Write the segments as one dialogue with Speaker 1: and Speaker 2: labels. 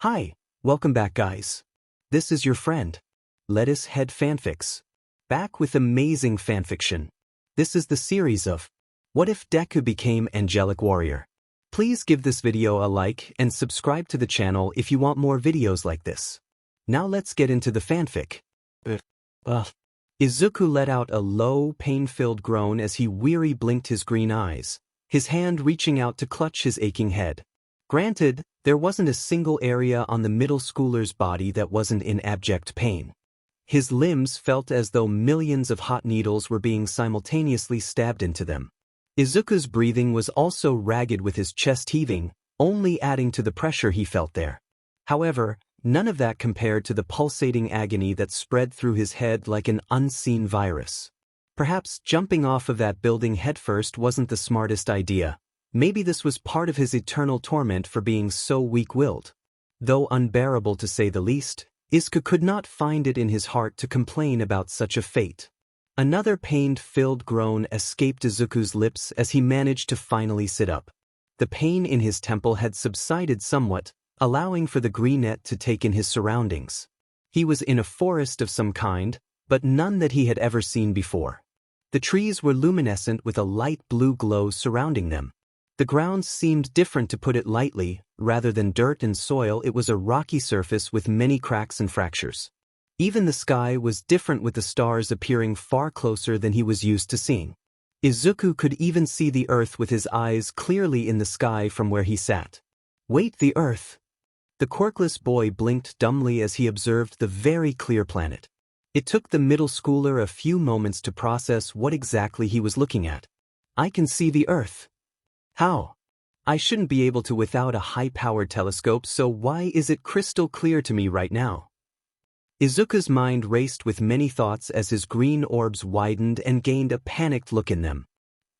Speaker 1: Hi, welcome back guys. This is your friend, Lettuce Head Fanfics. Back with amazing fanfiction. This is the series of What If Deku Became Angelic Warrior. Please give this video a like and subscribe to the channel if you want more videos like this. Now let's get into the fanfic. Izuku let out a low, pain-filled groan as he wearily blinked his green eyes, his hand reaching out to clutch his aching head. Granted, there wasn't a single area on the middle schooler's body that wasn't in abject pain. His limbs felt as though millions of hot needles were being simultaneously stabbed into them. Izuku's breathing was also ragged with his chest heaving, only adding to the pressure he felt there. However, none of that compared to the pulsating agony that spread through his head like an unseen virus. Perhaps jumping off of that building headfirst wasn't the smartest idea. Maybe this was part of his eternal torment for being so weak-willed. Though unbearable to say the least, Izuku could not find it in his heart to complain about such a fate. Another pain-filled groan escaped Izuku's lips as he managed to finally sit up. The pain in his temple had subsided somewhat, allowing for the greenette to take in his surroundings. He was in a forest of some kind, but none that he had ever seen before. The trees were luminescent with a light blue glow surrounding them. The ground seemed different, to put it lightly. Rather than dirt and soil, it was a rocky surface with many cracks and fractures. Even the sky was different, with the stars appearing far closer than he was used to seeing. Izuku could even see the earth with his eyes clearly in the sky from where he sat. Wait, the earth? The quirkless boy blinked dumbly as he observed the very clear planet. It took the middle schooler a few moments to process what exactly he was looking at. I can see the earth. How? I shouldn't be able to without a high-powered telescope, so why is it crystal clear to me right now? Izuku's mind raced with many thoughts as his green orbs widened and gained a panicked look in them.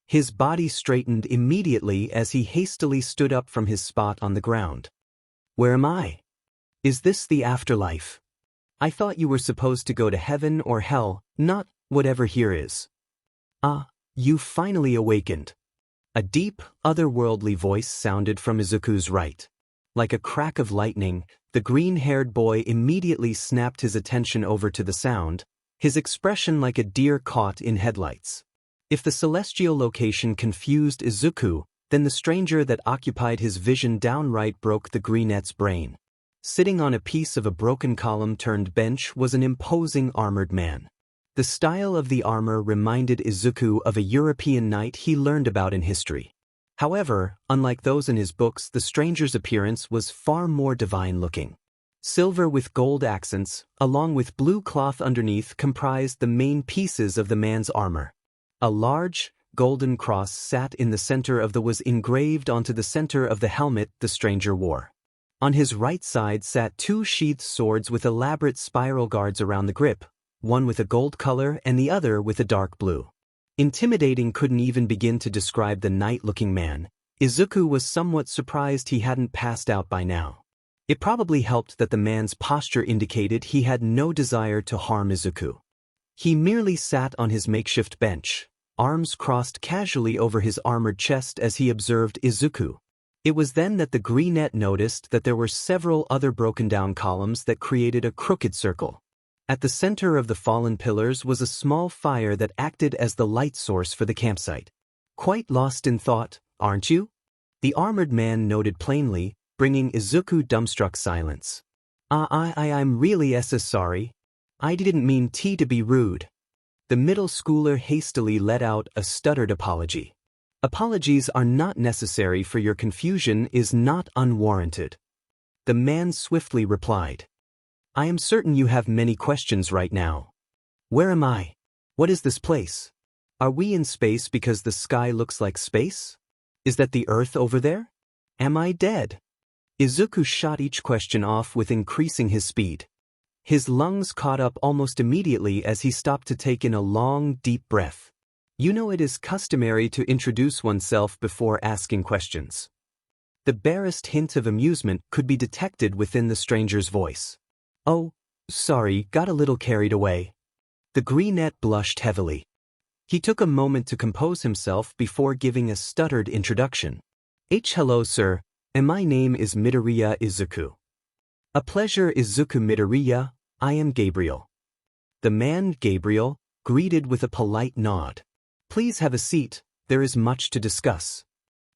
Speaker 1: His body straightened immediately as he hastily stood up from his spot on the ground. Where am I? Is this the afterlife? I thought you were supposed to go to heaven or hell, not whatever here is. You finally awakened. A deep, otherworldly voice sounded from Izuku's right. Like a crack of lightning, the green-haired boy immediately snapped his attention over to the sound, his expression like a deer caught in headlights. If the celestial location confused Izuku, then the stranger that occupied his vision downright broke the greenette's brain. Sitting on a piece of a broken column-turned-bench was an imposing armored man. The style of the armor reminded Izuku of a European knight he learned about in history. However, unlike those in his books, the stranger's appearance was far more divine-looking. Silver with gold accents, along with blue cloth underneath, comprised the main pieces of the man's armor. A large, golden cross sat in the center of was engraved onto the center of the helmet the stranger wore. On his right side sat two sheathed swords with elaborate spiral guards around the grip, one with a gold color and the other with a dark blue. Intimidating couldn't even begin to describe the knight-looking man. Izuku was somewhat surprised he hadn't passed out by now. It probably helped that the man's posture indicated he had no desire to harm Izuku. He merely sat on his makeshift bench, arms crossed casually over his armored chest as he observed Izuku. It was then that the greenette noticed that there were several other broken-down columns that created a crooked circle. At the center of the fallen pillars was a small fire that acted as the light source for the campsite. Quite lost in thought, aren't you? The armored man noted plainly, bringing Izuku dumbstruck silence. I'm really sorry. I didn't mean to be rude. The middle schooler hastily let out a stuttered apology. Apologies are not necessary, for your confusion is not unwarranted. The man swiftly replied. I am certain you have many questions right now. Where am I? What is this place? Are we in space because the sky looks like space? Is that the Earth over there? Am I dead? Izuku shot each question off with increasing his speed. His lungs caught up almost immediately as he stopped to take in a long, deep breath. You know, it is customary to introduce oneself before asking questions. The barest hint of amusement could be detected within the stranger's voice. Oh, sorry, got a little carried away. The greenette blushed heavily. He took a moment to compose himself before giving a stuttered introduction. Hello sir, and my name is Midoriya Izuku. A pleasure, Izuku Midoriya, I am Gabriel. The man, Gabriel, greeted with a polite nod. Please have a seat, there is much to discuss.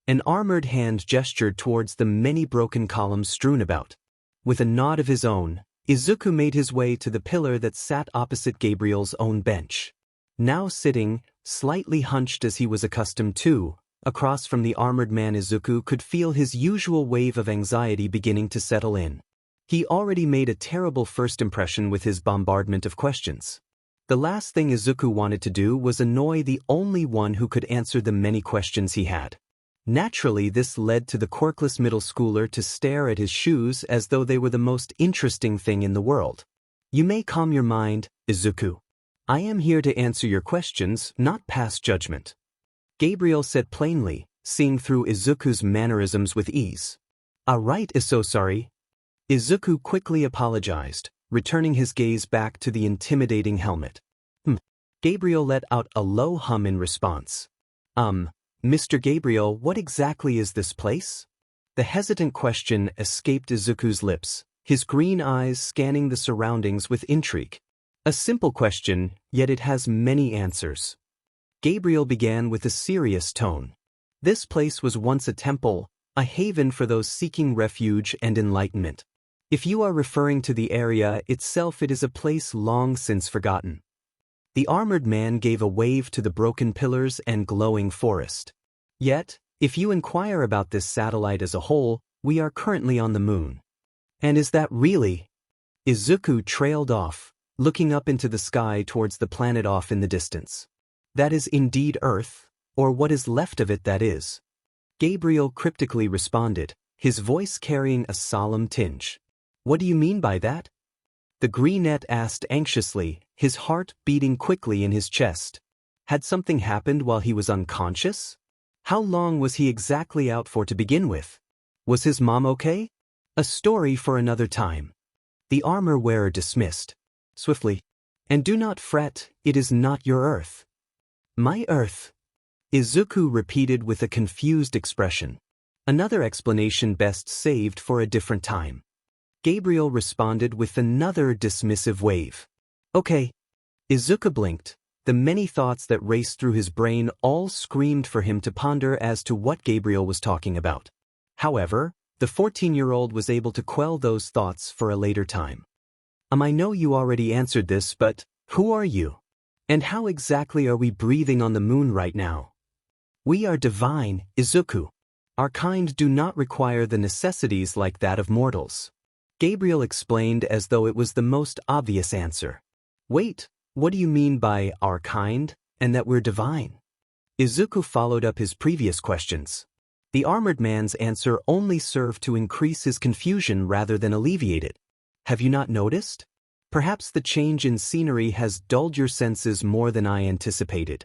Speaker 1: An armored hand gestured towards the many broken columns strewn about. With a nod of his own, Izuku made his way to the pillar that sat opposite Gabriel's own bench. Now sitting, slightly hunched as he was accustomed to, across from the armored man, Izuku could feel his usual wave of anxiety beginning to settle in. He already made a terrible first impression with his bombardment of questions. The last thing Izuku wanted to do was annoy the only one who could answer the many questions he had. Naturally, this led to the quirkless middle schooler to stare at his shoes as though they were the most interesting thing in the world. You may calm your mind, Izuku. I am here to answer your questions, not pass judgment. Gabriel said plainly, seeing through Izuku's mannerisms with ease. Right, is so sorry. Izuku quickly apologized, returning his gaze back to the intimidating helmet. Gabriel let out a low hum in response. Mr. Gabriel, what exactly is this place? The hesitant question escaped Izuku's lips, his green eyes scanning the surroundings with intrigue. A simple question, yet it has many answers. Gabriel began with a serious tone. This place was once a temple, a haven for those seeking refuge and enlightenment. If you are referring to the area itself, it is a place long since forgotten. The armored man gave a wave to the broken pillars and glowing forest. Yet, if you inquire about this satellite as a whole, we are currently on the moon. And is that really? Izuku trailed off, looking up into the sky towards the planet off in the distance. That is indeed Earth, or what is left of it, that is. Gabriel cryptically responded, his voice carrying a solemn tinge. What do you mean by that? The greenette asked anxiously, his heart beating quickly in his chest. Had something happened while he was unconscious? How long was he exactly out for to begin with? Was his mom okay? A story for another time. The armor wearer dismissed. Swiftly. And do not fret, it is not your Earth. My Earth? Izuku repeated with a confused expression. Another explanation best saved for a different time. Gabriel responded with another dismissive wave. Okay. Izuku blinked. The many thoughts that raced through his brain all screamed for him to ponder as to what Gabriel was talking about. However, the 14-year-old was able to quell those thoughts for a later time. I know you already answered this, but who are you? And how exactly are we breathing on the moon right now? We are divine, Izuku. Our kind do not require the necessities like that of mortals. Gabriel explained as though it was the most obvious answer. Wait, what do you mean by our kind, and that we're divine? Izuku followed up his previous questions. The armored man's answer only served to increase his confusion rather than alleviate it. Have you not noticed? Perhaps the change in scenery has dulled your senses more than I anticipated.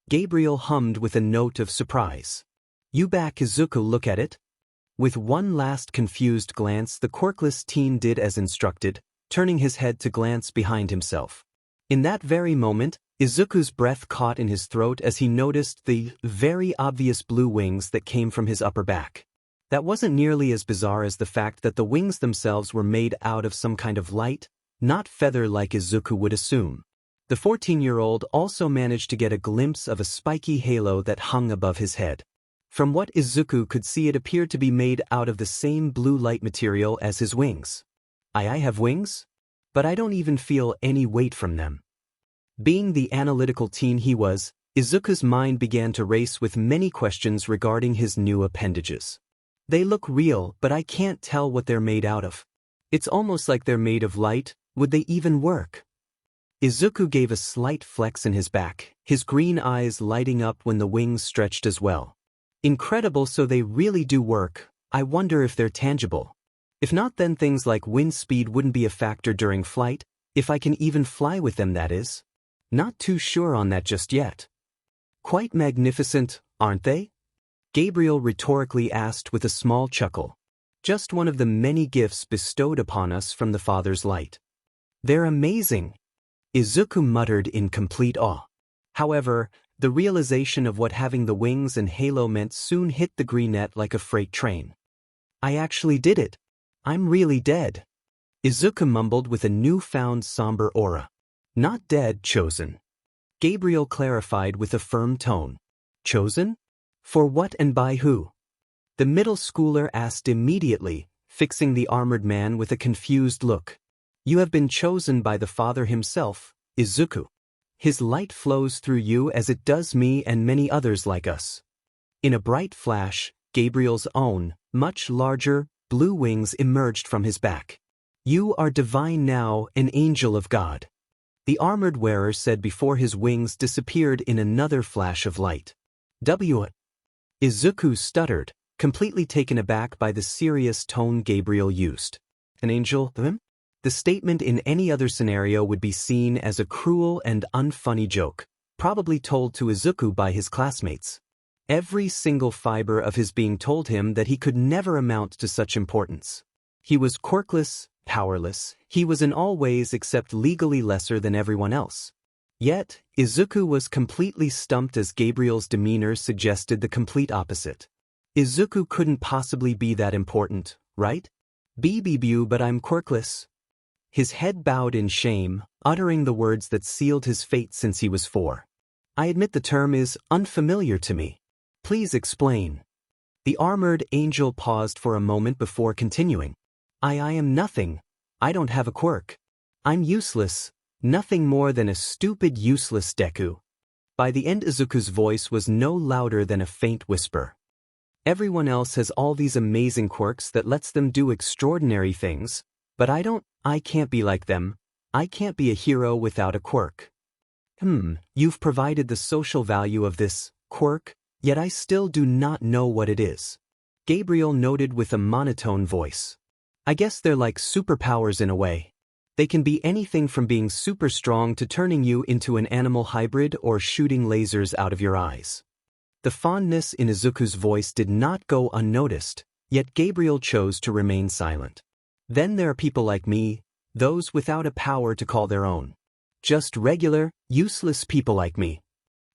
Speaker 1: Gabriel hummed with a note of surprise. You back, Izuku, look at it. With one last confused glance, the quirkless teen did as instructed, turning his head to glance behind himself. In that very moment, Izuku's breath caught in his throat as he noticed the very obvious blue wings that came from his upper back. That wasn't nearly as bizarre as the fact that the wings themselves were made out of some kind of light, not feather like Izuku would assume. The 14-year-old also managed to get a glimpse of a spiky halo that hung above his head. From what Izuku could see, it appeared to be made out of the same blue light material as his wings. I have wings? But I don't even feel any weight from them. Being the analytical teen he was, Izuku's mind began to race with many questions regarding his new appendages. They look real, but I can't tell what they're made out of. It's almost like they're made of light. Would they even work? Izuku gave a slight flex in his back, his green eyes lighting up when the wings stretched as well. Incredible, so they really do work. I wonder if they're tangible. If not, then things like wind speed wouldn't be a factor during flight, if I can even fly with them, that is. Not too sure on that just yet. Quite magnificent, aren't they? Gabriel rhetorically asked with a small chuckle. Just one of the many gifts bestowed upon us from the Father's light. They're amazing, Izuku muttered in complete awe. However, the realization of what having the wings and halo meant soon hit the greenette like a freight train. I actually did it. I'm really dead. Izuku mumbled with a newfound somber aura. Not dead, chosen. Gabriel clarified with a firm tone. Chosen? For what and by who? The middle schooler asked immediately, fixing the armored man with a confused look. You have been chosen by the Father himself, Izuku. His light flows through you as it does me and many others like us. In a bright flash, Gabriel's own, much larger, blue wings emerged from his back. You are divine now, an angel of God. The armored wearer said before his wings disappeared in another flash of light. Izuku stuttered, completely taken aback by the serious tone Gabriel used. An angel, him? The statement in any other scenario would be seen as a cruel and unfunny joke, probably told to Izuku by his classmates. Every single fiber of his being told him that he could never amount to such importance. He was quirkless, powerless, he was in all ways except legally lesser than everyone else. Yet, Izuku was completely stumped as Gabriel's demeanor suggested the complete opposite. Izuku couldn't possibly be that important, right? But I'm quirkless. His head bowed in shame, uttering the words that sealed his fate since he was 4. I admit the term is unfamiliar to me. Please explain. The armored angel paused for a moment before continuing. I am nothing. I don't have a quirk. I'm useless, nothing more than a stupid useless Deku. By the end Izuku's voice was no louder than a faint whisper. Everyone else has all these amazing quirks that lets them do extraordinary things, but I can't be like them. I can't be a hero without a quirk. You've provided the social value of this quirk, yet I still do not know what it is. Gabriel noted with a monotone voice. I guess they're like superpowers in a way. They can be anything from being super strong to turning you into an animal hybrid or shooting lasers out of your eyes. The fondness in Izuku's voice did not go unnoticed, yet Gabriel chose to remain silent. Then there are people like me, those without a power to call their own. Just regular, useless people like me.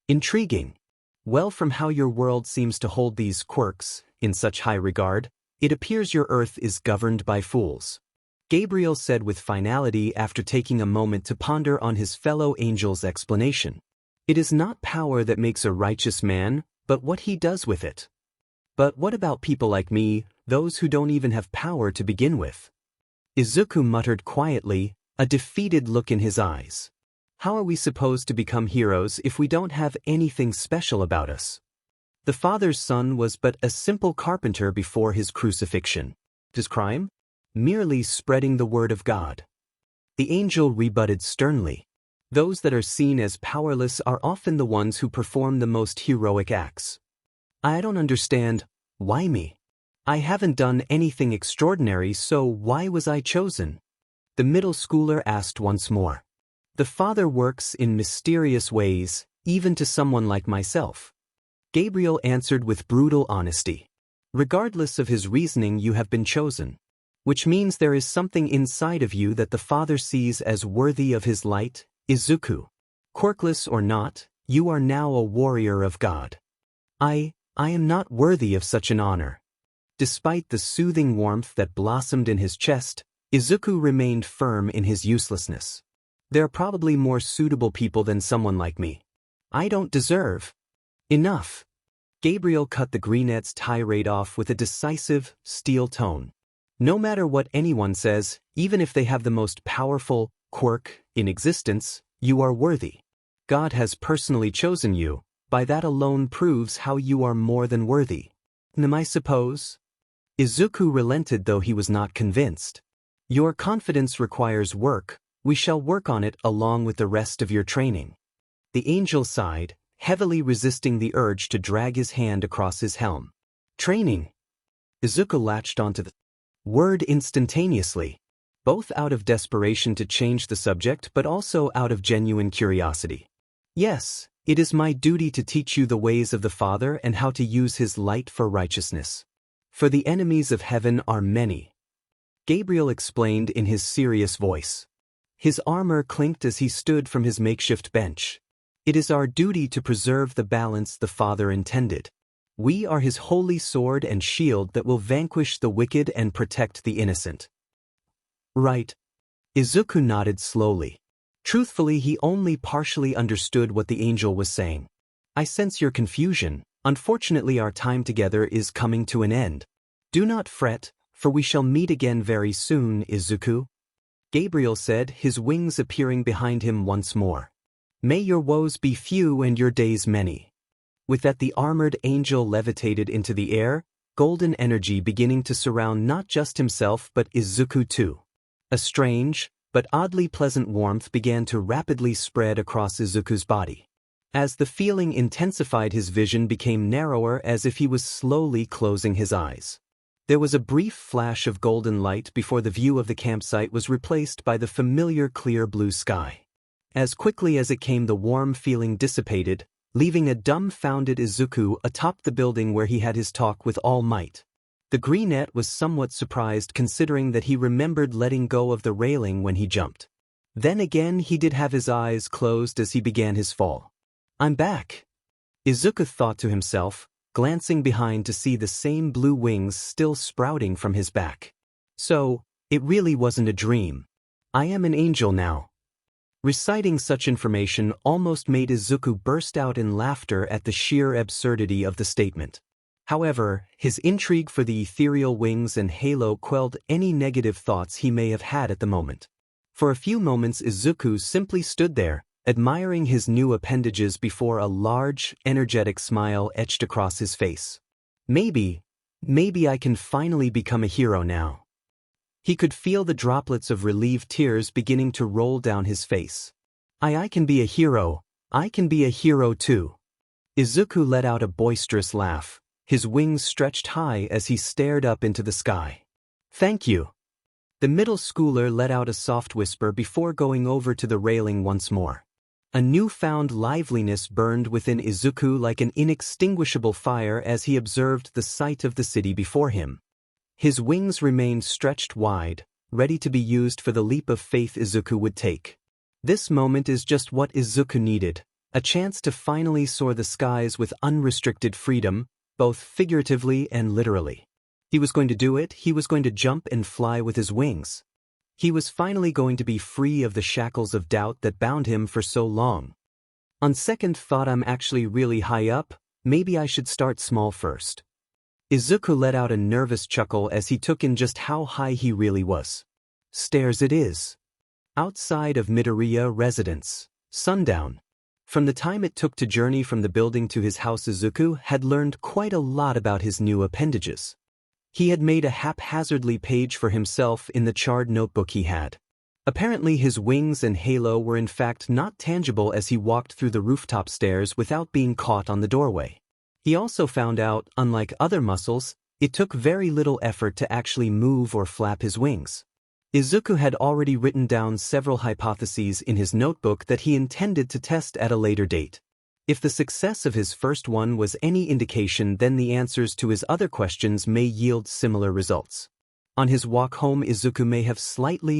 Speaker 1: Intriguing. Well, from how your world seems to hold these quirks in such high regard, it appears your Earth is governed by fools. Gabriel said with finality after taking a moment to ponder on his fellow angel's explanation. It is not power that makes a righteous man, but what he does with it. But what about people like me, those who don't even have power to begin with? Izuku muttered quietly, a defeated look in his eyes. How are we supposed to become heroes if we don't have anything special about us? The Father's Son was but a simple carpenter before his crucifixion. His crime? Merely spreading the word of God. The angel rebutted sternly. Those that are seen as powerless are often the ones who perform the most heroic acts. I don't understand. Why me? I haven't done anything extraordinary, so why was I chosen? The middle schooler asked once more. The Father works in mysterious ways, even to someone like myself. Gabriel answered with brutal honesty. Regardless of his reasoning, you have been chosen. Which means there is something inside of you that the Father sees as worthy of his light, Izuku. Quirkless or not, you are now a warrior of God. I am not worthy of such an honor. Despite the soothing warmth that blossomed in his chest, Izuku remained firm in his uselessness. There are probably more suitable people than someone like me. I don't deserve. Enough. Gabriel cut the greenette's tirade off with a decisive, steel tone. No matter what anyone says, even if they have the most powerful quirk in existence, you are worthy. God has personally chosen you. By that alone proves how you are more than worthy. I suppose? Izuku relented, though he was not convinced. Your confidence requires work. We shall work on it along with the rest of your training. The angel sighed, heavily resisting the urge to drag his hand across his helm. Training. Izuku latched onto the word instantaneously, both out of desperation to change the subject but also out of genuine curiosity. Yes, it is my duty to teach you the ways of the Father and how to use his light for righteousness. For the enemies of heaven are many. Gabriel explained in his serious voice. His armor clinked as he stood from his makeshift bench. It is our duty to preserve the balance the Father intended. We are his holy sword and shield that will vanquish the wicked and protect the innocent. Right. Izuku nodded slowly. Truthfully, he only partially understood what the angel was saying. I sense your confusion. Unfortunately, our time together is coming to an end. Do not fret, for we shall meet again very soon, Izuku. Gabriel said, his wings appearing behind him once more. May your woes be few and your days many. With that, the armored angel levitated into the air, golden energy beginning to surround not just himself but Izuku too. A strange, but oddly pleasant warmth began to rapidly spread across Izuku's body. As the feeling intensified, his vision became narrower as if he was slowly closing his eyes. There was a brief flash of golden light before the view of the campsite was replaced by the familiar clear blue sky. As quickly as it came, the warm feeling dissipated, leaving a dumbfounded Izuku atop the building where he had his talk with All Might. The greenette was somewhat surprised considering that he remembered letting go of the railing when he jumped. Then again he did have his eyes closed as he began his fall. I'm back, Izuku thought to himself, glancing behind to see the same blue wings still sprouting from his back. So, it really wasn't a dream. I am an angel now. Reciting such information almost made Izuku burst out in laughter at the sheer absurdity of the statement. However, his intrigue for the ethereal wings and halo quelled any negative thoughts he may have had at the moment. For a few moments Izuku simply stood there, admiring his new appendages before a large, energetic smile etched across his face. Maybe I can finally become a hero now. He could feel the droplets of relieved tears beginning to roll down his face. I can be a hero. I can be a hero too. Izuku let out a boisterous laugh, his wings stretched high as he stared up into the sky. Thank you. The middle schooler let out a soft whisper before going over to the railing once more. A newfound liveliness burned within Izuku like an inextinguishable fire as he observed the sight of the city before him. His wings remained stretched wide, ready to be used for the leap of faith Izuku would take. This moment is just what Izuku needed, a chance to finally soar the skies with unrestricted freedom, both figuratively and literally. He was going to do it. He was going to jump and fly with his wings. He was finally going to be free of the shackles of doubt that bound him for so long. On second thought, I'm actually really high up. Maybe I should start small first. Izuku let out a nervous chuckle as he took in just how high he really was. Stairs it is. Outside of Midoriya residence. Sundown. From the time it took to journey from the building to his house, Izuku had learned quite a lot about his new appendages. He had made a haphazardly page for himself in the charred notebook he had. Apparently his wings and halo were in fact not tangible as he walked through the rooftop stairs without being caught on the doorway. He also found out, unlike other muscles, it took very little effort to actually move or flap his wings. Izuku had already written down several hypotheses in his notebook that he intended to test at a later date. If the success of his first one was any indication, then the answers to his other questions may yield similar results. On his walk home, Izuku may have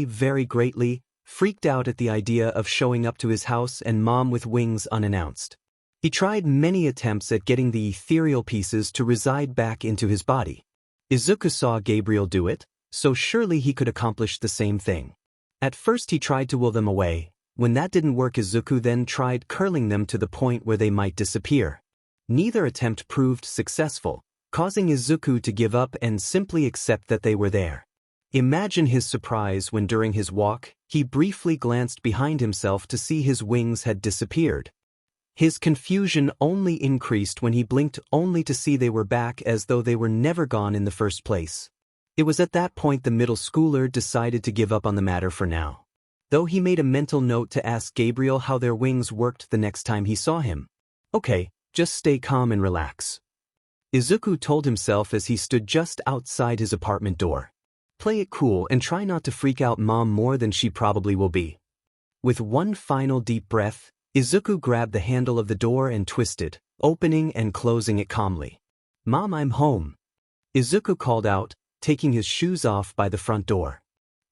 Speaker 1: very greatly, freaked out at the idea of showing up to his house and mom with wings unannounced. He tried many attempts at getting the ethereal pieces to reside back into his body. Izuku saw Gabriel do it, so surely he could accomplish the same thing. At first he tried to will them away. When that didn't work, Izuku then tried curling them to the point where they might disappear. Neither attempt proved successful, causing Izuku to give up and simply accept that they were there. Imagine his surprise when during his walk, he briefly glanced behind himself to see his wings had disappeared. His confusion only increased when he blinked only to see they were back as though they were never gone in the first place. It was at that point the middle schooler decided to give up on the matter for now. Though he made a mental note to ask Gabriel how their wings worked the next time he saw him. Okay, just stay calm and relax, Izuku told himself as he stood just outside his apartment door. Play it cool and try not to freak out mom more than she probably will be. With one final deep breath, Izuku grabbed the handle of the door and twisted, opening and closing it calmly. Mom, I'm home, Izuku called out, taking his shoes off by the front door.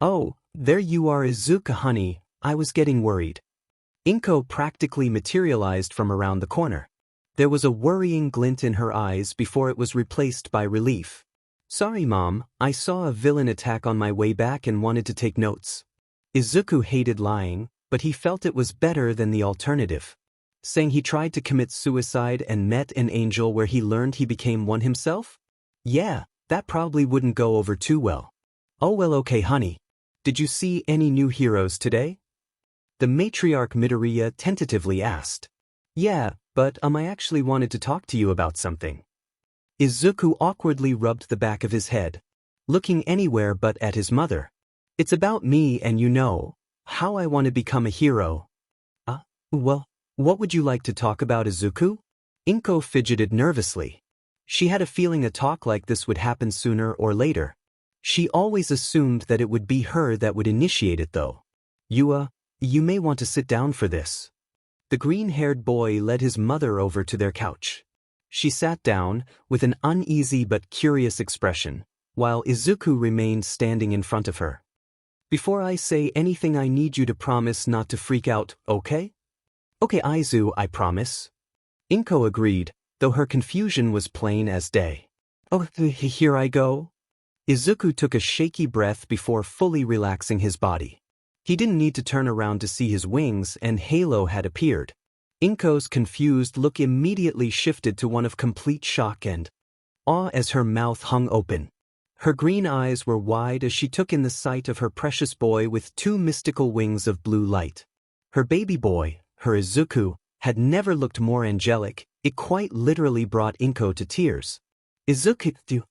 Speaker 1: Oh, there you are, Izuku honey, I was getting worried. Inko practically materialized from around the corner. There was a worrying glint in her eyes before it was replaced by relief. Sorry Mom, I saw a villain attack on my way back and wanted to take notes. Izuku hated lying, but he felt it was better than the alternative. Saying he tried to commit suicide and met an angel where he learned he became one himself? Yeah, that probably wouldn't go over too well. Oh well, okay honey. Did you see any new heroes today? The matriarch Midoriya tentatively asked. Yeah, but I actually wanted to talk to you about something. Izuku awkwardly rubbed the back of his head, looking anywhere but at his mother. It's about me and you know, how I want to become a hero. Well, what would you like to talk about, Izuku? Inko fidgeted nervously. She had a feeling a talk like this would happen sooner or later. She always assumed that it would be her that would initiate it though. You may want to sit down for this. The green-haired boy led his mother over to their couch. She sat down, with an uneasy but curious expression, while Izuku remained standing in front of her. Before I say anything I need you to promise not to freak out, okay? Okay Izu, I promise. Inko agreed, though her confusion was plain as day. Oh, here I go. Izuku took a shaky breath before fully relaxing his body. He didn't need to turn around to see his wings, and Halo had appeared. Inko's confused look immediately shifted to one of complete shock and awe as her mouth hung open. Her green eyes were wide as she took in the sight of her precious boy with two mystical wings of blue light. Her baby boy, her Izuku, had never looked more angelic. It quite literally brought Inko to tears. Izuku!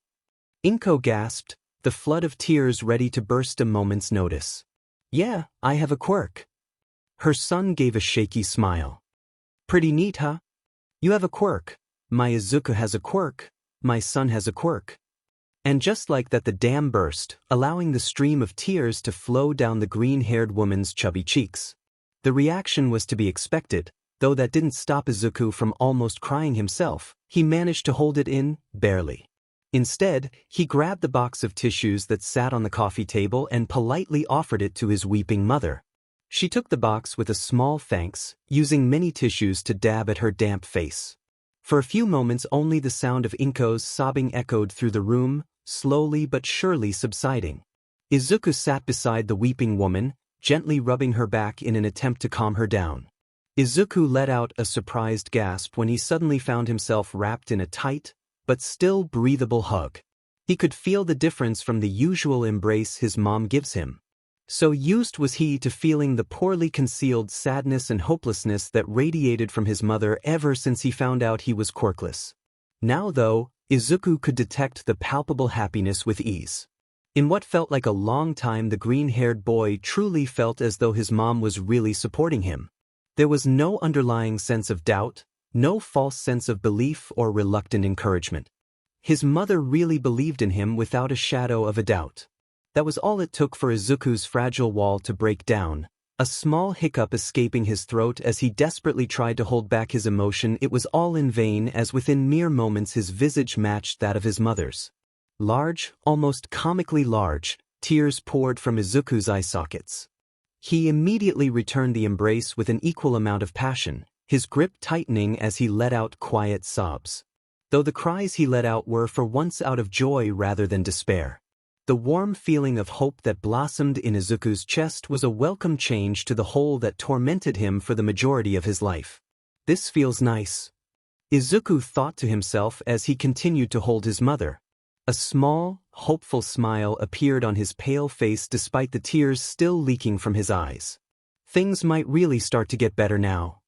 Speaker 1: Inko gasped, the flood of tears ready to burst a moment's notice. Yeah, I have a quirk. Her son gave a shaky smile. Pretty neat, huh? You have a quirk. My Izuku has a quirk. My son has a quirk. And just like that the dam burst, allowing the stream of tears to flow down the green-haired woman's chubby cheeks. The reaction was to be expected, though that didn't stop Izuku from almost crying himself. He managed to hold it in, barely. Instead, he grabbed the box of tissues that sat on the coffee table and politely offered it to his weeping mother. She took the box with a small thanks, using many tissues to dab at her damp face. For a few moments only the sound of Inko's sobbing echoed through the room, slowly but surely subsiding. Izuku sat beside the weeping woman, gently rubbing her back in an attempt to calm her down. Izuku let out a surprised gasp when he suddenly found himself wrapped in a tight, but still breathable hug. He could feel the difference from the usual embrace his mom gives him. So used was he to feeling the poorly concealed sadness and hopelessness that radiated from his mother ever since he found out he was quirkless. Now though, Izuku could detect the palpable happiness with ease. In what felt like a long time the green-haired boy truly felt as though his mom was really supporting him. There was no underlying sense of doubt, no false sense of belief or reluctant encouragement. His mother really believed in him without a shadow of a doubt. That was all it took for Izuku's fragile wall to break down, a small hiccup escaping his throat as he desperately tried to hold back his emotion. It was all in vain as within mere moments his visage matched that of his mother's. Large, almost comically large, tears poured from Izuku's eye sockets. He immediately returned the embrace with an equal amount of passion, his grip tightening as he let out quiet sobs. Though the cries he let out were for once out of joy rather than despair. The warm feeling of hope that blossomed in Izuku's chest was a welcome change to the hole that tormented him for the majority of his life. This feels nice. Izuku thought to himself as he continued to hold his mother. A small, hopeful smile appeared on his pale face despite the tears still leaking from his eyes. Things might really start to get better now.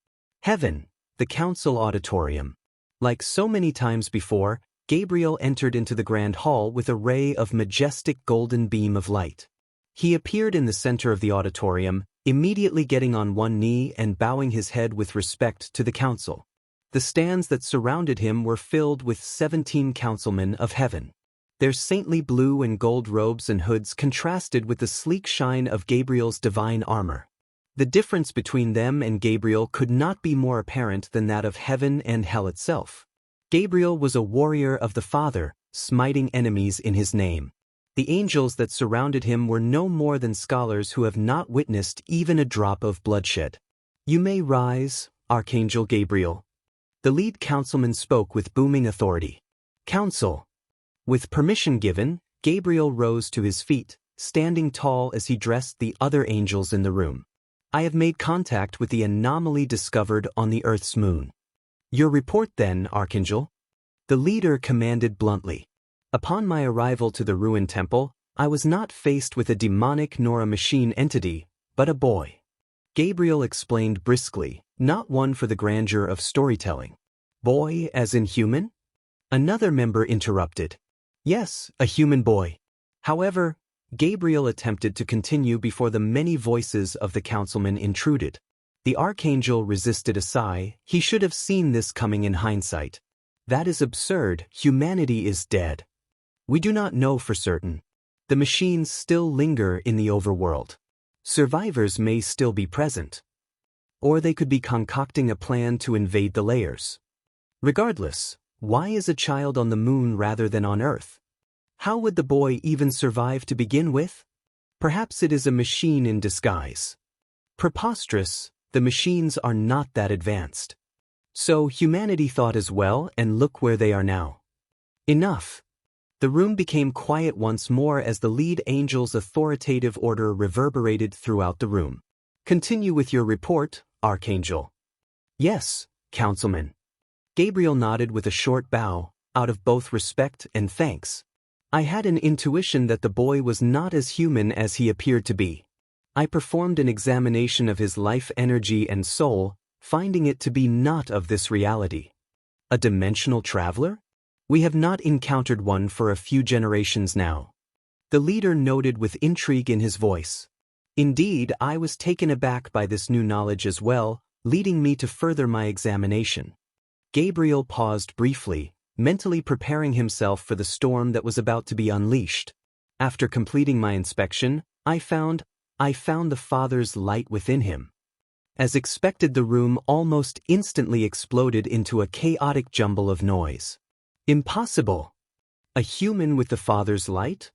Speaker 1: Heaven, the council auditorium. Like so many times before, Gabriel entered into the grand hall with a ray of majestic golden beam of light. He appeared in the center of the auditorium, immediately getting on one knee and bowing his head with respect to the council. The stands that surrounded him were filled with 17 councilmen of heaven. Their saintly blue and gold robes and hoods contrasted with the sleek shine of Gabriel's divine armor. The difference between them and Gabriel could not be more apparent than that of heaven and hell itself. Gabriel was a warrior of the Father, smiting enemies in his name. The angels that surrounded him were no more than scholars who have not witnessed even a drop of bloodshed. You may rise, Archangel Gabriel. The lead councilman spoke with booming authority. Council. With permission given, Gabriel rose to his feet, standing tall as he dressed the other angels in the room. I have made contact with the anomaly discovered on the Earth's moon. Your report then, Archangel? The leader commanded bluntly. Upon my arrival to the ruined temple, I was not faced with a demonic nor a machine entity, but a boy. Gabriel explained briskly, not one for the grandeur of storytelling. Boy as in human? Another member interrupted. Yes, a human boy. However, Gabriel attempted to continue before the many voices of the councilman intruded. The archangel resisted a sigh. He should have seen this coming in hindsight. That is absurd. Humanity is dead. We do not know for certain. The machines still linger in the overworld. Survivors may still be present. Or they could be concocting a plan to invade the layers. Regardless, why is a child on the moon rather than on Earth? How would the boy even survive to begin with? Perhaps it is a machine in disguise. Preposterous, the machines are not that advanced. So humanity thought as well, and look where they are now. Enough. The room became quiet once more as the lead angel's authoritative order reverberated throughout the room. Continue with your report, Archangel. Yes, Councilman. Gabriel nodded with a short bow, out of both respect and thanks. I had an intuition that the boy was not as human as he appeared to be. I performed an examination of his life energy and soul, finding it to be not of this reality. A dimensional traveler? We have not encountered one for a few generations now. The leader noted with intrigue in his voice. Indeed, I was taken aback by this new knowledge as well, leading me to further my examination. Gabriel paused briefly, mentally preparing himself for the storm that was about to be unleashed. After completing my inspection, I found the Father's light within him. As expected, the room almost instantly exploded into a chaotic jumble of noise. Impossible! A human with the Father's light?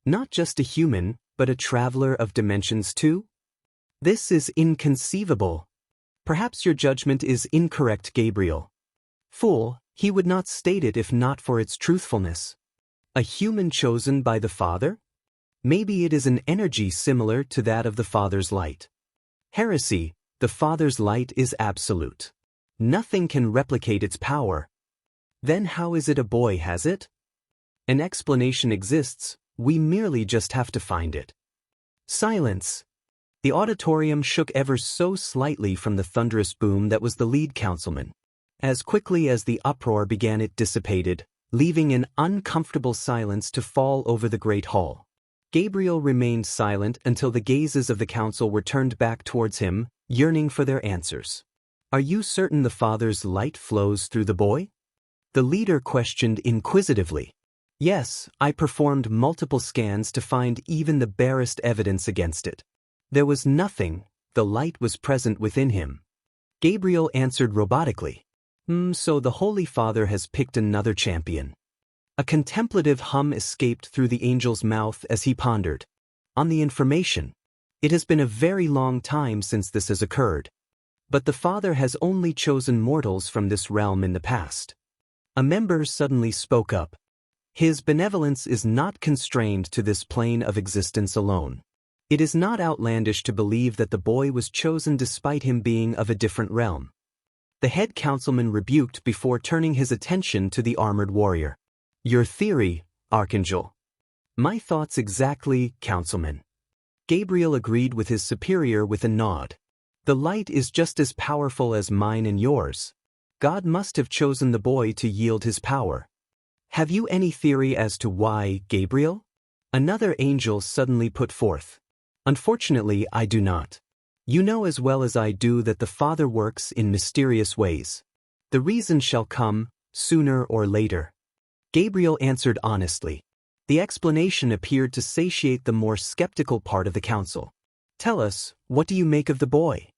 Speaker 1: Not just a human, but a traveler of dimensions too? This is inconceivable. Perhaps your judgment is incorrect, Gabriel. Fool, he would not state it if not for its truthfulness. A human chosen by the Father? Maybe it is an energy similar to that of the Father's light. Heresy, the Father's light is absolute. Nothing can replicate its power. Then how is it a boy has it? An explanation exists, we merely just have to find it. Silence. The auditorium shook ever so slightly from the thunderous boom that was the lead councilman. As quickly as the uproar began, it dissipated, leaving an uncomfortable silence to fall over the great hall. Gabriel remained silent until the gazes of the council were turned back towards him, yearning for their answers. Are you certain the Father's light flows through the boy? The leader questioned inquisitively. Yes, I performed multiple scans to find even the barest evidence against it. There was nothing, the light was present within him. Gabriel answered robotically. So the Holy Father has picked another champion. A contemplative hum escaped through the angel's mouth as he pondered. On the information. It has been a very long time since this has occurred. But the Father has only chosen mortals from this realm in the past. A member suddenly spoke up. His benevolence is not constrained to this plane of existence alone. It is not outlandish to believe that the boy was chosen despite him being of a different realm. The head councilman rebuked before turning his attention to the armored warrior. Your theory, Archangel. My thoughts exactly, councilman. Gabriel agreed with his superior with a nod. The light is just as powerful as mine and yours. God must have chosen the boy to yield his power. Have you any theory as to why, Gabriel? Another angel suddenly put forth. Unfortunately, I do not. You know as well as I do that the Father works in mysterious ways. The reason shall come, sooner or later. Gabriel answered honestly. The explanation appeared to satiate the more skeptical part of the council. Tell us, what do you make of the boy?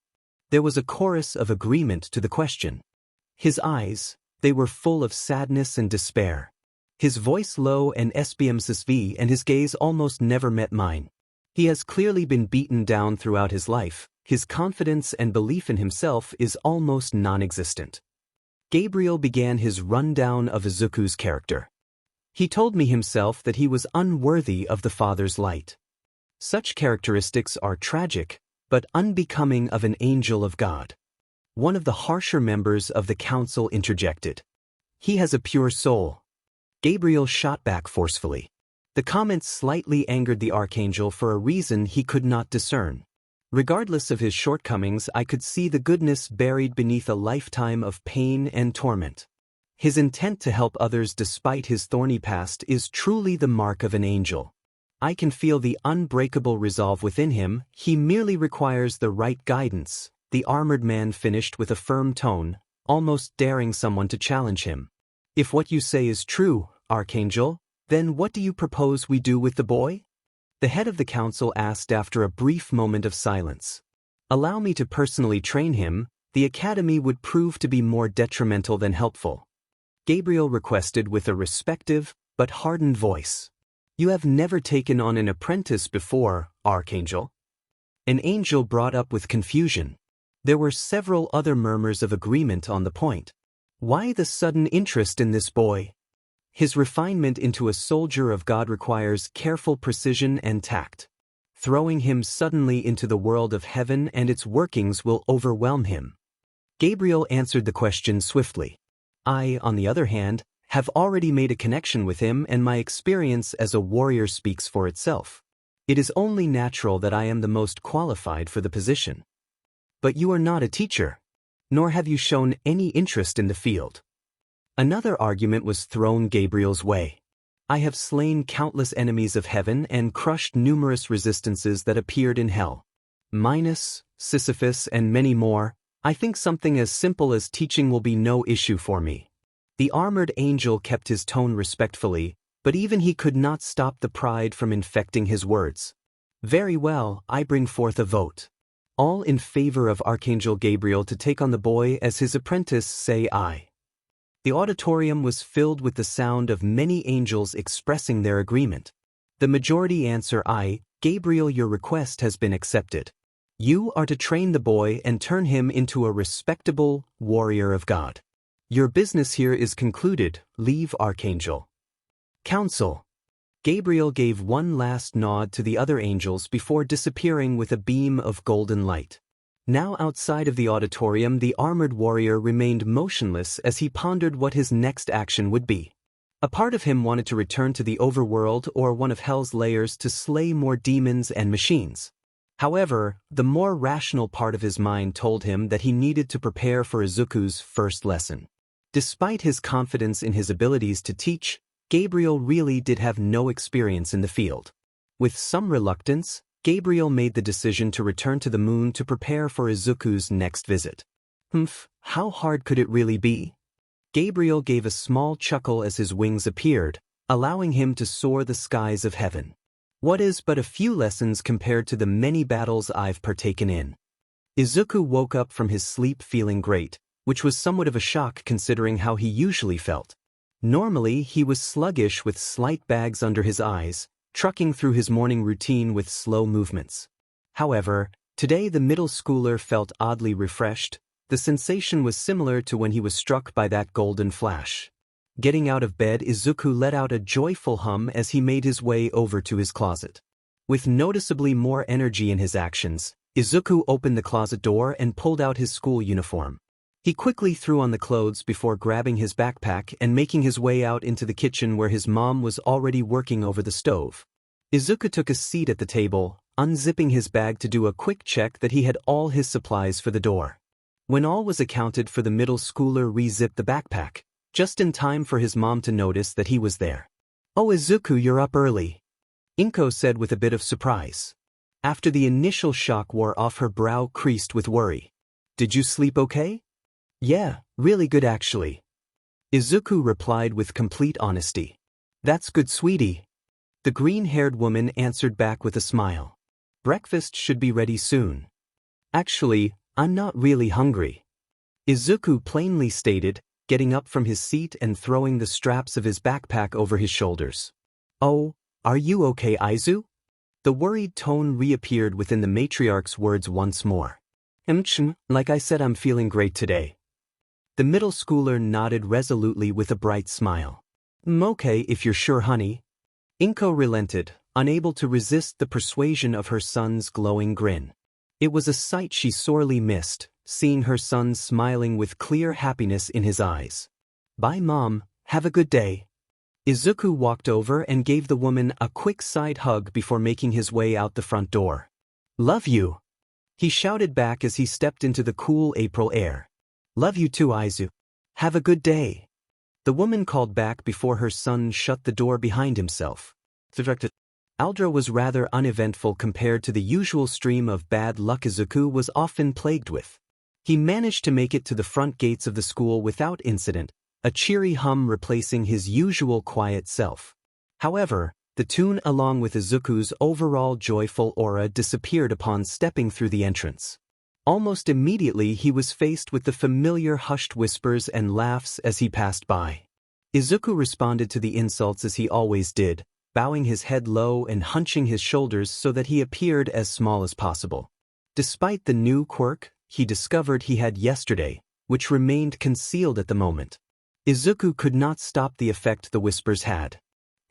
Speaker 1: There was a chorus of agreement to the question. His eyes, they were full of sadness and despair. His voice low and SBMSV, and his gaze almost never met mine. He has clearly been beaten down throughout his life. His confidence and belief in himself is almost non-existent. Gabriel began his rundown of Izuku's character. He told me himself that he was unworthy of the Father's light. Such characteristics are tragic, but unbecoming of an angel of God. One of the harsher members of the council interjected. He has a pure soul. Gabriel shot back forcefully. The comment slightly angered the archangel for a reason he could not discern. Regardless of his shortcomings, I could see the goodness buried beneath a lifetime of pain and torment. His intent to help others despite his thorny past is truly the mark of an angel. I can feel the unbreakable resolve within him. He merely requires the right guidance, the armored man finished with a firm tone, almost daring someone to challenge him. If what you say is true, Archangel, then what do you propose we do with the boy? The head of the council asked after a brief moment of silence. Allow me to personally train him. The academy would prove to be more detrimental than helpful. Gabriel requested with a respectful but hardened voice. You have never taken on an apprentice before, Archangel. An angel brought up with confusion. There were several other murmurs of agreement on the point. Why the sudden interest in this boy? His refinement into a soldier of God requires careful precision and tact. Throwing him suddenly into the world of heaven and its workings will overwhelm him. Gabriel answered the question swiftly. I, on the other hand, have already made a connection with him, and my experience as a warrior speaks for itself. It is only natural that I am the most qualified for the position. But you are not a teacher, nor have you shown any interest in the field. Another argument was thrown Gabriel's way. I have slain countless enemies of heaven and crushed numerous resistances that appeared in hell. Minos, Sisyphus, and many more. I think something as simple as teaching will be no issue for me. The armored angel kept his tone respectfully, but even he could not stop the pride from infecting his words. Very well, I bring forth a vote. All in favor of Archangel Gabriel to take on the boy as his apprentice say aye. The auditorium was filled with the sound of many angels expressing their agreement. The majority answer aye. Gabriel, your request has been accepted. You are to train the boy and turn him into a respectable warrior of God. Your business here is concluded. Leave, Archangel. Council. Gabriel gave one last nod to the other angels before disappearing with a beam of golden light. Now outside of the auditorium, the armored warrior remained motionless as he pondered what his next action would be. A part of him wanted to return to the overworld or one of hell's layers to slay more demons and machines. However, the more rational part of his mind told him that he needed to prepare for Izuku's first lesson. Despite his confidence in his abilities to teach, Gabriel really did have no experience in the field. With some reluctance, Gabriel made the decision to return to the moon to prepare for Izuku's next visit. How hard could it really be? Gabriel gave a small chuckle as his wings appeared, allowing him to soar the skies of heaven. What is but a few lessons compared to the many battles I've partaken in? Izuku woke up from his sleep feeling great, which was somewhat of a shock considering how he usually felt. Normally, he was sluggish with slight bags under his eyes, trucking through his morning routine with slow movements. However, today the middle schooler felt oddly refreshed. The sensation was similar to when he was struck by that golden flash. Getting out of bed, Izuku let out a joyful hum as he made his way over to his closet. With noticeably more energy in his actions, Izuku opened the closet door and pulled out his school uniform. He quickly threw on the clothes before grabbing his backpack and making his way out into the kitchen where his mom was already working over the stove. Izuku took a seat at the table, unzipping his bag to do a quick check that he had all his supplies for the door. When all was accounted for, the middle schooler re-zipped the backpack, just in time for his mom to notice that he was there. "Oh, Izuku, you're up early," Inko said with a bit of surprise. After the initial shock wore off, her brow creased with worry. "Did you sleep okay?" "Yeah, really good actually," Izuku replied with complete honesty. "That's good, sweetie," the green-haired woman answered back with a smile. "Breakfast should be ready soon." "Actually, I'm not really hungry," Izuku plainly stated, getting up from his seat and throwing the straps of his backpack over his shoulders. "Oh, are you okay, Izu?" The worried tone reappeared within the matriarch's words once more. Like I said, I'm feeling great today." The middle schooler nodded resolutely with a bright smile. Okay, if you're sure, honey. Inko relented, unable to resist the persuasion of her son's glowing grin. It was a sight she sorely missed, seeing her son smiling with clear happiness in his eyes. Bye, Mom, have a good day. Izuku walked over and gave the woman a quick side hug before making his way out the front door. Love you, he shouted back as he stepped into the cool April air. Love you too, Izu. Have a good day. The woman called back before her son shut the door behind himself. Aldra was rather uneventful compared to the usual stream of bad luck Izuku was often plagued with. He managed to make it to the front gates of the school without incident, a cheery hum replacing his usual quiet self. However, the tune along with Izuku's overall joyful aura disappeared upon stepping through the entrance. Almost immediately he was faced with the familiar hushed whispers and laughs as he passed by. Izuku responded to the insults as he always did, bowing his head low and hunching his shoulders so that he appeared as small as possible. Despite the new quirk he discovered he had yesterday, which remained concealed at the moment, Izuku could not stop the effect the whispers had.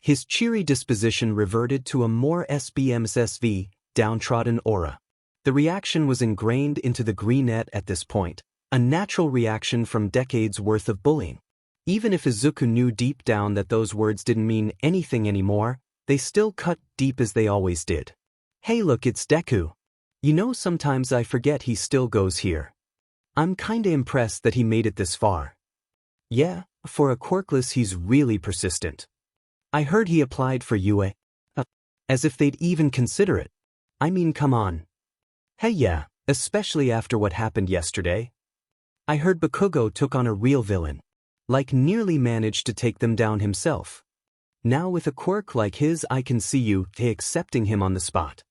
Speaker 1: His cheery disposition reverted to a more SBMSSV, downtrodden aura. The reaction was ingrained into the greenette at this point, a natural reaction from decades worth of bullying. Even if Izuku knew deep down that those words didn't mean anything anymore, they still cut deep as they always did. Hey look, it's Deku. You know, sometimes I forget he still goes here. I'm kinda impressed that he made it this far. Yeah, for a quirkless he's really persistent. I heard he applied for UA. As if they'd even consider it. I mean, come on. Hey yeah, especially after what happened yesterday. I heard Bakugo took on a real villain. Like nearly managed to take them down himself. Now with a quirk like his I can see you accepting him on the spot.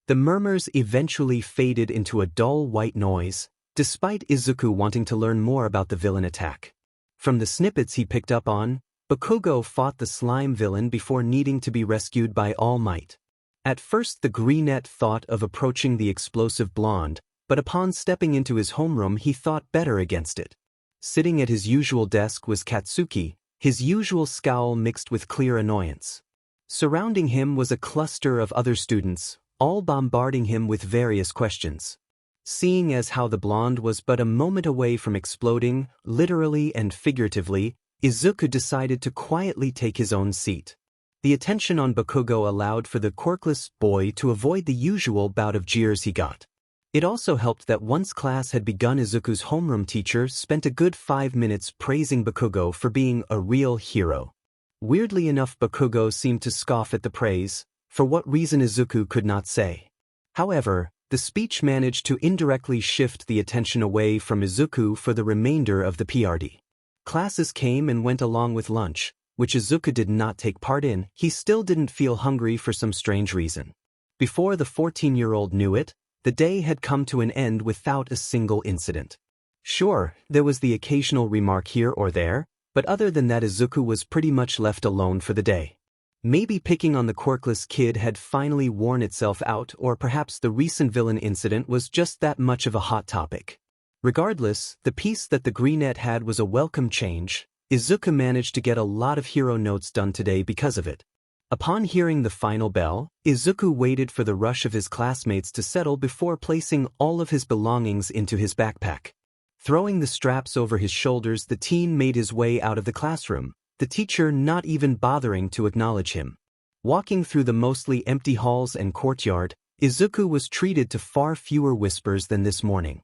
Speaker 1: The murmurs eventually faded into a dull white noise, despite Izuku wanting to learn more about the villain attack. From the snippets he picked up on, Bakugo fought the slime villain before needing to be rescued by All Might. At first the greenette thought of approaching the explosive blonde, but upon stepping into his homeroom he thought better against it. Sitting at his usual desk was Katsuki, his usual scowl mixed with clear annoyance. Surrounding him was a cluster of other students, all bombarding him with various questions. Seeing as how the blonde was but a moment away from exploding, literally and figuratively, Izuku decided to quietly take his own seat. The attention on Bakugo allowed for the quirkless boy to avoid the usual bout of jeers he got. It also helped that once class had begun, Izuku's homeroom teacher spent a good 5 minutes praising Bakugo for being a real hero. Weirdly enough, Bakugo seemed to scoff at the praise, for what reason Izuku could not say. However, the speech managed to indirectly shift the attention away from Izuku for the remainder of the PRD. Classes came and went along with lunch, which Izuku did not take part in. He still didn't feel hungry for some strange reason. Before the 14-year-old knew it, the day had come to an end without a single incident. Sure, there was the occasional remark here or there, but other than that Izuku was pretty much left alone for the day. Maybe picking on the quirkless kid had finally worn itself out, or perhaps the recent villain incident was just that much of a hot topic. Regardless, the piece that the greenette had was a welcome change. Izuku managed to get a lot of hero notes done today because of it. Upon hearing the final bell, Izuku waited for the rush of his classmates to settle before placing all of his belongings into his backpack. Throwing the straps over his shoulders, the teen made his way out of the classroom, the teacher not even bothering to acknowledge him. Walking through the mostly empty halls and courtyard, Izuku was treated to far fewer whispers than this morning.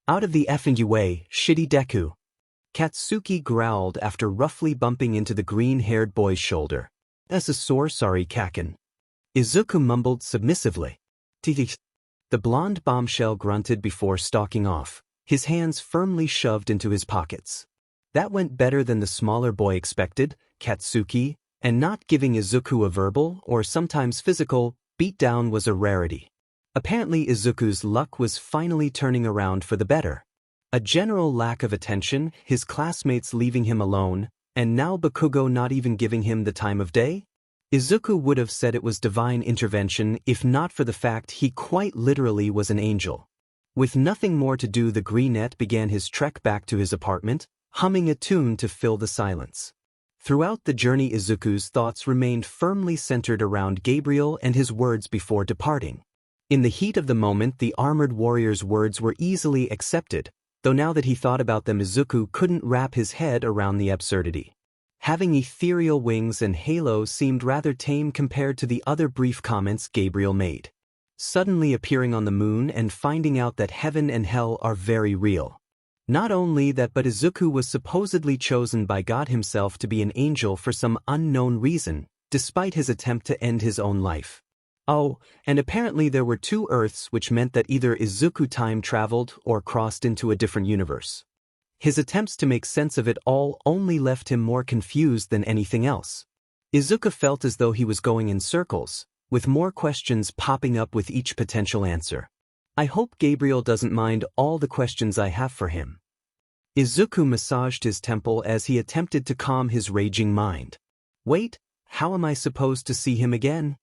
Speaker 1: Out of the effing way, shitty Deku. Katsuki growled after roughly bumping into the green-haired boy's shoulder. That's a sore sorry, Kaken. Izuku mumbled submissively. The blonde bombshell grunted before stalking off, his hands firmly shoved into his pockets. That went better than the smaller boy expected, Katsuki, and not giving Izuku a verbal, or sometimes physical, beatdown was a rarity. Apparently Izuku's luck was finally turning around for the better. A general lack of attention, his classmates leaving him alone, and now Bakugo not even giving him the time of day? Izuku would have said it was divine intervention if not for the fact he quite literally was an angel. With nothing more to do, the greenette began his trek back to his apartment, humming a tune to fill the silence. Throughout the journey, Izuku's thoughts remained firmly centered around Gabriel and his words before departing. In the heat of the moment, the armored warrior's words were easily accepted, though now that he thought about them, Izuku couldn't wrap his head around the absurdity. Having ethereal wings and halo seemed rather tame compared to the other brief comments Gabriel made. Suddenly appearing on the moon and finding out that heaven and hell are very real. Not only that, but Izuku was supposedly chosen by God himself to be an angel for some unknown reason, despite his attempt to end his own life. Oh, and apparently there were 2 Earths, which meant that either Izuku time traveled or crossed into a different universe. His attempts to make sense of it all only left him more confused than anything else. Izuku felt as though he was going in circles, with more questions popping up with each potential answer. I hope Gabriel doesn't mind all the questions I have for him. Izuku massaged his temple as he attempted to calm his raging mind. Wait, how am I supposed to see him again?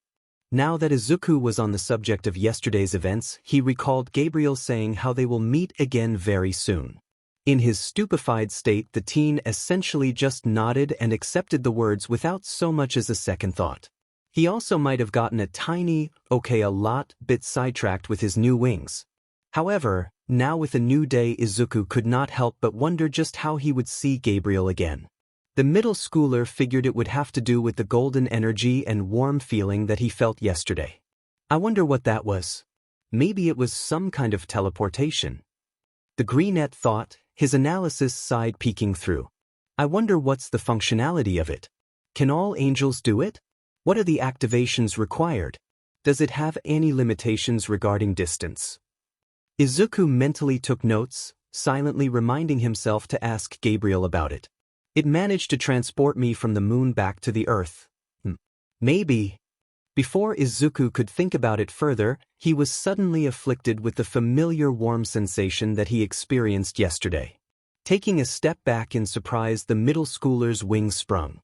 Speaker 1: Now that Izuku was on the subject of yesterday's events, he recalled Gabriel saying how they will meet again very soon. In his stupefied state, the teen essentially just nodded and accepted the words without so much as a second thought. He also might have gotten a lot bit sidetracked with his new wings. However, now with a new day, Izuku could not help but wonder just how he would see Gabriel again. The middle schooler figured it would have to do with the golden energy and warm feeling that he felt yesterday. I wonder what that was. Maybe it was some kind of teleportation. The greenette thought, his analysis side peeking through. I wonder what's the functionality of it. Can all angels do it? What are the activations required? Does it have any limitations regarding distance? Izuku mentally took notes, silently reminding himself to ask Gabriel about it. It managed to transport me from the moon back to the Earth. Maybe. Before Izuku could think about it further, he was suddenly afflicted with the familiar warm sensation that he experienced yesterday. Taking a step back in surprise, the middle schooler's wings sprung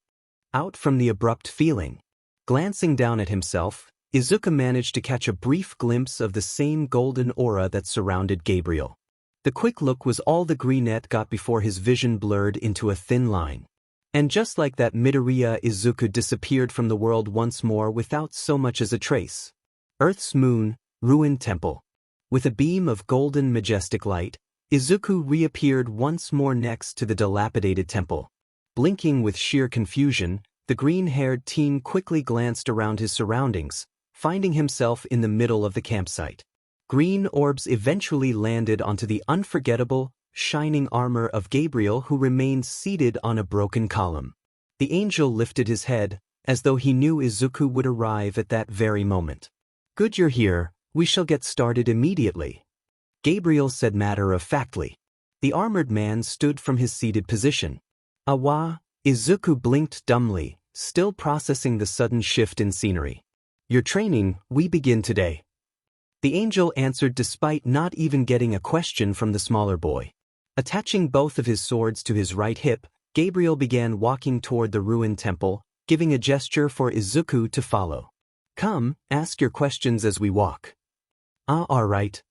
Speaker 1: out from the abrupt feeling. Glancing down at himself, Izuku managed to catch a brief glimpse of the same golden aura that surrounded Gabriel. The quick look was all the greenette got before his vision blurred into a thin line. And just like that, Midoriya Izuku disappeared from the world once more without so much as a trace. Earth's moon, ruined temple. With a beam of golden majestic light, Izuku reappeared once more next to the dilapidated temple. Blinking with sheer confusion, the green-haired teen quickly glanced around his surroundings, finding himself in the middle of the campsite. Green orbs eventually landed onto the unforgettable, shining armor of Gabriel, who remained seated on a broken column. The angel lifted his head, as though he knew Izuku would arrive at that very moment. Good, you're here, we shall get started immediately, Gabriel said matter-of-factly. The armored man stood from his seated position. Awa, Izuku blinked dumbly, still processing the sudden shift in scenery. Your training, we begin today. The angel answered despite not even getting a question from the smaller boy. Attaching both of his swords to his right hip, Gabriel began walking toward the ruined temple, giving a gesture for Izuku to follow. Come, ask your questions as we walk. All right.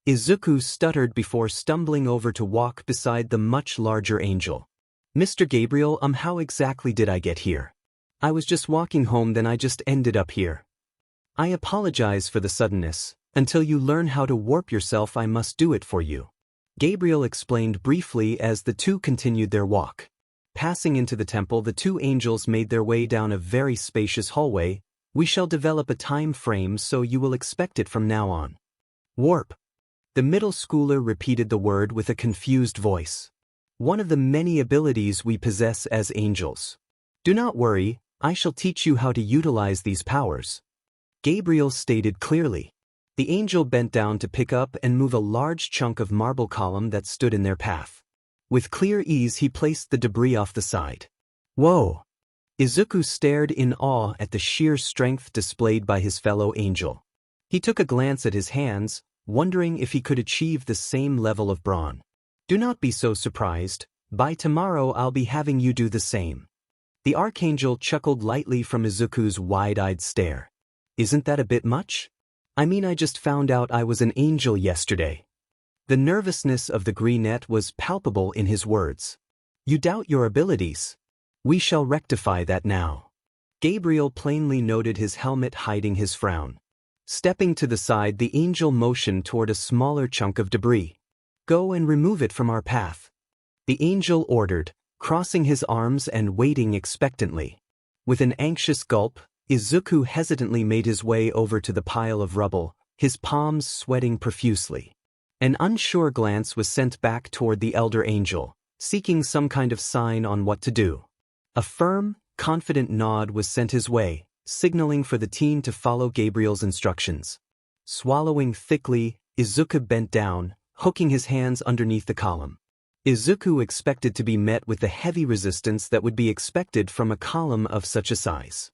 Speaker 1: Izuku stuttered before stumbling over to walk beside the much larger angel. Mr. Gabriel, how exactly did I get here? I was just walking home, then I just ended up here. I apologize for the suddenness. Until you learn how to warp yourself, I must do it for you, Gabriel explained briefly as the two continued their walk. Passing into the temple, the two angels made their way down a very spacious hallway. We shall develop a time frame, so you will expect it from now on. Warp. The middle schooler repeated the word with a confused voice. One of the many abilities we possess as angels. Do not worry, I shall teach you how to utilize these powers, Gabriel stated clearly. The angel bent down to pick up and move a large chunk of marble column that stood in their path. With clear ease, he placed the debris off the side. Whoa! Izuku stared in awe at the sheer strength displayed by his fellow angel. He took a glance at his hands, wondering if he could achieve the same level of brawn. Do not be so surprised, by tomorrow I'll be having you do the same. The archangel chuckled lightly from Izuku's wide-eyed stare. Isn't that a bit much? I mean, I just found out I was an angel yesterday. The nervousness of the greenette was palpable in his words. You doubt your abilities? We shall rectify that now. Gabriel plainly noted his helmet hiding his frown. Stepping to the side, the angel motioned toward a smaller chunk of debris. Go and remove it from our path. The angel ordered, crossing his arms and waiting expectantly. With an anxious gulp, Izuku hesitantly made his way over to the pile of rubble, his palms sweating profusely. An unsure glance was sent back toward the elder angel, seeking some kind of sign on what to do. A firm, confident nod was sent his way, signaling for the teen to follow Gabriel's instructions. Swallowing thickly, Izuku bent down, hooking his hands underneath the column. Izuku expected to be met with the heavy resistance that would be expected from a column of such a size.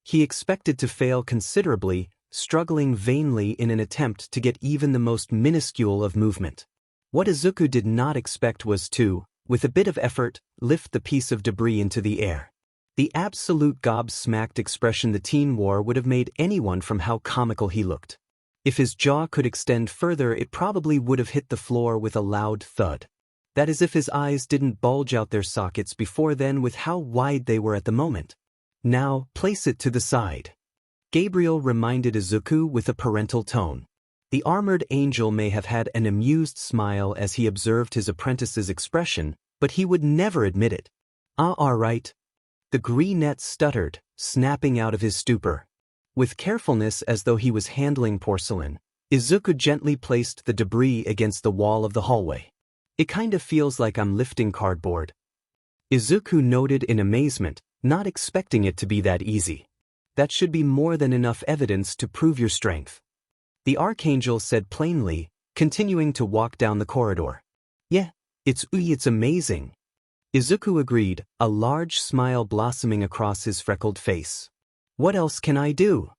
Speaker 1: He expected to fail considerably, struggling vainly in an attempt to get even the most minuscule of movement. What Izuku did not expect was to, with a bit of effort, lift the piece of debris into the air. The absolute gobsmacked expression the teen wore would have made anyone from how comical he looked. If his jaw could extend further, it probably would have hit the floor with a loud thud. That is if his eyes didn't bulge out their sockets before then with how wide they were at the moment. Now, place it to the side. Gabriel reminded Izuku with a parental tone. The armored angel may have had an amused smile as he observed his apprentice's expression, but he would never admit it. All right. The greenette stuttered, snapping out of his stupor. With carefulness as though he was handling porcelain, Izuku gently placed the debris against the wall of the hallway. It kind of feels like I'm lifting cardboard. Izuku noted in amazement, not expecting it to be that easy. That should be more than enough evidence to prove your strength. The archangel said plainly, continuing to walk down the corridor. Yeah, it's amazing. Izuku agreed, a large smile blossoming across his freckled face. What else can I do?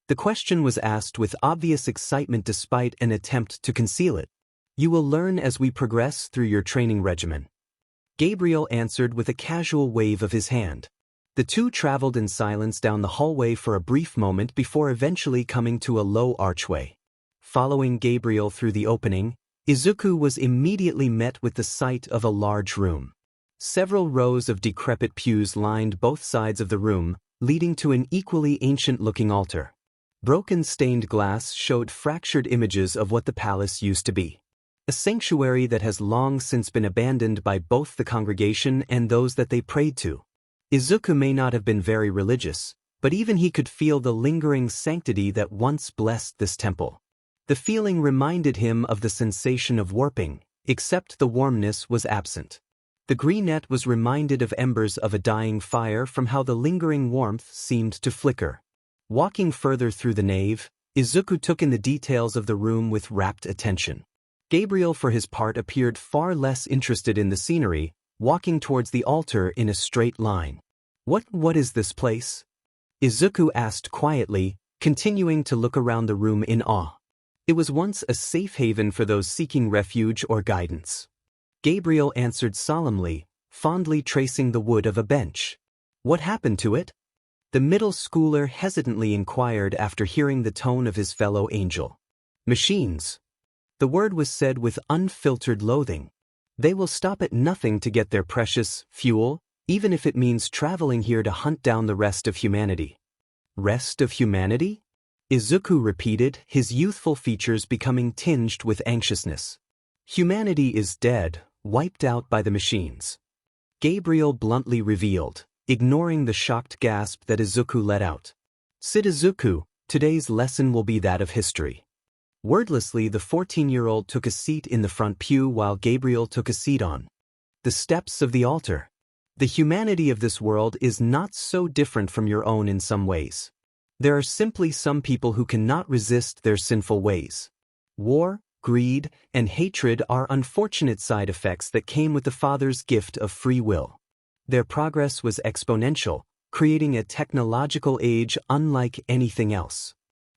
Speaker 1: The question was asked with obvious excitement despite an attempt to conceal it. You will learn as we progress through your training regimen. Gabriel answered with a casual wave of his hand. The two traveled in silence down the hallway for a brief moment before eventually coming to a low archway. Following Gabriel through the opening, Izuku was immediately met with the sight of a large room. Several rows of decrepit pews lined both sides of the room, leading to an equally ancient-looking altar. Broken stained glass showed fractured images of what the palace used to be. A sanctuary that has long since been abandoned by both the congregation and those that they prayed to. Izuku may not have been very religious, but even he could feel the lingering sanctity that once blessed this temple. The feeling reminded him of the sensation of warping, except the warmness was absent. The greenette was reminded of embers of a dying fire from how the lingering warmth seemed to flicker. Walking further through the nave, Izuku took in the details of the room with rapt attention. Gabriel for his part appeared far less interested in the scenery, walking towards the altar in a straight line. What is this place? Izuku asked quietly, continuing to look around the room in awe. It was once a safe haven for those seeking refuge or guidance. Gabriel answered solemnly, fondly tracing the wood of a bench. What happened to it? The middle schooler hesitantly inquired after hearing the tone of his fellow angel. Machines. The word was said with unfiltered loathing. They will stop at nothing to get their precious fuel, even if it means traveling here to hunt down the rest of humanity. Rest of humanity? Izuku repeated, his youthful features becoming tinged with anxiousness. Humanity is dead, wiped out by the machines. Gabriel bluntly revealed, ignoring the shocked gasp that Izuku let out. Sid Izuku, today's lesson will be that of history. Wordlessly, the 14-year-old took a seat in the front pew while Gabriel took a seat on the steps of the altar. The humanity of this world is not so different from your own in some ways. There are simply some people who cannot resist their sinful ways. War, greed, and hatred are unfortunate side effects that came with the Father's gift of free will. Their progress was exponential, creating a technological age unlike anything else.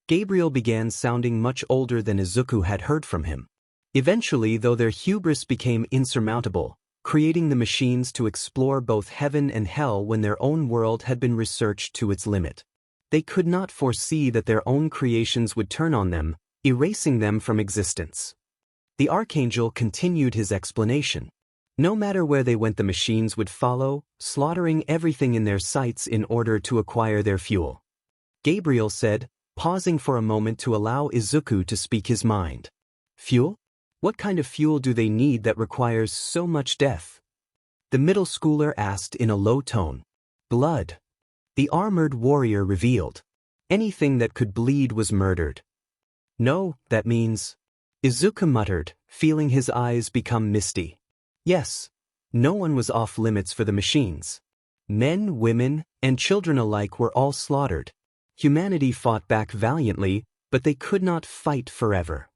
Speaker 1: Gabriel began sounding much older than Izuku had heard from him. Eventually, though, their hubris became insurmountable, creating the machines to explore both heaven and hell when their own world had been researched to its limit. They could not foresee that their own creations would turn on them, erasing them from existence. The archangel continued his explanation. No matter where they went, the machines would follow, slaughtering everything in their sights in order to acquire their fuel. Gabriel said, pausing for a moment to allow Izuku to speak his mind. Fuel? What kind of fuel do they need that requires so much death? The middle schooler asked in a low tone. Blood. The armored warrior revealed. Anything that could bleed was murdered. No, that means... Izuku muttered, feeling his eyes become misty. Yes, no one was off limits for the machines. Men, women, and children alike were all slaughtered. Humanity fought back valiantly, but they could not fight forever.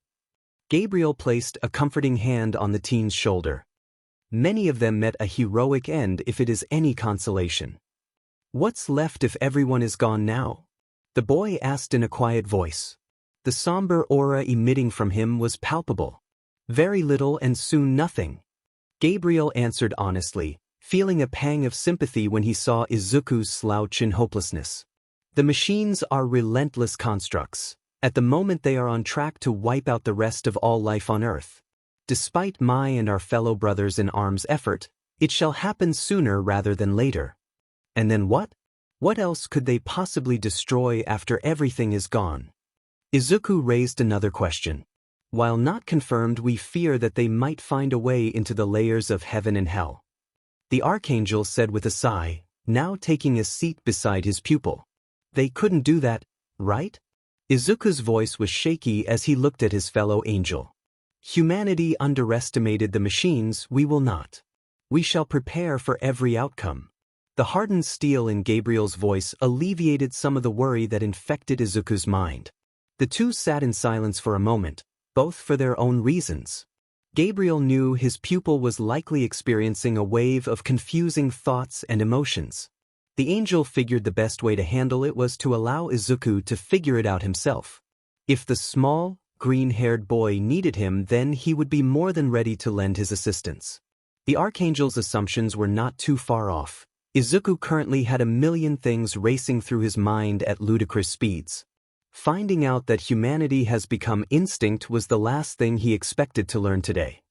Speaker 1: Gabriel placed a comforting hand on the teen's shoulder. Many of them met a heroic end if it is any consolation. What's left if everyone is gone now? The boy asked in a quiet voice. The somber aura emitting from him was palpable. Very little and soon nothing. Gabriel answered honestly, feeling a pang of sympathy when he saw Izuku's slouch and hopelessness. The machines are relentless constructs. At the moment they are on track to wipe out the rest of all life on Earth. Despite my and our fellow brothers in arms' effort, it shall happen sooner rather than later. And then what? What else could they possibly destroy after everything is gone? Izuku raised another question. While not confirmed, we fear that they might find a way into the layers of heaven and hell. The Archangel said with a sigh, now taking a seat beside his pupil. They couldn't do that, right? Izuku's voice was shaky as he looked at his fellow angel. Humanity underestimated the machines, we will not. We shall prepare for every outcome. The hardened steel in Gabriel's voice alleviated some of the worry that infected Izuku's mind. The two sat in silence for a moment, both for their own reasons. Gabriel knew his pupil was likely experiencing a wave of confusing thoughts and emotions. The angel figured the best way to handle it was to allow Izuku to figure it out himself. If the small, green-haired boy needed him, then he would be more than ready to lend his assistance. The Archangel's assumptions were not too far off. Izuku currently had a million things racing through his mind at ludicrous speeds. Finding out that humanity has become instinct was the last thing he expected to learn today.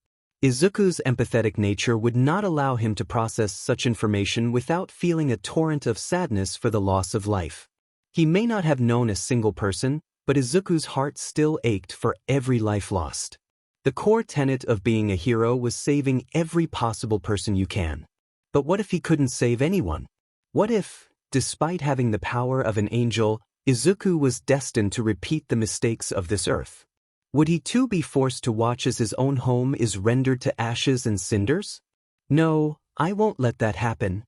Speaker 1: Izuku's empathetic nature would not allow him to process such information without feeling a torrent of sadness for the loss of life. He may not have known a single person, but Izuku's heart still ached for every life lost. The core tenet of being a hero was saving every possible person you can. But what if he couldn't save anyone? What if, despite having the power of an angel, Izuku was destined to repeat the mistakes of this earth? Would he too be forced to watch as his own home is rendered to ashes and cinders? No, I won't let that happen.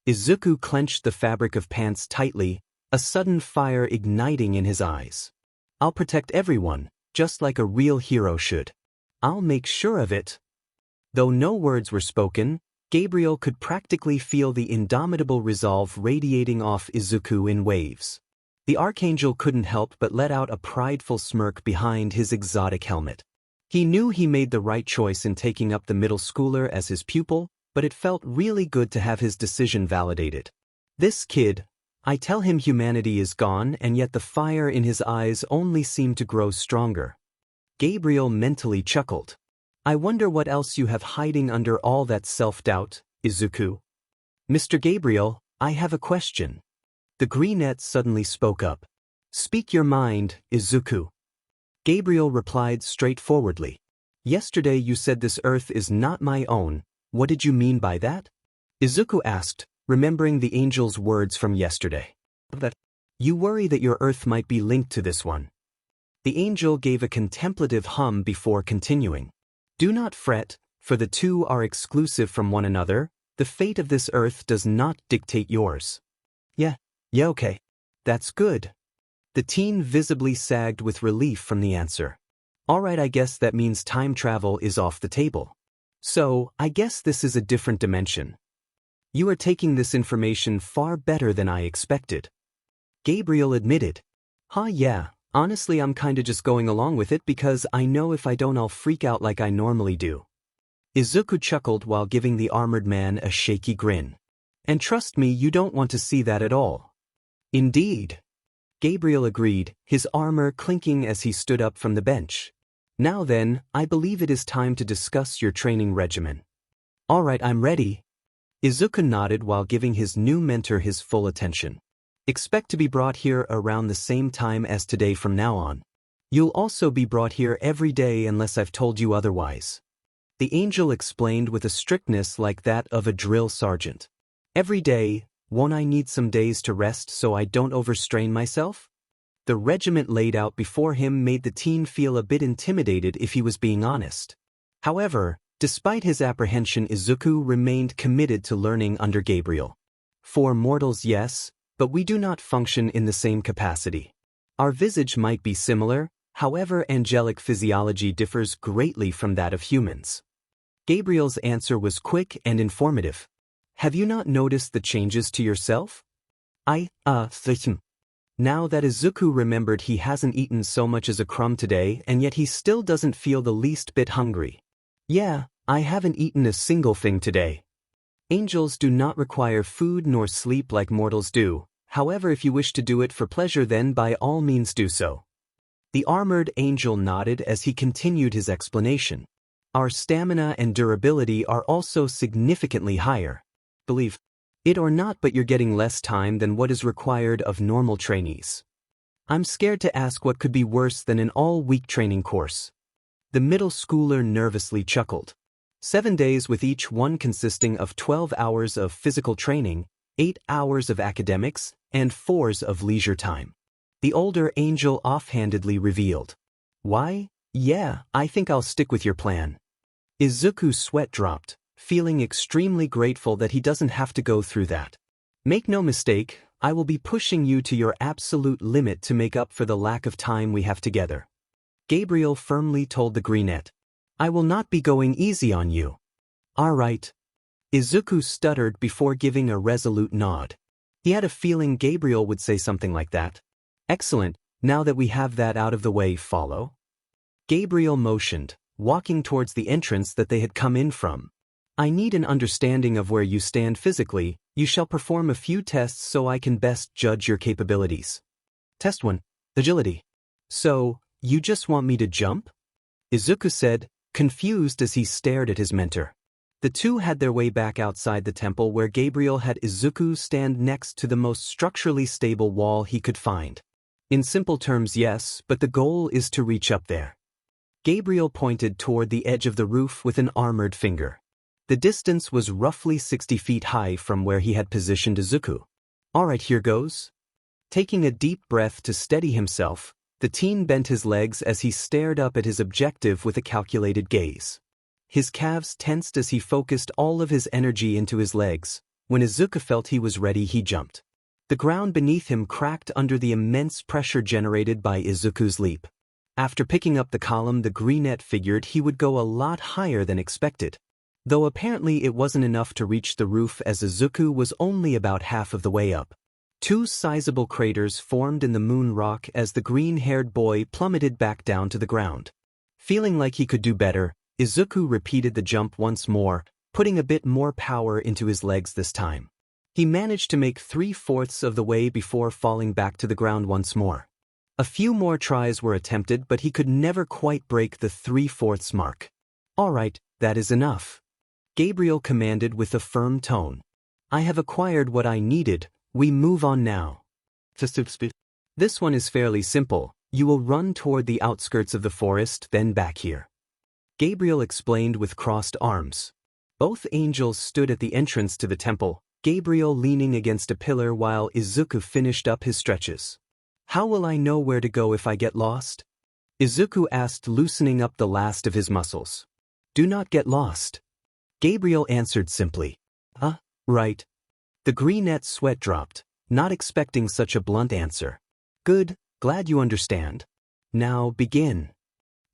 Speaker 1: Izuku clenched the fabric of pants tightly, a sudden fire igniting in his eyes. I'll protect everyone, just like a real hero should. I'll make sure of it. Though no words were spoken, Gabriel could practically feel the indomitable resolve radiating off Izuku in waves. The Archangel couldn't help but let out a prideful smirk behind his exotic helmet. He knew he made the right choice in taking up the middle schooler as his pupil, but it felt really good to have his decision validated. This kid, I tell him humanity is gone, and yet the fire in his eyes only seemed to grow stronger. Gabriel mentally chuckled. I wonder what else you have hiding under all that self-doubt, Izuku. Mr. Gabriel, I have a question. The greenette suddenly spoke up. Speak your mind, Izuku. Gabriel replied straightforwardly. Yesterday you said this earth is not my own. What did you mean by that? Izuku asked, remembering the angel's words from yesterday. That you worry that your earth might be linked to this one. The angel gave a contemplative hum before continuing. Do not fret, for the two are exclusive from one another. The fate of this earth does not dictate yours. Yeah, okay. That's good. The teen visibly sagged with relief from the answer. Alright, I guess that means time travel is off the table. So, I guess this is a different dimension. You are taking this information far better than I expected. Gabriel admitted. Yeah, honestly I'm kinda just going along with it because I know if I don't I'll freak out like I normally do. Izuku chuckled while giving the armored man a shaky grin. And trust me, you don't want to see that at all. Indeed. Gabriel agreed, his armor clinking as he stood up from the bench. Now then, I believe it is time to discuss your training regimen. Alright, I'm ready. Izuku nodded while giving his new mentor his full attention. Expect to be brought here around the same time as today from now on. You'll also be brought here every day unless I've told you otherwise. The angel explained with a strictness like that of a drill sergeant. Every day, won't I need some days to rest so I don't overstrain myself? The regiment laid out before him made the teen feel a bit intimidated if he was being honest. However, despite his apprehension, Izuku remained committed to learning under Gabriel. For mortals, yes, but we do not function in the same capacity. Our visage might be similar, however angelic physiology differs greatly from that of humans. Gabriel's answer was quick and informative. Have you not noticed the changes to yourself? Now that Izuku remembered he hasn't eaten so much as a crumb today and yet he still doesn't feel the least bit hungry. Yeah, I haven't eaten a single thing today. Angels do not require food nor sleep like mortals do, however if you wish to do it for pleasure then by all means do so. The armored angel nodded as he continued his explanation. Our stamina and durability are also significantly higher. Believe it or not, but you're getting less time than what is required of normal trainees. I'm scared to ask what could be worse than an all-week training course. The middle schooler nervously chuckled. 7 days with each one consisting of 12 hours of physical training, 8 hours of academics, and 4 of leisure time. The older angel offhandedly revealed. Why? Yeah, I think I'll stick with your plan. Izuku's sweat dropped, feeling extremely grateful that he doesn't have to go through that. Make no mistake, I will be pushing you to your absolute limit to make up for the lack of time we have together. Gabriel firmly told the greenette. I will not be going easy on you. Alright. Izuku stuttered before giving a resolute nod. He had a feeling Gabriel would say something like that. Excellent, now that we have that out of the way, follow. Gabriel motioned, walking towards the entrance that they had come in from. I need an understanding of where you stand physically. You shall perform a few tests so I can best judge your capabilities. Test 1. Agility. So, you just want me to jump? Izuku said, confused as he stared at his mentor. The two had their way back outside the temple where Gabriel had Izuku stand next to the most structurally stable wall he could find. In simple terms, yes, but the goal is to reach up there. Gabriel pointed toward the edge of the roof with an armored finger. The distance was roughly 60 feet high from where he had positioned Izuku. Alright, here goes. Taking a deep breath to steady himself, the teen bent his legs as he stared up at his objective with a calculated gaze. His calves tensed as he focused all of his energy into his legs. When Izuku felt he was ready, he jumped. The ground beneath him cracked under the immense pressure generated by Izuku's leap. After picking up the column, the greenette figured he would go a lot higher than expected. Though apparently it wasn't enough to reach the roof as Izuku was only about half of the way up. 2 sizable craters formed in the moon rock as the green-haired boy plummeted back down to the ground. Feeling like he could do better, Izuku repeated the jump once more, putting a bit more power into his legs this time. He managed to make 3/4 of the way before falling back to the ground once more. A few more tries were attempted, but he could never quite break the 3/4 mark. Alright, that is enough. Gabriel commanded with a firm tone. I have acquired what I needed, we move on now. This one is fairly simple. You will run toward the outskirts of the forest, then back here. Gabriel explained with crossed arms. Both angels stood at the entrance to the temple, Gabriel leaning against a pillar while Izuku finished up his stretches. How will I know where to go if I get lost? Izuku asked, loosening up the last of his muscles. Do not get lost. Gabriel answered simply. Right. The greenette's sweat dropped, not expecting such a blunt answer. Good, glad you understand. Now begin.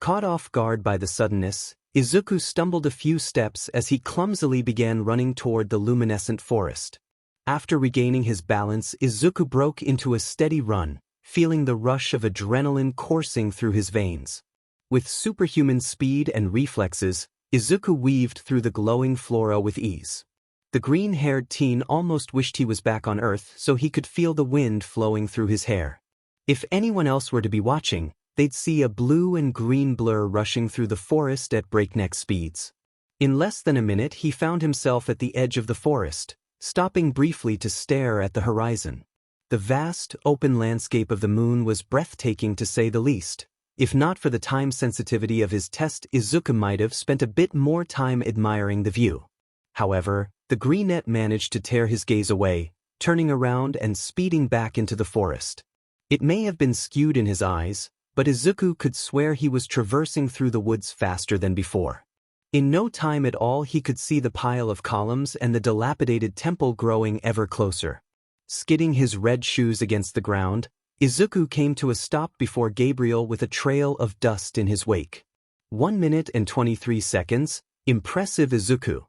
Speaker 1: Caught off guard by the suddenness, Izuku stumbled a few steps as he clumsily began running toward the luminescent forest. After regaining his balance, Izuku broke into a steady run, feeling the rush of adrenaline coursing through his veins. With superhuman speed and reflexes, Izuku weaved through the glowing flora with ease. The green-haired teen almost wished he was back on Earth so he could feel the wind flowing through his hair. If anyone else were to be watching, they'd see a blue and green blur rushing through the forest at breakneck speeds. In less than a minute he found himself at the edge of the forest, stopping briefly to stare at the horizon. The vast, open landscape of the moon was breathtaking to say the least. If not for the time sensitivity of his test, Izuku might have spent a bit more time admiring the view. However, the greenette managed to tear his gaze away, turning around and speeding back into the forest. It may have been skewed in his eyes, but Izuku could swear he was traversing through the woods faster than before. In no time at all he could see the pile of columns and the dilapidated temple growing ever closer. Skidding his red shoes against the ground, Izuku came to a stop before Gabriel with a trail of dust in his wake. 1 minute and 23 seconds, impressive Izuku.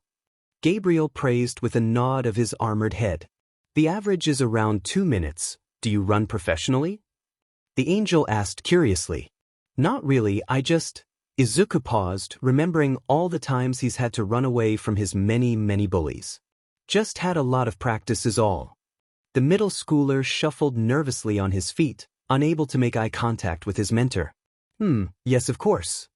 Speaker 1: Gabriel praised with a nod of his armored head. The average is around 2 minutes. Do you run professionally? The angel asked curiously. Not really, Izuku paused, remembering all the times he's had to run away from his many bullies. Just had a lot of practice is all. The middle schooler shuffled nervously on his feet, unable to make eye contact with his mentor. Yes of course.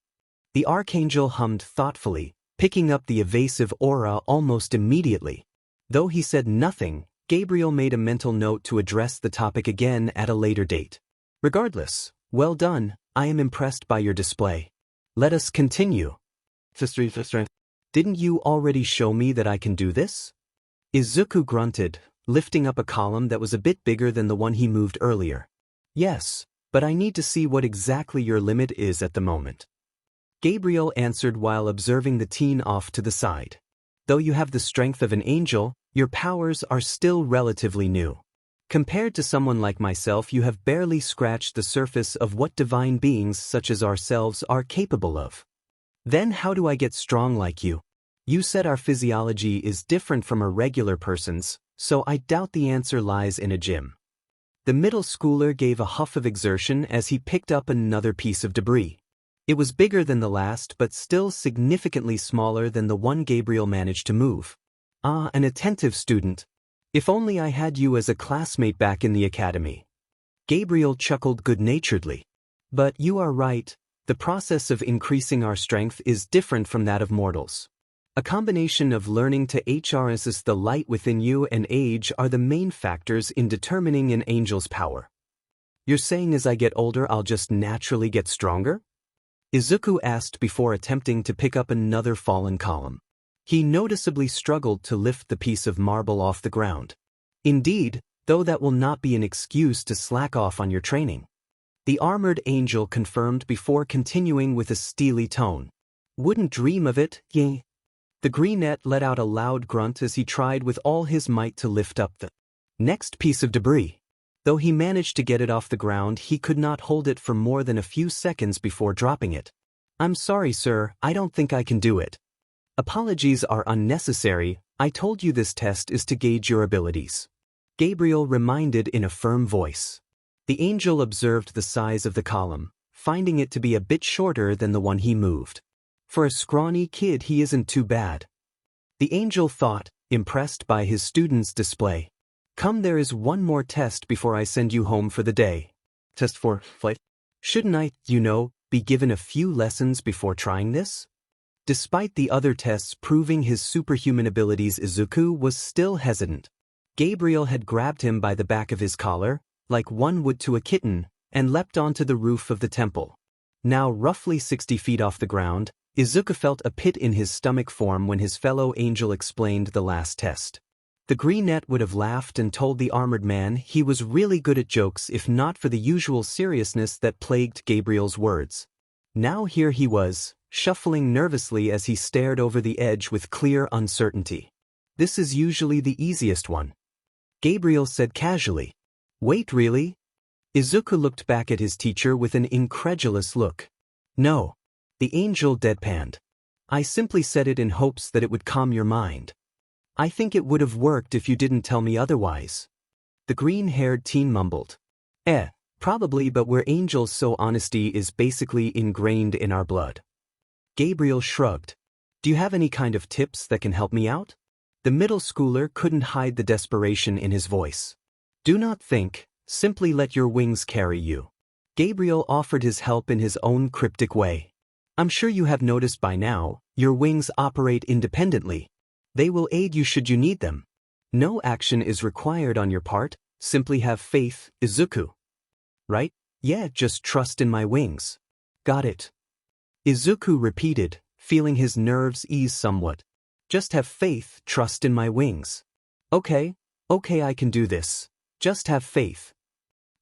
Speaker 1: The archangel hummed thoughtfully, picking up the evasive aura almost immediately. Though he said nothing, Gabriel made a mental note to address the topic again at a later date. Regardless, well done, I am impressed by your display. Let us continue. Didn't you already show me that I can do this? Izuku grunted, lifting up a column that was a bit bigger than the one he moved earlier. Yes, but I need to see what exactly your limit is at the moment. Gabriel answered while observing the teen off to the side. Though you have the strength of an angel, your powers are still relatively new. Compared to someone like myself, you have barely scratched the surface of what divine beings such as ourselves are capable of. Then how do I get strong like you? You said our physiology is different from a regular person's, so I doubt the answer lies in a gym. The middle schooler gave a huff of exertion as he picked up another piece of debris. It was bigger than the last but still significantly smaller than the one Gabriel managed to move. Ah, an attentive student. If only I had you as a classmate back in the academy. Gabriel chuckled good-naturedly. But you are right, the process of increasing our strength is different from that of mortals. A combination of learning to harness the light within you and age are the main factors in determining an angel's power. You're saying as I get older I'll just naturally get stronger? Izuku asked before attempting to pick up another fallen column. He noticeably struggled to lift the piece of marble off the ground. Indeed, though that will not be an excuse to slack off on your training. The armored angel confirmed before continuing with a steely tone. Wouldn't dream of it, yeh. The greenette let out a loud grunt as he tried with all his might to lift up the next piece of debris. Though he managed to get it off the ground, he could not hold it for more than a few seconds before dropping it. I'm sorry, sir, I don't think I can do it. Apologies are unnecessary, I told you this test is to gauge your abilities. Gabriel reminded in a firm voice. The angel observed the size of the column, finding it to be a bit shorter than the one he moved. For a scrawny kid he isn't too bad. The angel thought, impressed by his student's display. Come, there is one more test before I send you home for the day. Test 4, flight. Shouldn't I, be given a few lessons before trying this? Despite the other tests proving his superhuman abilities, Izuku was still hesitant. Gabriel had grabbed him by the back of his collar, like one would to a kitten, and leapt onto the roof of the temple. Now roughly 60 feet off the ground, Izuku felt a pit in his stomach form when his fellow angel explained the last test. The greenette would have laughed and told the armored man he was really good at jokes if not for the usual seriousness that plagued Gabriel's words. Now here he was, shuffling nervously as he stared over the edge with clear uncertainty. This is usually the easiest one. Gabriel said casually. Wait, really? Izuku looked back at his teacher with an incredulous look. No. The angel deadpanned. I simply said it in hopes that it would calm your mind. I think it would have worked if you didn't tell me otherwise. The green-haired teen mumbled. Probably, but we're angels, so honesty is basically ingrained in our blood. Gabriel shrugged. Do you have any kind of tips that can help me out? The middle schooler couldn't hide the desperation in his voice. Do not think, simply let your wings carry you. Gabriel offered his help in his own cryptic way. I'm sure you have noticed by now, your wings operate independently. They will aid you should you need them. No action is required on your part, simply have faith, Izuku. Right? Yeah, just trust in my wings. Got it. Izuku repeated, feeling his nerves ease somewhat. Just have faith, trust in my wings. Okay, I can do this. Just have faith.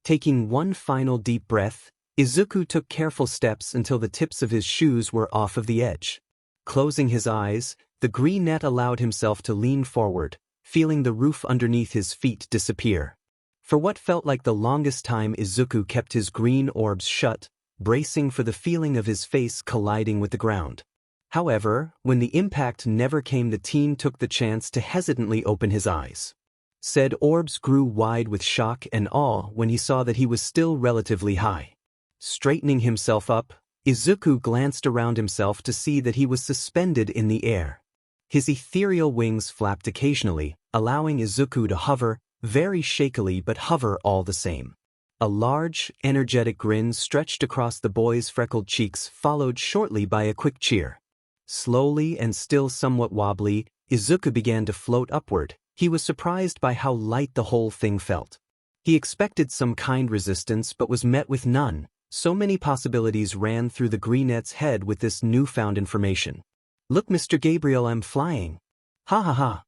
Speaker 1: Taking one final deep breath, Izuku took careful steps until the tips of his shoes were off of the edge. Closing his eyes, the green net allowed himself to lean forward, feeling the roof underneath his feet disappear. For what felt like the longest time, Izuku kept his green orbs shut, bracing for the feeling of his face colliding with the ground. However, when the impact never came, the teen took the chance to hesitantly open his eyes. Said orbs grew wide with shock and awe when he saw that he was still relatively high. Straightening himself up, Izuku glanced around himself to see that he was suspended in the air. His ethereal wings flapped occasionally, allowing Izuku to hover, very shakily but hover all the same. A large, energetic grin stretched across the boy's freckled cheeks, followed shortly by a quick cheer. Slowly and still somewhat wobbly, Izuku began to float upward. He was surprised by how light the whole thing felt. He expected some kind resistance but was met with none. So many possibilities ran through the greenet's head with this newfound information. Look, Mr. Gabriel, I'm flying. Ha ha ha.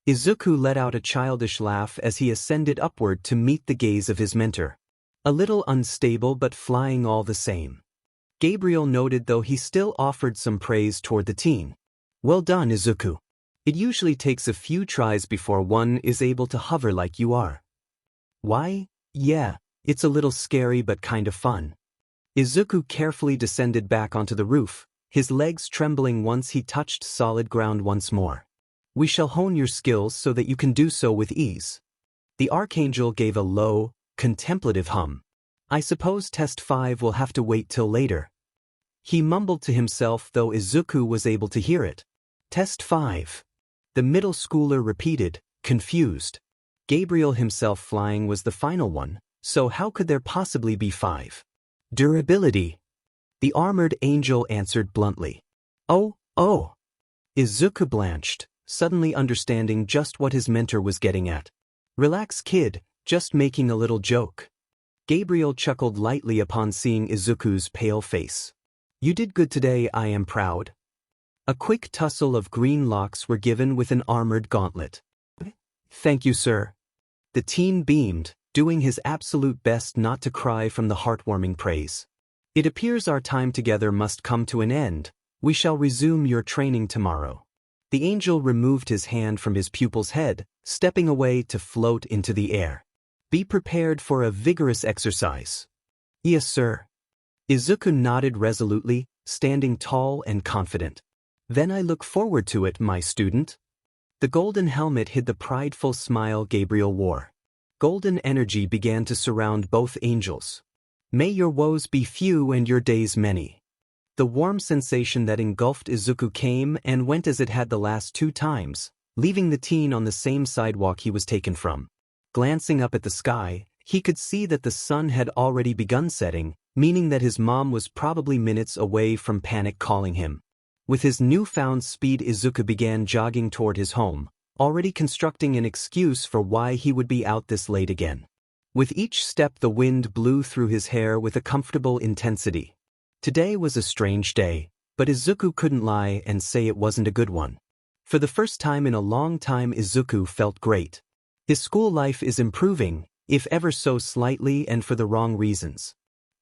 Speaker 1: Izuku let out a childish laugh as he ascended upward to meet the gaze of his mentor. A little unstable but flying all the same. Gabriel noted, though he still offered some praise toward the teen. Well done, Izuku. It usually takes a few tries before one is able to hover like you are. Why? Yeah, it's a little scary but kind of fun. Izuku carefully descended back onto the roof, his legs trembling once he touched solid ground once more. We shall hone your skills so that you can do so with ease. The Archangel gave a low, contemplative hum. I suppose Test 5 will have to wait till later. He mumbled to himself, though Izuku was able to hear it. Test 5. The middle schooler repeated, confused. Gabriel himself flying was the final one, so how could there possibly be 5? Durability. The armored angel answered bluntly. Oh. Izuku blanched, suddenly understanding just what his mentor was getting at. Relax, kid, just making a little joke. Gabriel chuckled lightly upon seeing Izuku's pale face. You did good today, I am proud. A quick tussle of green locks were given with an armored gauntlet. Thank you, sir. The teen beamed, doing his absolute best not to cry from the heartwarming praise. It appears our time together must come to an end. We shall resume your training tomorrow. The angel removed his hand from his pupil's head, stepping away to float into the air. Be prepared for a vigorous exercise. Yes, sir. Izuku nodded resolutely, standing tall and confident. Then I look forward to it, my student. The golden helmet hid the prideful smile Gabriel wore. Golden energy began to surround both angels. May your woes be few and your days many. The warm sensation that engulfed Izuku came and went as it had the last 2 times, leaving the teen on the same sidewalk he was taken from. Glancing up at the sky, he could see that the sun had already begun setting, meaning that his mom was probably minutes away from panic calling him. With his newfound speed, Izuku began jogging toward his home, already constructing an excuse for why he would be out this late again. With each step, the wind blew through his hair with a comfortable intensity. Today was a strange day, but Izuku couldn't lie and say it wasn't a good one. For the first time in a long time, Izuku felt great. His school life is improving, if ever so slightly, and for the wrong reasons.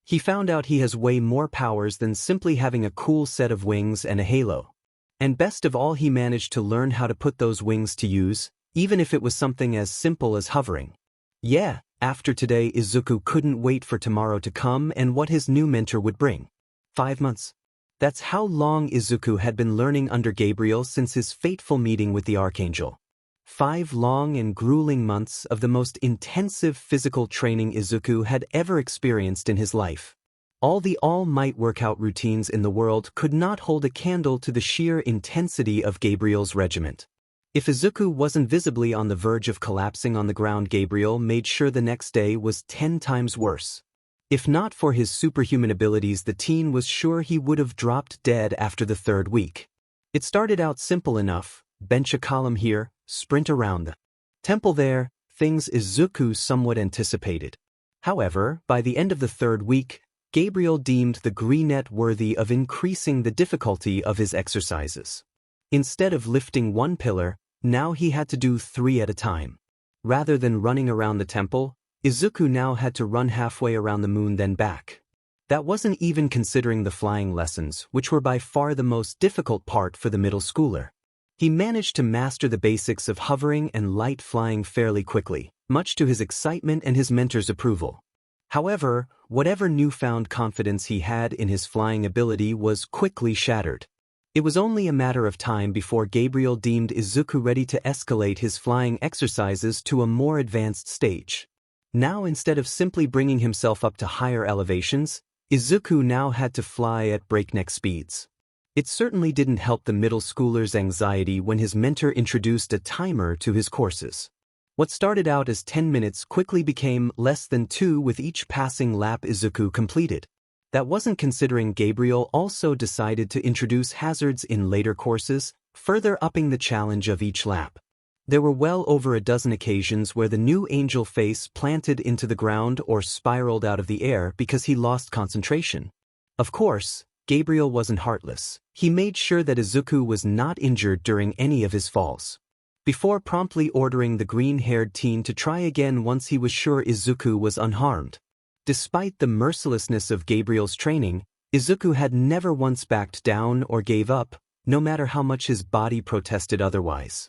Speaker 1: He found out he has way more powers than simply having a cool set of wings and a halo. And best of all, he managed to learn how to put those wings to use, even if it was something as simple as hovering. Yeah, after today, Izuku couldn't wait for tomorrow to come and what his new mentor would bring. 5 months. That's how long Izuku had been learning under Gabriel since his fateful meeting with the Archangel. 5 long and grueling months of the most intensive physical training Izuku had ever experienced in his life. All the all-might workout routines in the world could not hold a candle to the sheer intensity of Gabriel's regiment. If Izuku wasn't visibly on the verge of collapsing on the ground, Gabriel made sure the next day was 10 times worse. If not for his superhuman abilities, the teen was sure he would have dropped dead after the third week. It started out simple enough: bench a column here, sprint around the temple there, things Izuku somewhat anticipated. However, by the end of the third week, Gabriel deemed the greenette worthy of increasing the difficulty of his exercises. Instead of lifting one pillar, now he had to do 3 at a time. Rather than running around the temple, Izuku now had to run halfway around the moon then back. That wasn't even considering the flying lessons, which were by far the most difficult part for the middle schooler. He managed to master the basics of hovering and light flying fairly quickly, much to his excitement and his mentor's approval. However, whatever newfound confidence he had in his flying ability was quickly shattered. It was only a matter of time before Gabriel deemed Izuku ready to escalate his flying exercises to a more advanced stage. Now, instead of simply bringing himself up to higher elevations, Izuku now had to fly at breakneck speeds. It certainly didn't help the middle schooler's anxiety when his mentor introduced a timer to his courses. What started out as 10 minutes quickly became less than 2 with each passing lap Izuku completed. That wasn't considering Gabriel also decided to introduce hazards in later courses, further upping the challenge of each lap. There were well over a dozen occasions where the new angel face planted into the ground or spiraled out of the air because he lost concentration. Of course, Gabriel wasn't heartless. He made sure that Izuku was not injured during any of his falls, before promptly ordering the green-haired teen to try again once he was sure Izuku was unharmed. Despite the mercilessness of Gabriel's training, Izuku had never once backed down or gave up, no matter how much his body protested otherwise.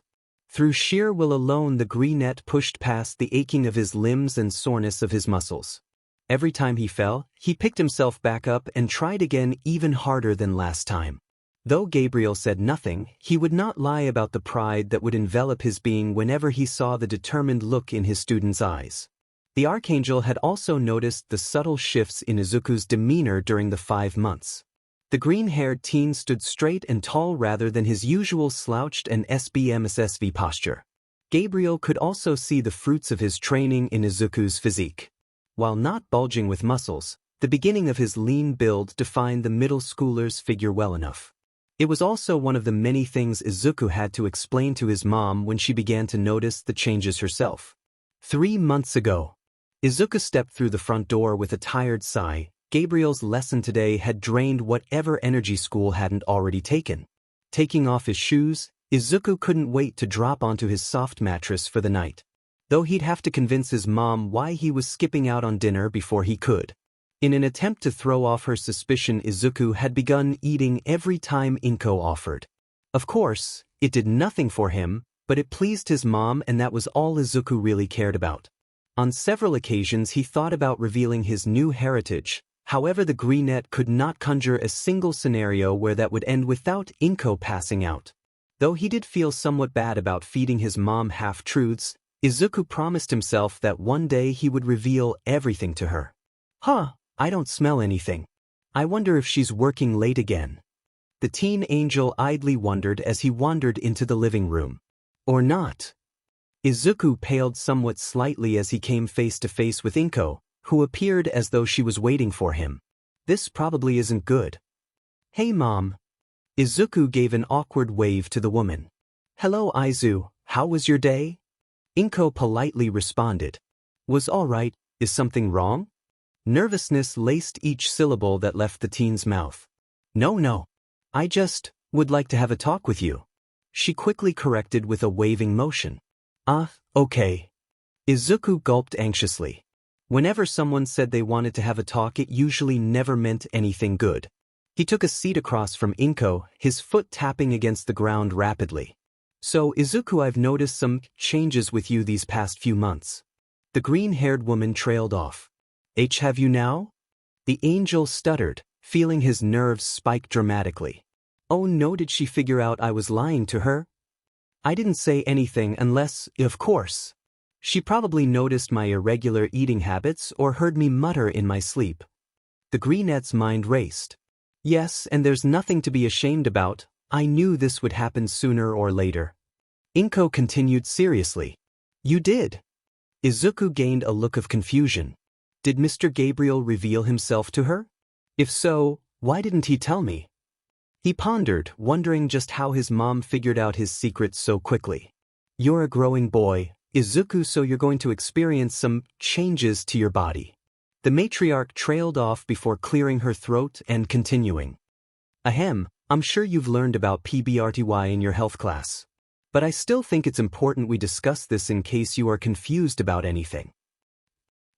Speaker 1: Through sheer will alone, the greenette pushed past the aching of his limbs and soreness of his muscles. Every time he fell, he picked himself back up and tried again, even harder than last time. Though Gabriel said nothing, he would not lie about the pride that would envelop his being whenever he saw the determined look in his student's eyes. The Archangel had also noticed the subtle shifts in Izuku's demeanor during the 5 months. The green-haired teen stood straight and tall rather than his usual slouched and SBMSSV posture. Gabriel could also see the fruits of his training in Izuku's physique. While not bulging with muscles, the beginning of his lean build defined the middle schooler's figure well enough. It was also one of the many things Izuku had to explain to his mom when she began to notice the changes herself. 3 months ago, Izuku stepped through the front door with a tired sigh. Gabriel's lesson today had drained whatever energy school hadn't already taken. Taking off his shoes, Izuku couldn't wait to drop onto his soft mattress for the night, though he'd have to convince his mom why he was skipping out on dinner before he could. In an attempt to throw off her suspicion, Izuku had begun eating every time Inko offered. Of course, it did nothing for him, but it pleased his mom, and that was all Izuku really cared about. On several occasions he thought about revealing his new heritage. However, the greenette could not conjure a single scenario where that would end without Inko passing out. Though he did feel somewhat bad about feeding his mom half-truths, Izuku promised himself that one day he would reveal everything to her. I don't smell anything. I wonder if she's working late again. The teen angel idly wondered as he wandered into the living room. Or not. Izuku paled somewhat slightly as he came face to face with Inko, who appeared as though she was waiting for him. This probably isn't good. Hey Mom. Izuku gave an awkward wave to the woman. Hello Izu, how was your day? Inko politely responded. Was all right. Is something wrong? Nervousness laced each syllable that left the teen's mouth. No. I just would like to have a talk with you. She quickly corrected with a waving motion. Okay. Izuku gulped anxiously. Whenever someone said they wanted to have a talk, it usually never meant anything good. He took a seat across from Inko, his foot tapping against the ground rapidly. So, Izuku, I've noticed some changes with you these past few months. The green-haired woman trailed off. Have you now? The angel stuttered, feeling his nerves spike dramatically. Oh no, did she figure out I was lying to her? I didn't say anything unless, of course. She probably noticed my irregular eating habits or heard me mutter in my sleep. The greenette's mind raced. Yes, and there's nothing to be ashamed about. I knew this would happen sooner or later. Inko continued seriously. You did. Izuku gained a look of confusion. Did Mr. Gabriel reveal himself to her? If so, why didn't he tell me? He pondered, wondering just how his mom figured out his secrets so quickly. You're a growing boy, Izuku, so you're going to experience some changes to your body. The matriarch trailed off before clearing her throat and continuing. Ahem, I'm sure you've learned about PBRTY in your health class. But I still think it's important we discuss this in case you are confused about anything.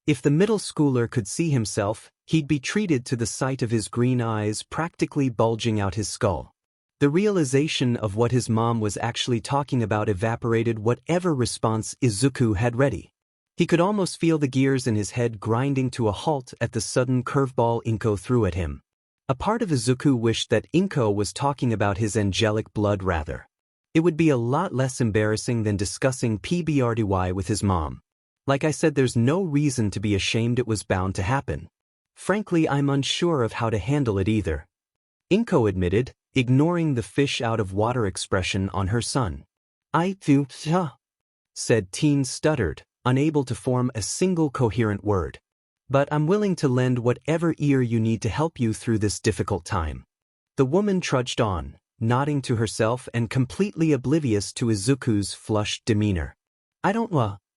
Speaker 1: If the middle schooler could see himself, he'd be treated to the sight of his green eyes practically bulging out his skull. The realization of what his mom was actually talking about evaporated whatever response Izuku had ready. He could almost feel the gears in his head grinding to a halt at the sudden curveball Inko threw at him. A part of Izuku wished that Inko was talking about his angelic blood rather. It would be a lot less embarrassing than discussing PBRTY with his mom. Like I said, there's no reason to be ashamed, it was bound to happen. Frankly, I'm unsure of how to handle it either. Inko admitted, ignoring the fish out of water expression on her son. I do, said Teen stuttered, unable to form a single coherent word. But I'm willing to lend whatever ear you need to help you through this difficult time. The woman trudged on, nodding to herself and completely oblivious to Izuku's flushed demeanor. I don't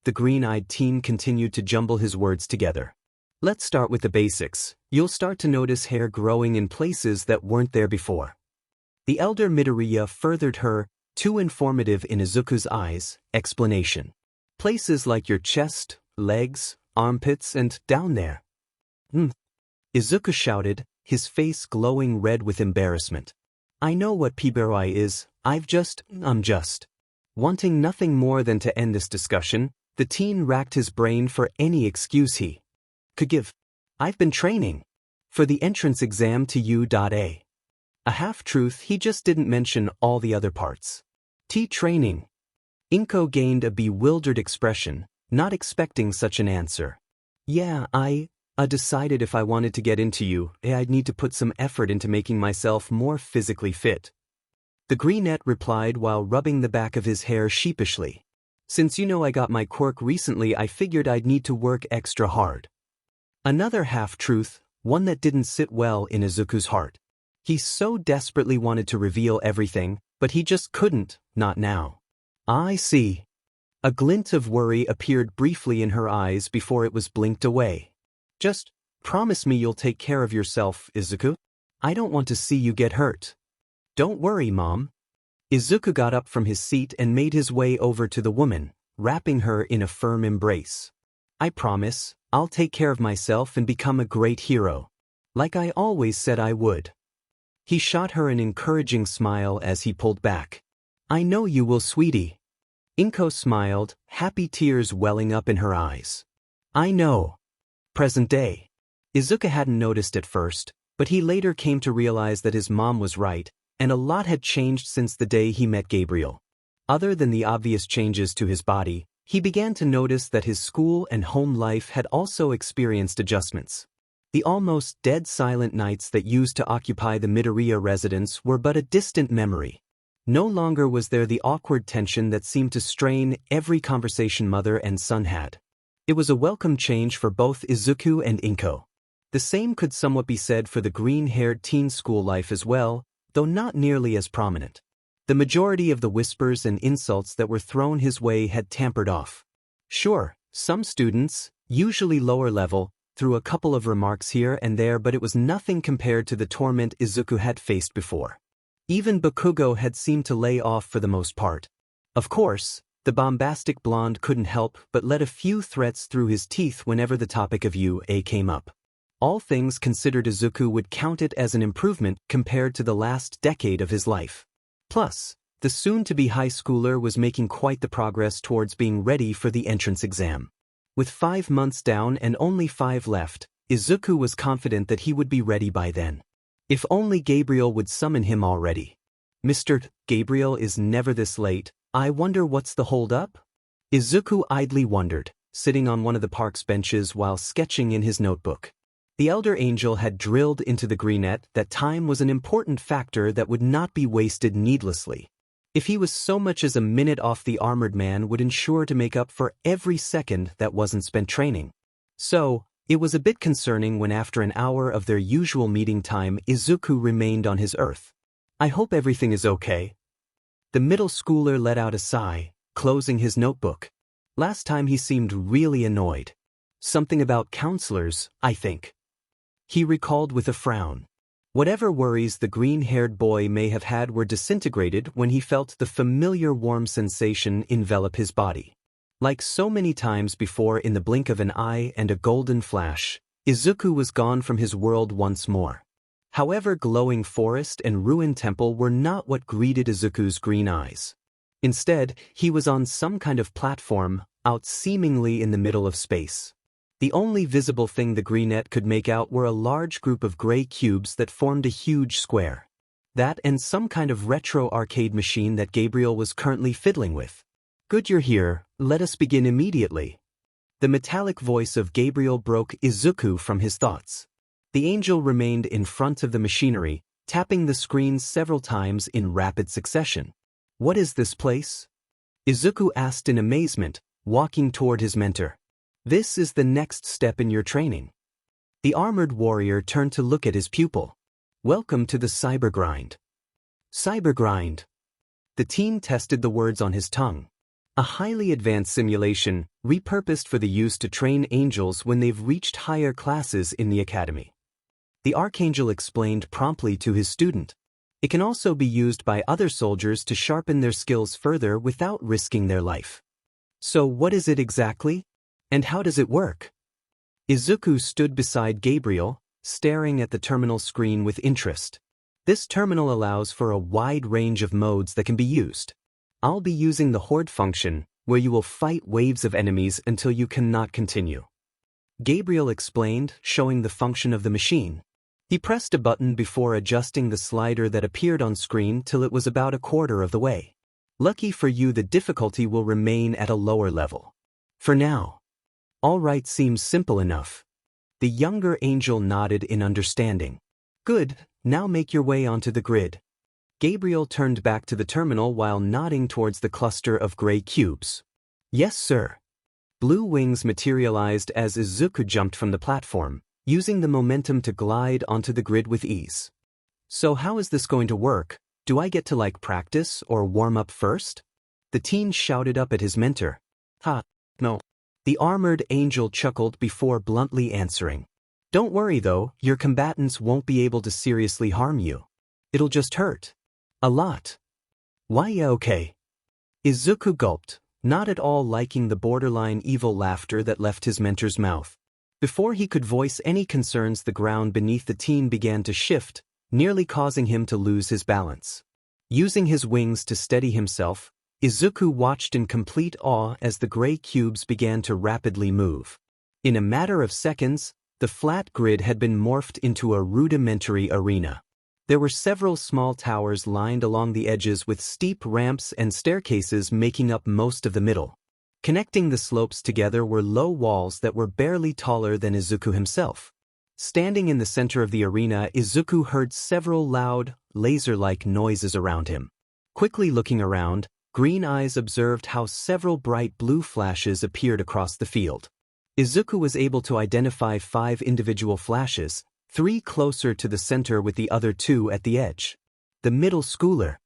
Speaker 1: the green-eyed teen continued to jumble his words together. Let's start with the basics. You'll start to notice hair growing in places that weren't there before. The elder Midoriya furthered her, too informative in Izuku's eyes, explanation. Places like your chest, legs, armpits, and down there. Izuku shouted, his face glowing red with embarrassment. I know what PBRY is, I'm just. Wanting nothing more than to end this discussion, the teen racked his brain for any excuse he could give. I've been training for the entrance exam to U.A. A half-truth, he just didn't mention all the other parts. Training. Inko gained a bewildered expression, not expecting such an answer. Yeah, I decided if I wanted to get into you, I'd need to put some effort into making myself more physically fit. The greenette replied while rubbing the back of his hair sheepishly. Since you know I got my quirk recently, I figured I'd need to work extra hard. Another half-truth, one that didn't sit well in Izuku's heart. He so desperately wanted to reveal everything, but he just couldn't, not now. I see. A glint of worry appeared briefly in her eyes before it was blinked away. Just promise me you'll take care of yourself, Izuku. I don't want to see you get hurt. Don't worry, Mom. Izuku got up from his seat and made his way over to the woman, wrapping her in a firm embrace. I promise, I'll take care of myself and become a great hero. Like I always said I would. He shot her an encouraging smile as he pulled back. I know you will, sweetie. Inko smiled, happy tears welling up in her eyes. I know. Present day. Izuku hadn't noticed at first, but he later came to realize that his mom was right, and a lot had changed since the day he met Gabriel. Other than the obvious changes to his body, he began to notice that his school and home life had also experienced adjustments. The almost dead silent nights that used to occupy the Midoriya residence were but a distant memory. No longer was there the awkward tension that seemed to strain every conversation mother and son had. It was a welcome change for both Izuku and Inko. The same could somewhat be said for the green-haired teen school life as well, though not nearly as prominent. The majority of the whispers and insults that were thrown his way had tampered off. Sure, some students, usually lower level, threw a couple of remarks here and there, but it was nothing compared to the torment Izuku had faced before. Even Bakugo had seemed to lay off for the most part. Of course, the bombastic blonde couldn't help but let a few threats through his teeth whenever the topic of UA came up. All things considered, Izuku would count it as an improvement compared to the last decade of his life. Plus, the soon-to-be high schooler was making quite the progress towards being ready for the entrance exam. With 5 months down and only 5 left, Izuku was confident that he would be ready by then. If only Gabriel would summon him already. Mr. Gabriel is never this late. I wonder what's the hold-up? Izuku idly wondered, sitting on one of the park's benches while sketching in his notebook. The elder angel had drilled into the greenette that time was an important factor that would not be wasted needlessly. If he was so much as a minute off, the armored man would ensure to make up for every second that wasn't spent training. So, It was a bit concerning when after an hour of their usual meeting time Izuku remained on his Earth. I hope everything is okay. The middle schooler let out a sigh, closing his notebook. Last time he seemed really annoyed. Something about counselors, I think. He recalled with a frown. Whatever worries the green-haired boy may have had were disintegrated when he felt the familiar warm sensation envelop his body. Like so many times before, in the blink of an eye and a golden flash, Izuku was gone from his world once more. However, glowing forest and ruined temple were not what greeted Izuku's green eyes. Instead, he was on some kind of platform, out seemingly in the middle of space. The only visible thing the greenette could make out were a large group of gray cubes that formed a huge square. That and some kind of retro arcade machine that Gabriel was currently fiddling with. Good, you're here, let us begin immediately. The metallic voice of Gabriel broke Izuku from his thoughts. The angel remained in front of the machinery, tapping the screen several times in rapid succession. What is this place? Izuku asked in amazement, walking toward his mentor. This is the next step in your training. The armored warrior turned to look at his pupil. Welcome to the cybergrind. Cybergrind. The teen tested the words on his tongue. A highly advanced simulation, repurposed for the use to train angels when they've reached higher classes in the academy. The archangel explained promptly to his student. It can also be used by other soldiers to sharpen their skills further without risking their life. So what is it exactly? And how does it work? Izuku stood beside Gabriel, staring at the terminal screen with interest. This terminal allows for a wide range of modes that can be used. I'll be using the horde function, where you will fight waves of enemies until you cannot continue. Gabriel explained, showing the function of the machine. He pressed a button before adjusting the slider that appeared on screen till it was about a quarter of the way. Lucky for you, the difficulty will remain at a lower level. For now. All right, seems simple enough. The younger angel nodded in understanding. Good, now make your way onto the grid. Gabriel turned back to the terminal while nodding towards the cluster of gray cubes. Yes, sir. Blue wings materialized as Izuku jumped from the platform, using the momentum to glide onto the grid with ease. So how is this going to work? Do I get to practice or warm up first? The teen shouted up at his mentor. No. The armored angel chuckled before bluntly answering. Don't worry though, your combatants won't be able to seriously harm you. It'll just hurt. A lot. Why, yeah, okay. Izuku gulped, not at all liking the borderline evil laughter that left his mentor's mouth. Before he could voice any concerns, the ground beneath the teen began to shift, nearly causing him to lose his balance. Using his wings to steady himself, Izuku watched in complete awe as the gray cubes began to rapidly move. In a matter of seconds, the flat grid had been morphed into a rudimentary arena. There were several small towers lined along the edges with steep ramps and staircases making up most of the middle. Connecting the slopes together were low walls that were barely taller than Izuku himself. Standing in the center of the arena, Izuku heard several loud, laser-like noises around him. Quickly looking around, Green Eyes observed how several bright blue flashes appeared across the field. Izuku was able to identify 5 individual flashes, 3 closer to the center with the other 2 at the edge. The middle schooler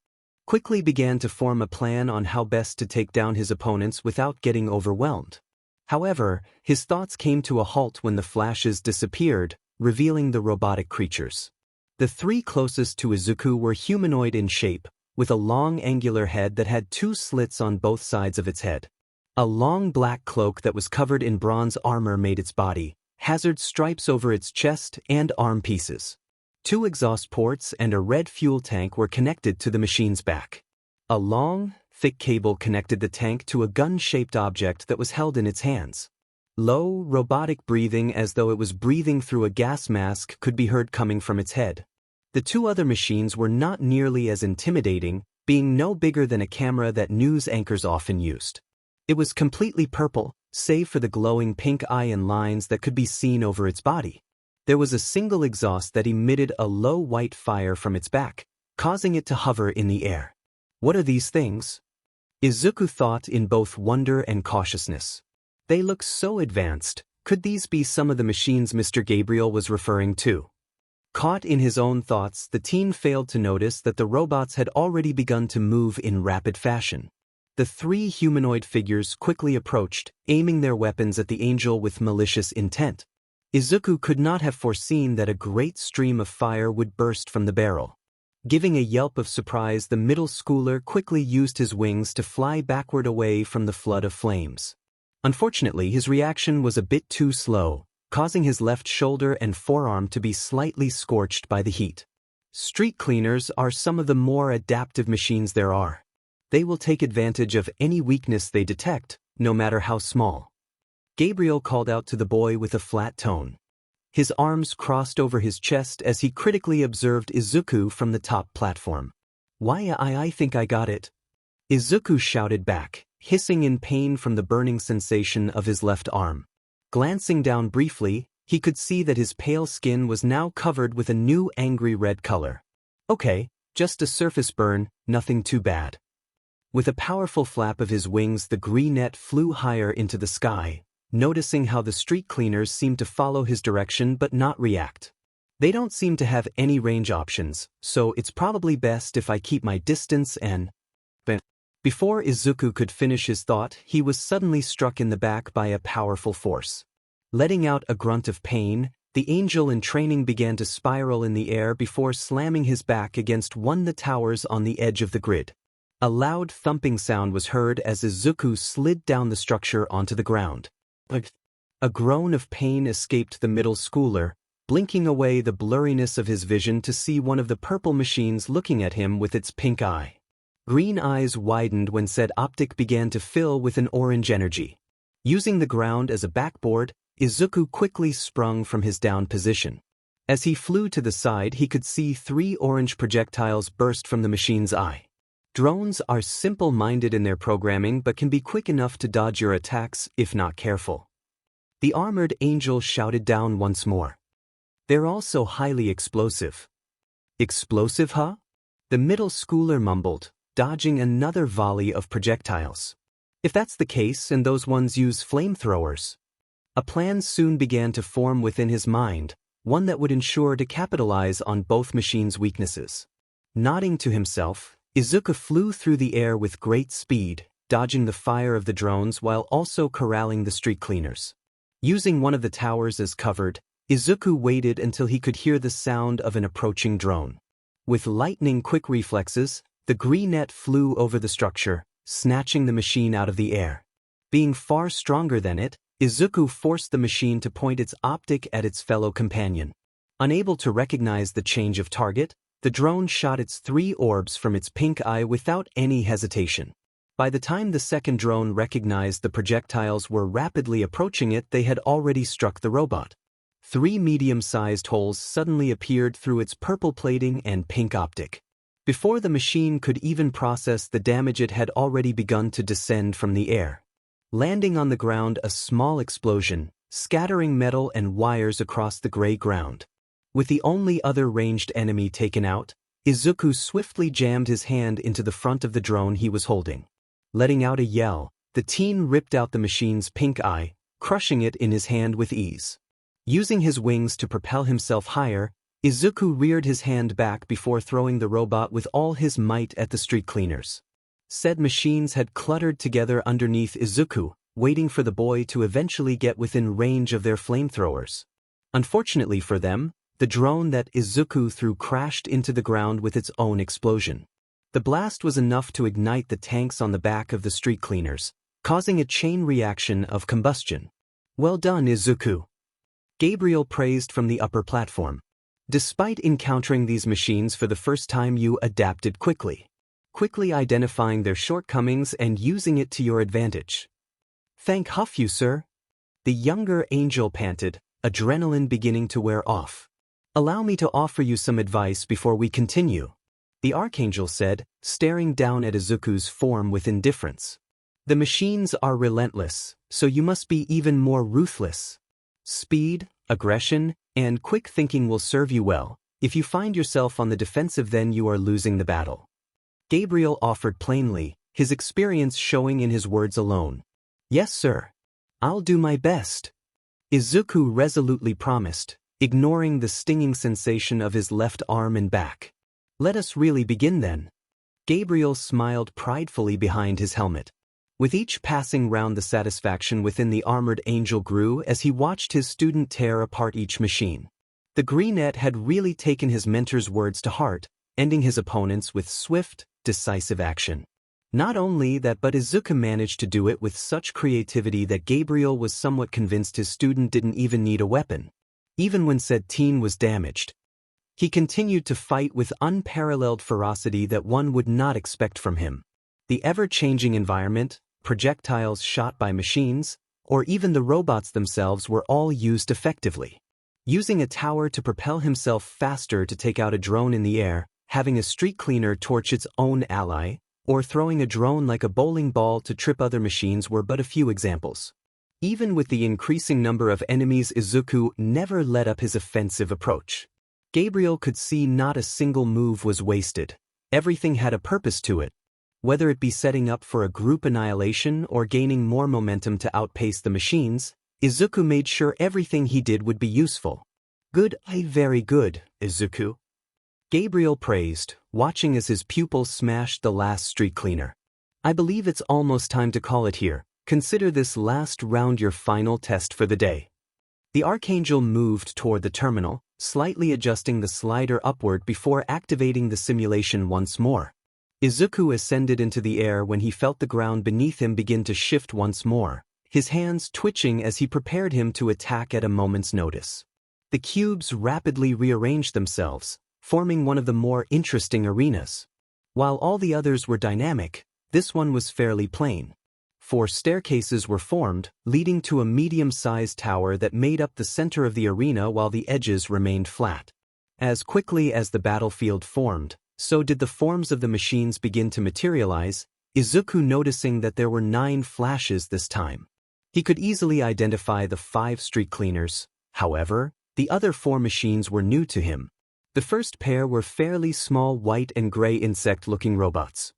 Speaker 1: quickly began to form a plan on how best to take down his opponents without getting overwhelmed. However, his thoughts came to a halt when the flashes disappeared, revealing the robotic creatures. The 3 closest to Izuku were humanoid in shape, with a long angular head that had 2 slits on both sides of its head. A long black cloak that was covered in bronze armor made its body, hazard stripes over its chest and arm pieces. 2 exhaust ports and a red fuel tank were connected to the machine's back. A long, thick cable connected the tank to a gun-shaped object that was held in its hands. Low, robotic breathing as though it was breathing through a gas mask could be heard coming from its head. The 2 other machines were not nearly as intimidating, being no bigger than a camera that news anchors often used. It was completely purple, save for the glowing pink eye and lines that could be seen over its body. There was a single exhaust that emitted a low white fire from its back, causing it to hover in the air. What are these things? Izuku thought in both wonder and cautiousness. They look so advanced, Could these be some of the machines Mr. Gabriel was referring to? Caught in his own thoughts, the teen failed to notice that the robots had already begun to move in rapid fashion. The three humanoid figures quickly approached, aiming their weapons at the angel with malicious intent. Izuku could not have foreseen that a great stream of fire would burst from the barrel. Giving a yelp of surprise, the middle schooler quickly used his wings to fly backward away from the flood of flames. Unfortunately, his reaction was a bit too slow, causing his left shoulder and forearm to be slightly scorched by the heat. Street cleaners are some of the more adaptive machines there are. They will take advantage of any weakness they detect, no matter how small. Gabriel called out to the boy with a flat tone. His arms crossed over his chest as he critically observed Izuku from the top platform. "Why, I think I got it," Izuku shouted back, hissing in pain from the burning sensation of his left arm. Glancing down briefly, he could see that his pale skin was now covered with a new angry red color. "Okay, just a surface burn, nothing too bad." With a powerful flap of his wings, the greenette flew higher into the sky, noticing how the street cleaners seemed to follow his direction but not react. "They don't seem to have any range options, so it's probably best if I keep my distance and—" Before Izuku could finish his thought, he was suddenly struck in the back by a powerful force. Letting out a grunt of pain, the angel in training began to spiral in the air before slamming his back against one of the towers on the edge of the grid. A loud thumping sound was heard as Izuku slid down the structure onto the ground. A groan of pain escaped the middle schooler, blinking away the blurriness of his vision to see one of the purple machines looking at him with its pink eye. Green eyes widened when said optic began to fill with an orange energy. Using the ground as a backboard, Izuku quickly sprung from his down position. As he flew to the side, he could see 3 orange projectiles burst from the machine's eye. Drones are simple-minded in their programming but can be quick enough to dodge your attacks if not careful. The armored angel shouted down once more. "They're also highly explosive." "Explosive, huh?" The middle schooler mumbled, dodging another volley of projectiles. "If that's the case, and those ones use flamethrowers." A plan soon began to form within his mind, one that would ensure to capitalize on both machines' weaknesses. Nodding to himself, Izuku flew through the air with great speed, dodging the fire of the drones while also corralling the street cleaners. Using one of the towers as covered, Izuku waited until he could hear the sound of an approaching drone. With lightning-quick reflexes, the greenette flew over the structure, snatching the machine out of the air. Being far stronger than it, Izuku forced the machine to point its optic at its fellow companion. Unable to recognize the change of target, the drone shot its 3 orbs from its pink eye without any hesitation. By the time the second drone recognized the projectiles were rapidly approaching it, they had already struck the robot. 3 medium-sized holes suddenly appeared through its purple plating and pink optic. Before the machine could even process the damage, it had already begun to descend from the air. Landing on the ground, a small explosion, scattering metal and wires across the gray ground. With the only other ranged enemy taken out, Izuku swiftly jammed his hand into the front of the drone he was holding. Letting out a yell, the teen ripped out the machine's pink eye, crushing it in his hand with ease. Using his wings to propel himself higher, Izuku reared his hand back before throwing the robot with all his might at the street cleaners. Said machines had cluttered together underneath Izuku, waiting for the boy to eventually get within range of their flamethrowers. Unfortunately for them, the drone that Izuku threw crashed into the ground with its own explosion. The blast was enough to ignite the tanks on the back of the street cleaners, causing a chain reaction of combustion. "Well done, Izuku," Gabriel praised from the upper platform. "Despite encountering these machines for the first time, you adapted quickly identifying their shortcomings and using it to your advantage." "Thank you, sir." The younger angel panted, adrenaline beginning to wear off. "Allow me to offer you some advice before we continue," the archangel said, staring down at Izuku's form with indifference. "The machines are relentless, so you must be even more ruthless. Speed, aggression, and quick thinking will serve you well. If you find yourself on the defensive, then you are losing the battle." Gabriel offered plainly, his experience showing in his words alone. "Yes, sir. I'll do my best." Izuku resolutely promised, ignoring the stinging sensation of his left arm and back. Let us really begin then. Gabriel smiled pridefully behind his helmet. With each passing round, the satisfaction within the armored angel grew as he watched his student tear apart each machine. The greenette had really taken his mentor's words to heart, ending his opponents with swift, decisive action. Not only that, but Izuku managed to do it with such creativity that Gabriel was somewhat convinced his student didn't even need a weapon. Even when said teen was damaged, he continued to fight with unparalleled ferocity that one would not expect from him. The ever-changing environment, projectiles shot by machines, or even the robots themselves were all used effectively. Using a tower to propel himself faster to take out a drone in the air, having a street cleaner torch its own ally, or throwing a drone like a bowling ball to trip other machines were but a few examples. Even with the increasing number of enemies, Izuku never let up his offensive approach. Gabriel could see not a single move was wasted. Everything had a purpose to it. Whether it be setting up for a group annihilation or gaining more momentum to outpace the machines, Izuku made sure everything he did would be useful. Good, very good, Izuku. Gabriel praised, watching as his pupil smashed the last street cleaner. I believe it's almost time to call it here. Consider this last round your final test for the day. The Archangel moved toward the terminal, slightly adjusting the slider upward before activating the simulation once more. Izuku ascended into the air when he felt the ground beneath him begin to shift once more, his hands twitching as he prepared him to attack at a moment's notice. The cubes rapidly rearranged themselves, forming one of the more interesting arenas. While all the others were dynamic, this one was fairly plain. 4 staircases were formed, leading to a medium-sized tower that made up the center of the arena while the edges remained flat. As quickly as the battlefield formed, so did the forms of the machines begin to materialize, Izuku noticing that there were 9 flashes this time. He could easily identify the 5 street cleaners. However, the other 4 machines were new to him. The first pair were fairly small white and gray insect-looking robots.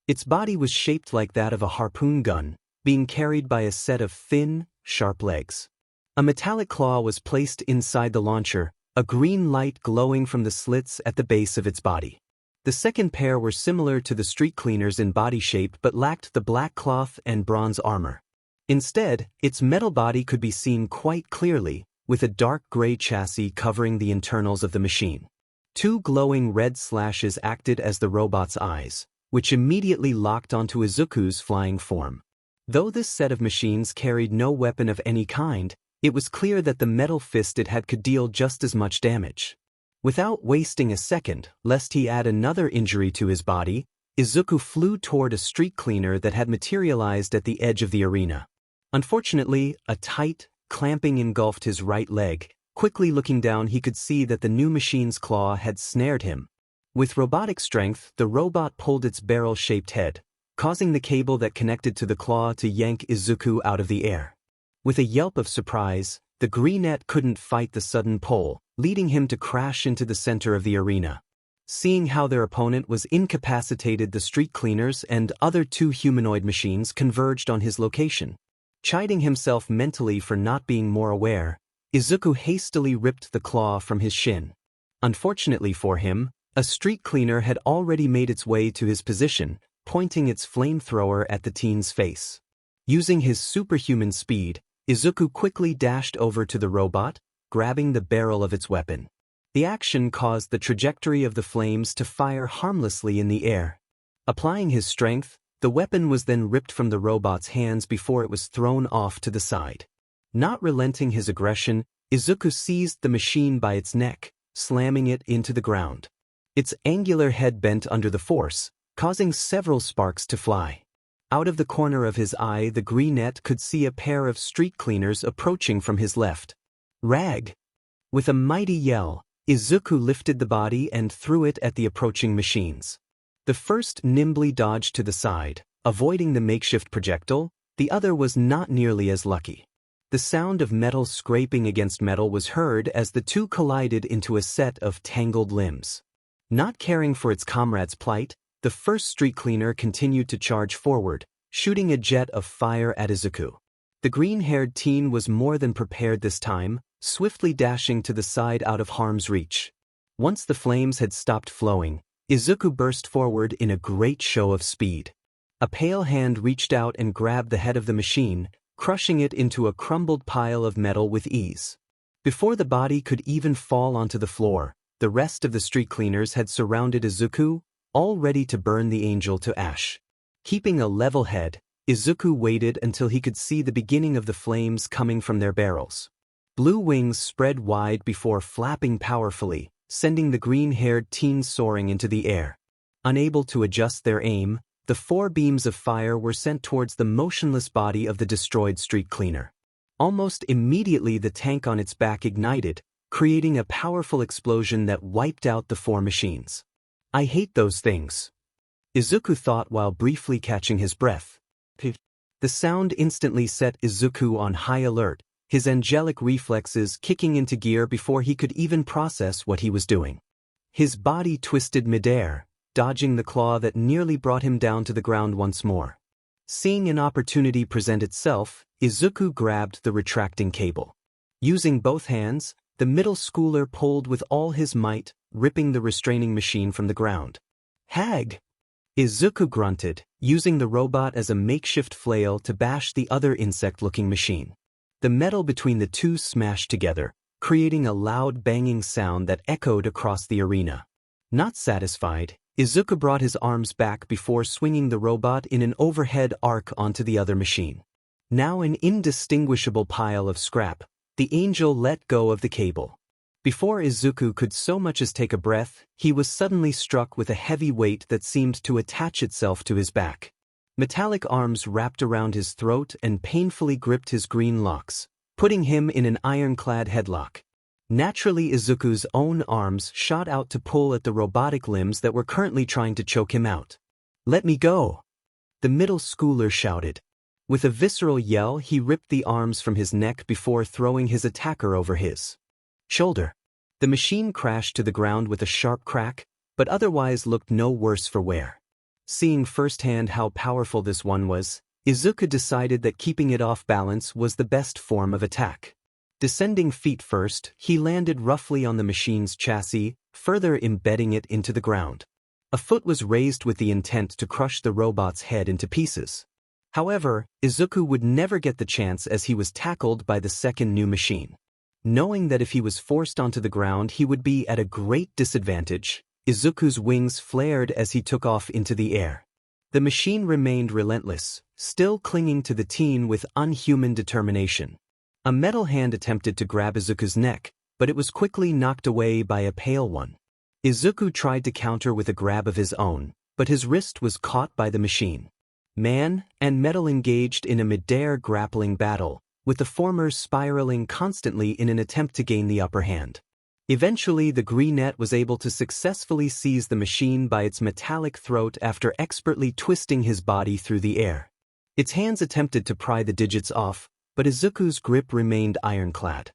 Speaker 1: Its body was shaped like that of a harpoon gun, being carried by a set of thin, sharp legs. A metallic claw was placed inside the launcher, a green light glowing from the slits at the base of its body. The second pair were similar to the street cleaners in body shape but lacked the black cloth and bronze armor. Instead, its metal body could be seen quite clearly, with a dark gray chassis covering the internals of the machine. 2 glowing red slashes acted as the robot's eyes, which immediately locked onto Izuku's flying form. Though this set of machines carried no weapon of any kind, it was clear that the metal fist it had could deal just as much damage. Without wasting a second, lest he add another injury to his body, Izuku flew toward a street cleaner that had materialized at the edge of the arena. Unfortunately, a tight clamping engulfed his right leg. Quickly looking down, he could see that the new machine's claw had snared him. With robotic strength, the robot pulled its barrel-shaped head, causing the cable that connected to the claw to yank Izuku out of the air. With a yelp of surprise, the greenette couldn't fight the sudden pull, leading him to crash into the center of the arena. Seeing how their opponent was incapacitated, the street cleaners and other 2 humanoid machines converged on his location. Chiding himself mentally for not being more aware, Izuku hastily ripped the claw from his shin. Unfortunately for him, a street cleaner had already made its way to his position, pointing its flamethrower at the teen's face. Using his superhuman speed, Izuku quickly dashed over to the robot, grabbing the barrel of its weapon. The action caused the trajectory of the flames to fire harmlessly in the air. Applying his strength, the weapon was then ripped from the robot's hands before it was thrown off to the side. Not relenting his aggression, Izuku seized the machine by its neck, slamming it into the ground. Its angular head bent under the force, causing several sparks to fly. Out of the corner of his eye, the greenette could see a pair of street cleaners approaching from his left. Rag! With a mighty yell, Izuku lifted the body and threw it at the approaching machines. The first nimbly dodged to the side, avoiding the makeshift projectile. The other was not nearly as lucky. The sound of metal scraping against metal was heard as the 2 collided into a set of tangled limbs. Not caring for its comrade's plight, the first street cleaner continued to charge forward, shooting a jet of fire at Izuku. The green-haired teen was more than prepared this time, swiftly dashing to the side out of harm's reach. Once the flames had stopped flowing, Izuku burst forward in a great show of speed. A pale hand reached out and grabbed the head of the machine, crushing it into a crumbled pile of metal with ease. Before the body could even fall onto the floor, the rest of the street cleaners had surrounded Izuku, all ready to burn the angel to ash. Keeping a level head, Izuku waited until he could see the beginning of the flames coming from their barrels. Blue wings spread wide before flapping powerfully, sending the green-haired teen soaring into the air. Unable to adjust their aim, the 4 beams of fire were sent towards the motionless body of the destroyed street cleaner. Almost immediately the tank on its back ignited, creating a powerful explosion that wiped out the 4 machines. I hate those things, Izuku thought while briefly catching his breath. The sound instantly set Izuku on high alert, his angelic reflexes kicking into gear before he could even process what he was doing. His body twisted midair, dodging the claw that nearly brought him down to the ground once more. Seeing an opportunity present itself, Izuku grabbed the retracting cable. Using both hands, the middle schooler pulled with all his might, ripping the restraining machine from the ground. Hag! Izuku grunted, using the robot as a makeshift flail to bash the other insect-looking machine. The metal between the two smashed together, creating a loud banging sound that echoed across the arena. Not satisfied, Izuku brought his arms back before swinging the robot in an overhead arc onto the other machine. Now an indistinguishable pile of scrap, the angel let go of the cable. Before Izuku could so much as take a breath, he was suddenly struck with a heavy weight that seemed to attach itself to his back. Metallic arms wrapped around his throat and painfully gripped his green locks, putting him in an ironclad headlock. Naturally, Izuku's own arms shot out to pull at the robotic limbs that were currently trying to choke him out. "Let me go!" the middle schooler shouted. With a visceral yell, he ripped the arms from his neck before throwing his attacker over his shoulder. The machine crashed to the ground with a sharp crack, but otherwise looked no worse for wear. Seeing firsthand how powerful this one was, Izuku decided that keeping it off balance was the best form of attack. Descending feet first, he landed roughly on the machine's chassis, further embedding it into the ground. A foot was raised with the intent to crush the robot's head into pieces. However, Izuku would never get the chance as he was tackled by the second new machine. Knowing that if he was forced onto the ground he would be at a great disadvantage, Izuku's wings flared as he took off into the air. The machine remained relentless, still clinging to the teen with unhuman determination. A metal hand attempted to grab Izuku's neck, but it was quickly knocked away by a pale one. Izuku tried to counter with a grab of his own, but his wrist was caught by the machine. Man and metal engaged in a mid-air grappling battle, with the former spiraling constantly in an attempt to gain the upper hand. Eventually, the greenette was able to successfully seize the machine by its metallic throat after expertly twisting his body through the air. Its hands attempted to pry the digits off, but Izuku's grip remained ironclad.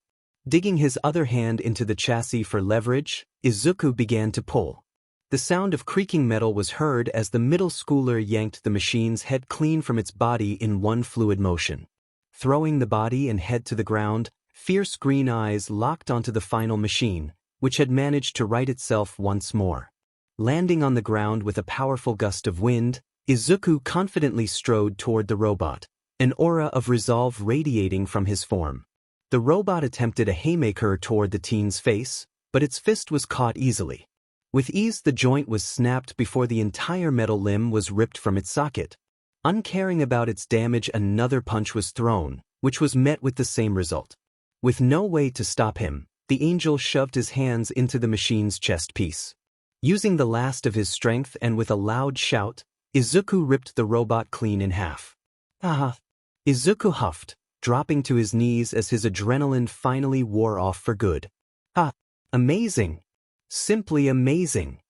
Speaker 1: Digging his other hand into the chassis for leverage, Izuku began to pull. The sound of creaking metal was heard as the middle schooler yanked the machine's head clean from its body in one fluid motion. Throwing the body and head to the ground, fierce green eyes locked onto the final machine, which had managed to right itself once more. Landing on the ground with a powerful gust of wind, Izuku confidently strode toward the robot, an aura of resolve radiating from his form. The robot attempted a haymaker toward the teen's face, but its fist was caught easily. With ease the joint was snapped before the entire metal limb was ripped from its socket. Uncaring about its damage, another punch was thrown, which was met with the same result. With no way to stop him, the angel shoved his hands into the machine's chest piece. Using the last of his strength and with a loud shout, Izuku ripped the robot clean in half. "Ah!" Izuku huffed, dropping to his knees as his adrenaline finally wore off for good. "Ah! Amazing! Simply amazing!"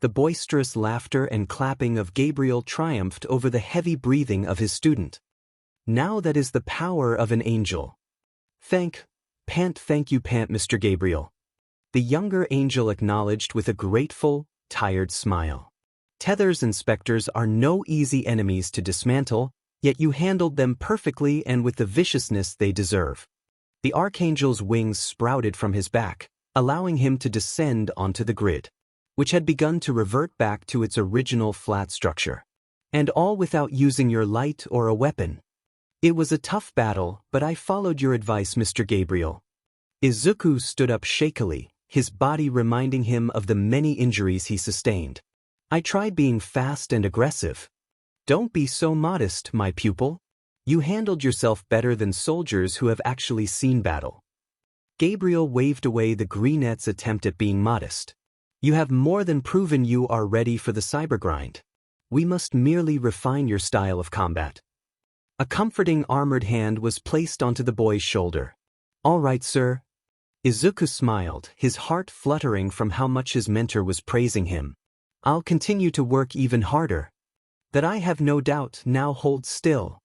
Speaker 1: The boisterous laughter and clapping of Gabriel triumphed over the heavy breathing of his student. "Now that is the power of an angel." Thank you, Mr. Gabriel." The younger angel acknowledged with a grateful, tired smile. Tether's inspectors are no easy enemies to dismantle, Yet you handled them perfectly and with the viciousness they deserve. The Archangel's wings sprouted from his back, allowing him to descend onto the grid, which had begun to revert back to its original flat structure. And all without using your light or a weapon. It was a tough battle, but I followed your advice, Mr. Gabriel. Izuku stood up shakily, his body reminding him of the many injuries he sustained. I tried being fast and aggressive. Don't be so modest, my pupil. You handled yourself better than soldiers who have actually seen battle. Gabriel waved away the Greenette's attempt at being modest. You have more than proven you are ready for the cyber grind. We must merely refine your style of combat. A comforting armored hand was placed onto the boy's shoulder. All right, sir. Izuku smiled, his heart fluttering from how much his mentor was praising him. I'll continue to work even harder. That I have no doubt. Now hold still.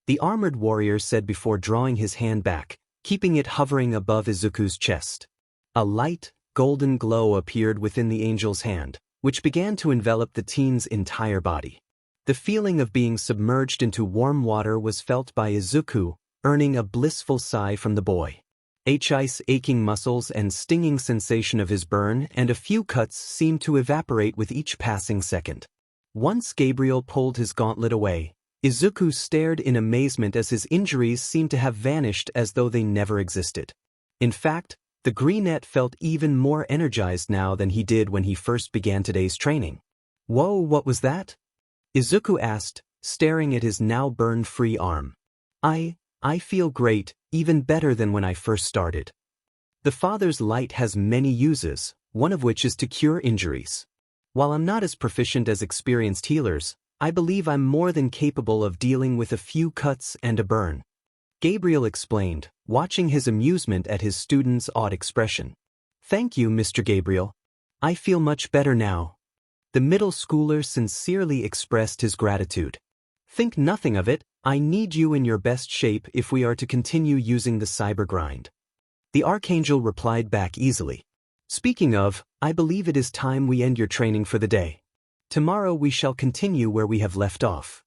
Speaker 1: The armored warrior said before drawing his hand back, keeping it hovering above Izuku's chest. A light, golden glow appeared within the angel's hand, which began to envelop the teen's entire body. The feeling of being submerged into warm water was felt by Izuku, earning a blissful sigh from the boy. Ice aching muscles and stinging sensation of his burn and a few cuts seemed to evaporate with each passing second. Once Gabriel pulled his gauntlet away, Izuku stared in amazement as his injuries seemed to have vanished as though they never existed. In fact, the Greenette felt even more energized now than he did when he first began today's training. Whoa, what was that? Izuku asked, staring at his now burn-free arm. I feel great, even better than when I first started. The Father's light has many uses, one of which is to cure injuries. While I'm not as proficient as experienced healers, I believe I'm more than capable of dealing with a few cuts and a burn. Gabriel explained, watching his amusement at his student's odd expression. Thank you, Mr. Gabriel. I feel much better now. The middle schooler sincerely expressed his gratitude. Think nothing of it, I need you in your best shape if we are to continue using the cyber grind. The Archangel replied back easily. Speaking of, I believe it is time we end your training for the day. Tomorrow we shall continue where we have left off.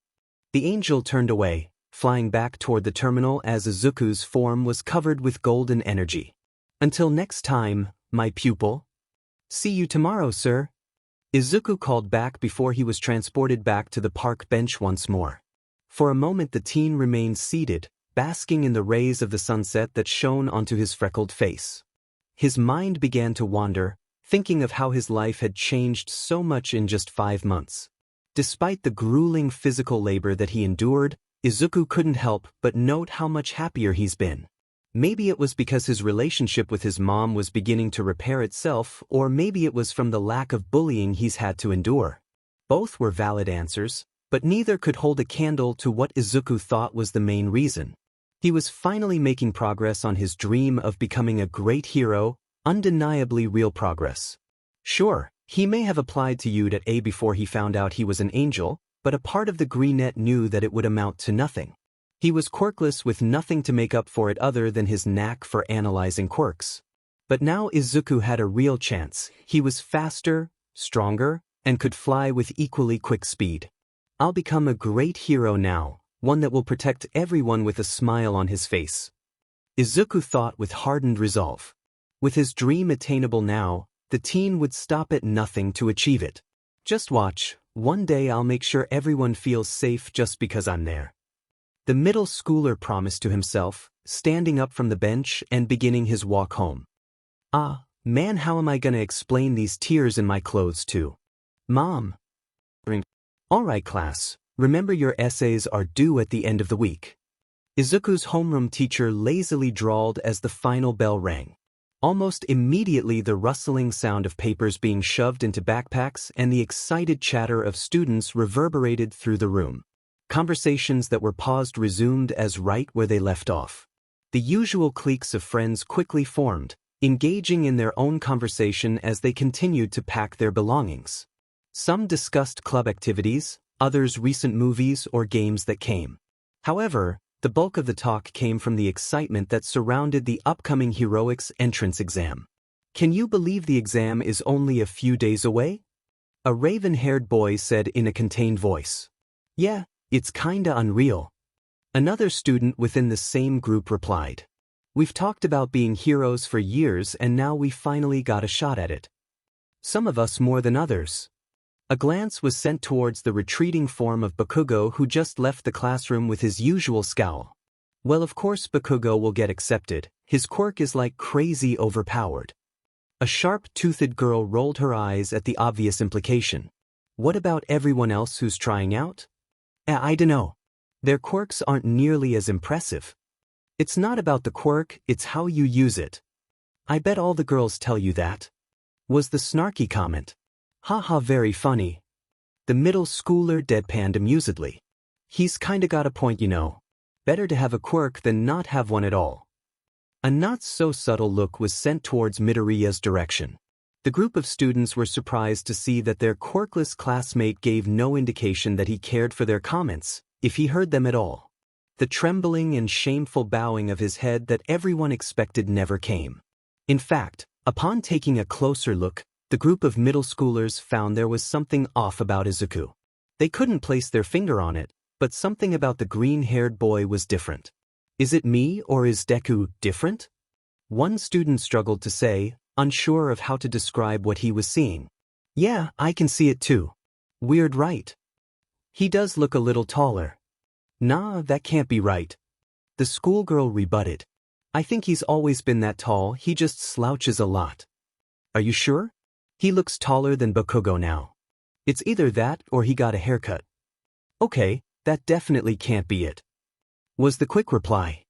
Speaker 1: The angel turned away, flying back toward the terminal as Izuku's form was covered with golden energy. Until next time, my pupil. See you tomorrow, sir. Izuku called back before he was transported back to the park bench once more. For a moment the teen remained seated, basking in the rays of the sunset that shone onto his freckled face. His mind began to wander, thinking of how his life had changed so much in just 5 months. Despite the grueling physical labor that he endured, Izuku couldn't help but note how much happier he's been. Maybe it was because his relationship with his mom was beginning to repair itself, or maybe it was from the lack of bullying he's had to endure. Both were valid answers, but neither could hold a candle to what Izuku thought was the main reason. He was finally making progress on his dream of becoming a great hero, undeniably real progress. Sure, he may have applied to UDA before he found out he was an angel, but a part of the Greenette knew that it would amount to nothing. He was quirkless with nothing to make up for it other than his knack for analyzing quirks. But now Izuku had a real chance. He was faster, stronger, and could fly with equally quick speed. I'll become a great hero now, one that will protect everyone with a smile on his face. Izuku thought with hardened resolve. With his dream attainable now, the teen would stop at nothing to achieve it. Just watch, one day I'll make sure everyone feels safe just because I'm there. The middle schooler promised to himself, standing up from the bench and beginning his walk home. Ah, man, how am I gonna explain these tears in my clothes to Mom? Alright class, remember your essays are due at the end of the week. Izuku's homeroom teacher lazily drawled as the final bell rang. Almost immediately the rustling sound of papers being shoved into backpacks and the excited chatter of students reverberated through the room. Conversations that were paused resumed as right where they left off. The usual cliques of friends quickly formed, engaging in their own conversation as they continued to pack their belongings. Some discussed club activities, others recent movies or games that came. However, the bulk of the talk came from the excitement that surrounded the upcoming heroics entrance exam. Can you believe the exam is only a few days away? A raven-haired boy said in a contained voice. Yeah, it's kinda unreal, Another student within the same group replied. We've talked about being heroes for years and now we finally got a shot at it. Some of us more than others. A glance was sent towards the retreating form of Bakugo who just left the classroom with his usual scowl. Well, of course Bakugo will get accepted, his quirk is like crazy overpowered. A sharp-toothed girl rolled her eyes at the obvious implication. What about everyone else who's trying out? I dunno. Their quirks aren't nearly as impressive. It's not about the quirk, it's how you use it. I bet all the girls tell you that. Was the snarky comment. Haha, very funny. The middle schooler deadpanned amusedly. He's kinda got a point, you know. Better to have a quirk than not have one at all. A not-so-subtle look was sent towards Midoriya's direction. The group of students were surprised to see that their quirkless classmate gave no indication that he cared for their comments, if he heard them at all. The trembling and shameful bowing of his head that everyone expected never came. In fact, upon taking a closer look, the group of middle schoolers found there was something off about Izuku. They couldn't place their finger on it, but something about the green-haired boy was different. Is it me or is Deku different? One student struggled to say, unsure of how to describe what he was seeing. Yeah, I can see it too. Weird, right? He does look a little taller. Nah, that can't be right. The schoolgirl rebutted. I think he's always been that tall, he just slouches a lot. Are you sure? He looks taller than Bakugo now. It's either that or he got a haircut. Okay, that definitely can't be it. Was the quick reply.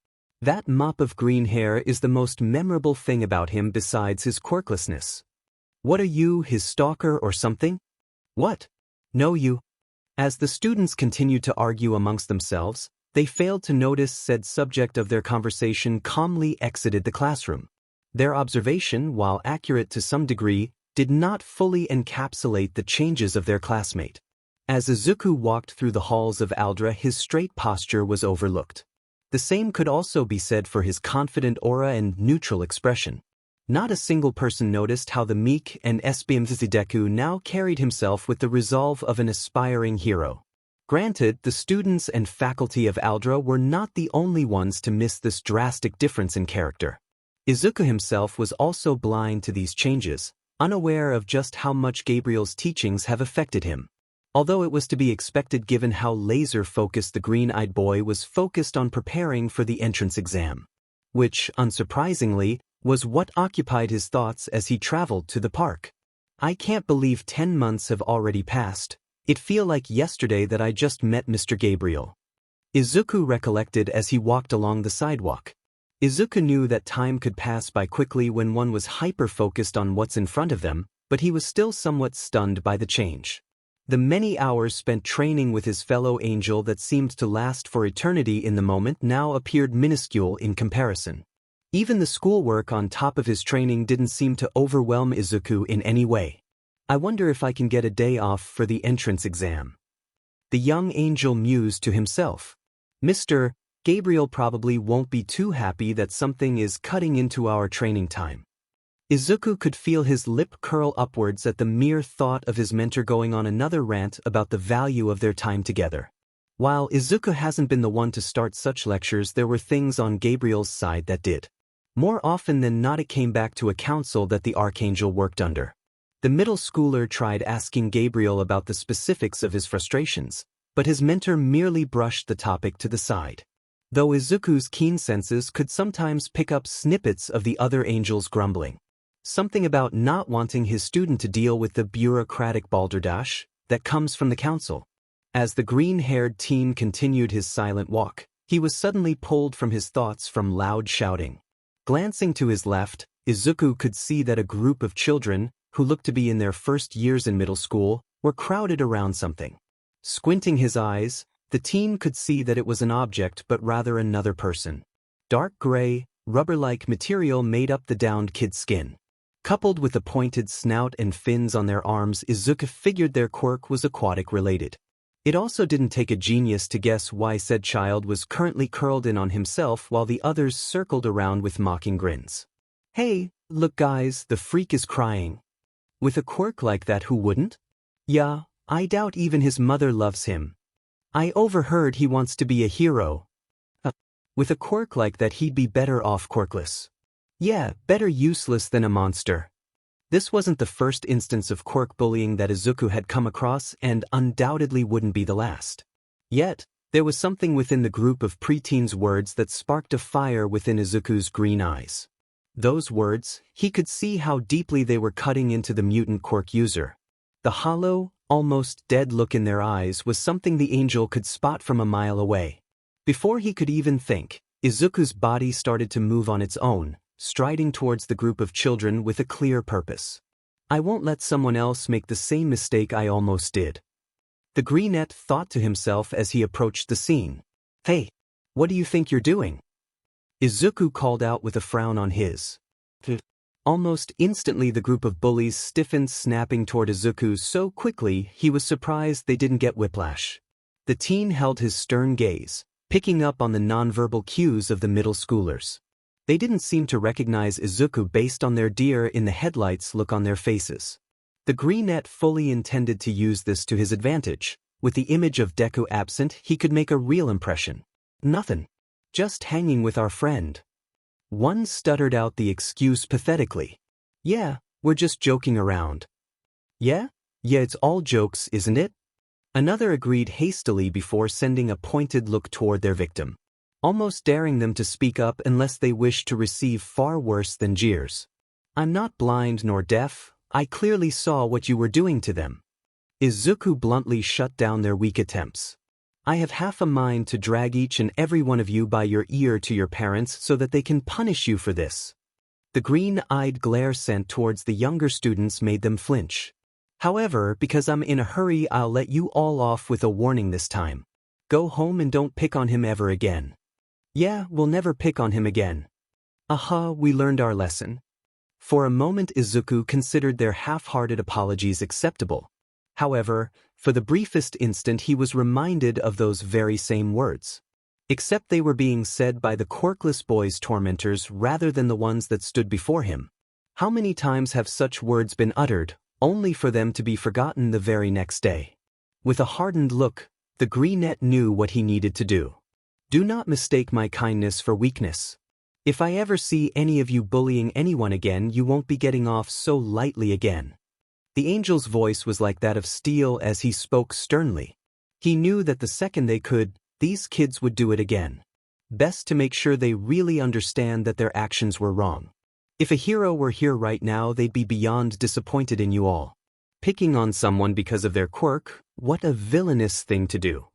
Speaker 1: That mop of green hair is the most memorable thing about him besides his quirklessness. What are you, his stalker or something? What? No, you. As the students continued to argue amongst themselves, they failed to notice said subject of their conversation calmly exited the classroom. Their observation, while accurate to some degree, did not fully encapsulate the changes of their classmate. As Izuku walked through the halls of Aldra, his straight posture was overlooked. The same could also be said for his confident aura and neutral expression. Not a single person noticed how the meek and SBMZ Deku now carried himself with the resolve of an aspiring hero. Granted, the students and faculty of Aldra were not the only ones to miss this drastic difference in character. Izuku himself was also blind to these changes, unaware of just how much Gabriel's teachings have affected him. Although it was to be expected given how laser-focused the green-eyed boy was focused on preparing for the entrance exam. Which, unsurprisingly, was what occupied his thoughts as he traveled to the park. I can't believe 10 months have already passed. It feel like yesterday that I just met Mr. Gabriel. Izuku recollected as he walked along the sidewalk. Izuku knew that time could pass by quickly when one was hyper-focused on what's in front of them, but he was still somewhat stunned by the change. The many hours spent training with his fellow angel that seemed to last for eternity in the moment now appeared minuscule in comparison. Even the schoolwork on top of his training didn't seem to overwhelm Izuku in any way. I wonder if I can get a day off for the entrance exam. The young angel mused to himself. Mr. Gabriel probably won't be too happy that something is cutting into our training time. Izuku could feel his lip curl upwards at the mere thought of his mentor going on another rant about the value of their time together. While Izuku hasn't been the one to start such lectures, there were things on Gabriel's side that did. More often than not it came back to a council that the Archangel worked under. The middle schooler tried asking Gabriel about the specifics of his frustrations, but his mentor merely brushed the topic to the side. Though Izuku's keen senses could sometimes pick up snippets of the other angels grumbling. Something about not wanting his student to deal with the bureaucratic balderdash that comes from the council. As the green-haired teen continued his silent walk, he was suddenly pulled from his thoughts from loud shouting. Glancing to his left, Izuku could see that a group of children, who looked to be in their first years in middle school, were crowded around something. Squinting his eyes, the teen could see that it was an object but rather another person. Dark gray, rubber-like material made up the downed kid's skin. Coupled with the pointed snout and fins on their arms, Izuku figured their quirk was aquatic-related. It also didn't take a genius to guess why said child was currently curled in on himself while the others circled around with mocking grins. Hey, look guys, the freak is crying. With a quirk like that, who wouldn't? Yeah, I doubt even his mother loves him. I overheard he wants to be a hero. With a quirk like that he'd be better off quirkless. Yeah, better useless than a monster. This wasn't the first instance of quirk bullying that Izuku had come across and undoubtedly wouldn't be the last. Yet, there was something within the group of preteens' words that sparked a fire within Izuku's green eyes. Those words, he could see how deeply they were cutting into the mutant quirk user. The hollow, almost dead look in their eyes was something the angel could spot from a mile away. Before he could even think, Izuku's body started to move on its own, striding towards the group of children with a clear purpose. I won't let someone else make the same mistake I almost did. The greenette thought to himself as he approached the scene. Hey, what do you think you're doing? Izuku called out with a frown on his. Almost instantly the group of bullies stiffened, snapping toward Izuku so quickly he was surprised they didn't get whiplash. The teen held his stern gaze, picking up on the nonverbal cues of the middle schoolers. They didn't seem to recognize Izuku based on their deer-in-the-headlights look on their faces. The greenette fully intended to use this to his advantage. With the image of Deku absent, he could make a real impression. Nothing. Just hanging with our friend. One stuttered out the excuse pathetically. Yeah, we're just joking around. Yeah, it's all jokes, isn't it? Another agreed hastily before sending a pointed look toward their victim, almost daring them to speak up unless they wished to receive far worse than jeers. I'm not blind nor deaf, I clearly saw what you were doing to them. Izuku bluntly shut down their weak attempts. I have half a mind to drag each and every one of you by your ear to your parents so that they can punish you for this. The green-eyed glare sent towards the younger students made them flinch. However, because I'm in a hurry, I'll let you all off with a warning this time. Go home and don't pick on him ever again. Yeah, we'll never pick on him again. Aha, we learned our lesson. For a moment Izuku considered their half-hearted apologies acceptable. However, for the briefest instant he was reminded of those very same words. Except they were being said by the quirkless boy's tormentors rather than the ones that stood before him. How many times have such words been uttered, only for them to be forgotten the very next day? With a hardened look, the greenette knew what he needed to do. Do not mistake my kindness for weakness. If I ever see any of you bullying anyone again, you won't be getting off so lightly again. The angel's voice was like that of steel as he spoke sternly. He knew that the second they could, these kids would do it again. Best to make sure they really understand that their actions were wrong. If a hero were here right now, they'd be beyond disappointed in you all. Picking on someone because of their quirk, what a villainous thing to do.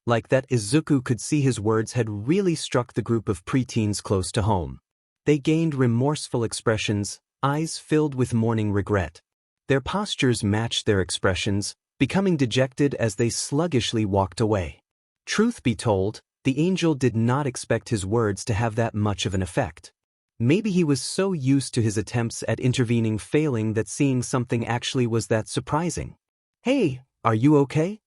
Speaker 1: Like that, Izuku could see his words had really struck the group of preteens close to home. They gained remorseful expressions, eyes filled with mourning regret. Their postures matched their expressions, becoming dejected as they sluggishly walked away. Truth be told, the angel did not expect his words to have that much of an effect. Maybe he was so used to his attempts at intervening failing that seeing something actually was that surprising. Hey, are you okay?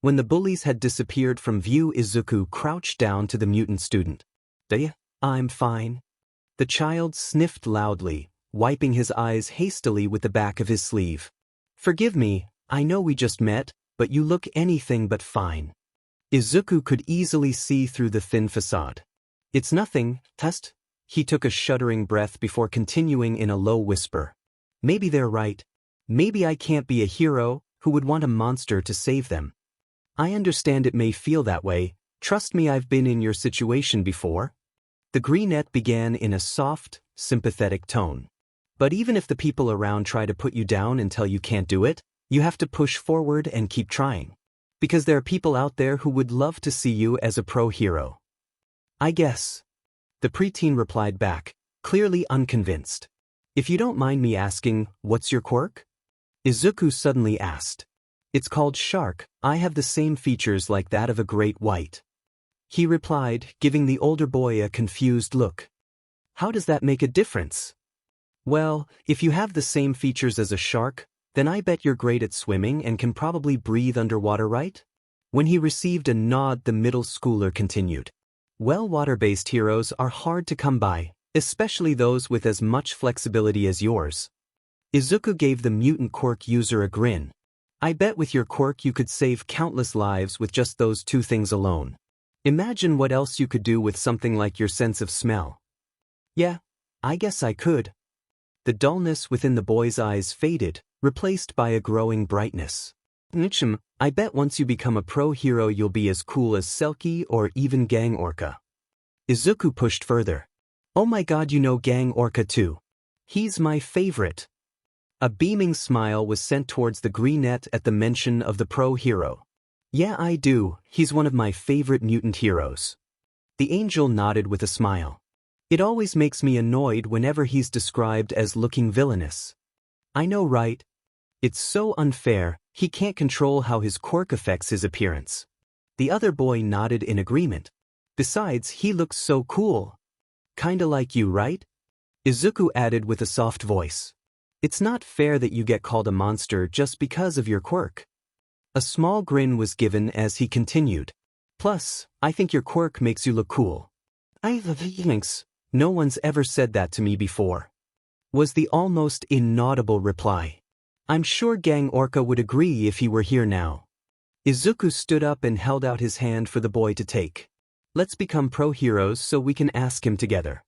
Speaker 1: When the bullies had disappeared from view, Izuku crouched down to the mutant student. I'm fine. The child sniffed loudly, wiping his eyes hastily with the back of his sleeve. Forgive me, I know we just met, but you look anything but fine. Izuku could easily see through the thin facade. It's nothing, test. He took a shuddering breath before continuing in a low whisper. Maybe they're right. Maybe I can't be a hero who would want a monster to save them. I understand it may feel that way. Trust me, I've been in your situation before. The greenette began in a soft, sympathetic tone. But even if the people around try to put you down and tell you can't do it, you have to push forward and keep trying. Because there are people out there who would love to see you as a pro hero. I guess. The preteen replied back, clearly unconvinced. If you don't mind me asking, what's your quirk? Izuku suddenly asked. It's called Shark. I have the same features like that of a great white. He replied, giving the older boy a confused look. How does that make a difference? Well, if you have the same features as a shark, then I bet you're great at swimming and can probably breathe underwater, right? When he received a nod, the middle schooler continued. Well, water-based heroes are hard to come by, especially those with as much flexibility as yours. Izuku gave the mutant quirk user a grin. I bet with your quirk you could save countless lives with just those two things alone. Imagine what else you could do with something like your sense of smell. Yeah, I guess I could. The dullness within the boy's eyes faded, replaced by a growing brightness. I bet once you become a pro hero you'll be as cool as Selkie or even Gang Orca. Izuku pushed further. Oh my god, you know Gang Orca too. He's my favorite. A beaming smile was sent towards the greenette at the mention of the pro hero. Yeah, I do, he's one of my favorite mutant heroes. The angel nodded with a smile. It always makes me annoyed whenever he's described as looking villainous. I know, right? It's so unfair, he can't control how his quirk affects his appearance. The other boy nodded in agreement. Besides, he looks so cool. Kinda like you, right? Izuku added with a soft voice. It's not fair that you get called a monster just because of your quirk. A small grin was given as he continued. Plus, I think your quirk makes you look cool. Thanks. No one's ever said that to me before. Was the almost inaudible reply. I'm sure Gang Orca would agree if he were here now. Izuku stood up and held out his hand for the boy to take. Let's become pro heroes so we can ask him together.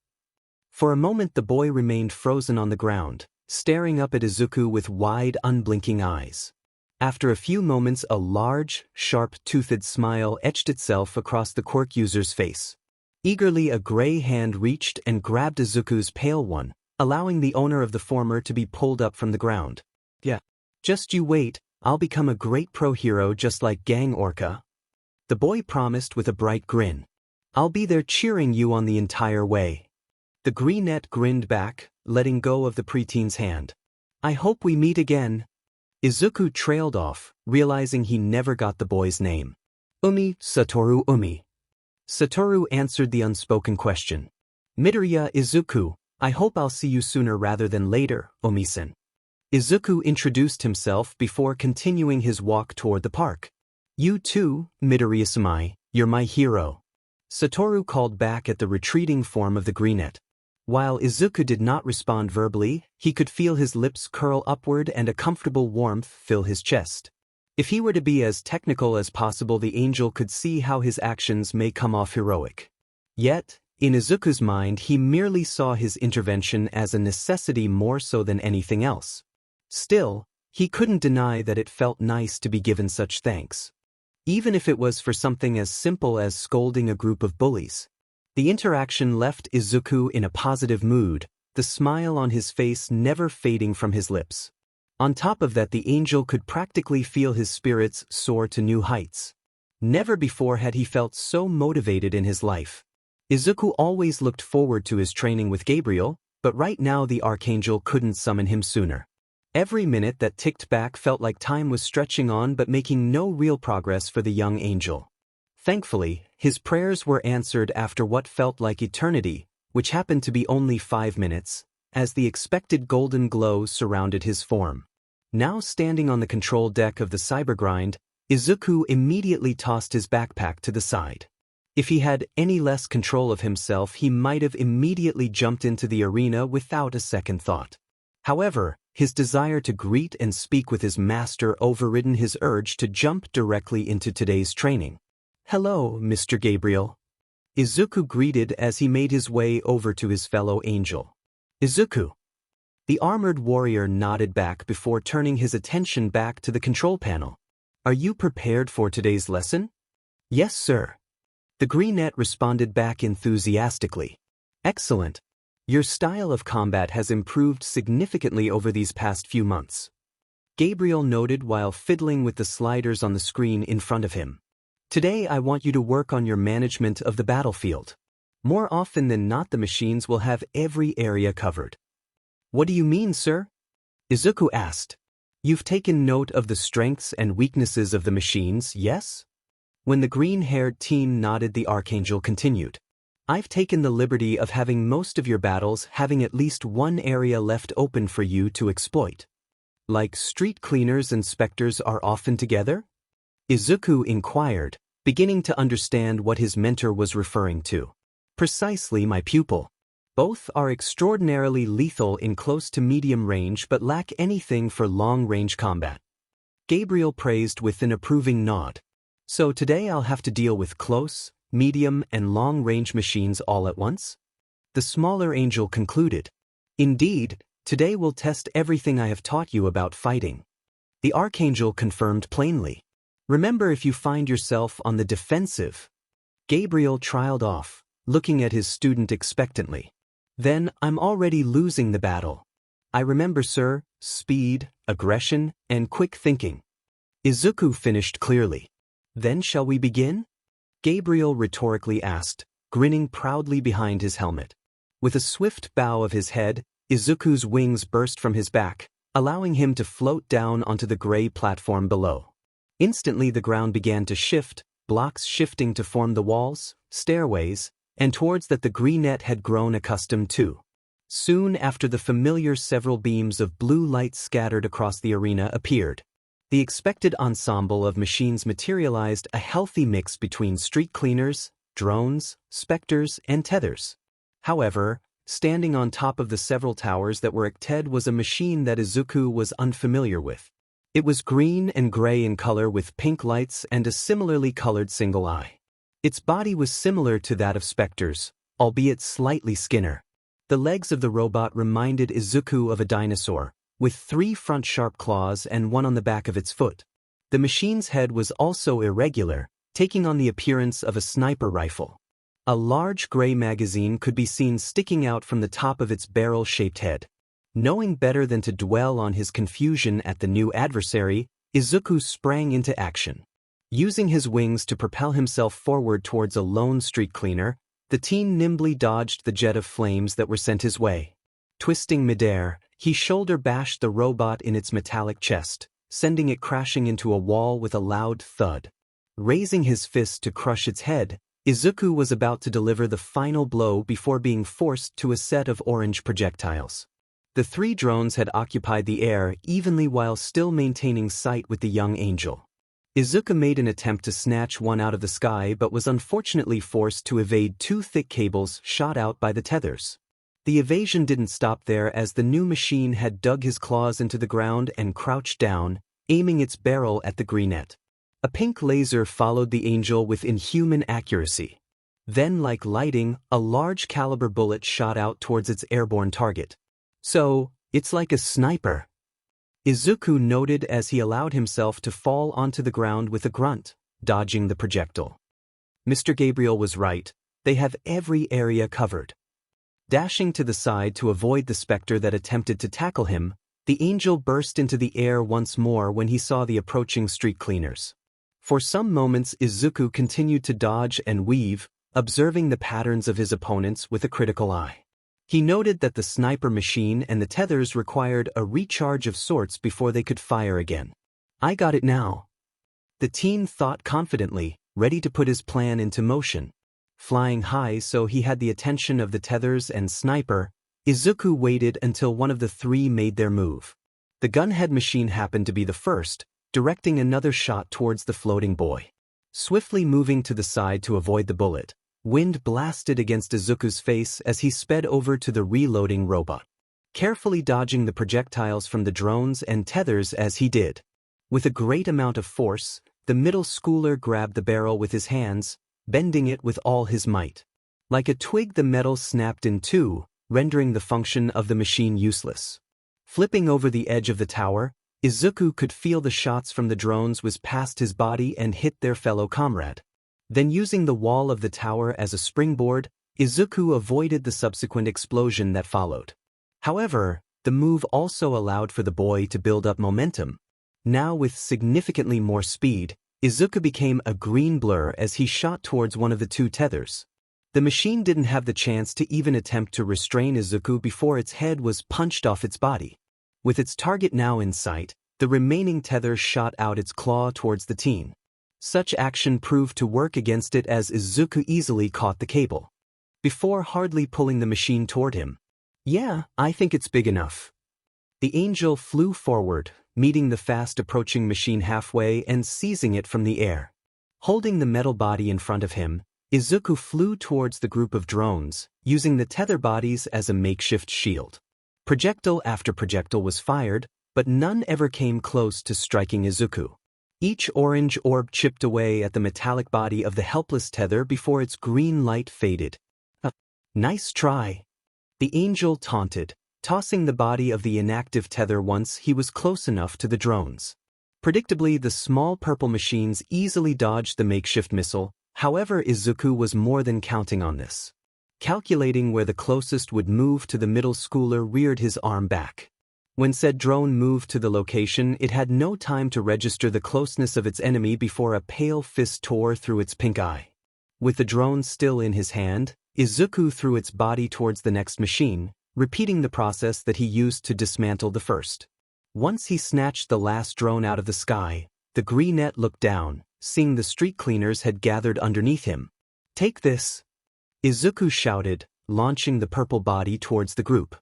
Speaker 1: For a moment the boy remained frozen on the ground, staring up at Izuku with wide, unblinking eyes. After a few moments a large, sharp-toothed smile etched itself across the quirk user's face. Eagerly a gray hand reached and grabbed Izuku's pale one, allowing the owner of the former to be pulled up from the ground. Yeah. Just you wait, I'll become a great pro hero just like Gang Orca. The boy promised with a bright grin. I'll be there cheering you on the entire way. The greenette grinned back, letting go of the preteen's hand. I hope we meet again. Izuku trailed off, realizing he never got the boy's name. Satoru Umi. Satoru answered the unspoken question. Midoriya Izuku, I hope I'll see you sooner rather than later, Umi-san. Izuku introduced himself before continuing his walk toward the park. You too, Midoriya-sama, you're my hero. Satoru called back at the retreating form of the greenette. While Izuku did not respond verbally, he could feel his lips curl upward and a comfortable warmth fill his chest. If he were to be as technical as possible, the angel could see how his actions may come off heroic. Yet, in Izuku's mind he merely saw his intervention as a necessity more so than anything else. Still, he couldn't deny that it felt nice to be given such thanks. Even if it was for something as simple as scolding a group of bullies. The interaction left Izuku in a positive mood, the smile on his face never fading from his lips. On top of that, the angel could practically feel his spirits soar to new heights. Never before had he felt so motivated in his life. Izuku always looked forward to his training with Gabriel, but right now the Archangel couldn't summon him sooner. Every minute that ticked back felt like time was stretching on but making no real progress for the young angel. Thankfully, his prayers were answered after what felt like eternity, which happened to be only 5 minutes, as the expected golden glow surrounded his form. Now standing on the control deck of the cybergrind, Izuku immediately tossed his backpack to the side. If he had any less control of himself, he might have immediately jumped into the arena without a second thought. However, his desire to greet and speak with his master overridden his urge to jump directly into today's training. Hello, Mr. Gabriel. Izuku greeted as he made his way over to his fellow angel. Izuku. The armored warrior nodded back before turning his attention back to the control panel. Are you prepared for today's lesson? Yes, sir. The greenette responded back enthusiastically. Excellent. Your style of combat has improved significantly over these past few months. Gabriel noted while fiddling with the sliders on the screen in front of him. Today I want you to work on your management of the battlefield. More often than not the machines will have every area covered. What do you mean, sir? Izuku asked. You've taken note of the strengths and weaknesses of the machines, yes? When the green-haired teen nodded, the Archangel continued. I've taken the liberty of having most of your battles having at least one area left open for you to exploit. Like street cleaners and specters are often together? Izuku inquired, beginning to understand what his mentor was referring to. Precisely, my pupil. Both are extraordinarily lethal in close to medium range but lack anything for long-range combat. Gabriel praised with an approving nod. So today I'll have to deal with close, medium, and long-range machines all at once? The smaller angel concluded. Indeed, today we'll test everything I have taught you about fighting. The archangel confirmed plainly. Remember, if you find yourself on the defensive. Gabriel trailed off, looking at his student expectantly. Then I'm already losing the battle. I remember, sir, speed, aggression, and quick thinking. Izuku finished clearly. Then shall we begin? Gabriel rhetorically asked, grinning proudly behind his helmet. With a swift bow of his head, Izuku's wings burst from his back, allowing him to float down onto the gray platform below. Instantly the ground began to shift, blocks shifting to form the walls, stairways, and towards that the greenette had grown accustomed to. Soon after, the familiar several beams of blue light scattered across the arena appeared. The expected ensemble of machines materialized, a healthy mix between street cleaners, drones, specters, and tethers. However, standing on top of the several towers that were acted was a machine that Izuku was unfamiliar with. It was green and gray in color with pink lights and a similarly colored single eye. Its body was similar to that of Spectre's, albeit slightly skinnier. The legs of the robot reminded Izuku of a dinosaur, with 3 front sharp claws and 1 on the back of its foot. The machine's head was also irregular, taking on the appearance of a sniper rifle. A large gray magazine could be seen sticking out from the top of its barrel-shaped head. Knowing better than to dwell on his confusion at the new adversary, Izuku sprang into action. Using his wings to propel himself forward towards a lone street cleaner, the teen nimbly dodged the jet of flames that were sent his way. Twisting midair, he shoulder bashed the robot in its metallic chest, sending it crashing into a wall with a loud thud. Raising his fist to crush its head, Izuku was about to deliver the final blow before being forced to a set of orange projectiles. The 3 drones had occupied the air evenly while still maintaining sight with the young angel. Izuku made an attempt to snatch one out of the sky but was unfortunately forced to evade 2 thick cables shot out by the tethers. The evasion didn't stop there, as the new machine had dug his claws into the ground and crouched down, aiming its barrel at the greenette. A pink laser followed the angel with inhuman accuracy. Then, like lightning, a large caliber bullet shot out towards its airborne target. So, it's like a sniper. Izuku noted as he allowed himself to fall onto the ground with a grunt, dodging the projectile. Mr. Gabriel was right, they have every area covered. Dashing to the side to avoid the specter that attempted to tackle him, the angel burst into the air once more when he saw the approaching street cleaners. For some moments Izuku continued to dodge and weave, observing the patterns of his opponents with a critical eye. He noted that the sniper machine and the tethers required a recharge of sorts before they could fire again. I got it now. The teen thought confidently, ready to put his plan into motion. Flying high so he had the attention of the tethers and sniper, Izuku waited until one of the 3 made their move. The gunhead machine happened to be the first, directing another shot towards the floating boy. Swiftly moving to the side to avoid the bullet, wind blasted against Izuku's face as he sped over to the reloading robot, carefully dodging the projectiles from the drones and tethers as he did. With a great amount of force, the middle schooler grabbed the barrel with his hands, bending it with all his might. Like a twig, the metal snapped in 2, rendering the function of the machine useless. Flipping over the edge of the tower, Izuku could feel the shots from the drones whiz past his body and hit their fellow comrade. Then, using the wall of the tower as a springboard, Izuku avoided the subsequent explosion that followed. However, the move also allowed for the boy to build up momentum. Now, with significantly more speed, Izuku became a green blur as he shot towards one of the 2 tethers. The machine didn't have the chance to even attempt to restrain Izuku before its head was punched off its body. With its target now in sight, the remaining tether shot out its claw towards the teen. Such action proved to work against it as Izuku easily caught the cable. Before hardly pulling the machine toward him. Yeah, I think it's big enough. The angel flew forward, meeting the fast-approaching machine halfway and seizing it from the air. Holding the metal body in front of him, Izuku flew towards the group of drones, using the tether bodies as a makeshift shield. Projectile after projectile was fired, but none ever came close to striking Izuku. Each orange orb chipped away at the metallic body of the helpless tether before its green light faded. Nice try. The angel taunted, tossing the body of the inactive tether once he was close enough to the drones. Predictably, the small purple machines easily dodged the makeshift missile. However, Izuku was more than counting on this. Calculating where the closest would move to the middle schooler reared his arm back. When said drone moved to the location, it had no time to register the closeness of its enemy before a pale fist tore through its pink eye. With the drone still in his hand, Izuku threw its body towards the next machine, repeating the process that he used to dismantle the first. Once he snatched the last drone out of the sky, the greenette looked down, seeing the street cleaners had gathered underneath him. "Take this!" Izuku shouted, launching the purple body towards the group.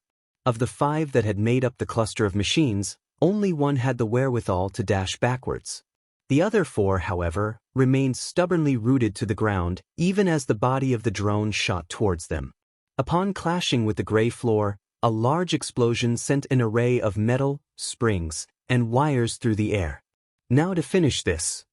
Speaker 1: Of the 5 that had made up the cluster of machines, only one had the wherewithal to dash backwards. The other 4, however, remained stubbornly rooted to the ground, even as the body of the drone shot towards them. Upon clashing with the gray floor, a large explosion sent an array of metal, springs, and wires through the air. Now to finish this.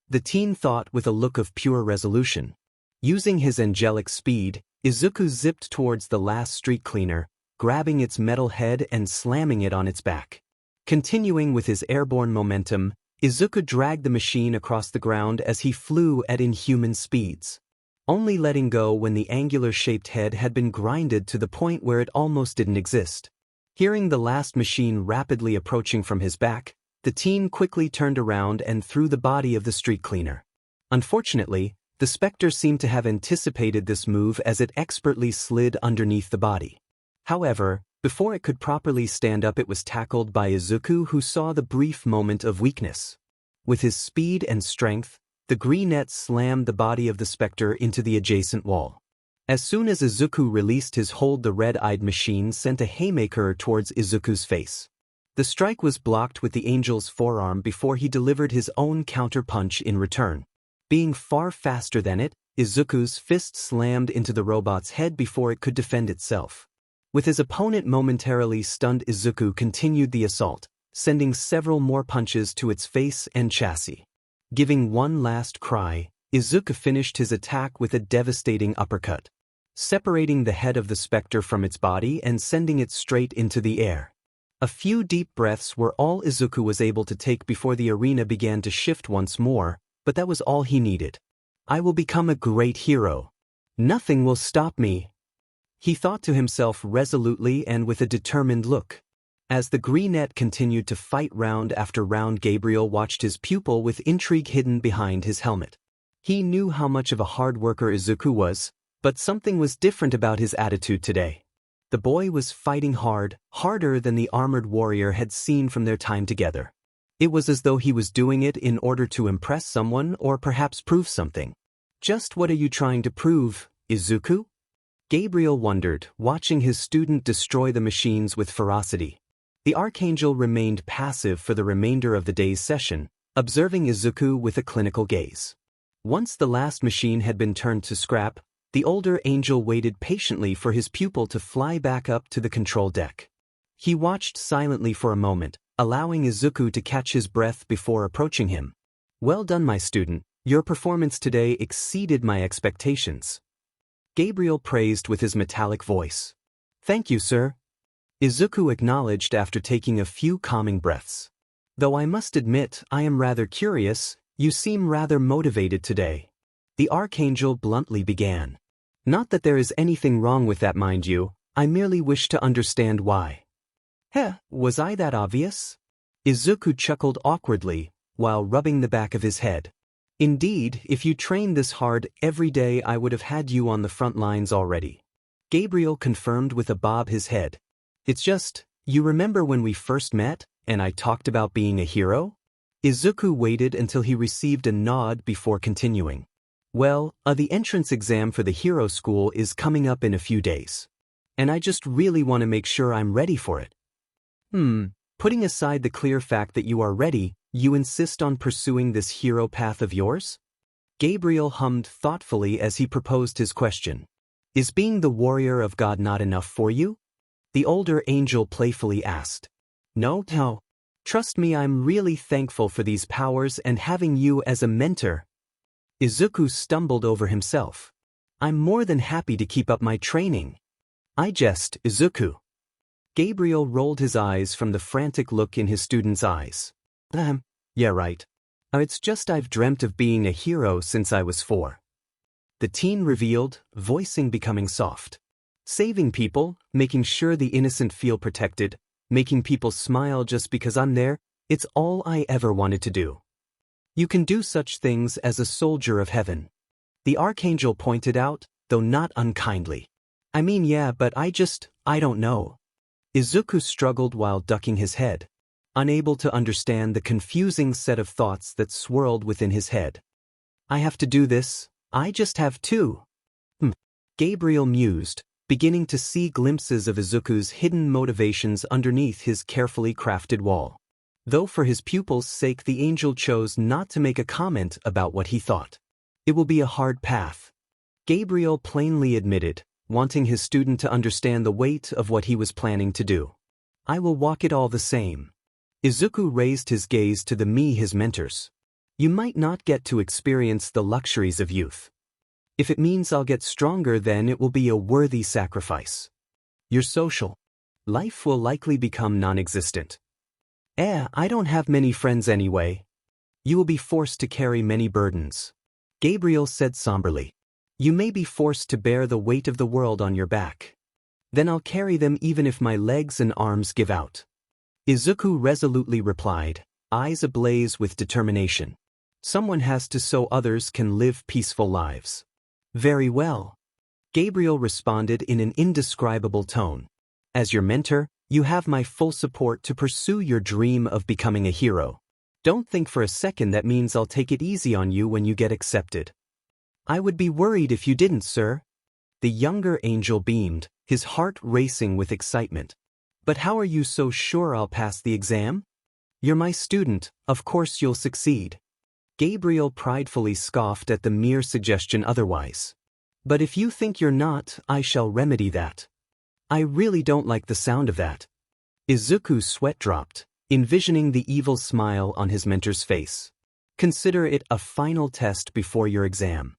Speaker 1: The teen thought with a look of pure resolution. Using his angelic speed, Izuku zipped towards the last street cleaner, grabbing its metal head and slamming it on its back. Continuing with his airborne momentum, Izuku dragged the machine across the ground as he flew at inhuman speeds, only letting go when the angular-shaped head had been grinded to the point where it almost didn't exist. Hearing the last machine rapidly approaching from his back, the teen quickly turned around and threw the body of the street cleaner. Unfortunately, the specter seemed to have anticipated this move as it expertly slid underneath the body. However, before it could properly stand up, it was tackled by Izuku, who saw the brief moment of weakness. With his speed and strength, the greenette slammed the body of the specter into the adjacent wall. As soon as Izuku released his hold, the red-eyed machine sent a haymaker towards Izuku's face. The strike was blocked with the angel's forearm before he delivered his own counter-punch in return. Being far faster than it, Izuku's fist slammed into the robot's head before it could defend itself. With his opponent momentarily stunned, Izuku continued the assault, sending several more punches to its face and chassis. Giving one last cry, Izuku finished his attack with a devastating uppercut, separating the head of the specter from its body and sending it straight into the air. A few deep breaths were all Izuku was able to take before the arena began to shift once more, but that was all he needed. "I will become a great hero. Nothing will stop me," he thought to himself resolutely and with a determined look. As the greenette continued to fight round after round, Gabriel watched his pupil with intrigue hidden behind his helmet. He knew how much of a hard worker Izuku was, but something was different about his attitude today. The boy was fighting hard, harder than the armored warrior had seen from their time together. It was as though he was doing it in order to impress someone or perhaps prove something. "Just what are you trying to prove, Izuku?" Gabriel wondered, watching his student destroy the machines with ferocity. The Archangel remained passive for the remainder of the day's session, observing Izuku with a clinical gaze. Once the last machine had been turned to scrap, the older angel waited patiently for his pupil to fly back up to the control deck. He watched silently for a moment, allowing Izuku to catch his breath before approaching him. "Well done, my student. Your performance today exceeded my expectations," Gabriel praised with his metallic voice. "Thank you, sir," Izuku acknowledged after taking a few calming breaths. "Though I must admit, I am rather curious. You seem rather motivated today," the Archangel bluntly began. "Not that there is anything wrong with that, mind you. I merely wish to understand why." Was I that obvious?" Izuku chuckled awkwardly, while rubbing the back of his head. "Indeed, if you trained this hard every day, I would have had you on the front lines already," Gabriel confirmed with a bob his head. "It's just, you remember when we first met, and I talked about being a hero?" Izuku waited until he received a nod before continuing. "Well, the entrance exam for the hero school is coming up in a few days. And I just really want to make sure I'm ready for it." Putting aside the clear fact that you are ready, you insist on pursuing this hero path of yours?" Gabriel hummed thoughtfully as he proposed his question. "Is being the warrior of God not enough for you?" the older angel playfully asked. No. Trust me, I'm really thankful for these powers and having you as a mentor. Izuku stumbled over himself. I'm more than happy to keep up my training. I jest, Izuku. Gabriel rolled his eyes from the frantic look in his student's eyes. Yeah right. It's just I've dreamt of being a hero since I was 4. The teen revealed, voicing becoming soft. Saving people, making sure the innocent feel protected, making people smile just because I'm there, it's all I ever wanted to do. You can do such things as a soldier of heaven. The Archangel pointed out, though not unkindly. I mean yeah, but I don't know. Izuku struggled while ducking his head, unable to understand the confusing set of thoughts that swirled within his head. I have to do this, I just have to. Gabriel mused, beginning to see glimpses of Izuku's hidden motivations underneath his carefully crafted wall. Though for his pupil's sake the angel chose not to make a comment about what he thought. It will be a hard path. Gabriel plainly admitted, wanting his student to understand the weight of what he was planning to do. I will walk it all the same. Izuku raised his gaze to his mentors. You might not get to experience the luxuries of youth. If it means I'll get stronger, then it will be a worthy sacrifice. Your social life will likely become non-existent. I don't have many friends anyway. You will be forced to carry many burdens. Gabriel said somberly. You may be forced to bear the weight of the world on your back. Then I'll carry them even if my legs and arms give out. Izuku resolutely replied, eyes ablaze with determination. Someone has to so others can live peaceful lives. Very well. Gabriel responded in an indescribable tone. As your mentor, you have my full support to pursue your dream of becoming a hero. Don't think for a second that means I'll take it easy on you when you get accepted. I would be worried if you didn't, sir. The younger angel beamed, his heart racing with excitement. But how are you so sure I'll pass the exam? You're my student, of course you'll succeed. Gabriel pridefully scoffed at the mere suggestion otherwise. But if you think you're not, I shall remedy that. I really don't like the sound of that. Izuku's sweat dropped, envisioning the evil smile on his mentor's face. Consider it a final test before your exam.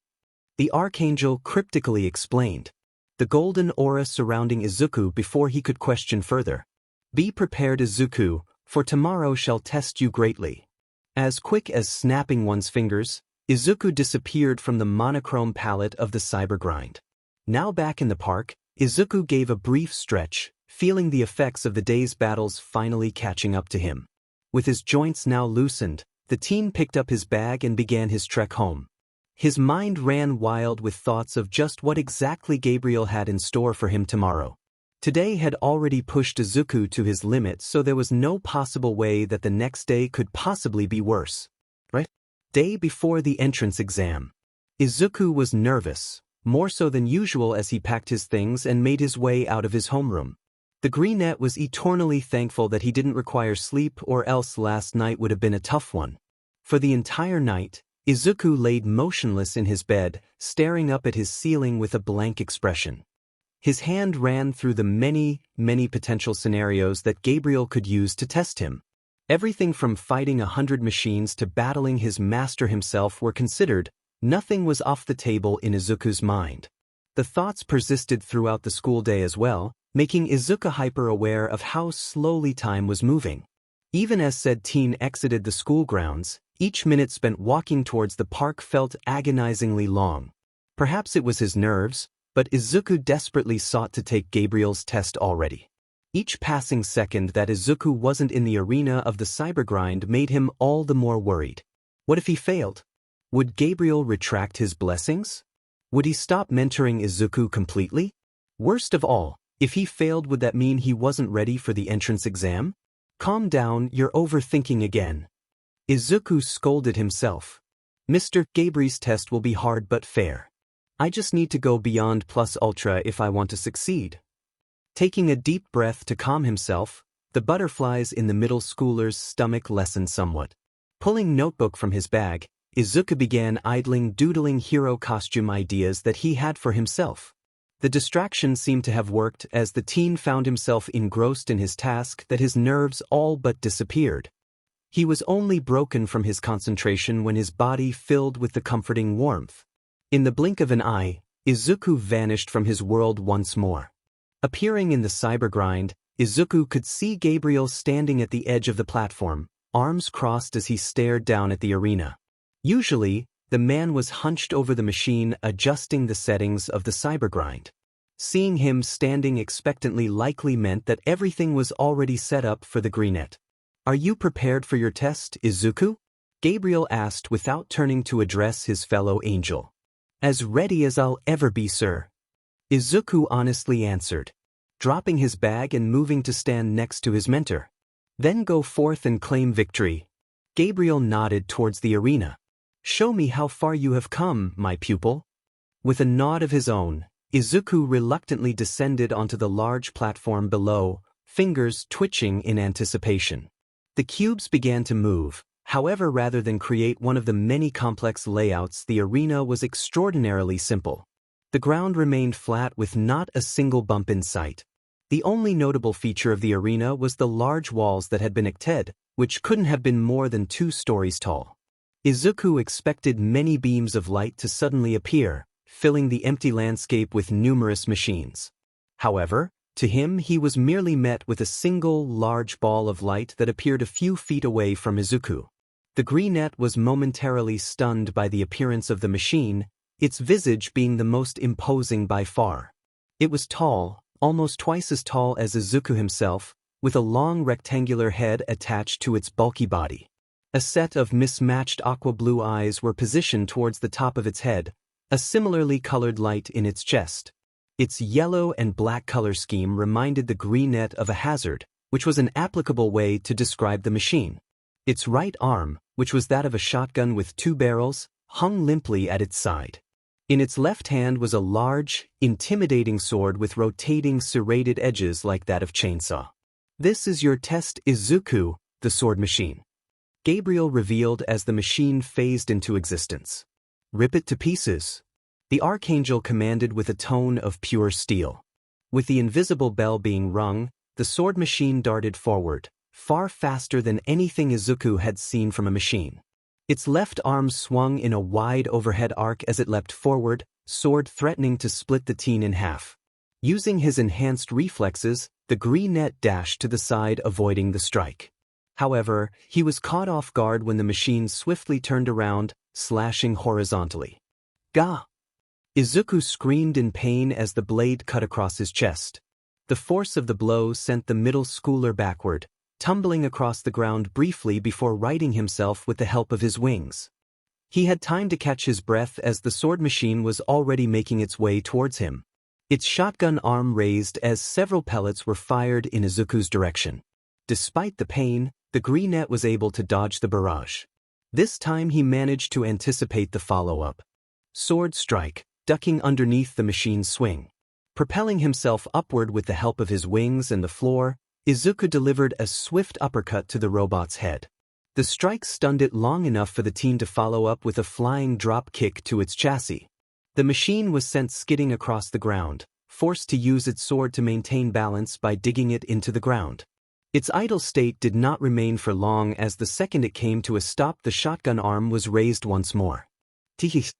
Speaker 1: The Archangel cryptically explained, the golden aura surrounding Izuku before he could question further. Be prepared, Izuku, for tomorrow shall test you greatly. As quick as snapping one's fingers, Izuku disappeared from the monochrome palette of the cybergrind. Now back in the park, Izuku gave a brief stretch, feeling the effects of the day's battles finally catching up to him. With his joints now loosened, the teen picked up his bag and began his trek home. His mind ran wild with thoughts of just what exactly Gabriel had in store for him tomorrow. Today had already pushed Izuku to his limit, so there was no possible way that the next day could possibly be worse. Right? Day before the entrance exam. Izuku was nervous, more so than usual as he packed his things and made his way out of his homeroom. The greenette was eternally thankful that he didn't require sleep, or else last night would have been a tough one. For the entire night, Izuku laid motionless in his bed, staring up at his ceiling with a blank expression. His hand ran through the many potential scenarios that Gabriel could use to test him. Everything from fighting 100 machines to battling his master himself were considered. Nothing was off the table in Izuku's mind. The thoughts persisted throughout the school day as well, making Izuku hyper-aware of how slowly time was moving. Even as said teen exited the school grounds, each minute spent walking towards the park felt agonizingly long. Perhaps it was his nerves, but Izuku desperately sought to take Gabriel's test already. Each passing second that Izuku wasn't in the arena of the cybergrind made him all the more worried. What if he failed? Would Gabriel retract his blessings? Would he stop mentoring Izuku completely? Worst of all, if he failed, would that mean he wasn't ready for the entrance exam? Calm down, you're overthinking again. Izuku scolded himself. Mr. Gabriel's test will be hard but fair. I just need to go beyond plus ultra if I want to succeed. Taking a deep breath to calm himself, the butterflies in the middle schooler's stomach lessened somewhat. Pulling notebook from his bag, Izuku began doodling hero costume ideas that he had for himself. The distraction seemed to have worked as the teen found himself engrossed in his task that his nerves all but disappeared. He was only broken from his concentration when his body filled with the comforting warmth. In the blink of an eye, Izuku vanished from his world once more. Appearing in the cybergrind, Izuku could see Gabriel standing at the edge of the platform, arms crossed as he stared down at the arena. Usually, the man was hunched over the machine adjusting the settings of the cybergrind. Seeing him standing expectantly likely meant that everything was already set up for the greenette. "Are you prepared for your test, Izuku?" Gabriel asked without turning to address his fellow angel. "As ready as I'll ever be, sir," Izuku honestly answered, dropping his bag and moving to stand next to his mentor. "Then go forth and claim victory." Gabriel nodded towards the arena. "Show me how far you have come, my pupil." With a nod of his own, Izuku reluctantly descended onto the large platform below, fingers twitching in anticipation. The cubes began to move. However, rather than create one of the many complex layouts, the arena was extraordinarily simple. The ground remained flat with not a single bump in sight. The only notable feature of the arena was the large walls that had been erected, which couldn't have been more than 2 stories tall. Izuku expected many beams of light to suddenly appear, filling the empty landscape with numerous machines. However, to him he was merely met with a single large ball of light that appeared a few feet away from Izuku. The greenette was momentarily stunned by the appearance of the machine, its visage being the most imposing by far. It was tall, almost twice as tall as Izuku himself, with a long rectangular head attached to its bulky body. A set of mismatched aqua-blue eyes were positioned towards the top of its head, a similarly colored light in its chest. Its yellow and black color scheme reminded the greenette of a hazard, which was an applicable way to describe the machine. Its right arm, which was that of a shotgun with 2 barrels, hung limply at its side. In its left hand was a large, intimidating sword with rotating serrated edges like that of chainsaw. "This is your test, Izuku," the sword machine Gabriel revealed as the machine phased into existence. "Rip it to pieces," the Archangel commanded with a tone of pure steel. With the invisible bell being rung, the sword machine darted forward, far faster than anything Izuku had seen from a machine. Its left arm swung in a wide overhead arc as it leapt forward, sword threatening to split the teen in half. Using his enhanced reflexes, the greenette dashed to the side, avoiding the strike. However, he was caught off guard when the machine swiftly turned around, slashing horizontally. "Gah!" Izuku screamed in pain as the blade cut across his chest. The force of the blow sent the middle schooler backward, tumbling across the ground briefly before righting himself with the help of his wings. He had time to catch his breath as the sword machine was already making its way towards him. Its shotgun arm raised as several pellets were fired in Izuku's direction. Despite the pain, the greenette was able to dodge the barrage. This time he managed to anticipate the follow-up. Sword strike, ducking underneath the machine's swing. Propelling himself upward with the help of his wings and the floor, Izuku delivered a swift uppercut to the robot's head. The strike stunned it long enough for the teen to follow up with a flying drop kick to its chassis. The machine was sent skidding across the ground, forced to use its sword to maintain balance by digging it into the ground. Its idle state did not remain for long as the second it came to a stop the shotgun arm was raised once more. Tihis.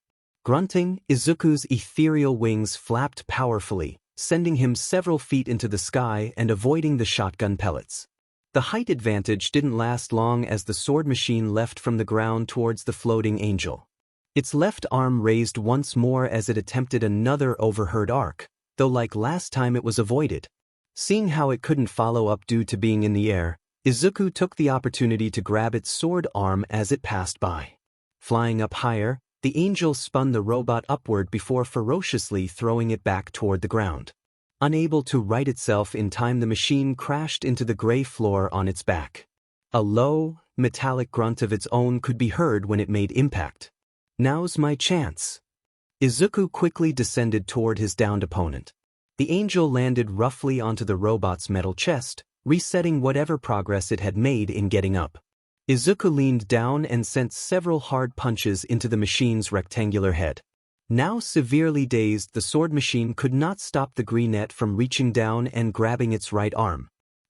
Speaker 1: Grunting, Izuku's ethereal wings flapped powerfully, sending him several feet into the sky and avoiding the shotgun pellets. The height advantage didn't last long as the sword machine leapt from the ground towards the floating angel. Its left arm raised once more as it attempted another overheard arc, though like last time it was avoided. Seeing how it couldn't follow up due to being in the air, Izuku took the opportunity to grab its sword arm as it passed by. Flying up higher, the angel spun the robot upward before ferociously throwing it back toward the ground. Unable to right itself in time, the machine crashed into the gray floor on its back. A low, metallic grunt of its own could be heard when it made impact. "Now's my chance." Izuku quickly descended toward his downed opponent. The angel landed roughly onto the robot's metal chest, resetting whatever progress it had made in getting up. Izuku leaned down and sent several hard punches into the machine's rectangular head. Now severely dazed, the sword machine could not stop the greenette from reaching down and grabbing its right arm.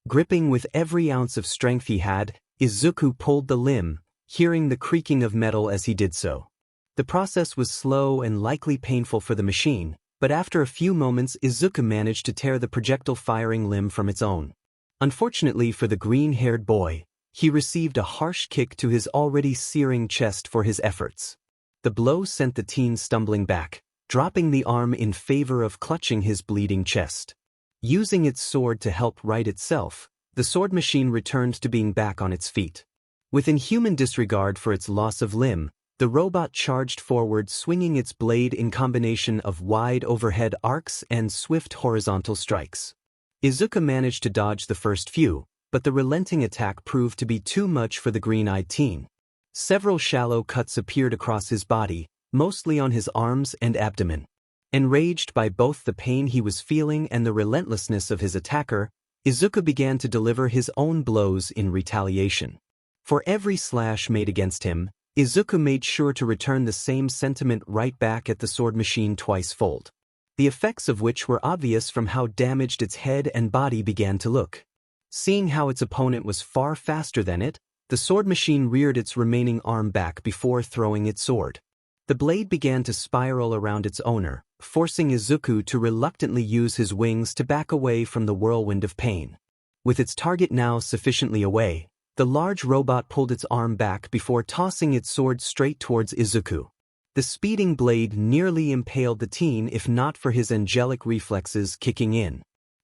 Speaker 1: Gripping with every ounce of strength he had, Izuku pulled the limb, hearing the creaking of metal as he did so. The process was slow and likely painful for the machine, but after a few moments Izuku managed to tear the projectile-firing limb from its own. Unfortunately for the green-haired boy, he received a harsh kick to his already searing chest for his efforts. The blow sent the teen stumbling back, dropping the arm in favor of clutching his bleeding chest. Using its sword to help right itself, the sword machine returned to being back on its feet. With inhuman disregard for its loss of limb, the robot charged forward, swinging its blade in combination of wide overhead arcs and swift horizontal strikes. Izuku managed to dodge the first few, but the relenting attack proved to be too much for the green-eyed teen. Several shallow cuts appeared across his body, mostly on his arms and abdomen. Enraged by both the pain he was feeling and the relentlessness of his attacker, Izuku began to deliver his own blows in retaliation. For every slash made against him, Izuku made sure to return the same sentiment right back at the sword machine twice-fold. The effects of which were obvious from how damaged its head and body began to look. Seeing how its opponent was far faster than it, the sword machine reared its remaining arm back before throwing its sword. The blade began to spiral around its owner, forcing Izuku to reluctantly use his wings to back away from the whirlwind of pain. With its target now sufficiently away, the large robot pulled its arm back before tossing its sword straight towards Izuku. The speeding blade nearly impaled the teen if not for his angelic reflexes kicking in.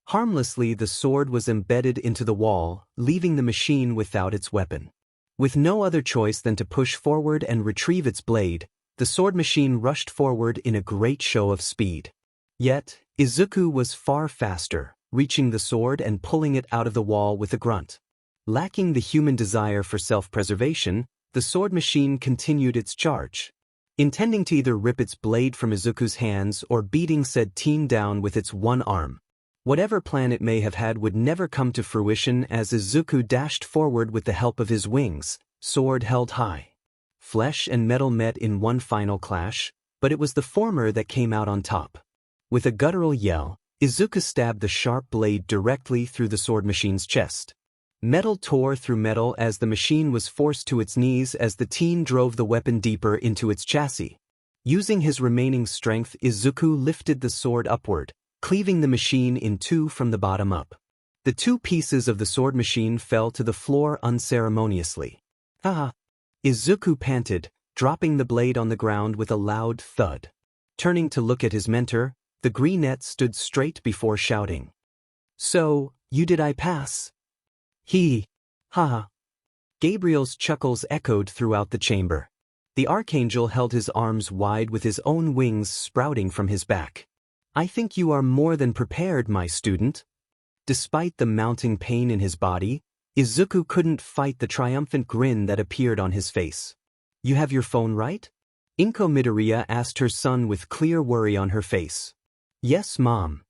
Speaker 1: Harmlessly, the sword was embedded into the wall, leaving the machine without its weapon. With no other choice than to push forward and retrieve its blade, the sword machine rushed forward in a great show of speed. Yet, Izuku was far faster, reaching the sword and pulling it out of the wall with a grunt. Lacking the human desire for self-preservation, the sword machine continued its charge. Intending to either rip its blade from Izuku's hands or beating said teen down with its one arm. Whatever plan it may have had would never come to fruition as Izuku dashed forward with the help of his wings, sword held high. Flesh and metal met in one final clash, but it was the former that came out on top. With a guttural yell, Izuku stabbed the sharp blade directly through the sword machine's chest. Metal tore through metal as the machine was forced to its knees as the teen drove the weapon deeper into its chassis. Using his remaining strength, Izuku lifted the sword upward, cleaving the machine in two from the bottom up. The two pieces of the sword machine fell to the floor unceremoniously. Ah! Izuku panted, dropping the blade on the ground with a loud thud. Turning to look at his mentor, the greenette stood straight before shouting. "So, you did I pass?" Ha! Gabriel's chuckles echoed throughout the chamber. The archangel held his arms wide with his own wings sprouting from his back. "I think you are more than prepared, my student." Despite the mounting pain in his body, Izuku couldn't fight the triumphant grin that appeared on his face. "You have your phone right?" Midoriya asked her son with clear worry on her face. "Yes, Mom,"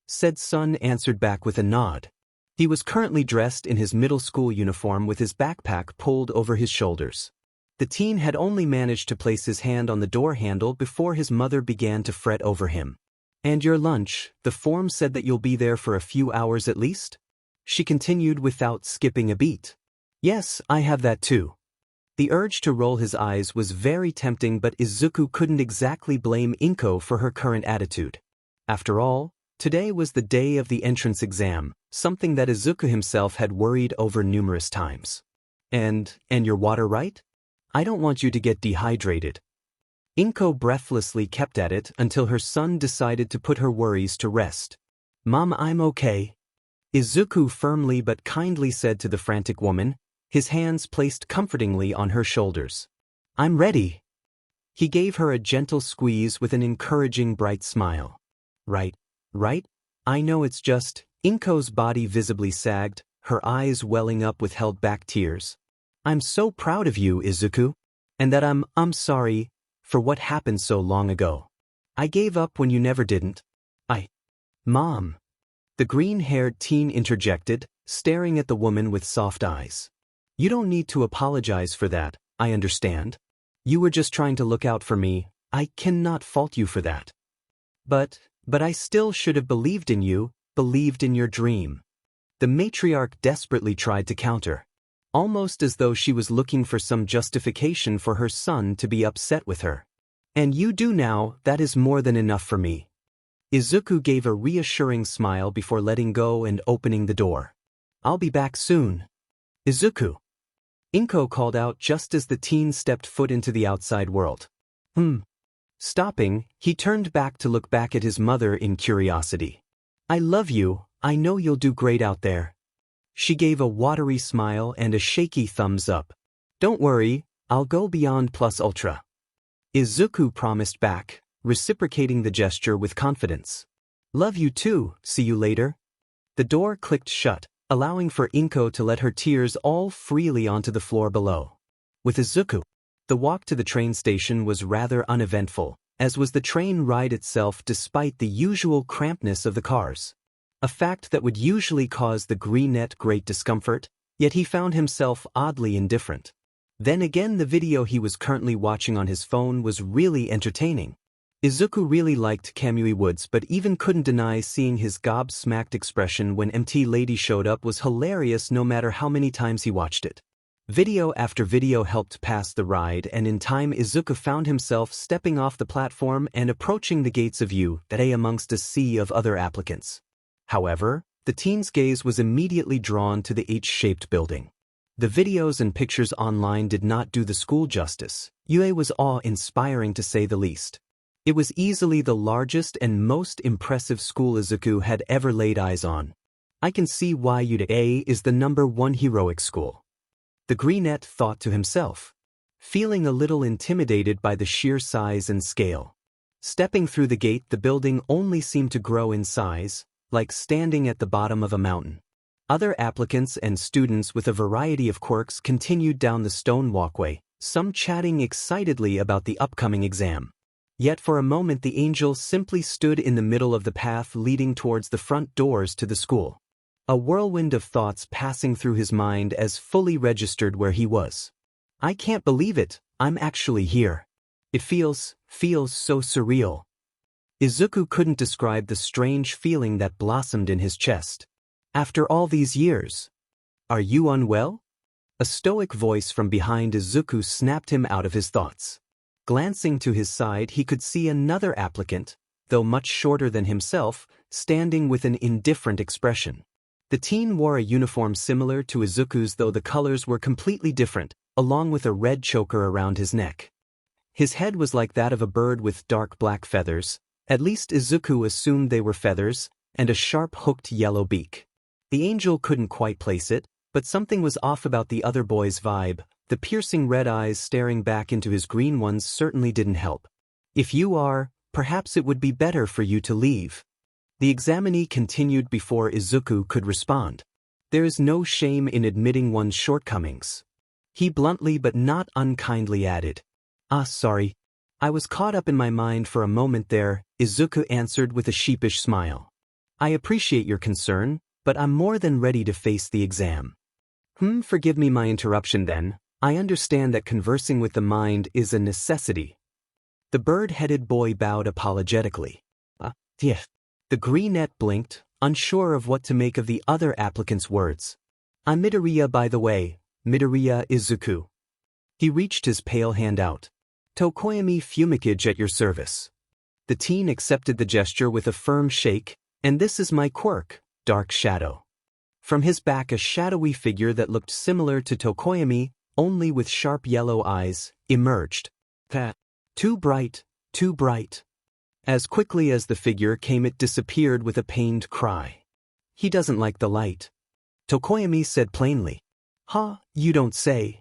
Speaker 1: said Son answered back with a nod. He was currently dressed in his middle school uniform with his backpack pulled over his shoulders. The teen had only managed to place his hand on the door handle before his mother began to fret over him. "And your lunch, the form said that you'll be there for a few hours at least?" She continued without skipping a beat. "Yes, I have that too." The urge to roll his eyes was very tempting, but Izuku couldn't exactly blame Inko for her current attitude. After all, today was the day of the entrance exam, something that Izuku himself had worried over numerous times. And your water right? I don't want you to get dehydrated." Inko breathlessly kept at it until her son decided to put her worries to rest. "Mom, I'm okay," Izuku firmly but kindly said to the frantic woman, his hands placed comfortingly on her shoulders. "I'm ready." He gave her a gentle squeeze with an encouraging bright smile. Right. I know it's just," Inko's body visibly sagged, her eyes welling up with held-back tears. "I'm so proud of you, Izuku. And that I'm sorry for what happened so long ago. I gave up when you never didn't. Mom." The green-haired teen interjected, staring at the woman with soft eyes. "You don't need to apologize for that, I understand. You were just trying to look out for me, I cannot fault you for that. But I still should have believed in you, believed in your dream. The matriarch desperately tried to counter, almost as though she was looking for some justification for her son to be upset with her. And you do now, that is more than enough for me. Izuku gave a reassuring smile before letting go and opening the door. I'll be back soon. Izuku. Inko called out just as the teen stepped foot into the outside world. Stopping, he turned back to look back at his mother in curiosity. I love you, I know you'll do great out there. She gave a watery smile and a shaky thumbs up. Don't worry, I'll go beyond plus ultra. Izuku promised back, reciprocating the gesture with confidence. Love you too, see you later. The door clicked shut, allowing for Inko to let her tears all freely onto the floor below. With Izuku, the walk to the train station was rather uneventful, as was the train ride itself despite the usual crampedness of the cars. A fact that would usually cause the greenette great discomfort, yet he found himself oddly indifferent. Then again, the video he was currently watching on his phone was really entertaining. Izuku really liked Kamui Woods, but even couldn't deny seeing his gobsmacked expression when MT Lady showed up was hilarious no matter how many times he watched it. Video after video helped pass the ride, and in time Izuku found himself stepping off the platform and approaching the gates of U-A amongst a sea of other applicants. However, the teen's gaze was immediately drawn to the H-shaped building. The videos and pictures online did not do the school justice. UA was awe-inspiring to say the least. It was easily the largest and most impressive school Izuku had ever laid eyes on. I can see why UA is the #1 heroic school. The greenette thought to himself, feeling a little intimidated by the sheer size and scale. Stepping through the gate, the building only seemed to grow in size, like standing at the bottom of a mountain. Other applicants and students with a variety of quirks continued down the stone walkway, some chatting excitedly about the upcoming exam. Yet for a moment the angel simply stood in the middle of the path leading towards the front doors to the school. A whirlwind of thoughts passing through his mind as fully registered where he was. I can't believe it, I'm actually here. It feels so surreal. Izuku couldn't describe the strange feeling that blossomed in his chest. After all these years. Are you unwell? A stoic voice from behind Izuku snapped him out of his thoughts. Glancing to his side, he could see another applicant, though much shorter than himself, standing with an indifferent expression. The teen wore a uniform similar to Izuku's, though the colors were completely different, along with a red choker around his neck. His head was like that of a bird with dark black feathers, at least Izuku assumed they were feathers, and a sharp hooked yellow beak. The angel couldn't quite place it, but something was off about the other boy's vibe. The piercing red eyes staring back into his green ones certainly didn't help. If you are, perhaps it would be better for you to leave. The examinee continued before Izuku could respond. There is no shame in admitting one's shortcomings. He bluntly but not unkindly added. Sorry. I was caught up in my mind for a moment there, Izuku answered with a sheepish smile. I appreciate your concern, but I'm more than ready to face the exam. Forgive me my interruption then. I understand that conversing with the mind is a necessity. The bird-headed boy bowed apologetically. Yeah. The greenette blinked, unsure of what to make of the other applicant's words. I'm Midoriya, by the way, Midoriya Izuku. He reached his pale hand out. Tokoyami Fumikage at your service. The teen accepted the gesture with a firm shake, and this is my quirk, Dark Shadow. From his back, a shadowy figure that looked similar to Tokoyami, only with sharp yellow eyes, emerged. Too bright, too bright. As quickly as the figure came, it disappeared with a pained cry. He doesn't like the light. Tokoyami said plainly. You don't say.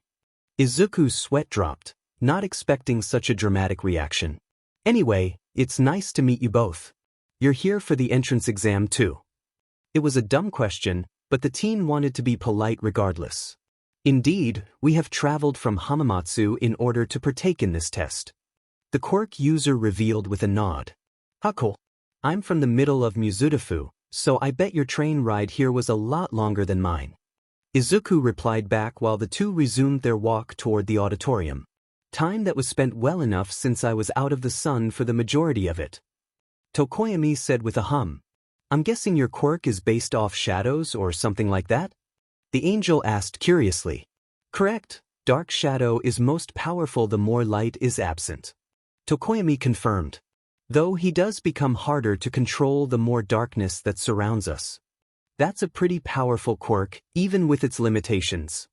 Speaker 1: Izuku's sweat dropped, not expecting such a dramatic reaction. Anyway, it's nice to meet you both. You're here for the entrance exam too. It was a dumb question, but the teen wanted to be polite regardless. Indeed, we have traveled from Hamamatsu in order to partake in this test. The quirk user revealed with a nod. Cool. I'm from the middle of Mizudafu, so I bet your train ride here was a lot longer than mine. Izuku replied back while the two resumed their walk toward the auditorium. Time that was spent well enough since I was out of the sun for the majority of it. Tokoyami said with a hum. I'm guessing your quirk is based off shadows or something like that? The angel asked curiously. Correct, dark shadow is most powerful the more light is absent. Tokoyami confirmed. Though he does become harder to control the more darkness that surrounds us. That's a pretty powerful quirk, even with its limitations.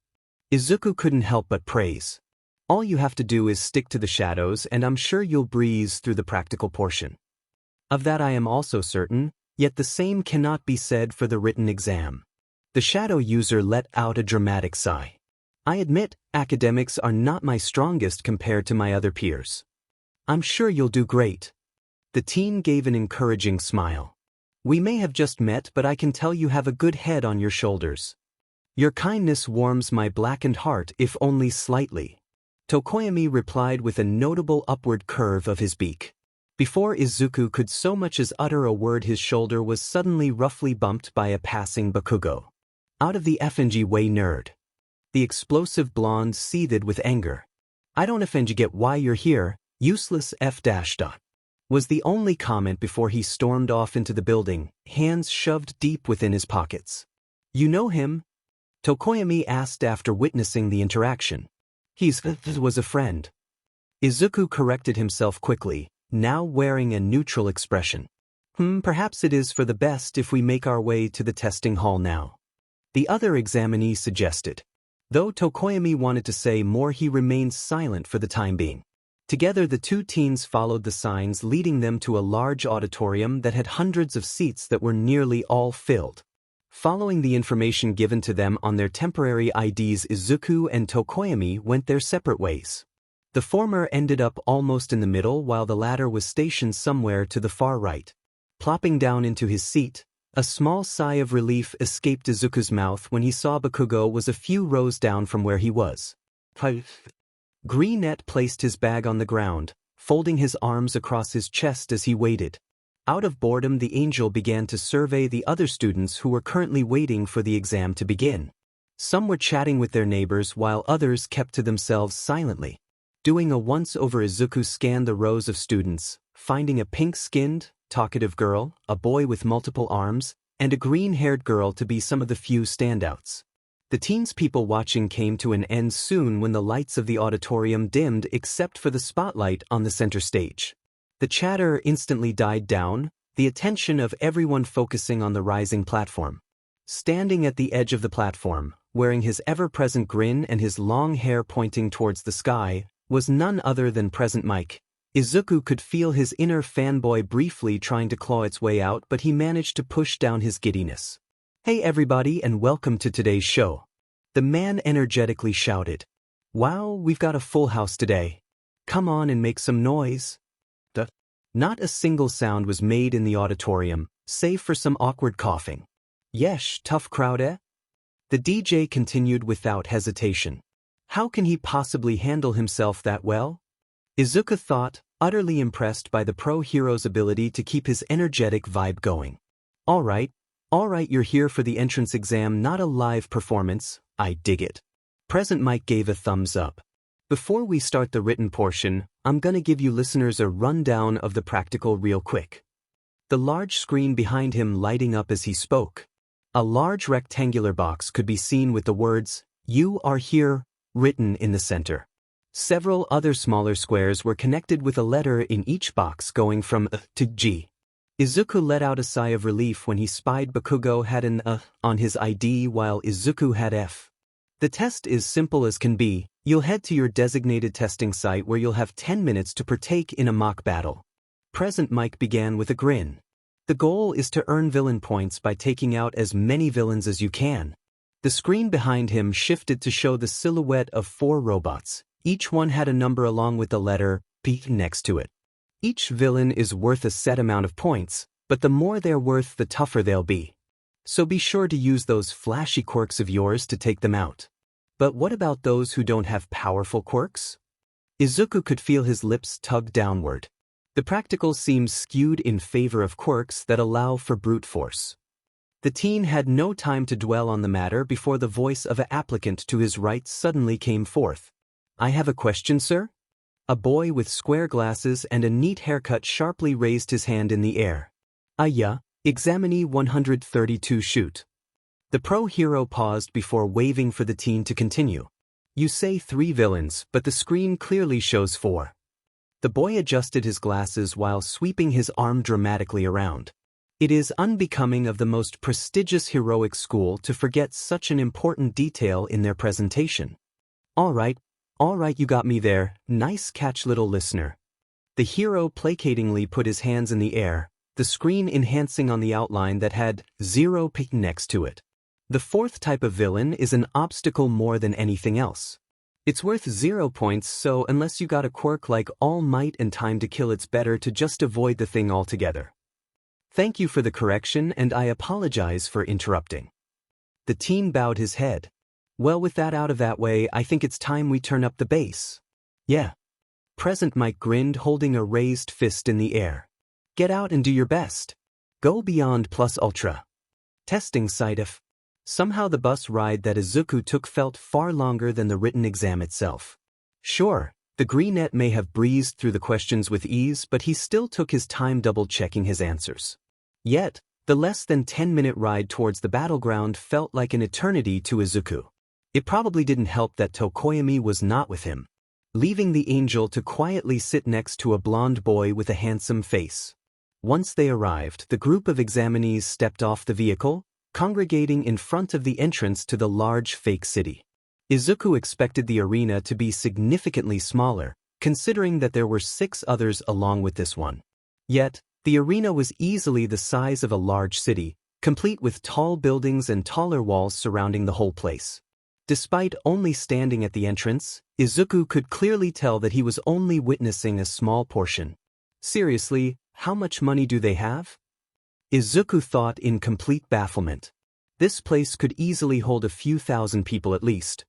Speaker 1: Izuku couldn't help but praise. All you have to do is stick to the shadows and I'm sure you'll breeze through the practical portion. Of that I am also certain, yet the same cannot be said for the written exam. The shadow user let out a dramatic sigh. I admit, academics are not my strongest compared to my other peers. I'm sure you'll do great. The teen gave an encouraging smile. We may have just met, but I can tell you have a good head on your shoulders. Your kindness warms my blackened heart if only slightly. Tokoyami replied with a notable upward curve of his beak. Before Izuku could so much as utter a word, his shoulder was suddenly roughly bumped by a passing Bakugo. Out of the FNG way, nerd. The explosive blonde seethed with anger. I don't offend you, get why you're here, useless F-. Was the only comment before he stormed off into the building, hands shoved deep within his pockets. You know him? Tokoyami asked after witnessing the interaction. He's was a friend. Izuku corrected himself quickly, now wearing a neutral expression. Perhaps it is for the best if we make our way to the testing hall now. The other examinee suggested. Though Tokoyami wanted to say more, he remained silent for the time being. Together the two teens followed the signs leading them to a large auditorium that had hundreds of seats that were nearly all filled. Following the information given to them on their temporary IDs, Izuku and Tokoyami went their separate ways. The former ended up almost in the middle while the latter was stationed somewhere to the far right. Plopping down into his seat, a small sigh of relief escaped Izuku's mouth when he saw Bakugo was a few rows down from where he was. Greenette placed his bag on the ground, folding his arms across his chest as he waited. Out of boredom, the angel began to survey the other students who were currently waiting for the exam to begin. Some were chatting with their neighbors while others kept to themselves silently. Doing a once-over, Izuku scanned the rows of students, finding a pink-skinned, talkative girl, a boy with multiple arms, and a green-haired girl to be some of the few standouts. The teens people watching came to an end soon when the lights of the auditorium dimmed except for the spotlight on the center stage. The chatter instantly died down, the attention of everyone focusing on the rising platform. Standing at the edge of the platform, wearing his ever-present grin and his long hair pointing towards the sky, was none other than Present Mike. Izuku could feel his inner fanboy briefly trying to claw its way out, but he managed to push down his giddiness. Hey everybody and welcome to today's show. The man energetically shouted. Wow, we've got a full house today. Come on and make some noise. Not a single sound was made in the auditorium, save for some awkward coughing. Yesh, tough crowd, eh? The DJ continued without hesitation. How can he possibly handle himself that well? Izuku thought, utterly impressed by the pro-hero's ability to keep his energetic vibe going. All right, you're here for the entrance exam, not a live performance. I dig it. Present Mike gave a thumbs up. Before we start the written portion, I'm gonna give you listeners a rundown of the practical real quick. The large screen behind him lighting up as he spoke. A large rectangular box could be seen with the words, "You are here," written in the center. Several other smaller squares were connected with a letter in each box going from to G. Izuku let out a sigh of relief when he spied Bakugo had an on his ID while Izuku had F. The test is simple as can be. You'll head to your designated testing site where you'll have 10 minutes to partake in a mock battle. Present Mike began with a grin. The goal is to earn villain points by taking out as many villains as you can. The screen behind him shifted to show the silhouette of 4 robots. Each one had a number along with the letter P next to it. Each villain is worth a set amount of points, but the more they're worth, the tougher they'll be. So be sure to use those flashy quirks of yours to take them out. But what about those who don't have powerful quirks? Izuku could feel his lips tug downward. The practical seems skewed in favor of quirks that allow for brute force. The teen had no time to dwell on the matter before the voice of an applicant to his right suddenly came forth. I have a question, sir? A boy with square glasses and a neat haircut sharply raised his hand in the air. Aya, Examini 132 shoot. The pro hero paused before waving for the teen to continue. You say 3 villains, but the screen clearly shows 4. The boy adjusted his glasses while sweeping his arm dramatically around. It is unbecoming of the most prestigious heroic school to forget such an important detail in their presentation. All right, you got me there, nice catch little listener. The hero placatingly put his hands in the air, the screen enhancing on the outline that had 0 pic next to it. The 4th type of villain is an obstacle more than anything else. It's worth 0 points, so unless you got a quirk like all might and time to kill, it's better to just avoid the thing altogether. Thank you for the correction and I apologize for interrupting. The teen bowed his head. Well, with that out of that way, I think it's time we turn up the bass. Yeah. Present Mike grinned, holding a raised fist in the air. Get out and do your best. Go beyond plus ultra. Testing site if. Somehow the bus ride that Izuku took felt far longer than the written exam itself. Sure, the greenette may have breezed through the questions with ease, but he still took his time double-checking his answers. Yet, the less than 10-minute ride towards the battleground felt like an eternity to Izuku. It probably didn't help that Tokoyami was not with him, leaving the angel to quietly sit next to a blonde boy with a handsome face. Once they arrived, the group of examinees stepped off the vehicle, congregating in front of the entrance to the large fake city. Izuku expected the arena to be significantly smaller, considering that there were 6 others along with this one. Yet, the arena was easily the size of a large city, complete with tall buildings and taller walls surrounding the whole place. Despite only standing at the entrance, Izuku could clearly tell that he was only witnessing a small portion. Seriously, how much money do they have? Izuku thought in complete bafflement. This place could easily hold a few thousand people at least.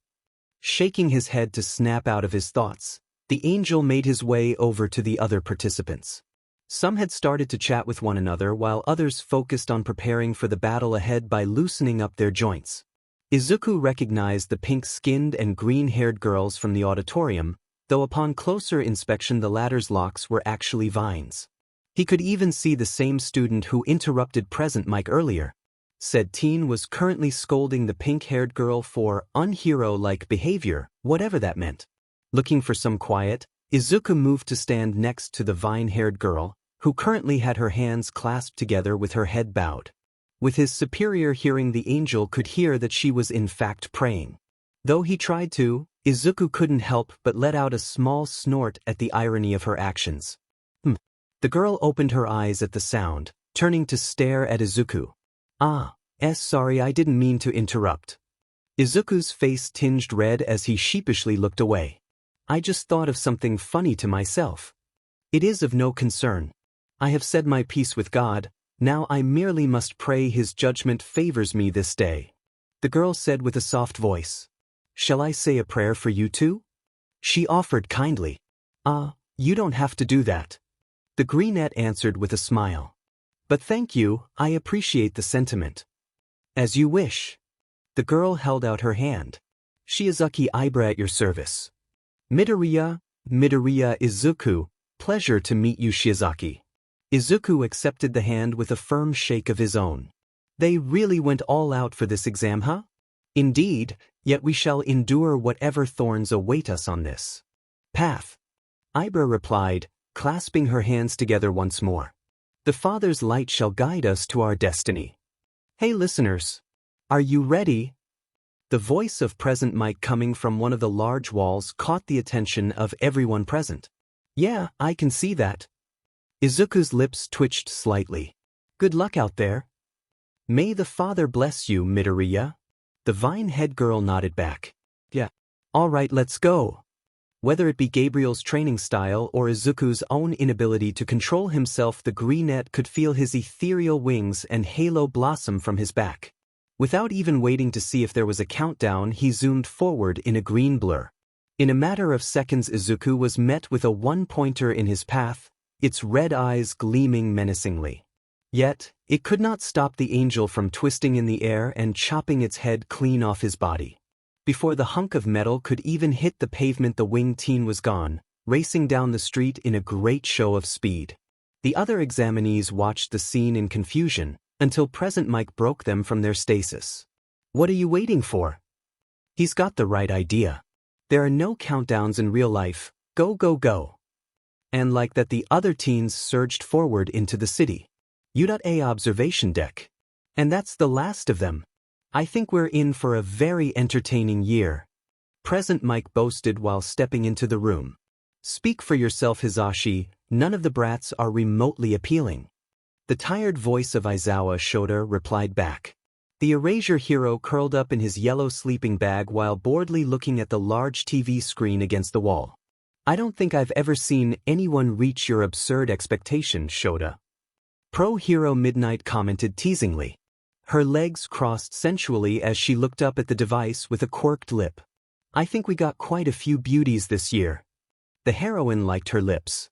Speaker 1: Shaking his head to snap out of his thoughts, the angel made his way over to the other participants. Some had started to chat with one another while others focused on preparing for the battle ahead by loosening up their joints. Izuku recognized the pink-skinned and green-haired girls from the auditorium, though upon closer inspection the latter's locks were actually vines. He could even see the same student who interrupted Present Mike earlier. Said teen was currently scolding the pink-haired girl for unhero-like behavior, whatever that meant. Looking for some quiet, Izuku moved to stand next to the vine-haired girl, who currently had her hands clasped together with her head bowed. With his superior hearing, the angel could hear that she was in fact praying. Though he tried to, Izuku couldn't help but let out a small snort at the irony of her actions. The girl opened her eyes at the sound, turning to stare at Izuku. Sorry, I didn't mean to interrupt. Izuku's face tinged red as he sheepishly looked away. I just thought of something funny to myself. It is of no concern. I have said my piece with God, now I merely must pray his judgment favors me this day. The girl said with a soft voice. Shall I say a prayer for you too? She offered kindly. You don't have to do that. The greenette answered with a smile. But thank you, I appreciate the sentiment. As you wish. The girl held out her hand. Shiozaki Ibra at your service. Midoriya Izuku, pleasure to meet you, Shiozaki. Izuku accepted the hand with a firm shake of his own. They really went all out for this exam, huh? Indeed, yet we shall endure whatever thorns await us on this path. Ibra replied, clasping her hands together once more. The Father's light shall guide us to our destiny. Hey listeners, are you ready? The voice of Present Mike coming from one of the large walls caught the attention of everyone present. Yeah, I can see that. Izuku's lips twitched slightly. Good luck out there. May the Father bless you, Midoriya. The vine-head girl nodded back. Yeah. All right, let's go. Whether it be Gabriel's training style or Izuku's own inability to control himself, the greenette could feel his ethereal wings and halo blossom from his back. Without even waiting to see if there was a countdown, he zoomed forward in a green blur. In a matter of seconds, Izuku was met with a one-pointer in his path, its red eyes gleaming menacingly. Yet, it could not stop the angel from twisting in the air and chopping its head clean off his body. Before the hunk of metal could even hit the pavement, the winged teen was gone, racing down the street in a great show of speed. The other examinees watched the scene in confusion, until Present Mike broke them from their stasis. What are you waiting for? He's got the right idea. There are no countdowns in real life, go go go. And like that the other teens surged forward into the city. U.A. observation deck. And that's the last of them. I think we're in for a very entertaining year. Present Mike boasted while stepping into the room. Speak for yourself, Hizashi, none of the brats are remotely appealing. The tired voice of Aizawa Shota replied back. The erasure hero curled up in his yellow sleeping bag while boredly looking at the large TV screen against the wall. I don't think I've ever seen anyone reach your absurd expectations, Shota. Pro Hero Midnight commented teasingly. Her legs crossed sensually as she looked up at the device with a quirked lip. I think we got quite a few beauties this year. The heroine liked her lips.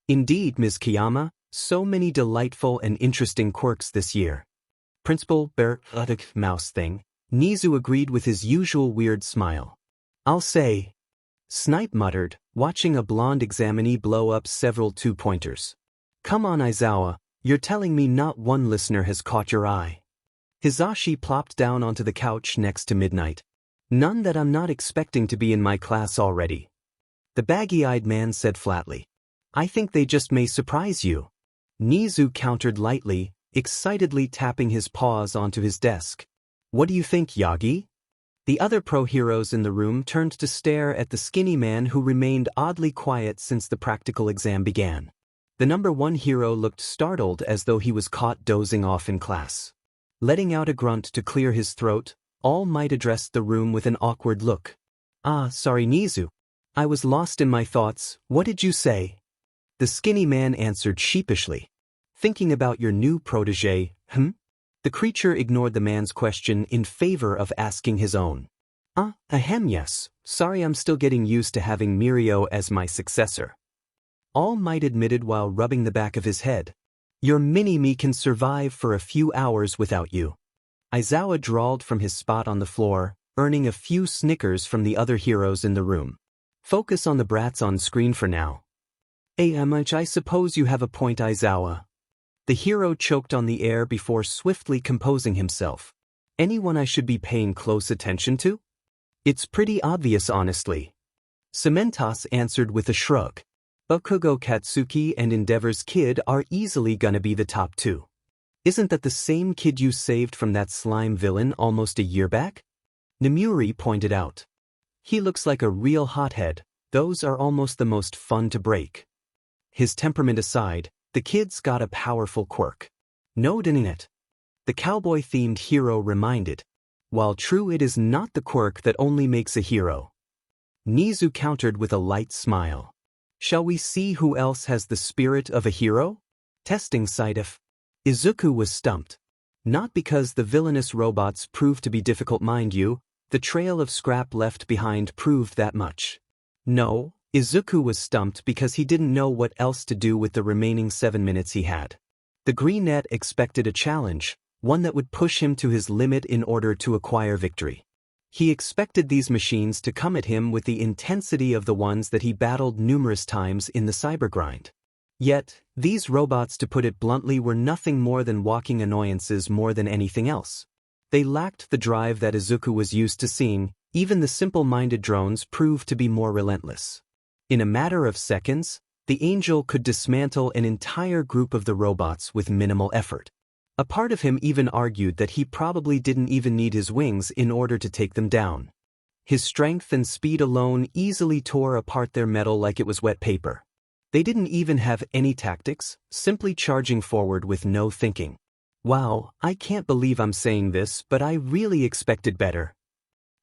Speaker 1: Indeed, Ms. Kiyama, so many delightful and interesting quirks this year. Principal Bear Mouse thing, Nizu agreed with his usual weird smile. I'll say. Snipe muttered, watching a blonde examinee blow up several two-pointers. Come on, Aizawa, you're telling me not one listener has caught your eye. Hizashi plopped down onto the couch next to Midnight. None that I'm not expecting to be in my class already. The baggy-eyed man said flatly. I think they just may surprise you. Nizu countered lightly, excitedly tapping his paws onto his desk. What do you think, Yagi? The other pro-heroes in the room turned to stare at the skinny man who remained oddly quiet since the practical exam began. The number one hero looked startled as though he was caught dozing off in class. Letting out a grunt to clear his throat, All Might addressed the room with an awkward look. Sorry Nizu. I was lost in my thoughts, what did you say? The skinny man answered sheepishly. Thinking about your new protege, The creature ignored the man's question in favor of asking his own. Yes. Sorry, I'm still getting used to having Mirio as my successor. All Might admitted while rubbing the back of his head. Your mini-me can survive for a few hours without you. Aizawa drawled from his spot on the floor, earning a few snickers from the other heroes in the room. Focus on the brats on screen for now. I suppose you have a point, Aizawa. The hero choked on the air before swiftly composing himself. Anyone I should be paying close attention to? It's pretty obvious, honestly. Cementos answered with a shrug. Bakugo Katsuki and Endeavor's kid are easily gonna be the top two. Isn't that the same kid you saved from that slime villain almost a year back? Nemuri pointed out. He looks like a real hothead, those are almost the most fun to break. His temperament aside, the kid's got a powerful quirk. No denying it. The cowboy-themed hero reminded. While true, it is not the quirk that only makes a hero. Nizu countered with a light smile. Shall we see who else has the spirit of a hero? Testing Sidef. Izuku was stumped. Not because the villainous robots proved to be difficult, mind you, the trail of scrap left behind proved that much. No, Izuku was stumped because he didn't know what else to do with the remaining 7 minutes he had. The Greenette expected a challenge, one that would push him to his limit in order to acquire victory. He expected these machines to come at him with the intensity of the ones that he battled numerous times in the cybergrind. Yet, these robots, to put it bluntly, were nothing more than walking annoyances more than anything else. They lacked the drive that Izuku was used to seeing. Even the simple-minded drones proved to be more relentless. In a matter of seconds, the Angel could dismantle an entire group of the robots with minimal effort. A part of him even argued that he probably didn't even need his wings in order to take them down. His strength and speed alone easily tore apart their metal like it was wet paper. They didn't even have any tactics, simply charging forward with no thinking. Wow, I can't believe I'm saying this, but I really expected better.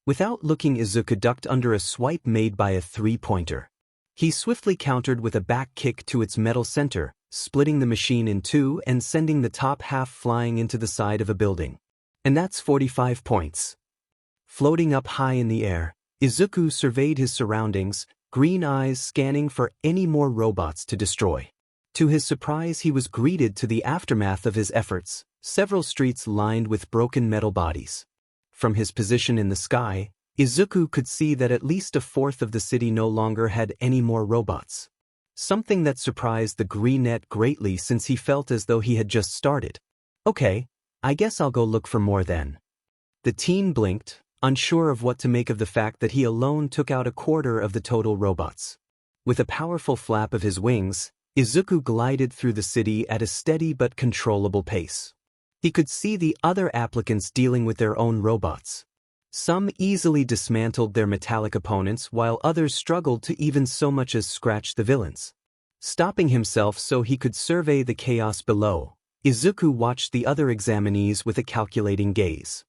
Speaker 1: Without looking, Izuku ducked under a swipe made by a three-pointer. He swiftly countered with a back kick to its metal center, splitting the machine in two and sending the top half flying into the side of a building. And that's 45 points. Floating up high in the air, Izuku surveyed his surroundings, green eyes scanning for any more robots to destroy. To his surprise, he was greeted to the aftermath of his efforts, several streets lined with broken metal bodies. From his position in the sky, Izuku could see that at least a fourth of the city no longer had any more robots. Something that surprised the Greenette greatly since he felt as though he had just started. Okay, I guess I'll go look for more then. The teen blinked, unsure of what to make of the fact that he alone took out a quarter of the total robots. With a powerful flap of his wings, Izuku glided through the city at a steady but controllable pace. He could see the other applicants dealing with their own robots. Some easily dismantled their metallic opponents while others struggled to even so much as scratch the villains. Stopping himself so he could survey the chaos below, Izuku watched the other examinees with a calculating gaze.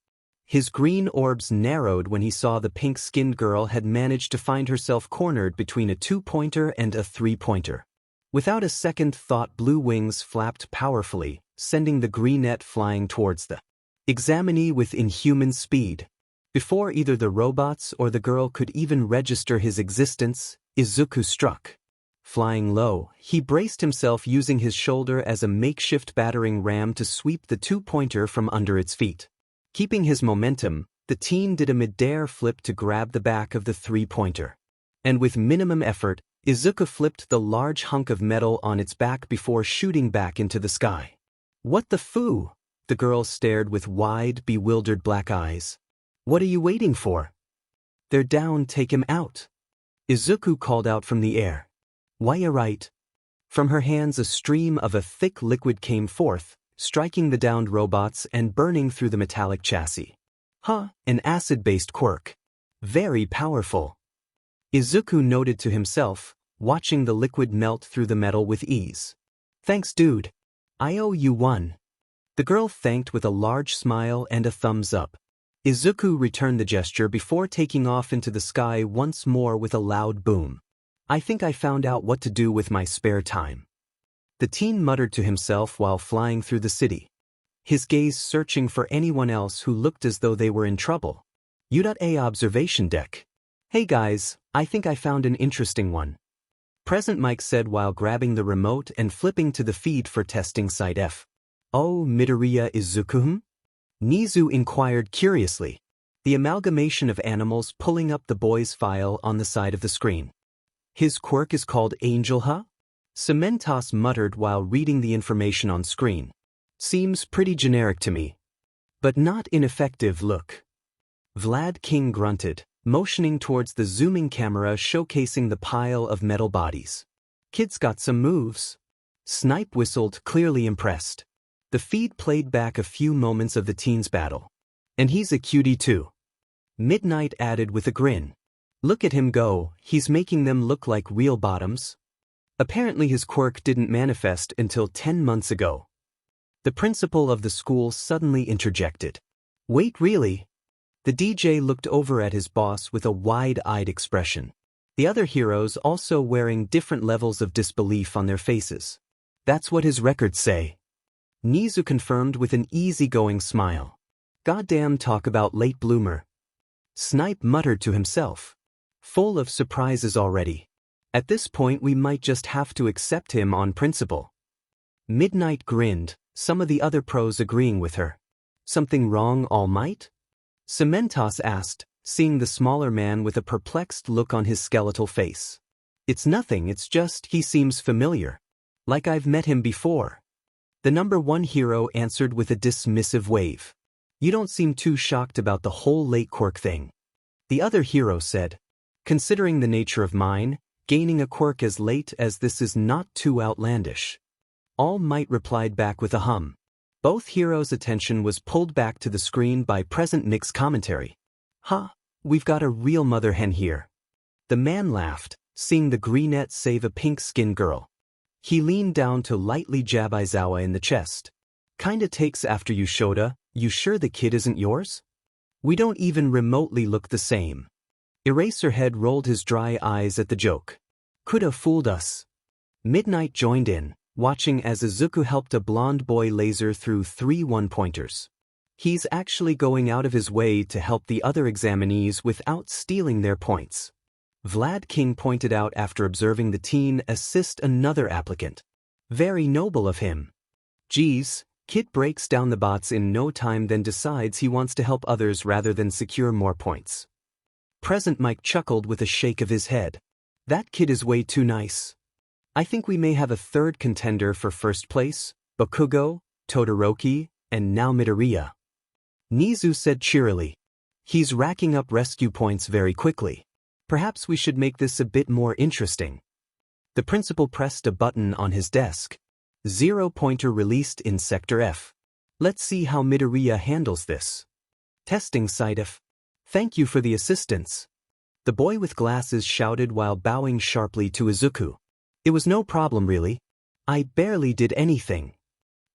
Speaker 1: His green orbs narrowed when he saw the pink-skinned girl had managed to find herself cornered between a 2-pointer and a 3-pointer. Without a second thought, blue wings flapped powerfully, sending the Greenette flying towards the examinee with inhuman speed. Before either the robots or the girl could even register his existence, Izuku struck. Flying low, he braced himself using his shoulder as a makeshift battering ram to sweep the 2-pointer from under its feet. Keeping his momentum, the teen did a mid-air flip to grab the back of the 3-pointer. And with minimum effort, Izuku flipped the large hunk of metal on its back before shooting back into the sky. What the foo? The girl stared with wide, bewildered black eyes. What are you waiting for? They're down, take him out. Izuku called out from the air. Why you right? From her hands a stream of a thick liquid came forth, striking the downed robots and burning through the metallic chassis. Huh, an acid-based quirk. Very powerful. Izuku noted to himself, watching the liquid melt through the metal with ease. Thanks, dude. I owe you one. The girl thanked with a large smile and a thumbs up. Izuku returned the gesture before taking off into the sky once more with a loud boom. I think I found out what to do with my spare time. The teen muttered to himself while flying through the city, his gaze searching for anyone else who looked as though they were in trouble. U.A. observation deck. Hey guys, I think I found an interesting one. Present Mike said while grabbing the remote and flipping to the feed for testing Site F. Oh, Midoriya Izuku? Nizu inquired curiously, the amalgamation of animals pulling up the boy's file on the side of the screen. His quirk is called Angel, huh? Cementos muttered while reading the information on screen. Seems pretty generic to me. But not ineffective, look. Vlad King grunted, motioning towards the zooming camera showcasing the pile of metal bodies. Kid's got some moves. Snipe whistled, clearly impressed. The feed played back a few moments of the teen's battle. And he's a cutie too. Midnight added with a grin. Look at him go, he's making them look like real bottoms. Apparently his quirk didn't manifest until 10 months ago. The principal of the school suddenly interjected. Wait, really? The DJ looked over at his boss with a wide-eyed expression. The other heroes also wearing different levels of disbelief on their faces. That's what his records say. Nizu confirmed with an easygoing smile. Goddamn, talk about late bloomer. Snipe muttered to himself. Full of surprises already. At this point we might just have to accept him on principle. Midnight grinned, some of the other pros agreeing with her. Something wrong, All Might? Cementos asked, seeing the smaller man with a perplexed look on his skeletal face. It's nothing, it's just he seems familiar. Like I've met him before. The number one hero answered with a dismissive wave. You don't seem too shocked about the whole late quirk thing. The other hero said, considering the nature of mine, gaining a quirk as late as this is not too outlandish. All Might replied back with a hum. Both heroes' attention was pulled back to the screen by Present Mix's commentary. Ha, we've got a real mother hen here. The man laughed, seeing the Greenette save a pink-skinned girl. He leaned down to lightly jab Aizawa in the chest. Kinda takes after you, Shota. You sure the kid isn't yours? We don't even remotely look the same. Eraserhead rolled his dry eyes at the joke. Coulda fooled us. Midnight joined in, watching as Izuku helped a blonde boy laser through 3 1-pointers. He's actually going out of his way to help the other examinees without stealing their points. Vlad King pointed out after observing the teen assist another applicant. Very noble of him. Geez, kid breaks down the bots in no time then decides he wants to help others rather than secure more points. Present Mike chuckled with a shake of his head. That kid is way too nice. I think we may have a third contender for first place, Bakugo, Todoroki, and now Midoriya. Nizu said cheerily. He's racking up rescue points very quickly. Perhaps we should make this a bit more interesting. The principal pressed a button on his desk. 0-pointer released in Sector F. Let's see how Midoriya handles this. Testing Site F. Thank you for the assistance. The boy with glasses shouted while bowing sharply to Izuku. It was no problem really. I barely did anything.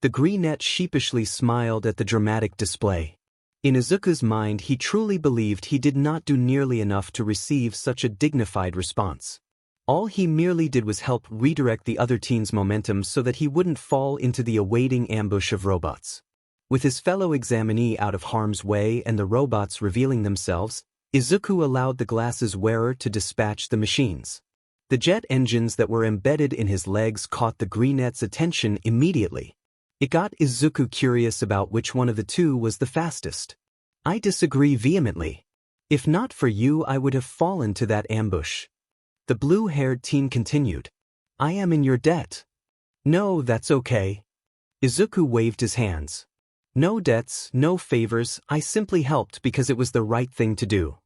Speaker 1: The greenette sheepishly smiled at the dramatic display. In Izuku's mind he truly believed he did not do nearly enough to receive such a dignified response. All he merely did was help redirect the other teen's momentum so that he wouldn't fall into the awaiting ambush of robots. With his fellow examinee out of harm's way and the robots revealing themselves, Izuku allowed the glasses wearer to dispatch the machines. The jet engines that were embedded in his legs caught the greenette's attention immediately. It got Izuku curious about which one of the two was the fastest. I disagree vehemently. If not for you, I would have fallen to that ambush. The blue-haired teen continued. I am in your debt. No, that's okay. Izuku waved his hands. No debts, no favors, I simply helped because it was the right thing to do.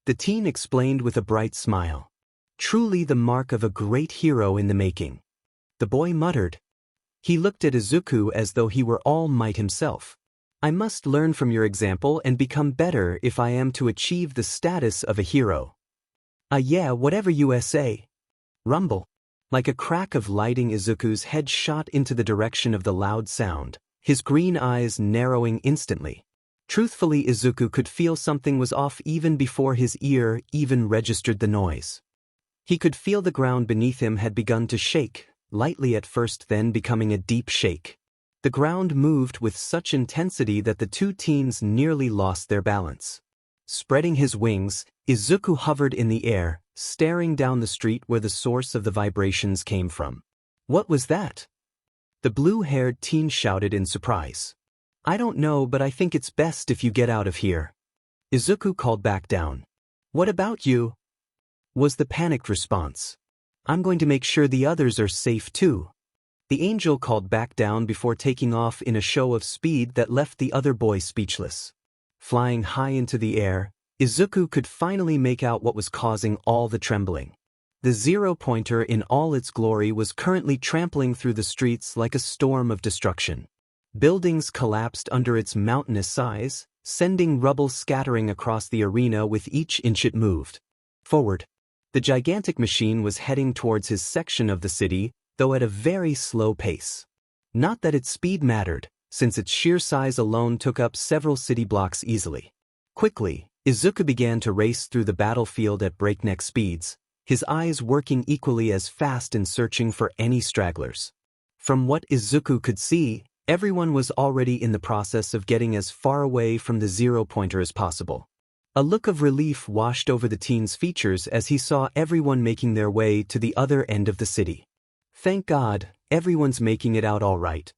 Speaker 1: The teen explained with a bright smile. Truly the mark of a great hero in the making. The boy muttered. He looked at Izuku as though he were All Might himself. I must learn from your example and become better if I am to achieve the status of a hero. Yeah, whatever you say. Rumble. Like a crack of lighting, Izuku's head shot into the direction of the loud sound, his green eyes narrowing instantly. Truthfully, Izuku could feel something was off even before his ear even registered the noise. He could feel the ground beneath him had begun to shake, lightly at first, then becoming a deep shake. The ground moved with such intensity that the two teens nearly lost their balance. Spreading his wings, Izuku hovered in the air, staring down the street where the source of the vibrations came from. What was that? The blue-haired teen shouted in surprise. I don't know, but I think it's best if you get out of here. Izuku called back down. What about you? Was the panicked response. I'm going to make sure the others are safe too. The angel called back down before taking off in a show of speed that left the other boy speechless. Flying high into the air, Izuku could finally make out what was causing all the trembling. The 0-pointer in all its glory was currently trampling through the streets like a storm of destruction. Buildings collapsed under its mountainous size, sending rubble scattering across the arena with each inch it moved. Forward. The gigantic machine was heading towards his section of the city, though at a very slow pace. Not that its speed mattered, since its sheer size alone took up several city blocks easily. Quickly, Izuku began to race through the battlefield at breakneck speeds, his eyes working equally as fast in searching for any stragglers. From what Izuku could see, everyone was already in the process of getting as far away from the 0-pointer as possible. A look of relief washed over the teen's features as he saw everyone making their way to the other end of the city. Thank God, everyone's making it out all right.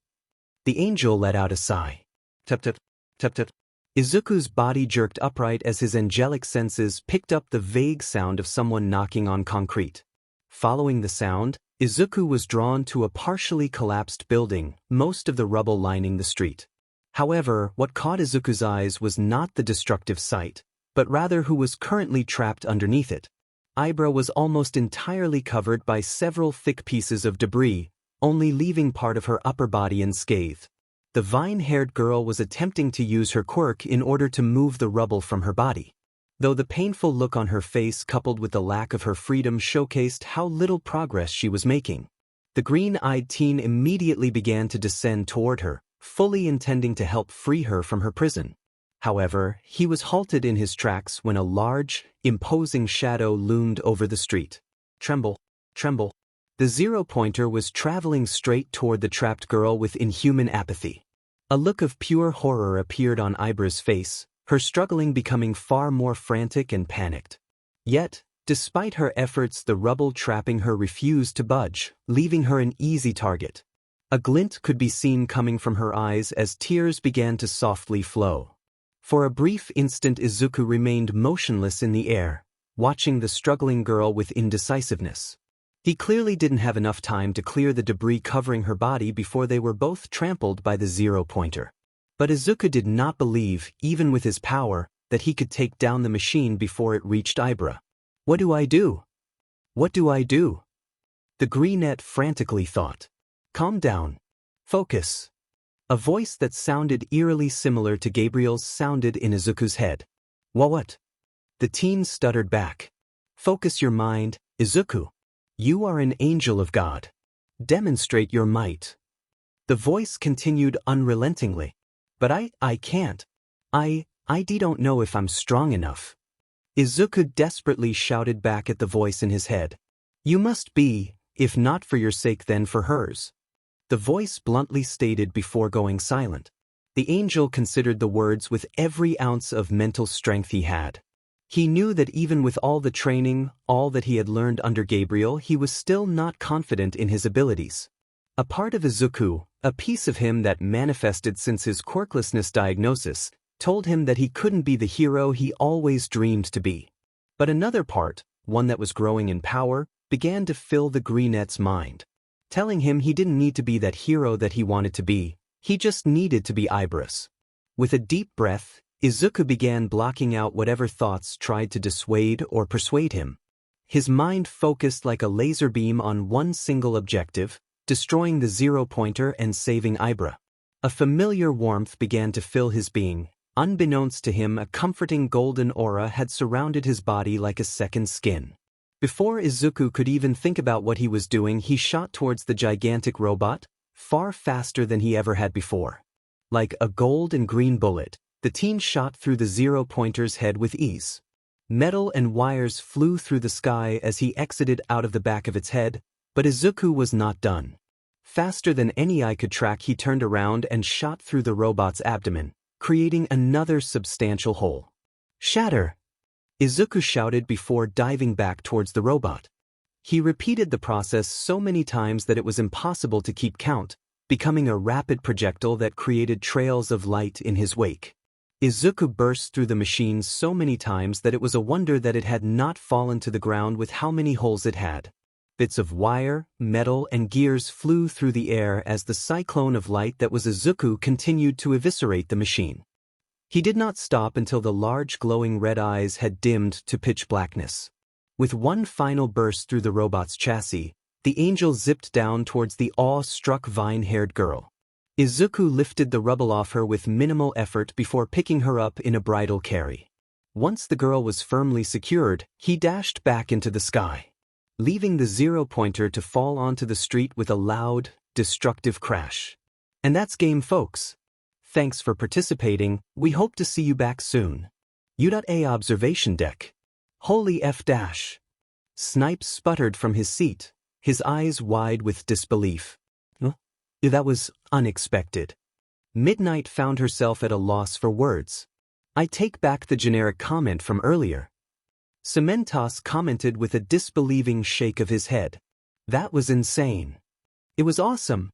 Speaker 1: The angel let out a sigh. Tap tap, tap tap. Izuku's body jerked upright as his angelic senses picked up the vague sound of someone knocking on concrete. Following the sound, Izuku was drawn to a partially collapsed building, most of the rubble lining the street. However, what caught Izuku's eyes was not the destructive sight, but rather who was currently trapped underneath it. Ibra was almost entirely covered by several thick pieces of debris, only leaving part of her upper body unscathed. The vine-haired girl was attempting to use her quirk in order to move the rubble from her body. Though the painful look on her face coupled with the lack of her freedom showcased how little progress she was making. The green-eyed teen immediately began to descend toward her, fully intending to help free her from her prison. However, he was halted in his tracks when a large, imposing shadow loomed over the street. Tremble, tremble. The 0-pointer was traveling straight toward the trapped girl with inhuman apathy. A look of pure horror appeared on Ibra's face, her struggling becoming far more frantic and panicked. Yet, despite her efforts, the rubble trapping her refused to budge, leaving her an easy target. A glint could be seen coming from her eyes as tears began to softly flow. For a brief instant Izuku remained motionless in the air, watching the struggling girl with indecisiveness. He clearly didn't have enough time to clear the debris covering her body before they were both trampled by the zero-pointer. But Izuku did not believe, even with his power, that he could take down the machine before it reached Ibra. What do I do? What do I do? The greenette frantically thought. Calm down. Focus. A voice that sounded eerily similar to Gabriel's sounded in Izuku's head. What? The teen stuttered back. Focus your mind, Izuku. You are an angel of God. Demonstrate your might. The voice continued unrelentingly. But I can't. I don't know if I'm strong enough. Izuku desperately shouted back at the voice in his head. You must be, if not for your sake then for hers. The voice bluntly stated before going silent. The angel considered the words with every ounce of mental strength he had. He knew that even with all the training, all that he had learned under Gabriel, he was still not confident in his abilities. A part of Izuku, a piece of him that manifested since his quirklessness diagnosis, told him that he couldn't be the hero he always dreamed to be. But another part, one that was growing in power, began to fill the greenette's mind, telling him he didn't need to be that hero that he wanted to be, he just needed to be Ibris. With a deep breath, Izuku began blocking out whatever thoughts tried to dissuade or persuade him. His mind focused like a laser beam on one single objective, destroying the zero-pointer and saving Ibra. A familiar warmth began to fill his being. Unbeknownst to him, a comforting golden aura had surrounded his body like a second skin. Before Izuku could even think about what he was doing, he shot towards the gigantic robot, far faster than he ever had before. Like a gold and green bullet, the teen shot through the zero-pointer's head with ease. Metal and wires flew through the sky as he exited out of the back of its head, but Izuku was not done. Faster than any eye could track, he turned around and shot through the robot's abdomen, creating another substantial hole. Shatter! Izuku shouted before diving back towards the robot. He repeated the process so many times that it was impossible to keep count, becoming a rapid projectile that created trails of light in his wake. Izuku burst through the machine so many times that it was a wonder that it had not fallen to the ground with how many holes it had. Bits of wire, metal, and gears flew through the air as the cyclone of light that was Izuku continued to eviscerate the machine. He did not stop until the large glowing red eyes had dimmed to pitch blackness. With one final burst through the robot's chassis, the angel zipped down towards the awe-struck vine-haired girl. Izuku lifted the rubble off her with minimal effort before picking her up in a bridal carry. Once the girl was firmly secured, he dashed back into the sky, leaving the zero-pointer to fall onto the street with a loud, destructive crash. And that's game, folks. Thanks for participating. We hope to see you back soon. U.A observation deck. Holy F dash. Snipes sputtered from his seat, his eyes wide with disbelief. That was unexpected. Midnight found herself at a loss for words. I take back the generic comment from earlier. Cementos commented with a disbelieving shake of his head. That was insane. It was awesome.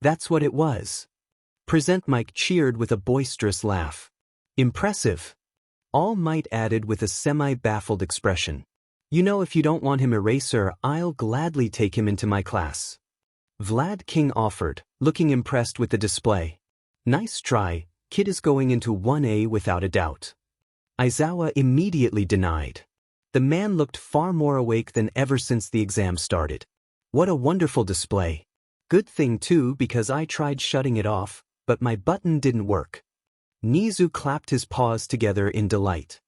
Speaker 1: That's what it was. Present Mike cheered with a boisterous laugh. Impressive. All Might added with a semi-baffled expression. You know, if you don't want him eraser, I'll gladly take him into my class. Vlad King offered, looking impressed with the display. Nice try, kid is going into 1A without a doubt. Aizawa immediately denied. The man looked far more awake than ever since the exam started. What a wonderful display. Good thing too, because I tried shutting it off, but my button didn't work. Nizu clapped his paws together in delight.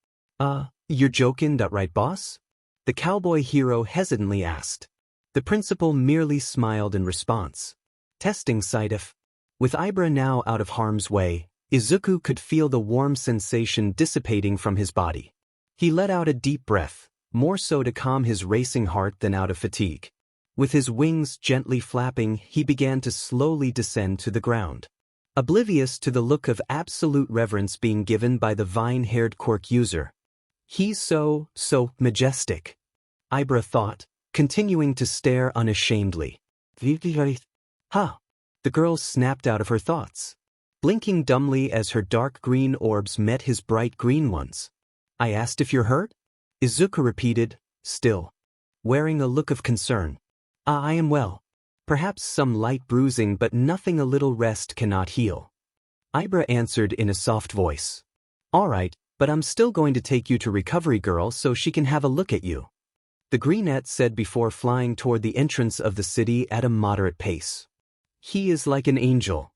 Speaker 1: You're joking, that right, boss? The cowboy hero hesitantly asked. The principal merely smiled in response. Testing site if. With Ibra now out of harm's way, Izuku could feel the warm sensation dissipating from his body. He let out a deep breath, more so to calm his racing heart than out of fatigue. With his wings gently flapping, he began to slowly descend to the ground. Oblivious to the look of absolute reverence being given by the vine-haired quirk user. He's so majestic, Ibra thought, continuing to stare unashamedly. Ha! The girl snapped out of her thoughts, blinking dumbly as her dark green orbs met his bright green ones. I asked if you're hurt? Izuku repeated, still wearing a look of concern. I am well. Perhaps some light bruising, but nothing a little rest cannot heal. Ibra answered in a soft voice. All right, but I'm still going to take you to Recovery Girl so she can have a look at you. The greenette said before flying toward the entrance of the city at a moderate pace. He is like an angel.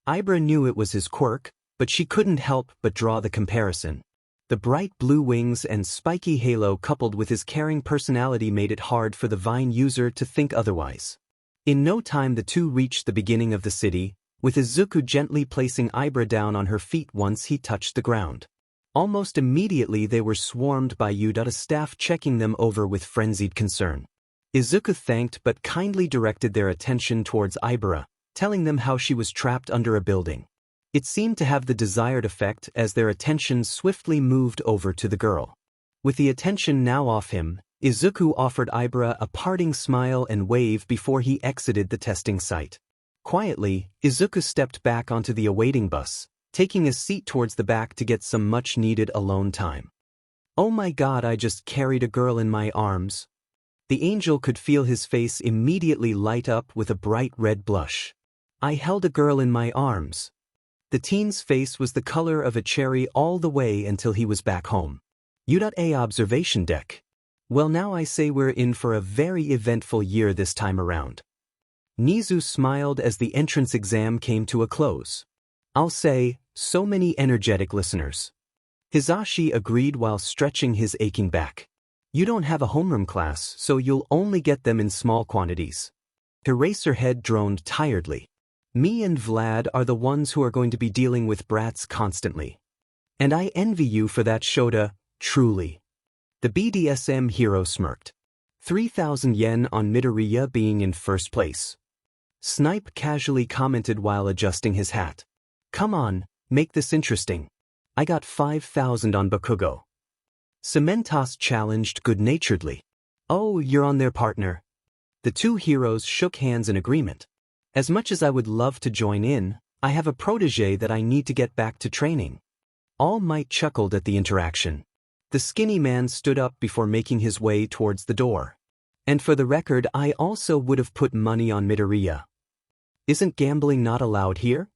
Speaker 1: Ibra knew it was his quirk, but she couldn't help but draw the comparison. The bright blue wings and spiky halo coupled with his caring personality made it hard for the Vine user to think otherwise. In no time the two reached the beginning of the city, with Izuku gently placing Ibra down on her feet once he touched the ground. Almost immediately they were swarmed by Yuta staff checking them over with frenzied concern. Izuku thanked but kindly directed their attention towards Ibra, telling them how she was trapped under a building. It seemed to have the desired effect as their attention swiftly moved over to the girl. With the attention now off him, Izuku offered Ibra a parting smile and wave before he exited the testing site. Quietly, Izuku stepped back onto the awaiting bus, taking a seat towards the back to get some much-needed alone time. Oh my god, I just carried a girl in my arms. The angel could feel his face immediately light up with a bright red blush. I held a girl in my arms. The teen's face was the color of a cherry all the way until he was back home. U.A. observation deck. Well, now I say we're in for a very eventful year this time around. Nizu smiled as the entrance exam came to a close. I'll say, so many energetic listeners. Hisashi agreed while stretching his aching back. You don't have a homeroom class, so you'll only get them in small quantities. Eraserhead droned tiredly. Me and Vlad are the ones who are going to be dealing with brats constantly. And I envy you for that, Shota, truly. The BDSM hero smirked. 3,000 yen on Midoriya being in first place. Snipe casually commented while adjusting his hat. Come on, make this interesting. I got 5,000 on Bakugo. Cementos challenged good-naturedly. Oh, you're on there, partner. The two heroes shook hands in agreement. As much as I would love to join in, I have a protege that I need to get back to training. All Might chuckled at the interaction. The skinny man stood up before making his way towards the door. And for the record, I also would have put money on Midoriya. Isn't gambling not allowed here?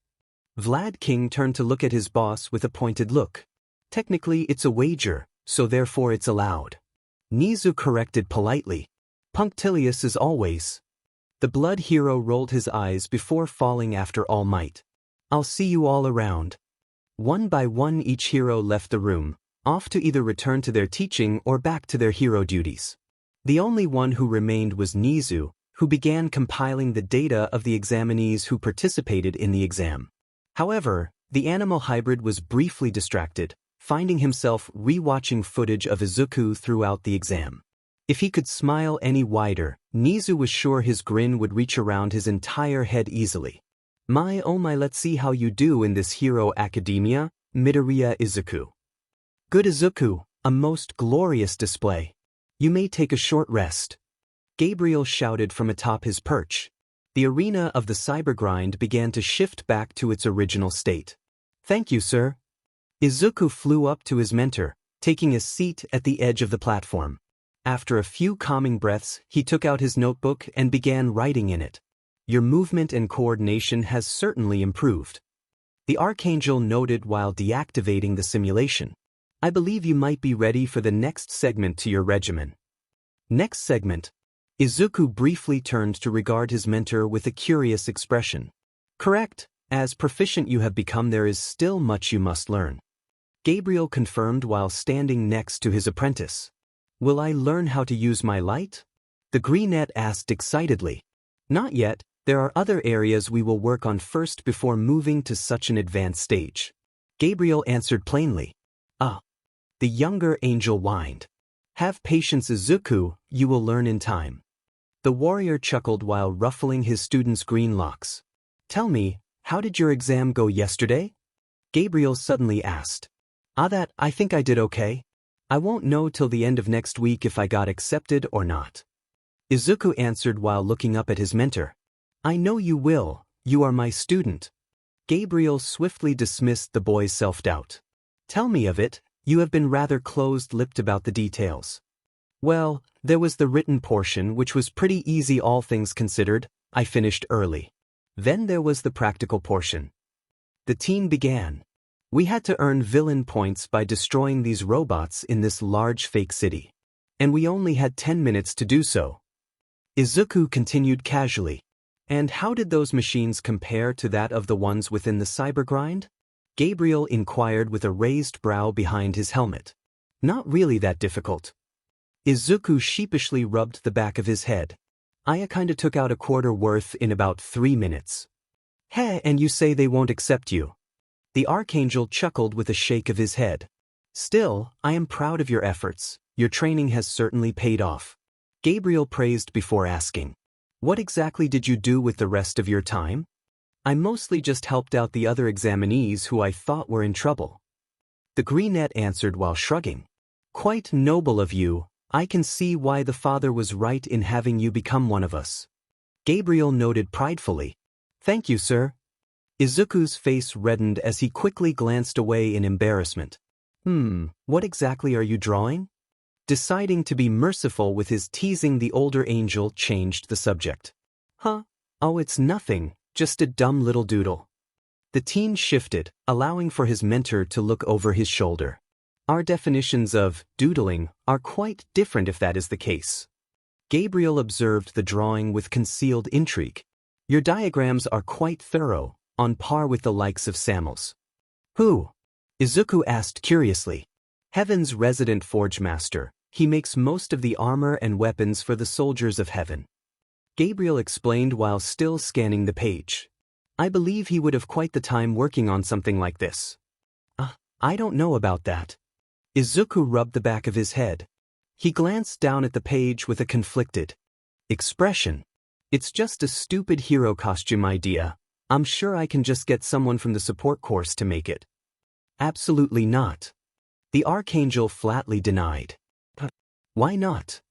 Speaker 1: Vlad King turned to look at his boss with a pointed look. Technically it's a wager, so therefore it's allowed. Nizu corrected politely. Punctilious as always. The blood hero rolled his eyes before falling after All Might. I'll see you all around. One by one each hero left the room, off to either return to their teaching or back to their hero duties. The only one who remained was Nizu, who began compiling the data of the examinees who participated in the exam. However, the animal hybrid was briefly distracted, finding himself re-watching footage of Izuku throughout the exam. If he could smile any wider, Nizu was sure his grin would reach around his entire head easily. My oh my, let's see how you do in this hero academia, Midoriya Izuku. Good Izuku, a most glorious display. You may take a short rest. Gabriel shouted from atop his perch. The arena of the cybergrind began to shift back to its original state. Thank you, sir. Izuku flew up to his mentor, taking a seat at the edge of the platform. After a few calming breaths, he took out his notebook and began writing in it. Your movement and coordination has certainly improved. The Archangel noted while deactivating the simulation. I believe you might be ready for the next segment to your regimen. Next segment. Izuku briefly turned to regard his mentor with a curious expression. Correct, as proficient you have become, there is still much you must learn. Gabriel confirmed while standing next to his apprentice. Will I learn how to use my light? The greenette asked excitedly. Not yet, there are other areas we will work on first before moving to such an advanced stage. Gabriel answered plainly. The younger angel whined. Have patience, Izuku, you will learn in time. The warrior chuckled while ruffling his student's green locks. Tell me, how did your exam go yesterday? Gabriel suddenly asked. I think I did okay. I won't know till the end of next week if I got accepted or not. Izuku answered while looking up at his mentor. I know you will, you are my student. Gabriel swiftly dismissed the boy's self-doubt. Tell me of it, You have been rather closed-lipped about the details. Well, there was the written portion which was pretty easy all things considered. I finished early. Then there was the practical portion. The team began. We had to earn villain points by destroying these robots in this large fake city. And we only had 10 minutes to do so. Izuku continued casually. And how did those machines compare to that of the ones within the cybergrind? Gabriel inquired with a raised brow behind his helmet. Not really that difficult. Izuku sheepishly rubbed the back of his head. I kinda took out a quarter worth in about 3 minutes. Heh, and you say they won't accept you? The Archangel chuckled with a shake of his head. Still, I am proud of your efforts. Your training has certainly paid off. Gabriel praised before asking. What exactly did you do with the rest of your time? I mostly just helped out the other examinees who I thought were in trouble. The Greenette answered while shrugging. Quite noble of you. I can see why the father was right in having you become one of us. Gabriel noted pridefully. Thank you, sir. Izuku's face reddened as he quickly glanced away in embarrassment. What exactly are you drawing? Deciding to be merciful with his teasing, the older angel changed the subject. Huh? Oh, it's nothing, just a dumb little doodle. The teen shifted, allowing for his mentor to look over his shoulder. Our definitions of doodling are quite different if that is the case. Gabriel observed the drawing with concealed intrigue. Your diagrams are quite thorough, on par with the likes of Samuel's. Who? Izuku asked curiously. Heaven's resident forge master. He makes most of the armor and weapons for the soldiers of heaven. Gabriel explained while still scanning the page. I believe he would have quite the time working on something like this. I don't know about that. Izuku rubbed the back of his head. He glanced down at the page with a conflicted expression. It's just a stupid hero costume idea. I'm sure I can just get someone from the support course to make it. Absolutely not. The Archangel flatly denied. Why not?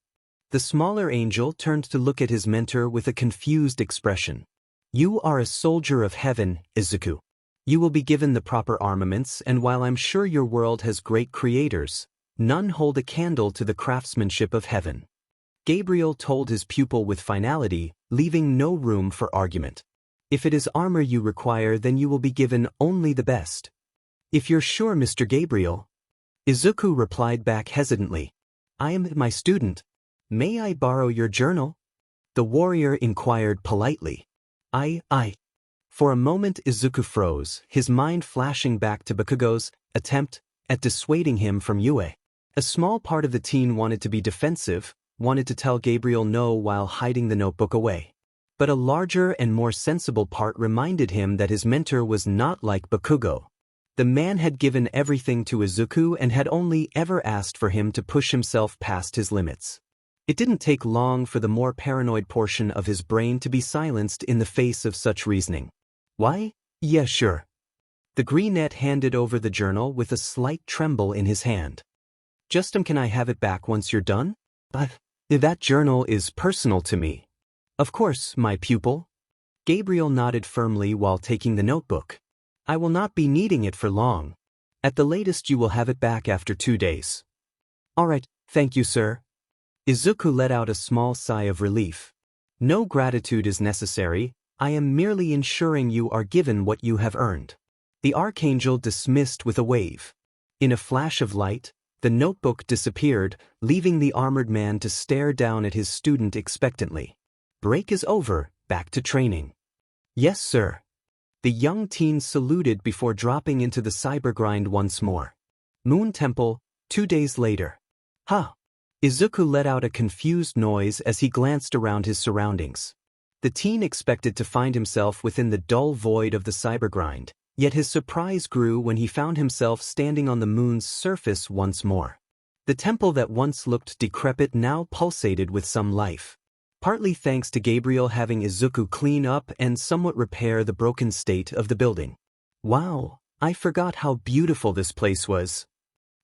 Speaker 1: The smaller angel turned to look at his mentor with a confused expression. You are a soldier of heaven, Izuku. You will be given the proper armaments, and while I'm sure your world has great creators, none hold a candle to the craftsmanship of heaven. Gabriel told his pupil with finality, leaving no room for argument. If it is armor you require, then you will be given only the best. If you're sure, Mr. Gabriel. Izuku replied back hesitantly. I am my student. May I borrow your journal? The warrior inquired politely. For a moment Izuku froze, his mind flashing back to Bakugo's attempt at dissuading him from Yue. A small part of the teen wanted to be defensive, wanted to tell Gabriel no while hiding the notebook away. But a larger and more sensible part reminded him that his mentor was not like Bakugo. The man had given everything to Izuku and had only ever asked for him to push himself past his limits. It didn't take long for the more paranoid portion of his brain to be silenced in the face of such reasoning. Why? Yeah, sure. The Greenette handed over the journal with a slight tremble in his hand. Can I have it back once you're done? But that journal is personal to me. Of course, my pupil. Gabriel nodded firmly while taking the notebook. I will not be needing it for long. At the latest you will have it back after 2 days. All right, thank you, sir. Izuku let out a small sigh of relief. No gratitude is necessary. I am merely ensuring you are given what you have earned. The Archangel dismissed with a wave. In a flash of light, the notebook disappeared, leaving the armored man to stare down at his student expectantly. Break is over, back to training. Yes, sir. The young teen saluted before dropping into the cybergrind once more. Moon Temple, 2 days later. Huh. Izuku let out a confused noise as he glanced around his surroundings. The teen expected to find himself within the dull void of the cybergrind, yet his surprise grew when he found himself standing on the moon's surface once more. The temple that once looked decrepit now pulsated with some life. Partly thanks to Gabriel having Izuku clean up and somewhat repair the broken state of the building. Wow, I forgot how beautiful this place was.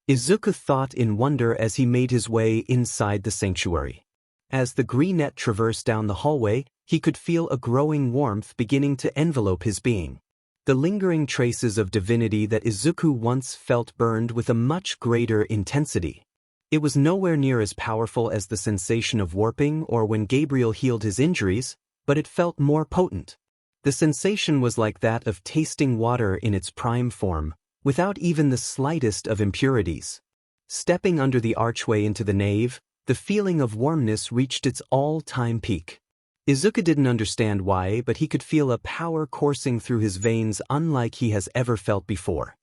Speaker 1: Izuku thought in wonder as he made his way inside the sanctuary. As the Greenette traversed down the hallway, he could feel a growing warmth beginning to envelope his being. The lingering traces of divinity that Izuku once felt burned with a much greater intensity. It was nowhere near as powerful as the sensation of warping or when Gabriel healed his injuries, but it felt more potent. The sensation was like that of tasting water in its prime form, without even the slightest of impurities. Stepping under the archway into the nave, the feeling of warmness reached its all-time peak. Izuku didn't understand why, but he could feel a power coursing through his veins unlike he has ever felt before.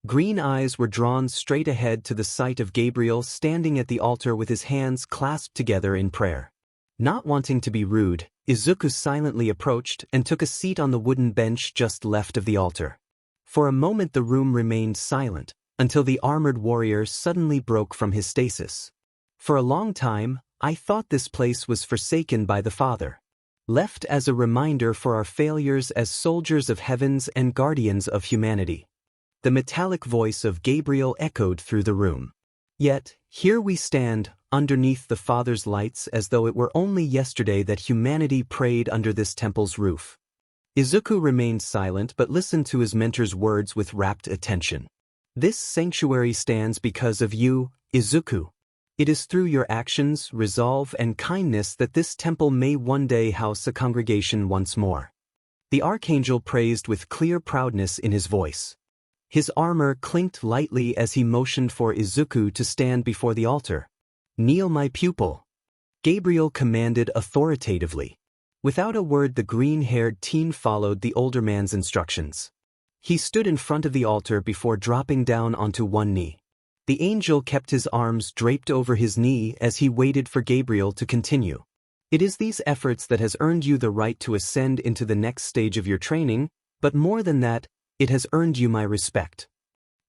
Speaker 1: Green eyes were drawn straight ahead to the sight of Gabriel standing at the altar with his hands clasped together in prayer. Not wanting to be rude, Izuku silently approached and took a seat on the wooden bench just left of the altar. For a moment the room remained silent, until the armored warrior suddenly broke from his stasis. For a long time, I thought this place was forsaken by the Father. Left as a reminder for our failures as soldiers of heavens and guardians of humanity. The metallic voice of Gabriel echoed through the room. Yet, here we stand, underneath the Father's lights as though it were only yesterday that humanity prayed under this temple's roof. Izuku remained silent but listened to his mentor's words with rapt attention. This sanctuary stands because of you, Izuku. It is through your actions, resolve, and kindness that this temple may one day house a congregation once more. The archangel praised with clear proudness in his voice. His armor clinked lightly as he motioned for Izuku to stand before the altar. "Kneel, my pupil," Gabriel commanded authoritatively. Without a word, the green-haired teen followed the older man's instructions. He stood in front of the altar before dropping down onto one knee. The angel kept his arms draped over his knee as he waited for Gabriel to continue. It is these efforts that has earned you the right to ascend into the next stage of your training, but more than that, it has earned you my respect.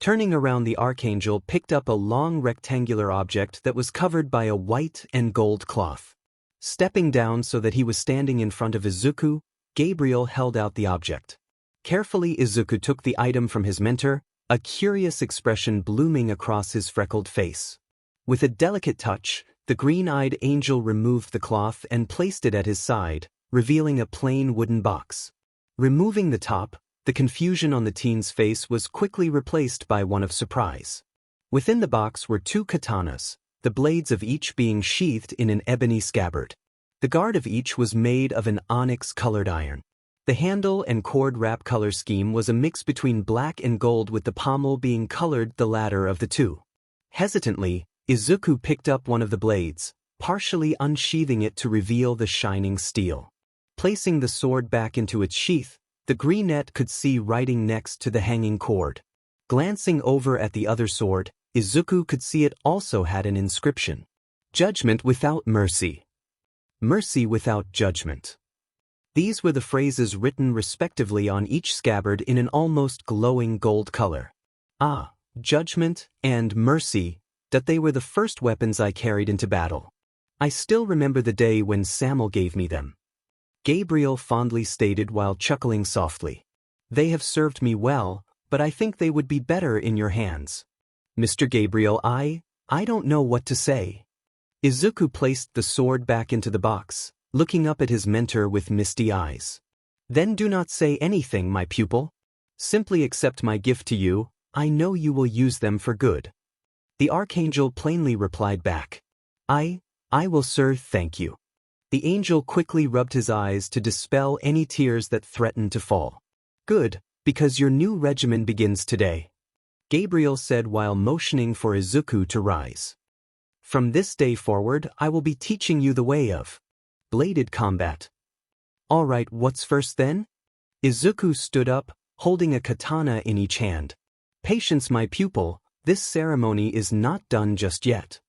Speaker 1: Turning around, the archangel picked up a long rectangular object that was covered by a white and gold cloth. Stepping down so that he was standing in front of Izuku, Gabriel held out the object. Carefully, Izuku took the item from his mentor, a curious expression blooming across his freckled face. With a delicate touch, the green-eyed angel removed the cloth and placed it at his side, revealing a plain wooden box. Removing the top, the confusion on the teen's face was quickly replaced by one of surprise. Within the box were two katanas, the blades of each being sheathed in an ebony scabbard. The guard of each was made of an onyx-colored iron. The handle and cord wrap color scheme was a mix between black and gold, with the pommel being colored the latter of the two. Hesitantly, Izuku picked up one of the blades, partially unsheathing it to reveal the shining steel. Placing the sword back into its sheath, the greenette could see writing next to the hanging cord. Glancing over at the other sword, Izuku could see it also had an inscription. "Judgment without mercy. Mercy without judgment." These were the phrases written respectively on each scabbard in an almost glowing gold color. Ah, judgment and mercy, that they were the first weapons I carried into battle. I still remember the day when Samuel gave me them. Gabriel fondly stated while chuckling softly. "They have served me well, but I think they would be better in your hands." "Mr. Gabriel, I don't know what to say." Izuku placed the sword back into the box, looking up at his mentor with misty eyes. "Then do not say anything, my pupil. Simply accept my gift to you. I know you will use them for good." The archangel plainly replied back. I will, sir, thank you." The angel quickly rubbed his eyes to dispel any tears that threatened to fall. "Good, because your new regimen begins today," Gabriel said while motioning for Izuku to rise. "From this day forward, I will be teaching you the way of bladed combat." "All right, what's first then?" Izuku stood up, holding a katana in each hand. "Patience, my pupil, this ceremony is not done just yet."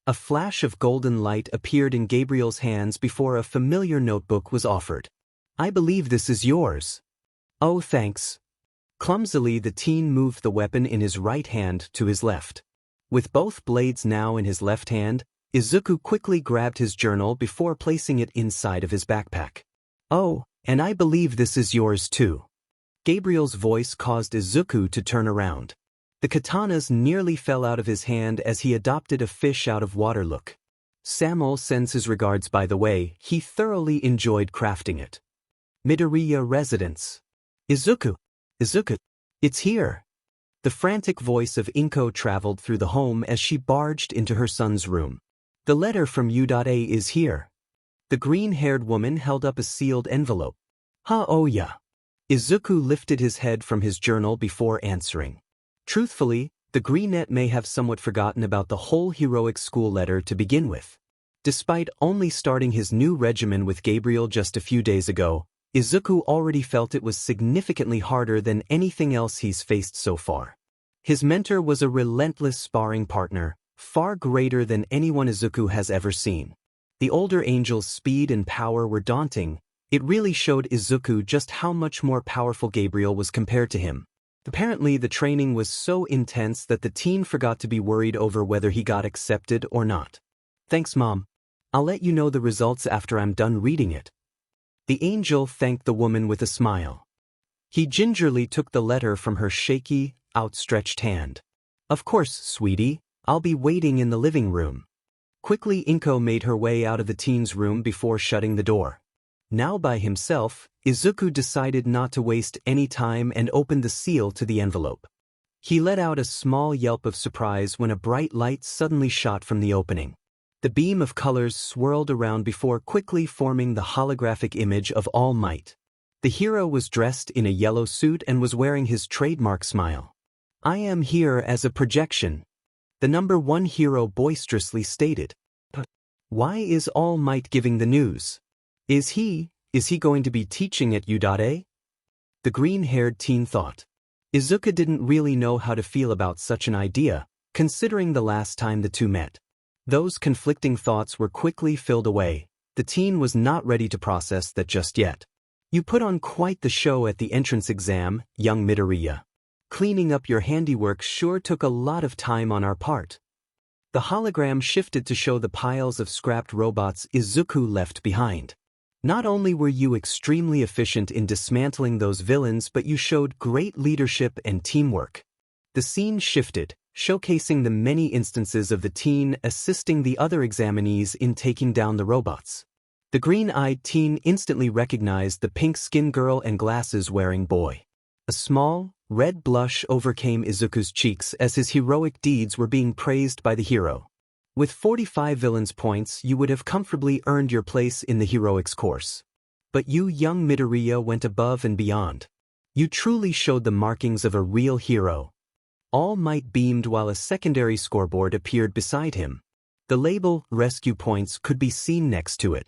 Speaker 1: A flash of golden light appeared in Gabriel's hands before a familiar notebook was offered. "I believe this is yours." "Oh, thanks." Clumsily, the teen moved the weapon in his right hand to his left. With both blades now in his left hand, Izuku quickly grabbed his journal before placing it inside of his backpack. "Oh, and I believe this is yours too." Gabriel's voice caused Izuku to turn around. The katanas nearly fell out of his hand as he adopted a fish-out-of-water look. "Samuel sends his regards, by the way. He thoroughly enjoyed crafting it." Midoriya residence. Izuku. Izuku, it's here. The frantic voice of Inko traveled through the home as she barged into her son's room. The letter from U.A is here. The green-haired woman held up a sealed envelope. Oh yeah. Izuku lifted his head from his journal before answering. Truthfully, the greenette may have somewhat forgotten about the whole heroic school letter to begin with. Despite only starting his new regimen with Gabriel just a few days ago, Izuku already felt it was significantly harder than anything else he's faced so far. His mentor was a relentless sparring partner, far greater than anyone Izuku has ever seen. The older angel's speed and power were daunting. It really showed Izuku just how much more powerful Gabriel was compared to him. Apparently, the training was so intense that the teen forgot to be worried over whether he got accepted or not. Thanks, Mom. I'll let you know the results after I'm done reading it. The angel thanked the woman with a smile. He gingerly took the letter from her shaky, outstretched hand. Of course, sweetie, I'll be waiting in the living room. Quickly, Inko made her way out of the teen's room before shutting the door. Now by himself, Izuku decided not to waste any time and opened the seal to the envelope. He let out a small yelp of surprise when a bright light suddenly shot from the opening. The beam of colors swirled around before quickly forming the holographic image of All Might. The hero was dressed in a yellow suit and was wearing his trademark smile. I am here as a projection, the number one hero boisterously stated. But why is All Might giving the news? Is he going to be teaching at U.A? The green-haired teen thought. Izuku didn't really know how to feel about such an idea, considering the last time the two met. Those conflicting thoughts were quickly filled away. The teen was not ready to process that just yet. You put on quite the show at the entrance exam, young Midoriya. Cleaning up your handiwork sure took a lot of time on our part. The hologram shifted to show the piles of scrapped robots Izuku left behind. Not only were you extremely efficient in dismantling those villains, but you showed great leadership and teamwork. The scene shifted, showcasing the many instances of the teen assisting the other examinees in taking down the robots. The green-eyed teen instantly recognized the pink-skinned girl and glasses-wearing boy. A small, red blush overcame Izuku's cheeks as his heroic deeds were being praised by the hero. With 45 villains points, you would have comfortably earned your place in the heroics course. But you, young Midoriya, went above and beyond. You truly showed the markings of a real hero. All Might beamed while a secondary scoreboard appeared beside him. The label, Rescue Points, could be seen next to it.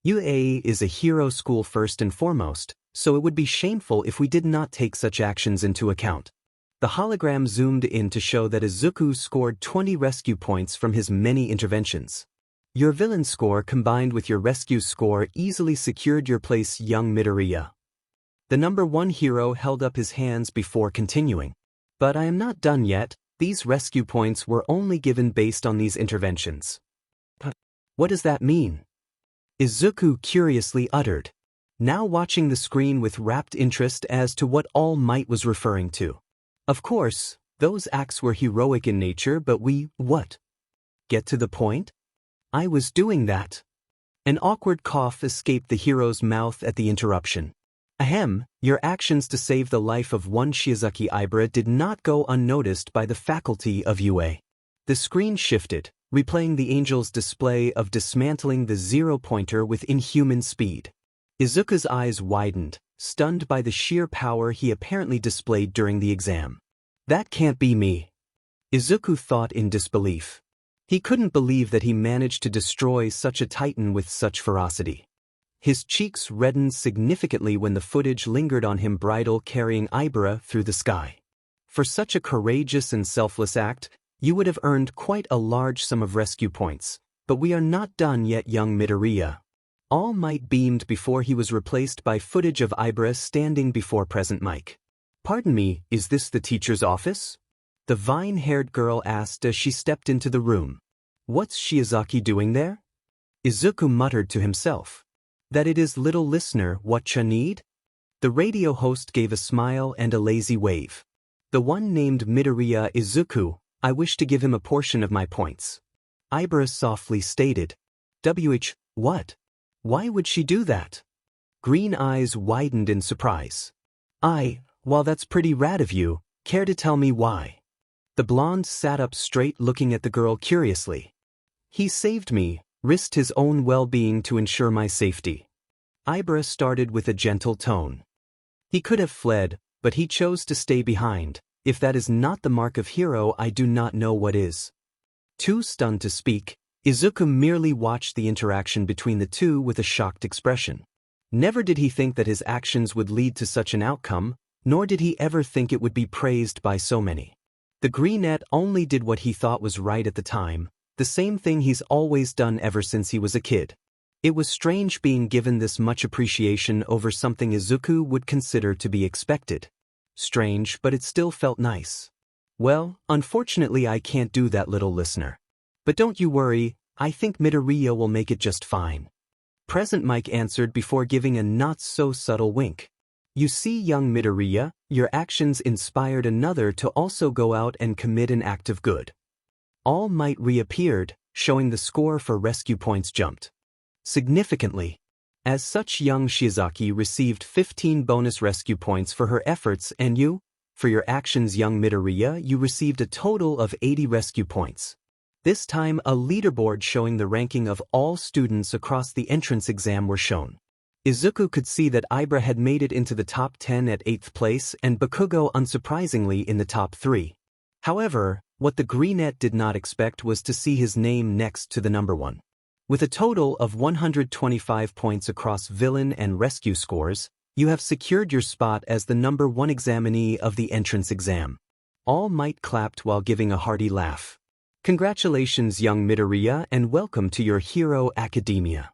Speaker 1: UA is a hero school first and foremost, so it would be shameful if we did not take such actions into account. The hologram zoomed in to show that Izuku scored 20 rescue points from his many interventions. Your villain score combined with your rescue score easily secured your place, young Midoriya. The number one hero held up his hands before continuing. But I am not done yet. These rescue points were only given based on these interventions. But what does that mean? Izuku curiously uttered, now watching the screen with rapt interest as to what All Might was referring to. Of course, those acts were heroic in nature, but what? Get to the point? I was doing that. An awkward cough escaped the hero's mouth at the interruption. Ahem, your actions to save the life of one Shiozaki Ibara did not go unnoticed by the faculty of UA. The screen shifted, replaying the angel's display of dismantling the zero-pointer with inhuman speed. Izuku's eyes widened, stunned by the sheer power he apparently displayed during the exam. That can't be me. Izuku thought in disbelief. He couldn't believe that he managed to destroy such a titan with such ferocity. His cheeks reddened significantly when the footage lingered on him bridle carrying Ibara through the sky. For such a courageous and selfless act, you would have earned quite a large sum of rescue points. But we are not done yet, young Midoriya. All Might beamed before he was replaced by footage of Ibara standing before Present Mike. Pardon me, is this the teacher's office? The vine-haired girl asked as she stepped into the room. What's Shiozaki doing there? Izuku muttered to himself. That it is, little listener, what ya need? The radio host gave a smile and a lazy wave. The one named Midoriya Izuku, I wish to give him a portion of my points. Ibara softly stated. What? Why would she do that? Green eyes widened in surprise. While that's pretty rad of you, care to tell me why? The blonde sat up straight looking at the girl curiously. He saved me, risked his own well-being to ensure my safety. Ibra started with a gentle tone. He could have fled, but he chose to stay behind. If that is not the mark of hero, I do not know what is. Too stunned to speak, Izuku merely watched the interaction between the two with a shocked expression. Never did he think that his actions would lead to such an outcome, nor did he ever think it would be praised by so many. The greenette only did what he thought was right at the time, the same thing he's always done ever since he was a kid. It was strange being given this much appreciation over something Izuku would consider to be expected. Strange, but it still felt nice. Well, unfortunately I can't do that, little listener. But don't you worry, I think Midoriya will make it just fine. Present Mike answered before giving a not-so-subtle wink. You see, young Midoriya, your actions inspired another to also go out and commit an act of good. All Might reappeared, showing the score for rescue points jumped significantly. As such, young Shiozaki received 15 bonus rescue points for her efforts, and you, for your actions, young Midoriya, you received a total of 80 rescue points. This time a leaderboard showing the ranking of all students across the entrance exam were shown. Izuku could see that Ibra had made it into the top 10 at 8th place and Bakugo unsurprisingly in the top 3. However, what the greenette did not expect was to see his name next to the number 1. With a total of 125 points across villain and rescue scores, you have secured your spot as the number 1 examinee of the entrance exam. All Might clapped while giving a hearty laugh. Congratulations, young Midoriya, and welcome to your hero academia.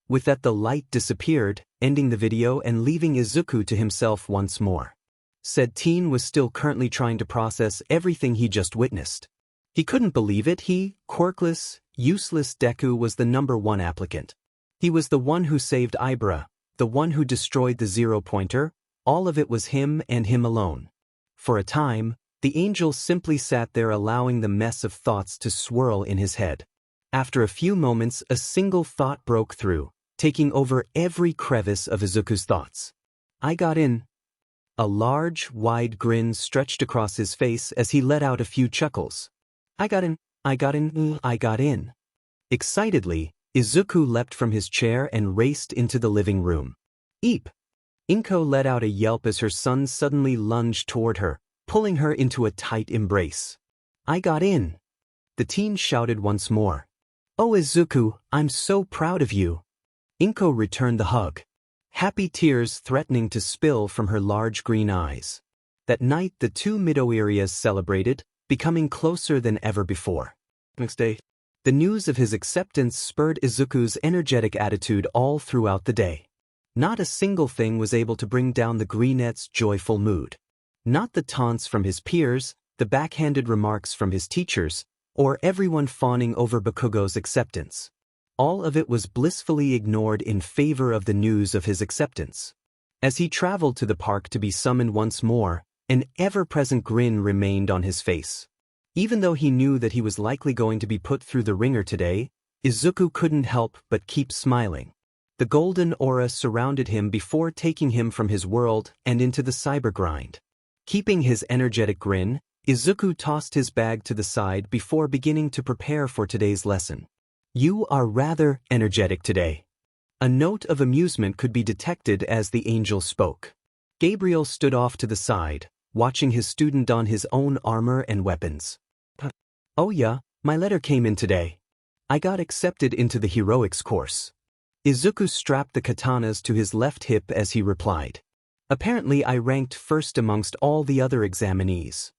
Speaker 1: With that, the light disappeared, ending the video and leaving Izuku to himself once more. Said teen was still currently trying to process everything he just witnessed. He couldn't believe it. He, quirkless, useless Deku, was the number 1 applicant. He was the one who saved Ibra, the one who destroyed the zero-pointer. All of it was him and him alone. For a time, the angel simply sat there allowing the mess of thoughts to swirl in his head. After a few moments, a single thought broke through, taking over every crevice of Izuku's thoughts. I got in. A large, wide grin stretched across his face as he let out a few chuckles. I got in, I got in, I got in. Excitedly, Izuku leapt from his chair and raced into the living room. Eep! Inko let out a yelp as her son suddenly lunged toward her, pulling her into a tight embrace. I got in. The teen shouted once more. Oh Izuku, I'm so proud of you. Inko returned the hug, happy tears threatening to spill from her large green eyes. That night the two Midoriyas celebrated, becoming closer than ever before. Next day, the news of his acceptance spurred Izuku's energetic attitude all throughout the day. Not a single thing was able to bring down the greenette's joyful mood. Not the taunts from his peers, the backhanded remarks from his teachers, or everyone fawning over Bakugo's acceptance. All of it was blissfully ignored in favor of the news of his acceptance. As he traveled to the park to be summoned once more, an ever-present grin remained on his face. Even though he knew that he was likely going to be put through the ringer today, Izuku couldn't help but keep smiling. The golden aura surrounded him before taking him from his world and into the cyber grind. Keeping his energetic grin, Izuku tossed his bag to the side before beginning to prepare for today's lesson. You are rather energetic today. A note of amusement could be detected as the angel spoke. Gabriel stood off to the side, watching his student don his own armor and weapons. Oh yeah, my letter came in today. I got accepted into the heroics course. Izuku strapped the katanas to his left hip as he replied. Apparently I ranked first amongst all the other examinees.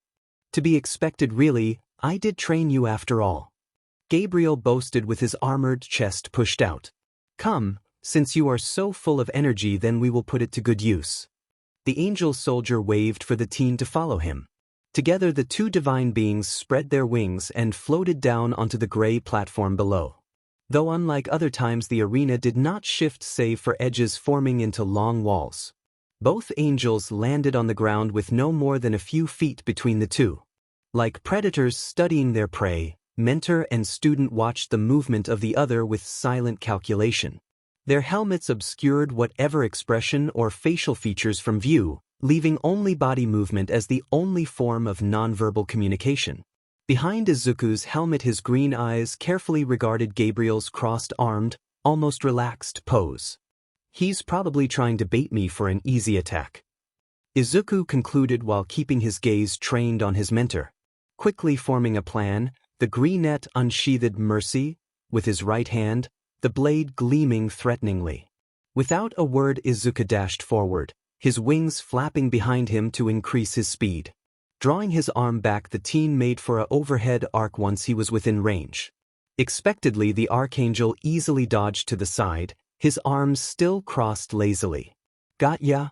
Speaker 1: To be expected really, I did train you after all. Gabriel boasted with his armored chest pushed out. Come, since you are so full of energy, then we will put it to good use. The angel soldier waved for the teen to follow him. Together the two divine beings spread their wings and floated down onto the gray platform below. Though unlike other times the arena did not shift save for edges forming into long walls. Both angels landed on the ground with no more than a few feet between the two. Like predators studying their prey, mentor and student watched the movement of the other with silent calculation. Their helmets obscured whatever expression or facial features from view, leaving only body movement as the only form of nonverbal communication. Behind Izuku's helmet, his green eyes carefully regarded Gabriel's crossed-armed, almost relaxed pose. He's probably trying to bait me for an easy attack, Izuku concluded while keeping his gaze trained on his mentor. Quickly forming a plan, the greenette unsheathed Mercy, with his right hand, the blade gleaming threateningly. Without a word, Izuku dashed forward, his wings flapping behind him to increase his speed. Drawing his arm back, the teen made for an overhead arc once he was within range. Expectedly, the Archangel easily dodged to the side, his arms still crossed lazily. Got ya?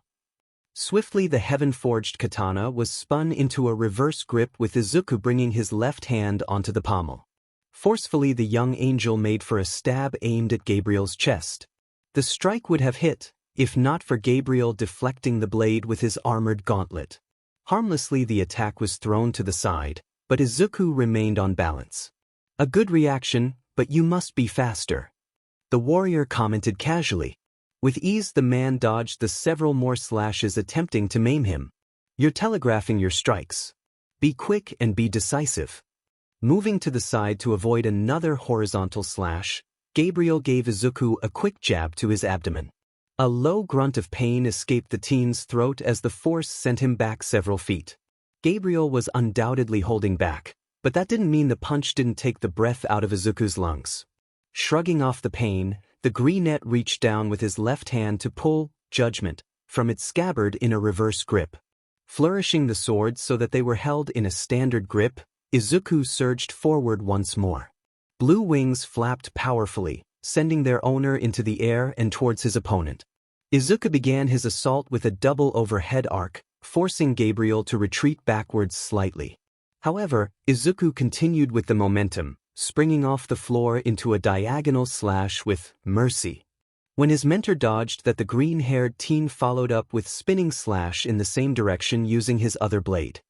Speaker 1: Swiftly, the heaven-forged katana was spun into a reverse grip, with Izuku bringing his left hand onto the pommel. Forcefully, the young angel made for a stab aimed at Gabriel's chest. The strike would have hit, if not for Gabriel deflecting the blade with his armored gauntlet. Harmlessly, the attack was thrown to the side, but Izuku remained on balance. A good reaction, but you must be faster, the warrior commented casually. With ease, the man dodged the several more slashes attempting to maim him. You're telegraphing your strikes. Be quick and be decisive. Moving to the side to avoid another horizontal slash, Gabriel gave Izuku a quick jab to his abdomen. A low grunt of pain escaped the teen's throat as the force sent him back several feet. Gabriel was undoubtedly holding back, but that didn't mean the punch didn't take the breath out of Izuku's lungs. Shrugging off the pain, the greenette reached down with his left hand to pull Judgment from its scabbard in a reverse grip. Flourishing the swords so that they were held in a standard grip, Izuku surged forward once more. Blue wings flapped powerfully, sending their owner into the air and towards his opponent. Izuku began his assault with a double overhead arc, forcing Gabriel to retreat backwards slightly. However, Izuku continued with the momentum, springing off the floor into a diagonal slash with Mercy. When his mentor dodged that, the green-haired teen followed up with spinning slash in the same direction using his other blade.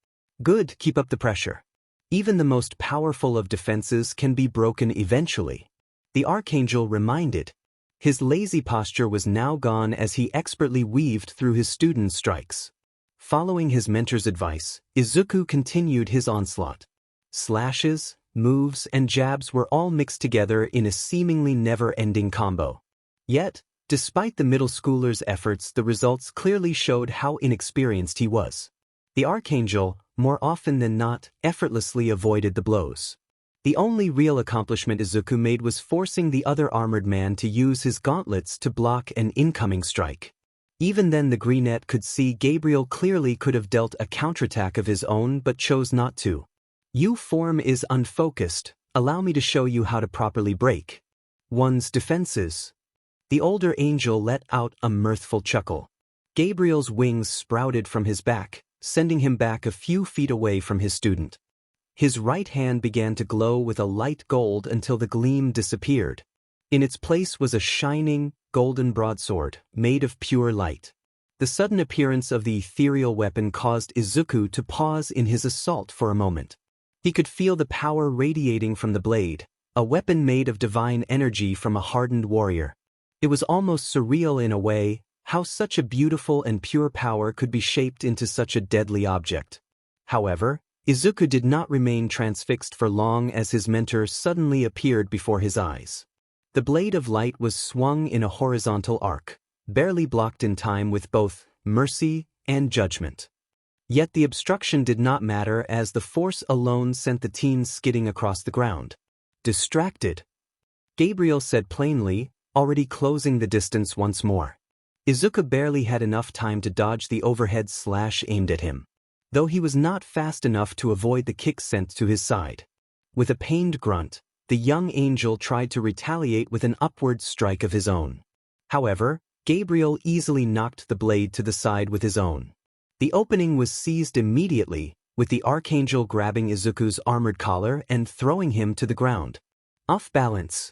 Speaker 1: Good, keep up the pressure. Even the most powerful of defenses can be broken eventually, the Archangel reminded. His lazy posture was now gone as he expertly weaved through his students' strikes. Following his mentor's advice, Izuku continued his onslaught. Slashes, moves, and jabs were all mixed together in a seemingly never-ending combo. Yet, despite the middle schooler's efforts, the results clearly showed how inexperienced he was. The Archangel, more often than not, effortlessly avoided the blows. The only real accomplishment Izuku made was forcing the other armored man to use his gauntlets to block an incoming strike. Even then, the greenette could see Gabriel clearly could have dealt a counterattack of his own but chose not to. Your form is unfocused, allow me to show you how to properly break one's defenses. The older angel let out a mirthful chuckle. Gabriel's wings sprouted from his back, sending him back a few feet away from his student. His right hand began to glow with a light gold until the gleam disappeared. In its place was a shining, golden broadsword, made of pure light. The sudden appearance of the ethereal weapon caused Izuku to pause in his assault for a moment. He could feel the power radiating from the blade, a weapon made of divine energy from a hardened warrior. It was almost surreal in a way, how such a beautiful and pure power could be shaped into such a deadly object. However, Izuku did not remain transfixed for long as his mentor suddenly appeared before his eyes. The blade of light was swung in a horizontal arc, barely blocked in time with both Mercy and Judgment. Yet the obstruction did not matter as the force alone sent the teen skidding across the ground. Distracted, Gabriel said plainly, already closing the distance once more. Izuku barely had enough time to dodge the overhead slash aimed at him, though he was not fast enough to avoid the kick sent to his side. With a pained grunt, the young angel tried to retaliate with an upward strike of his own. However, Gabriel easily knocked the blade to the side with his own. The opening was seized immediately, with the Archangel grabbing Izuku's armored collar and throwing him to the ground. Off balance,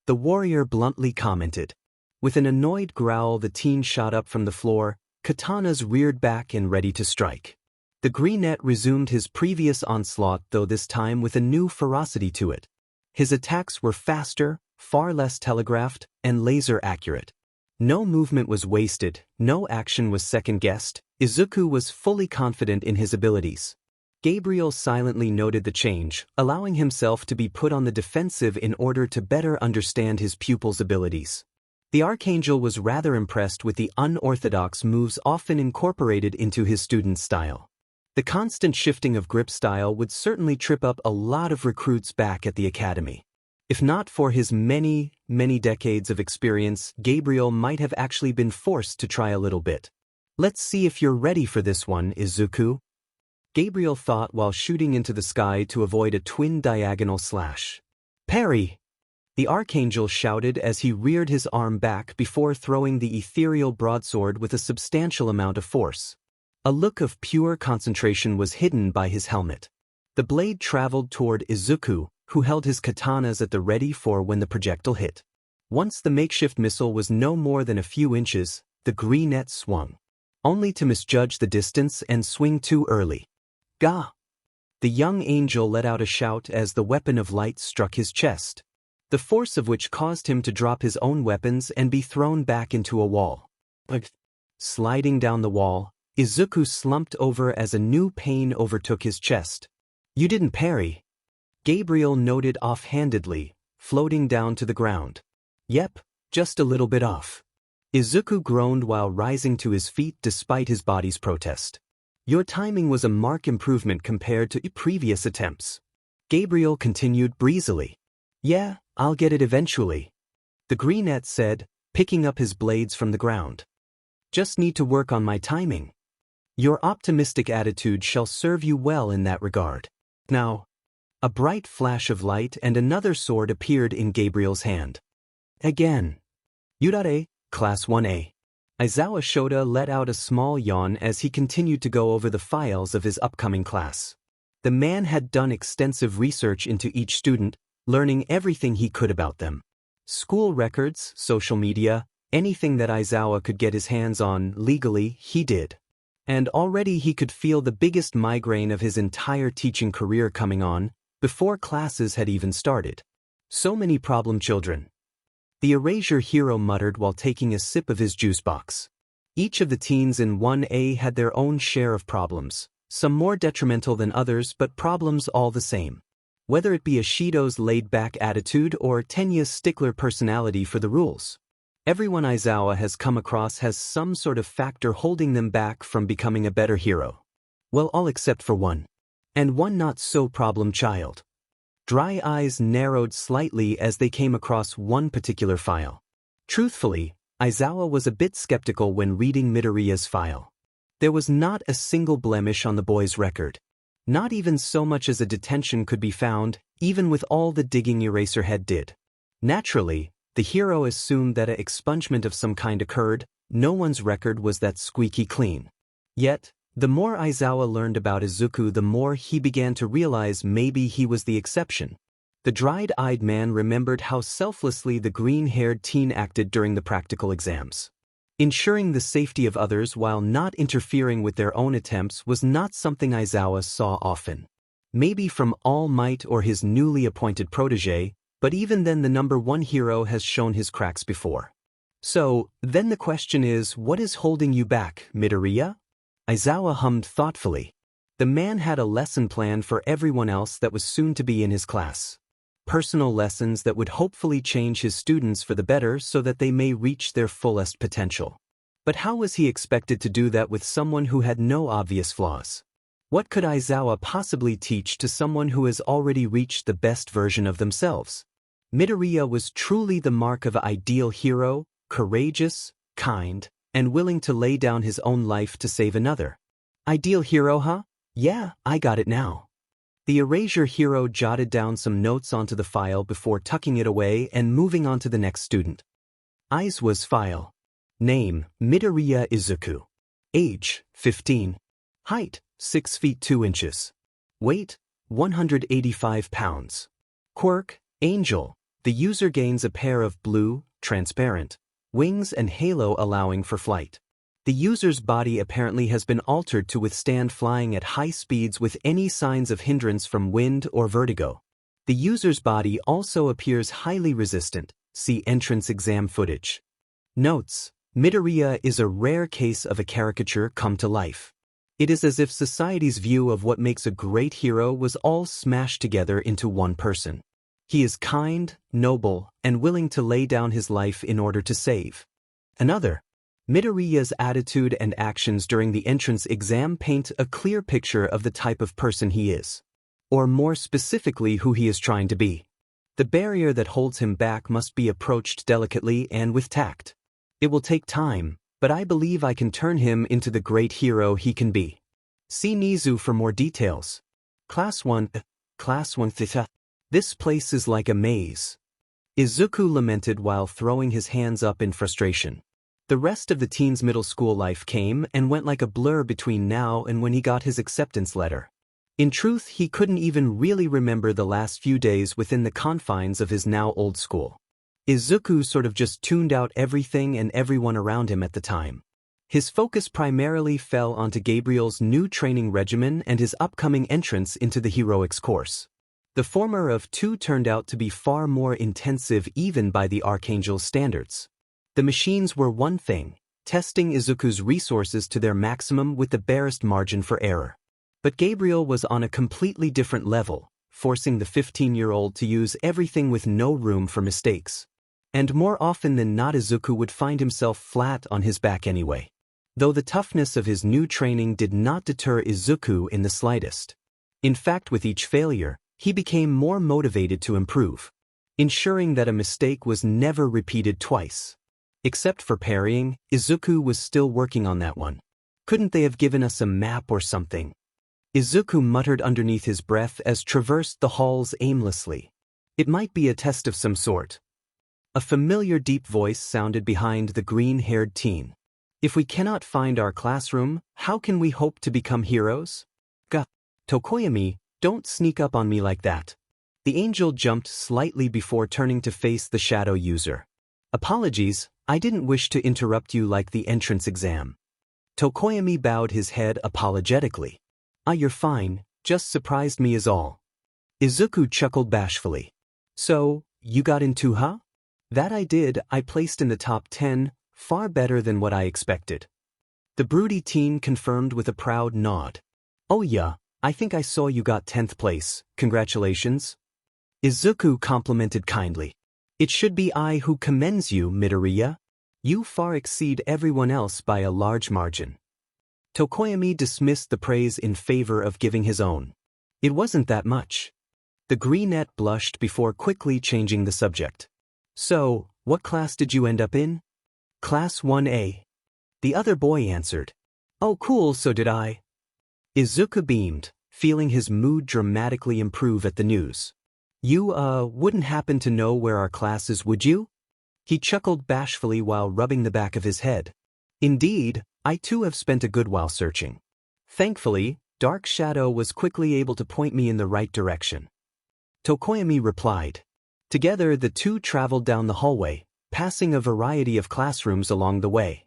Speaker 1: the warrior bluntly commented. With an annoyed growl, the teen shot up from the floor, katanas reared back and ready to strike. The greenette resumed his previous onslaught, though this time with a new ferocity to it. His attacks were faster, far less telegraphed, and laser accurate. No movement was wasted, no action was second-guessed, Izuku was fully confident in his abilities. Gabriel silently noted the change, allowing himself to be put on the defensive in order to better understand his pupil's abilities. The Archangel was rather impressed with the unorthodox moves often incorporated into his student's style. The constant shifting of grip style would certainly trip up a lot of recruits back at the academy. If not for his many decades of experience, Gabriel might have actually been forced to try a little bit. Let's see if you're ready for this one, Izuku. Gabriel thought while shooting into the sky to avoid a twin diagonal slash. Parry! The Archangel shouted as he reared his arm back before throwing the ethereal broadsword with a substantial amount of force. A look of pure concentration was hidden by his helmet. The blade traveled toward Izuku, who held his katanas at the ready for when the projectile hit. Once the makeshift missile was no more than a few inches, the greenette swung, only to misjudge the distance and swing too early. Gah! The young angel let out a shout as the weapon of light struck his chest, the force of which caused him to drop his own weapons and be thrown back into a wall. Sliding down the wall, Izuku slumped over as a new pain overtook his chest. You didn't parry. Gabriel noted offhandedly, floating down to the ground. Yep, just a little bit off. Izuku groaned while rising to his feet despite his body's protest. Your timing was a marked improvement compared to previous attempts. Gabriel continued breezily. Yeah, I'll get it eventually. The greenette said, picking up his blades from the ground. Just need to work on my timing. Your optimistic attitude shall serve you well in that regard. Now, a bright flash of light and another sword appeared in Gabriel's hand. Again. Yurare, Class 1A. Aizawa Shota let out a small yawn as he continued to go over the files of his upcoming class. The man had done extensive research into each student, learning everything he could about them. School records, social media, anything that Aizawa could get his hands on legally, he did. And already he could feel the biggest migraine of his entire teaching career coming on, before classes had even started. So many problem children. The Erasure hero muttered while taking a sip of his juice box. Each of the teens in 1A had their own share of problems, some more detrimental than others but problems all the same. Whether it be Ashido's laid-back attitude or Tenya's stickler personality for the rules. Everyone Aizawa has come across has some sort of factor holding them back from becoming a better hero. Well, all except for one. And one not-so-problem child. Dry eyes narrowed slightly as they came across one particular file. Truthfully, Aizawa was a bit skeptical when reading Midoriya's file. There was not a single blemish on the boy's record. Not even so much as a detention could be found, even with all the digging Eraserhead did. Naturally, the hero assumed that an expungement of some kind occurred. No one's record was that squeaky clean. Yet, the more Aizawa learned about Izuku, the more he began to realize maybe he was the exception. The dried-eyed man remembered how selflessly the green-haired teen acted during the practical exams. Ensuring the safety of others while not interfering with their own attempts was not something Aizawa saw often. Maybe from All Might or his newly appointed protege, but even then the number one hero has shown his cracks before. So, then the question is, what is holding you back, Midoriya? Aizawa hummed thoughtfully. The man had a lesson plan for everyone else that was soon to be in his class. Personal lessons that would hopefully change his students for the better so that they may reach their fullest potential. But how was he expected to do that with someone who had no obvious flaws? What could Aizawa possibly teach to someone who has already reached the best version of themselves? Midoriya was truly the mark of an ideal hero, courageous, kind, and willing to lay down his own life to save another. Ideal hero, huh? Yeah, I got it now. The Erasure hero jotted down some notes onto the file before tucking it away and moving on to the next student. Aizawa's file. Name, Midoriya Izuku. Age, 15. Height, 6 feet 2 inches. Weight, 185 pounds. Quirk, Angel. The user gains a pair of blue, transparent, wings and halo allowing for flight. The user's body apparently has been altered to withstand flying at high speeds with any signs of hindrance from wind or vertigo. The user's body also appears highly resistant. See entrance exam footage. Notes: Midoriya is a rare case of a caricature come to life. It is as if society's view of what makes a great hero was all smashed together into one person. He is kind, noble, and willing to lay down his life in order to save another. Midoriya's attitude and actions during the entrance exam paint a clear picture of the type of person he is. Or more specifically, who he is trying to be. The barrier that holds him back must be approached delicately and with tact. It will take time, but I believe I can turn him into the great hero he can be. See Nizu for more details. Class 1 Theta. This place is like a maze. Izuku lamented while throwing his hands up in frustration. The rest of the teen's middle school life came and went like a blur between now and when he got his acceptance letter. In truth, he couldn't even really remember the last few days within the confines of his now old school. Izuku sort of just tuned out everything and everyone around him at the time. His focus primarily fell onto Gabriel's new training regimen and his upcoming entrance into the heroics course. The former of two turned out to be far more intensive even by the Archangel's standards. The machines were one thing, testing Izuku's resources to their maximum with the barest margin for error. But Gabriel was on a completely different level, forcing the 15-year-old to use everything with no room for mistakes. And more often than not, Izuku would find himself flat on his back anyway. Though the toughness of his new training did not deter Izuku in the slightest. In fact, with each failure, he became more motivated to improve, ensuring that a mistake was never repeated twice. Except for parrying, Izuku was still working on that one. Couldn't they have given us a map or something? Izuku muttered underneath his breath as traversed the halls aimlessly. It might be a test of some sort. A familiar deep voice sounded behind the green-haired teen. If we cannot find our classroom, how can we hope to become heroes? Tokoyami, don't sneak up on me like that. The angel jumped slightly before turning to face the shadow user. Apologies, I didn't wish to interrupt you like the entrance exam. Tokoyami bowed his head apologetically. You're fine, just surprised me is all. Izuku chuckled bashfully. So, you got into, huh? That I did. I placed in the top 10, far better than what I expected. The broody teen confirmed with a proud nod. Oh yeah, I think I saw you got 10th place, congratulations. Izuku complimented kindly. It should be I who commends you, Midoriya. You far exceed everyone else by a large margin. Tokoyami dismissed the praise in favor of giving his own. It wasn't that much. The greenette blushed before quickly changing the subject. So, what class did you end up in? Class 1A. The other boy answered. Oh cool, so did I. Izuku beamed, feeling his mood dramatically improve at the news. You, wouldn't happen to know where our class is, would you? He chuckled bashfully while rubbing the back of his head. Indeed, I too have spent a good while searching. Thankfully, Dark Shadow was quickly able to point me in the right direction. Tokoyami replied. Together the two traveled down the hallway, passing a variety of classrooms along the way.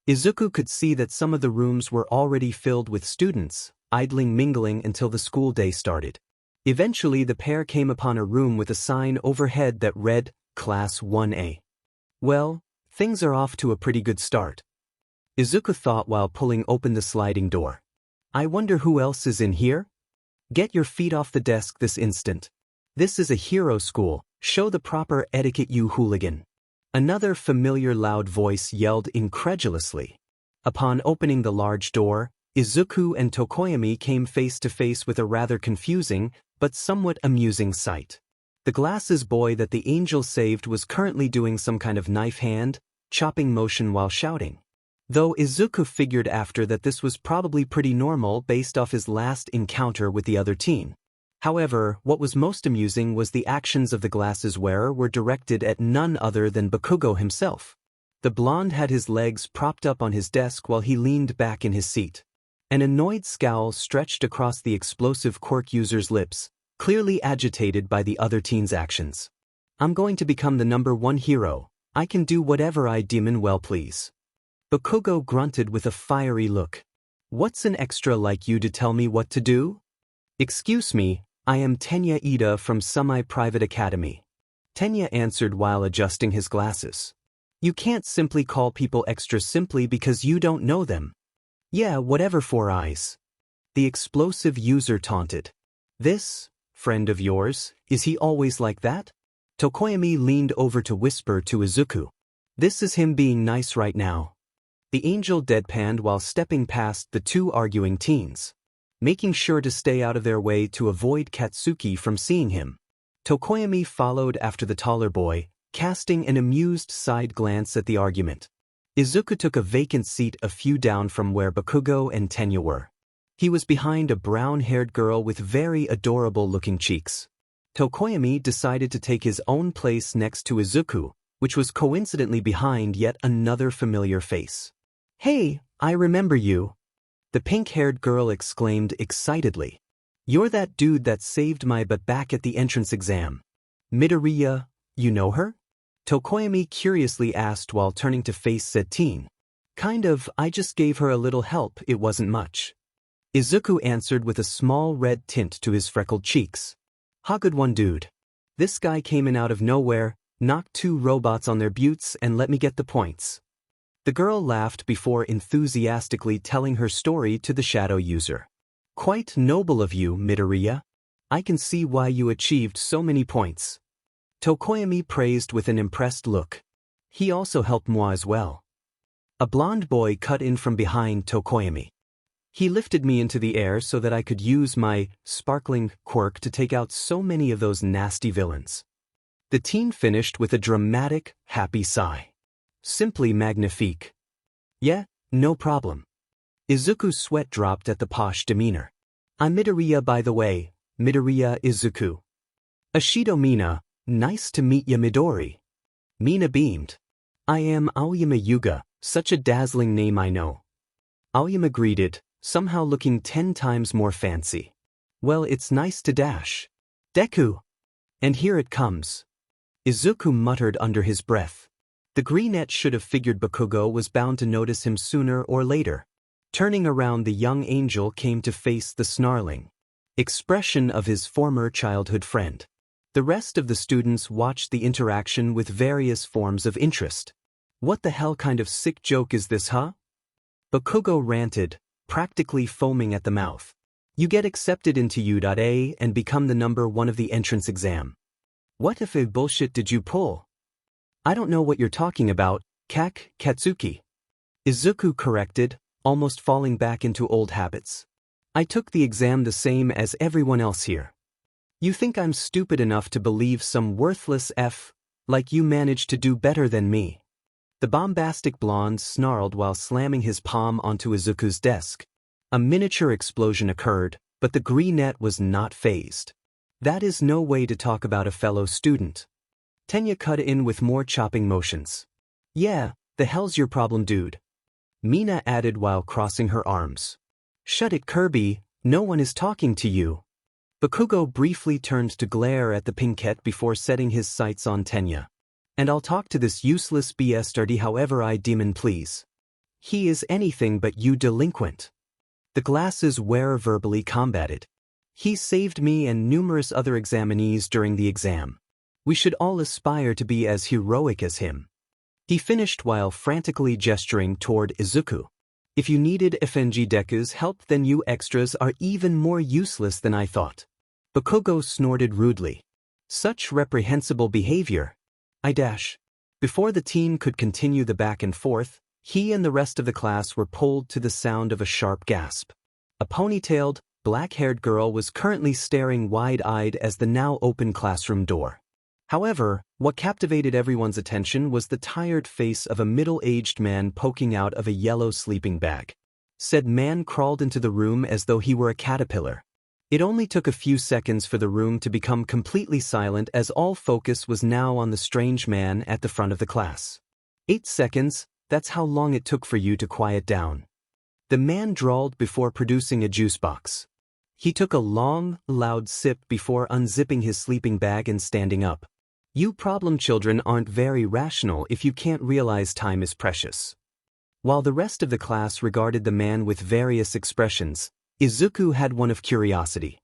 Speaker 1: Izuku could see that some of the rooms were already filled with students, idling mingling until the school day started. Eventually the pair came upon a room with a sign overhead that read, Class 1A. Well, things are off to a pretty good start. Izuku thought while pulling open the sliding door. I wonder who else is in here? Get your feet off the desk this instant. This is a hero school, show the proper etiquette you hooligan. Another familiar loud voice yelled incredulously. Upon opening the large door, Izuku and Tokoyami came face to face with a rather confusing, but somewhat amusing sight. The glasses boy that the angel saved was currently doing some kind of knife hand, chopping motion while shouting. Though Izuku figured after that this was probably pretty normal based off his last encounter with the other teen. However, what was most amusing was the actions of the glasses wearer were directed at none other than Bakugo himself. The blonde had his legs propped up on his desk while he leaned back in his seat. An annoyed scowl stretched across the explosive quirk user's lips, clearly agitated by the other teen's actions. I'm going to become the #1 hero. I can do whatever I deem well please. Bakugo grunted with a fiery look. What's an extra like you to tell me what to do? Excuse me, I am Tenya Ida from Semi-Private Academy. Tenya answered while adjusting his glasses. You can't simply call people extra simply because you don't know them. Yeah, whatever, Four Eyes. The explosive user taunted. This, friend of yours, is he always like that? Tokoyami leaned over to whisper to Izuku. This is him being nice right now. The angel deadpanned while stepping past the two arguing teens, making sure to stay out of their way to avoid Katsuki from seeing him. Tokoyami followed after the taller boy, casting an amused side glance at the argument. Izuku took a vacant seat a few down from where Bakugo and Tenya were. He was behind a brown-haired girl with very adorable-looking cheeks. Tokoyami decided to take his own place next to Izuku, which was coincidentally behind yet another familiar face. Hey, I remember you. The pink-haired girl exclaimed excitedly. You're that dude that saved my butt back at the entrance exam. Midoriya, you know her? Tokoyami curiously asked while turning to face said teen. Kind of, I just gave her a little help, it wasn't much. Izuku answered with a small red tint to his freckled cheeks. Ha, good one, dude. This guy came in out of nowhere, knocked two robots on their buttes and let me get the points. The girl laughed before enthusiastically telling her story to the shadow user. Quite noble of you, Midoriya. I can see why you achieved so many points. Tokoyami praised with an impressed look. He also helped moi as well. A blond boy cut in from behind Tokoyami. He lifted me into the air so that I could use my sparkling quirk to take out so many of those nasty villains. The teen finished with a dramatic, happy sigh. Simply magnifique. Yeah, no problem. Izuku's sweat dropped at the posh demeanor. I'm Midoriya, by the way, Midoriya Izuku. Ashido Mina, nice to meet ya, Midori. Mina beamed. I am Aoyama Yuga, such a dazzling name, I know. Aoyama greeted, somehow looking 10 times more fancy. Well, it's nice to dash. Deku. And here it comes. Izuku muttered under his breath. The greenette should have figured Bakugo was bound to notice him sooner or later. Turning around, the young angel came to face the snarling expression of his former childhood friend. The rest of the students watched the interaction with various forms of interest. What the hell kind of sick joke is this, huh? Bakugo ranted, practically foaming at the mouth. You get accepted into U.A and become the number one of the entrance exam. What if a bullshit did you pull? I don't know what you're talking about, Katsuki. Izuku corrected, almost falling back into old habits. I took the exam the same as everyone else here. You think I'm stupid enough to believe some worthless F like you managed to do better than me? The bombastic blonde snarled while slamming his palm onto Izuku's desk. A miniature explosion occurred, but the greenette was not fazed. That is no way to talk about a fellow student. Tenya cut in with more chopping motions. Yeah, the hell's your problem, dude? Mina added while crossing her arms. Shut it, Kirby, no one is talking to you. Bakugo briefly turned to glare at the pinkette before setting his sights on Tenya. And I'll talk to this useless bastard however I demon please. He is anything but you delinquent. The glasses wearer verbally combated. He saved me and numerous other examinees during the exam. We should all aspire to be as heroic as him. He finished while frantically gesturing toward Izuku. If you needed FNG Deku's help, then you extras are even more useless than I thought. Bakugo snorted rudely. Such reprehensible behavior. Before the teen could continue the back and forth, he and the rest of the class were pulled to the sound of a sharp gasp. A ponytailed, black-haired girl was currently staring wide-eyed as the now open classroom door. However, what captivated everyone's attention was the tired face of a middle-aged man poking out of a yellow sleeping bag. Said man crawled into the room as though he were a caterpillar. It only took a few seconds for the room to become completely silent as all focus was now on the strange man at the front of the class. 8 seconds, that's how long it took for you to quiet down. The man drawled before producing a juice box. He took a long, loud sip before unzipping his sleeping bag and standing up. You problem children aren't very rational if you can't realize time is precious. While the rest of the class regarded the man with various expressions, Izuku had one of curiosity.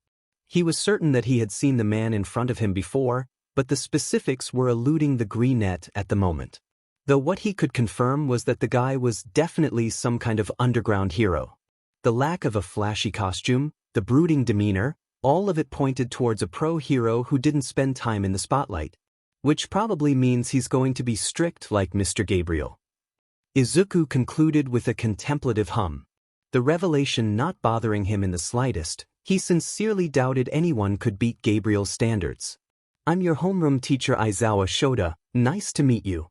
Speaker 1: He was certain that he had seen the man in front of him before, but the specifics were eluding the greenette at the moment. though what he could confirm was that the guy was definitely some kind of underground hero. The lack of a flashy costume, the brooding demeanor, all of it pointed towards a pro hero who didn't spend time in the spotlight. Which probably means he's going to be strict like Mr. Gabriel. Izuku concluded with a contemplative hum. The revelation not bothering him in the slightest, he sincerely doubted anyone could beat Gabriel's standards. "I'm your homeroom teacher Aizawa Shoda, nice to meet you."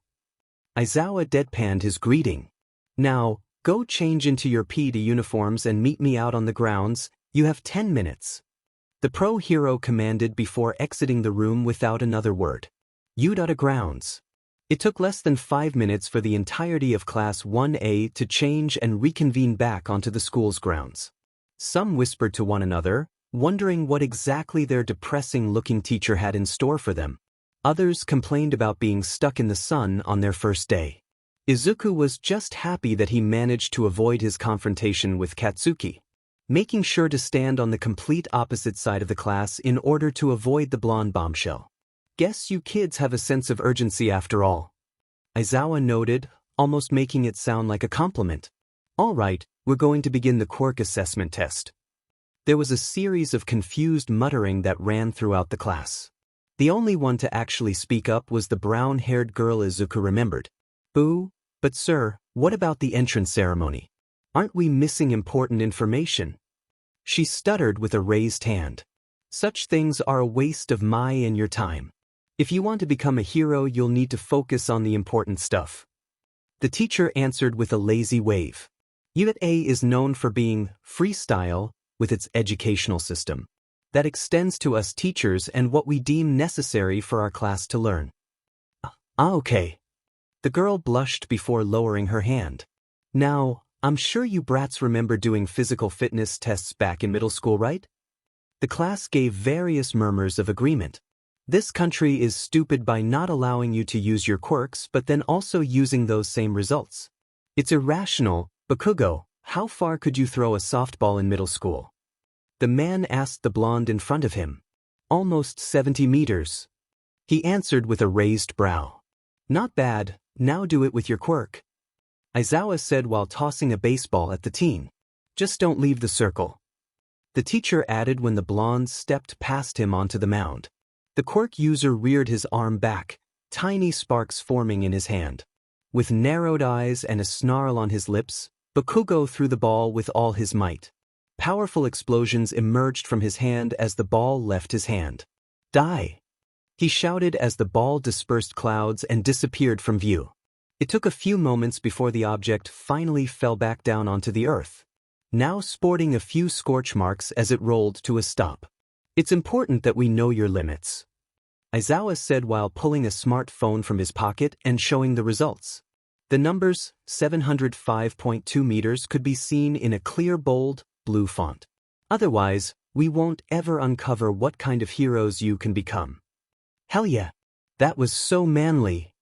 Speaker 1: Aizawa deadpanned his greeting. "Now, go change into your PD uniforms and meet me out on the grounds, you have 10 minutes. The pro hero commanded before exiting the room without another word. Udata grounds. It took less than 5 minutes for the entirety of Class 1A to change and reconvene back onto the school's grounds. Some whispered to one another, wondering what exactly their depressing-looking teacher had in store for them. Others complained about being stuck in the sun on their first day. Izuku was just happy that he managed to avoid his confrontation with Katsuki, making sure to stand on the complete opposite side of the class in order to avoid the blonde bombshell. "Guess you kids have a sense of urgency after all," Aizawa noted, almost making it sound like a compliment. "All right, we're going to begin the quirk assessment test." There was a series of confused muttering that ran throughout the class. The only one to actually speak up was the brown-haired girl Izuku remembered. "Boo, but sir, what about the entrance ceremony? Aren't we missing important information?" She stuttered with a raised hand. "Such things are a waste of my and your time. If you want to become a hero, you'll need to focus on the important stuff." The teacher answered with a lazy wave. UA is known for being freestyle with its educational system. That extends to us teachers and what we deem necessary for our class to learn. Okay. The girl blushed before lowering her hand. "Now, I'm sure you brats remember doing physical fitness tests back in middle school, right?" The class gave various murmurs of agreement. This country is stupid by not allowing you to use your quirks but then also using those same results. It's irrational. Bakugo, how far could you throw a softball in middle school? The man asked the blonde in front of him. "Almost 70 meters. He answered with a raised brow. "Not bad, now do it with your quirk," Aizawa said while tossing a baseball at the teen. "Just don't leave the circle," the teacher added when the blonde stepped past him onto the mound. The quirk user reared his arm back, tiny sparks forming in his hand. With narrowed eyes and a snarl on his lips, Bakugo threw the ball with all his might. Powerful explosions emerged from his hand as the ball left his hand. "Die!" he shouted as the ball dispersed clouds and disappeared from view. It took a few moments before the object finally fell back down onto the earth, now sporting a few scorch marks as it rolled to a stop. "It's important that we know your limits," Aizawa said while pulling a smartphone from his pocket and showing the results. The numbers, 705.2 meters, could be seen in a clear bold, blue font. "Otherwise, we won't ever uncover what kind of heroes you can become." "Hell yeah! That was so manly!"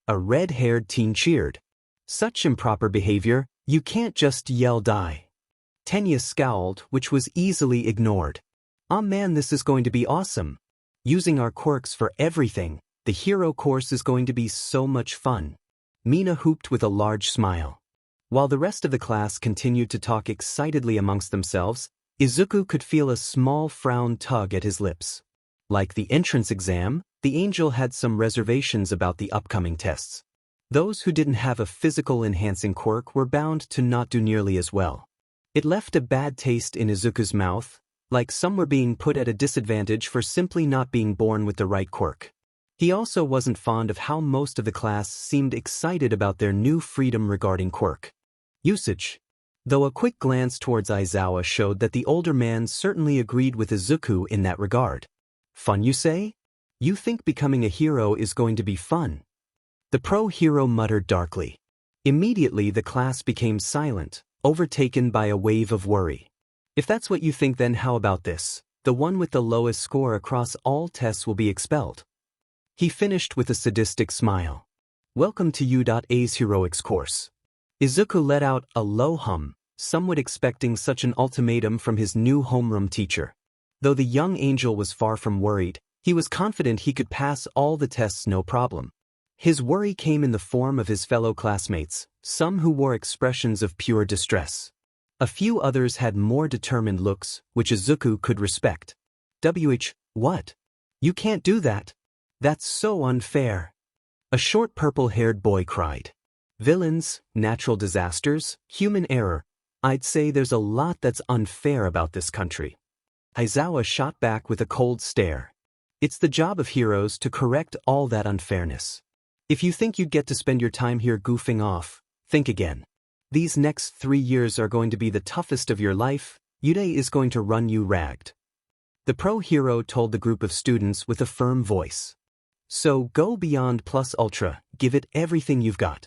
Speaker 1: A red-haired teen cheered. "Such improper behavior, you can't just yell die." Tenya scowled, which was easily ignored. "Aw man, this is going to be awesome. Using our quirks for everything, the hero course is going to be so much fun." Mina hooped with a large smile. While the rest of the class continued to talk excitedly amongst themselves, Izuku could feel a small frown tug at his lips. Like the entrance exam, the angel had some reservations about the upcoming tests. Those who didn't have a physical enhancing quirk were bound to not do nearly as well. It left a bad taste in Izuku's mouth, like some were being put at a disadvantage for simply not being born with the right quirk. He also wasn't fond of how most of the class seemed excited about their new freedom regarding quirk usage. Though a quick glance towards Aizawa showed that the older man certainly agreed with Izuku in that regard. "Fun, you say? You think becoming a hero is going to be fun?" The pro-hero muttered darkly. Immediately the class became silent, overtaken by a wave of worry. "If that's what you think, then how about this? The one with the lowest score across all tests will be expelled." He finished with a sadistic smile. "Welcome to U.A's heroics course." Izuku let out a low hum, somewhat expecting such an ultimatum from his new homeroom teacher. Though the young angel was far from worried, he was confident he could pass all the tests no problem. His worry came in the form of his fellow classmates, some who wore expressions of pure distress. A few others had more determined looks, which Izuku could respect. What? You can't do that. That's so unfair. A short purple-haired boy cried. Villains, natural disasters, human error. I'd say there's a lot that's unfair about this country. Aizawa shot back with a cold stare. It's the job of heroes to correct all that unfairness. If you think you'd get to spend your time here goofing off, think again. These next 3 years are going to be the toughest of your life. Yude is going to run you ragged. The pro-hero told the group of students with a firm voice. So go beyond plus ultra, give it everything you've got.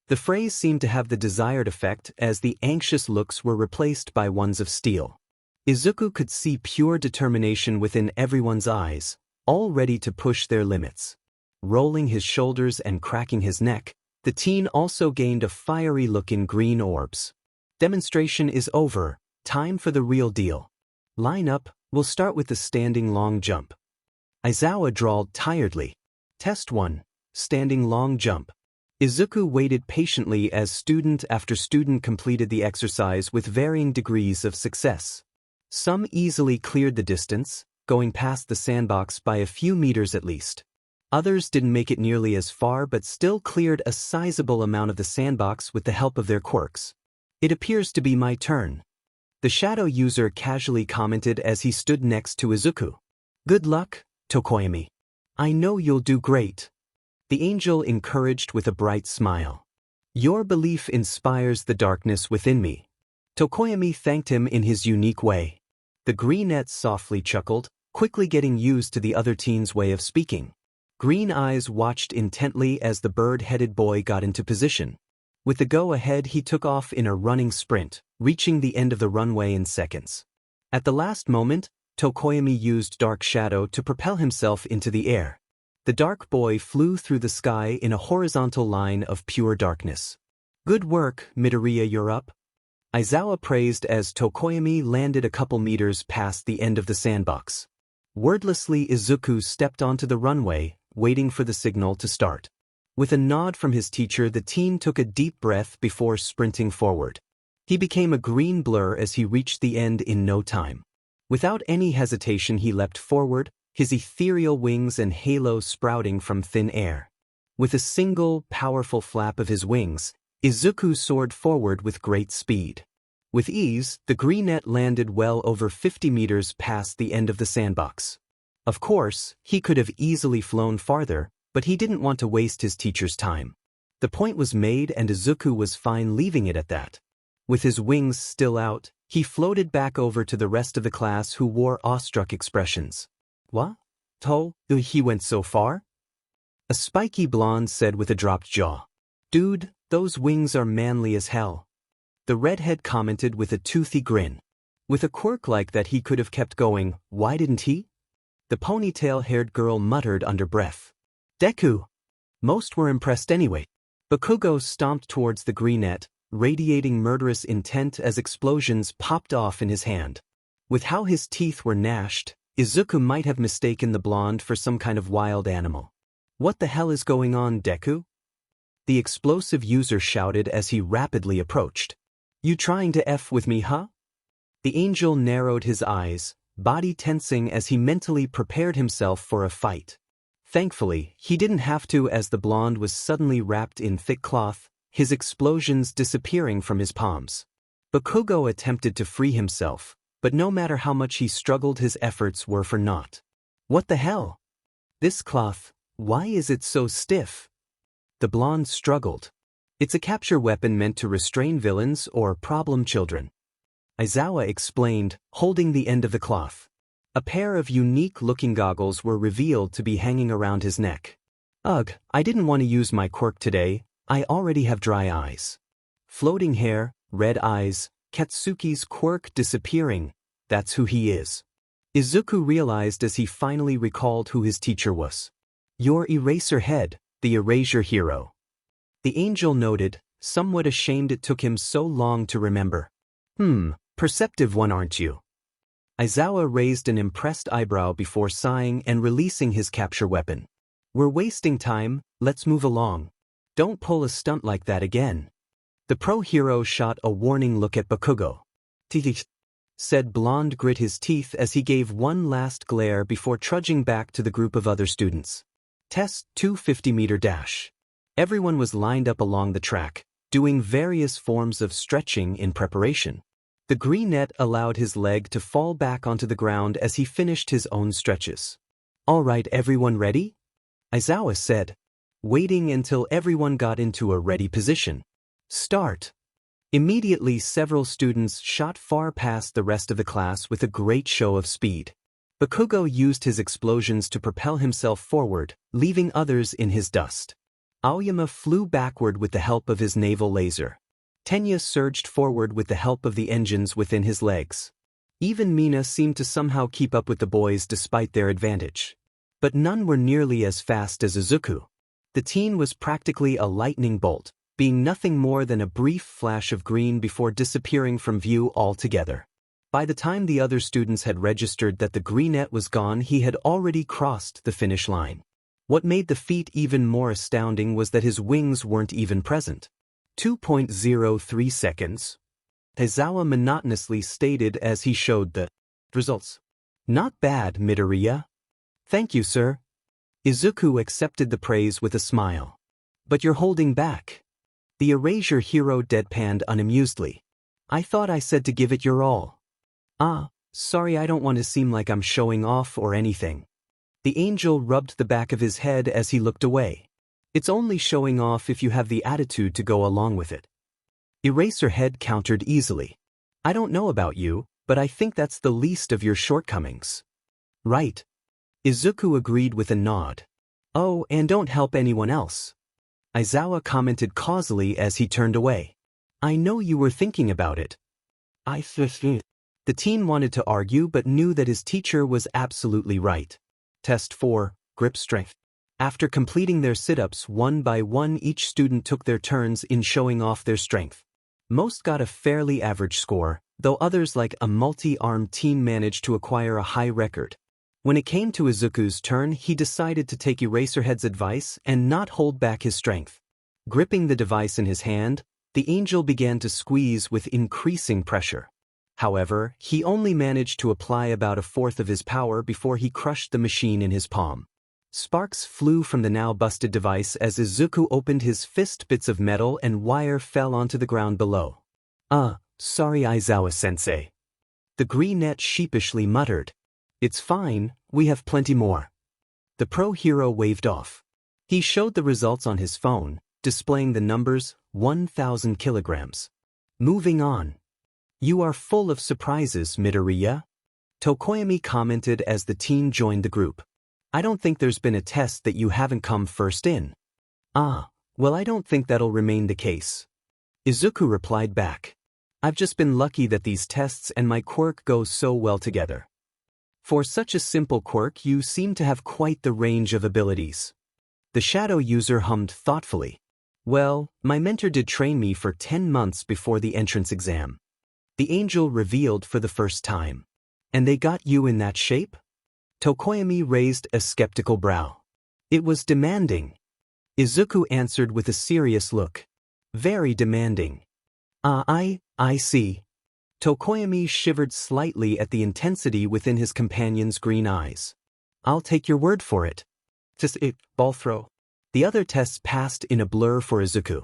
Speaker 1: The phrase seemed to have the desired effect as the anxious looks were replaced by ones of steel. Izuku could see pure determination within everyone's eyes, all ready to push their limits. Rolling his shoulders and cracking his neck, the teen also gained a fiery look in green orbs. Demonstration is over, time for the real deal. Line up, we'll start with the standing long jump. Aizawa drawled tiredly. Test 1, standing long jump. Izuku waited patiently as student after student completed the exercise with varying degrees of success. Some easily cleared the distance, going past the sandbox by a few meters at least. Others didn't make it nearly as far but still cleared a sizable amount of the sandbox with the help of their quirks. It appears to be my turn. The shadow user casually commented as he stood next to Izuku. Good luck, Tokoyami. I know you'll do great. The angel encouraged with a bright smile. Your belief inspires the darkness within me. Tokoyami thanked him in his unique way. The greenette softly chuckled, quickly getting used to the other teen's way of speaking. Green eyes watched intently as the bird-headed boy got into position. With the go-ahead, he took off in a running sprint, reaching the end of the runway in seconds. At the last moment, Tokoyami used Dark Shadow to propel himself into the air. The dark boy flew through the sky in a horizontal line of pure darkness. Good work, Midoriya, you're up. Aizawa praised as Tokoyami landed a couple meters past the end of the sandbox. Wordlessly, Izuku stepped onto the runway, waiting for the signal to start. With a nod from his teacher, the teen took a deep breath before sprinting forward. He became a green blur as he reached the end in no time. Without any hesitation, he leapt forward, his ethereal wings and halo sprouting from thin air. With a single, powerful flap of his wings, Izuku soared forward with great speed. With ease, the greenette landed well over 50 meters past the end of the sandbox. Of course, he could have easily flown farther, but he didn't want to waste his teacher's time. The point was made and Izuku was fine leaving it at that. With his wings still out, he floated back over to the rest of the class who wore awestruck expressions. What? He went so far? A spiky blonde said with a dropped jaw. Dude, those wings are manly as hell. The redhead commented with a toothy grin. With a quirk like that he could have kept going, why didn't he? The ponytail-haired girl muttered under breath. Deku! Most were impressed anyway. Bakugo stomped towards the greenette, radiating murderous intent as explosions popped off in his hand. With how his teeth were gnashed, Izuku might have mistaken the blonde for some kind of wild animal. What the hell is going on, Deku? The explosive user shouted as he rapidly approached. You trying to F with me, huh? The angel narrowed his eyes, body tensing as he mentally prepared himself for a fight. Thankfully, he didn't have to as the blonde was suddenly wrapped in thick cloth, his explosions disappearing from his palms. Bakugo attempted to free himself, but no matter how much he struggled, his efforts were for naught. What the hell? This cloth, why is it so stiff? The blonde struggled. It's a capture weapon meant to restrain villains or problem children. Aizawa explained, holding the end of the cloth. A pair of unique-looking goggles were revealed to be hanging around his neck. Ugh, I didn't want to use my quirk today, I already have dry eyes. Floating hair, red eyes, Katsuki's quirk disappearing, that's who he is. Izuku realized as he finally recalled who his teacher was. Your Eraserhead, the Erasure hero. The angel noted, somewhat ashamed it took him so long to remember. Perceptive one, aren't you? Aizawa raised an impressed eyebrow before sighing and releasing his capture weapon. We're wasting time, let's move along. Don't pull a stunt like that again. The pro hero shot a warning look at Bakugo. Titi, said Blonde grit his teeth as he gave one last glare before trudging back to the group of other students. Test 250-meter dash. Everyone was lined up along the track, doing various forms of stretching in preparation. The green net allowed his leg to fall back onto the ground as he finished his own stretches. All right, everyone ready? Aizawa said, waiting until everyone got into a ready position. Start. Immediately several students shot far past the rest of the class with a great show of speed. Bakugo used his explosions to propel himself forward, leaving others in his dust. Aoyama flew backward with the help of his naval laser. Tenya surged forward with the help of the engines within his legs. Even Mina seemed to somehow keep up with the boys despite their advantage. But none were nearly as fast as Izuku. The teen was practically a lightning bolt, being nothing more than a brief flash of green before disappearing from view altogether. By the time the other students had registered that the green net was gone, he had already crossed the finish line. What made the feat even more astounding was that his wings weren't even present. 2.03 seconds. Aizawa monotonously stated as he showed the results. Not bad, Midoriya. Thank you, sir. Izuku accepted the praise with a smile. But you're holding back. The erasure hero deadpanned unamusedly. I thought I said to give it your all. Ah, sorry, I don't want to seem like I'm showing off or anything. The angel rubbed the back of his head as he looked away. It's only showing off if you have the attitude to go along with it. Eraserhead countered easily. I don't know about you, but I think that's the least of your shortcomings. Right. Izuku agreed with a nod. Oh, and don't help anyone else. Aizawa commented causally as he turned away. I know you were thinking about it. The teen wanted to argue but knew that his teacher was absolutely right. Test 4, Grip Strength. After completing their sit-ups one by one, each student took their turns in showing off their strength. Most got a fairly average score, though others like a multi-armed teen managed to acquire a high record. When it came to Izuku's turn, he decided to take Eraserhead's advice and not hold back his strength. Gripping the device in his hand, the angel began to squeeze with increasing pressure. However, he only managed to apply about a fourth of his power before he crushed the machine in his palm. Sparks flew from the now busted device as Izuku opened his fist. Bits of metal and wire fell onto the ground below. Sorry, Aizawa-sensei. The green net sheepishly muttered. It's fine, we have plenty more. The pro hero waved off. He showed the results on his phone, displaying the numbers, 1,000 kilograms. Moving on. You are full of surprises, Midoriya. Tokoyami commented as the teen joined the group. I don't think there's been a test that you haven't come first in. Well, I don't think that'll remain the case. Izuku replied back. I've just been lucky that these tests and my quirk go so well together. For such a simple quirk, you seem to have quite the range of abilities. The shadow user hummed thoughtfully. Well, my mentor did train me for 10 months before the entrance exam. The angel revealed for the first time. And they got you in that shape? Tokoyami raised a skeptical brow. It was demanding. Izuku answered with a serious look. Very demanding. I see. Tokoyami shivered slightly at the intensity within his companion's green eyes. I'll take your word for it. Ball throw. The other tests passed in a blur for Izuku.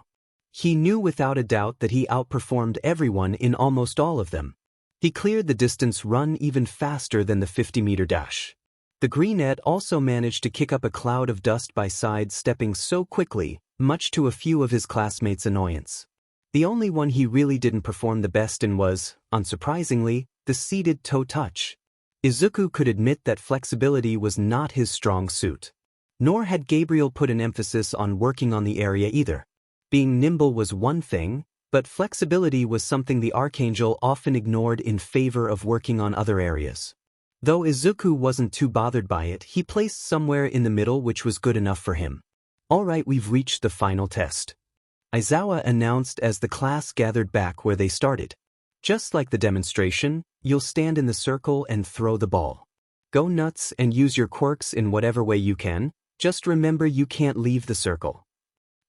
Speaker 1: He knew without a doubt that he outperformed everyone in almost all of them. He cleared the distance run even faster than the 50-meter dash. The greenette also managed to kick up a cloud of dust by sidestepping so quickly, much to a few of his classmates' annoyance. The only one he really didn't perform the best in was, unsurprisingly, the seated toe touch. Izuku could admit that flexibility was not his strong suit. Nor had Gabriel put an emphasis on working on the area either. Being nimble was one thing, but flexibility was something the Archangel often ignored in favor of working on other areas. Though Izuku wasn't too bothered by it, he placed somewhere in the middle, which was good enough for him. Alright, we've reached the final test. Aizawa announced as the class gathered back where they started. Just like the demonstration, you'll stand in the circle and throw the ball. Go nuts and use your quirks in whatever way you can, Just remember you can't leave the circle.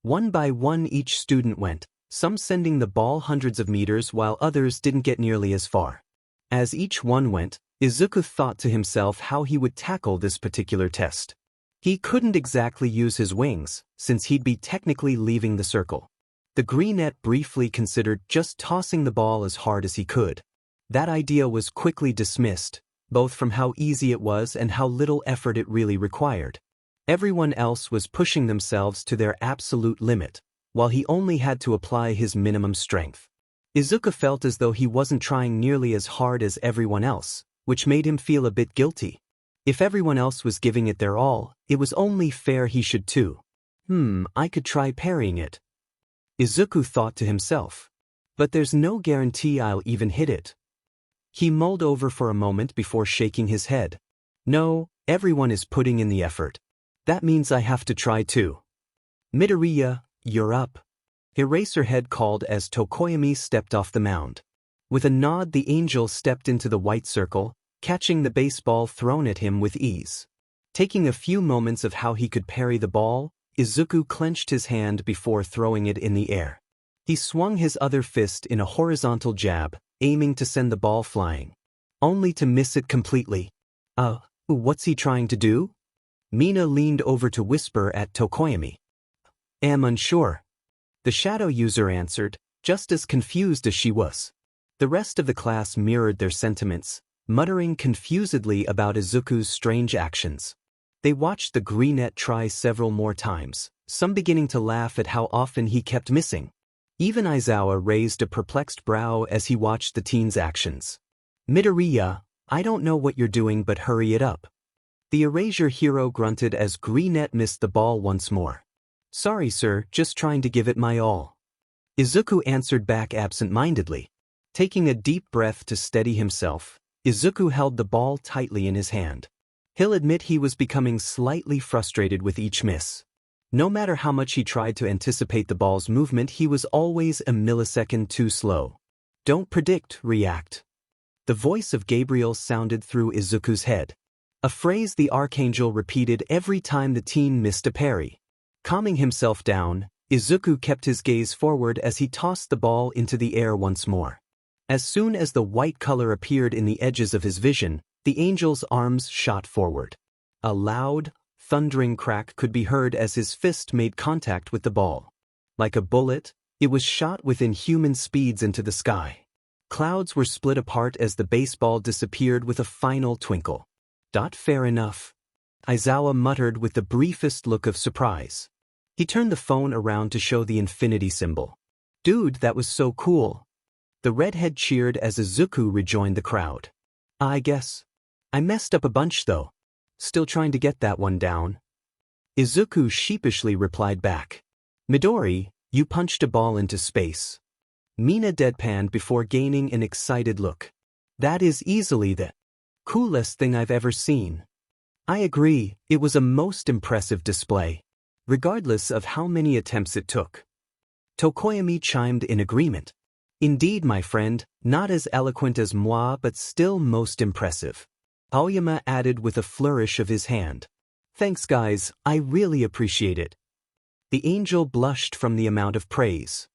Speaker 1: One by one each student went, some sending the ball hundreds of meters while others didn't get nearly as far. As each one went, Izuku thought to himself how he would tackle this particular test. He couldn't exactly use his wings, since he'd be technically leaving the circle. The greenette briefly considered just tossing the ball as hard as he could. That idea was quickly dismissed, both from how easy it was and how little effort it really required. Everyone else was pushing themselves to their absolute limit, while he only had to apply his minimum strength. Izuku felt as though he wasn't trying nearly as hard as everyone else, which made him feel a bit guilty. If everyone else was giving it their all, it was only fair he should too. I could try parrying it, Izuku thought to himself. But there's no guarantee I'll even hit it. He mulled over for a moment before shaking his head. No, everyone is putting in the effort. That means I have to try too. Midoriya, you're up. Eraserhead called as Tokoyami stepped off the mound. With a nod, the angel stepped into the white circle, catching the baseball thrown at him with ease. Taking a few moments of how he could parry the ball, Izuku clenched his hand before throwing it in the air. He swung his other fist in a horizontal jab, aiming to send the ball flying. Only to miss it completely. What's he trying to do? Mina leaned over to whisper at Tokoyami. Am unsure. The shadow user answered, just as confused as she was. The rest of the class mirrored their sentiments, muttering confusedly about Izuku's strange actions. They watched the greenette try several more times, some beginning to laugh at how often he kept missing. Even Aizawa raised a perplexed brow as he watched the teen's actions. Midoriya, I don't know what you're doing, but hurry it up. The erasure hero grunted as greenette missed the ball once more. Sorry sir, just trying to give it my all. Izuku answered back absent-mindedly. Taking a deep breath to steady himself, Izuku held the ball tightly in his hand. He'll admit he was becoming slightly frustrated with each miss. No matter how much he tried to anticipate the ball's movement, he was always a millisecond too slow. Don't predict, react. The voice of Gabriel sounded through Izuku's head. A phrase the Archangel repeated every time the teen missed a parry. Calming himself down, Izuku kept his gaze forward as he tossed the ball into the air once more. As soon as the white color appeared in the edges of his vision, the angel's arms shot forward. A loud, thundering crack could be heard as his fist made contact with the ball. Like a bullet, it was shot within human speeds into the sky. Clouds were split apart as the baseball disappeared with a final twinkle. Fair enough. Aizawa muttered with the briefest look of surprise. He turned the phone around to show the infinity symbol. Dude, that was so cool. The redhead cheered as Izuku rejoined the crowd. I guess. I messed up a bunch though. Still trying to get that one down. Izuku sheepishly replied back. Midori, you punched a ball into space. Mina deadpanned before gaining an excited look. That is easily the coolest thing I've ever seen. I agree, it was a most impressive display, regardless of how many attempts it took. Tokoyami chimed in agreement. Indeed, my friend, not as eloquent as moi but still most impressive. Aoyama added with a flourish of his hand. Thanks guys, I really appreciate it. The angel blushed from the amount of praise.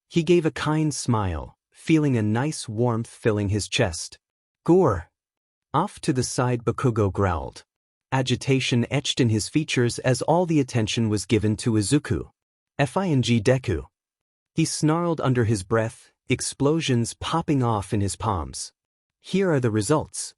Speaker 1: He gave a kind smile, feeling a nice warmth filling his chest. Gore. Off to the side Bakugo growled. Agitation etched in his features as all the attention was given to Izuku. Fing Deku. He snarled under his breath, explosions popping off in his palms. Here are the results.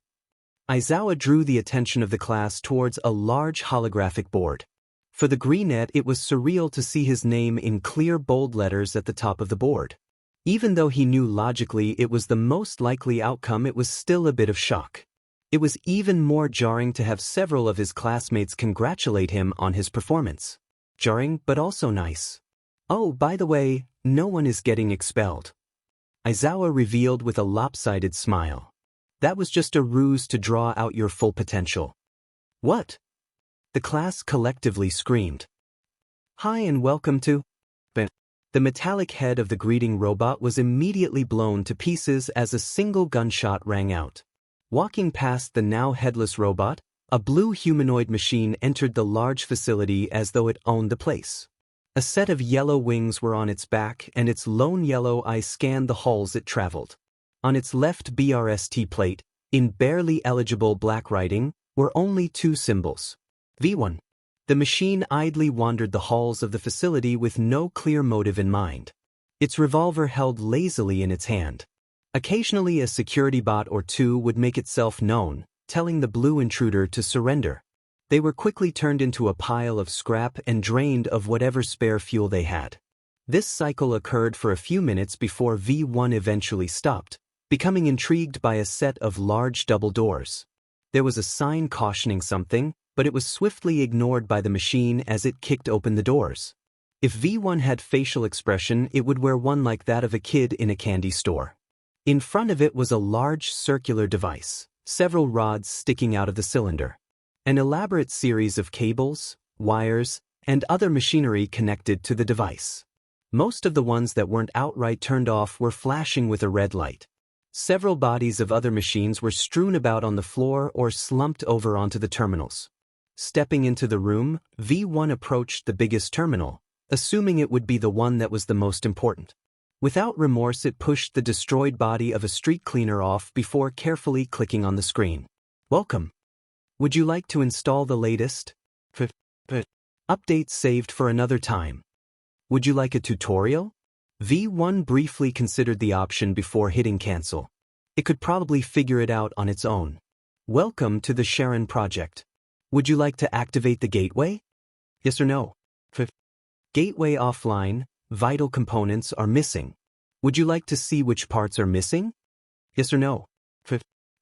Speaker 1: Aizawa drew the attention of the class towards a large holographic board. For the greenette, it was surreal to see his name in clear bold letters at the top of the board. Even though he knew logically it was the most likely outcome, it was still a bit of shock. It was even more jarring to have several of his classmates congratulate him on his performance. Jarring, but also nice. Oh, by the way, no one is getting expelled. Aizawa revealed with a lopsided smile. That was just a ruse to draw out your full potential. What? The class collectively screamed. Hi and welcome to... The metallic head of the greeting robot was immediately blown to pieces as a single gunshot rang out. Walking past the now headless robot, A blue humanoid machine entered the large facility as though it owned the place. A set of yellow wings were on its back and its lone yellow eye scanned the halls it traveled. On its left BRST plate, in barely eligible black writing, were only two symbols. V1. The machine idly wandered the halls of the facility with no clear motive in mind. Its revolver held lazily in its hand. Occasionally a security bot or two would make itself known, telling the blue intruder to surrender. They were quickly turned into a pile of scrap and drained of whatever spare fuel they had. This cycle occurred for a few minutes before V1 eventually stopped, becoming intrigued by a set of large double doors. There was a sign cautioning something, but it was swiftly ignored by the machine as it kicked open the doors. If V1 had facial expression, it would wear one like that of a kid in a candy store. In front of it was a large circular device, several rods sticking out of the cylinder. An elaborate series of cables, wires, and other machinery connected to the device. Most of the ones that weren't outright turned off were flashing with a red light. Several bodies of other machines were strewn about on the floor or slumped over onto the terminals. Stepping into the room, V1 approached the biggest terminal, assuming it would be the one that was the most important. Without remorse, it pushed the destroyed body of a street cleaner off before carefully clicking on the screen. Welcome. Would you like to install the latest update saved for another time? Would you like a tutorial? V1 briefly considered the option before hitting cancel. It could probably figure it out on its own. Welcome to the Sharon project. Would you like to activate the gateway? Yes or no? Gateway offline, vital components are missing. Would you like to see which parts are missing? Yes or no?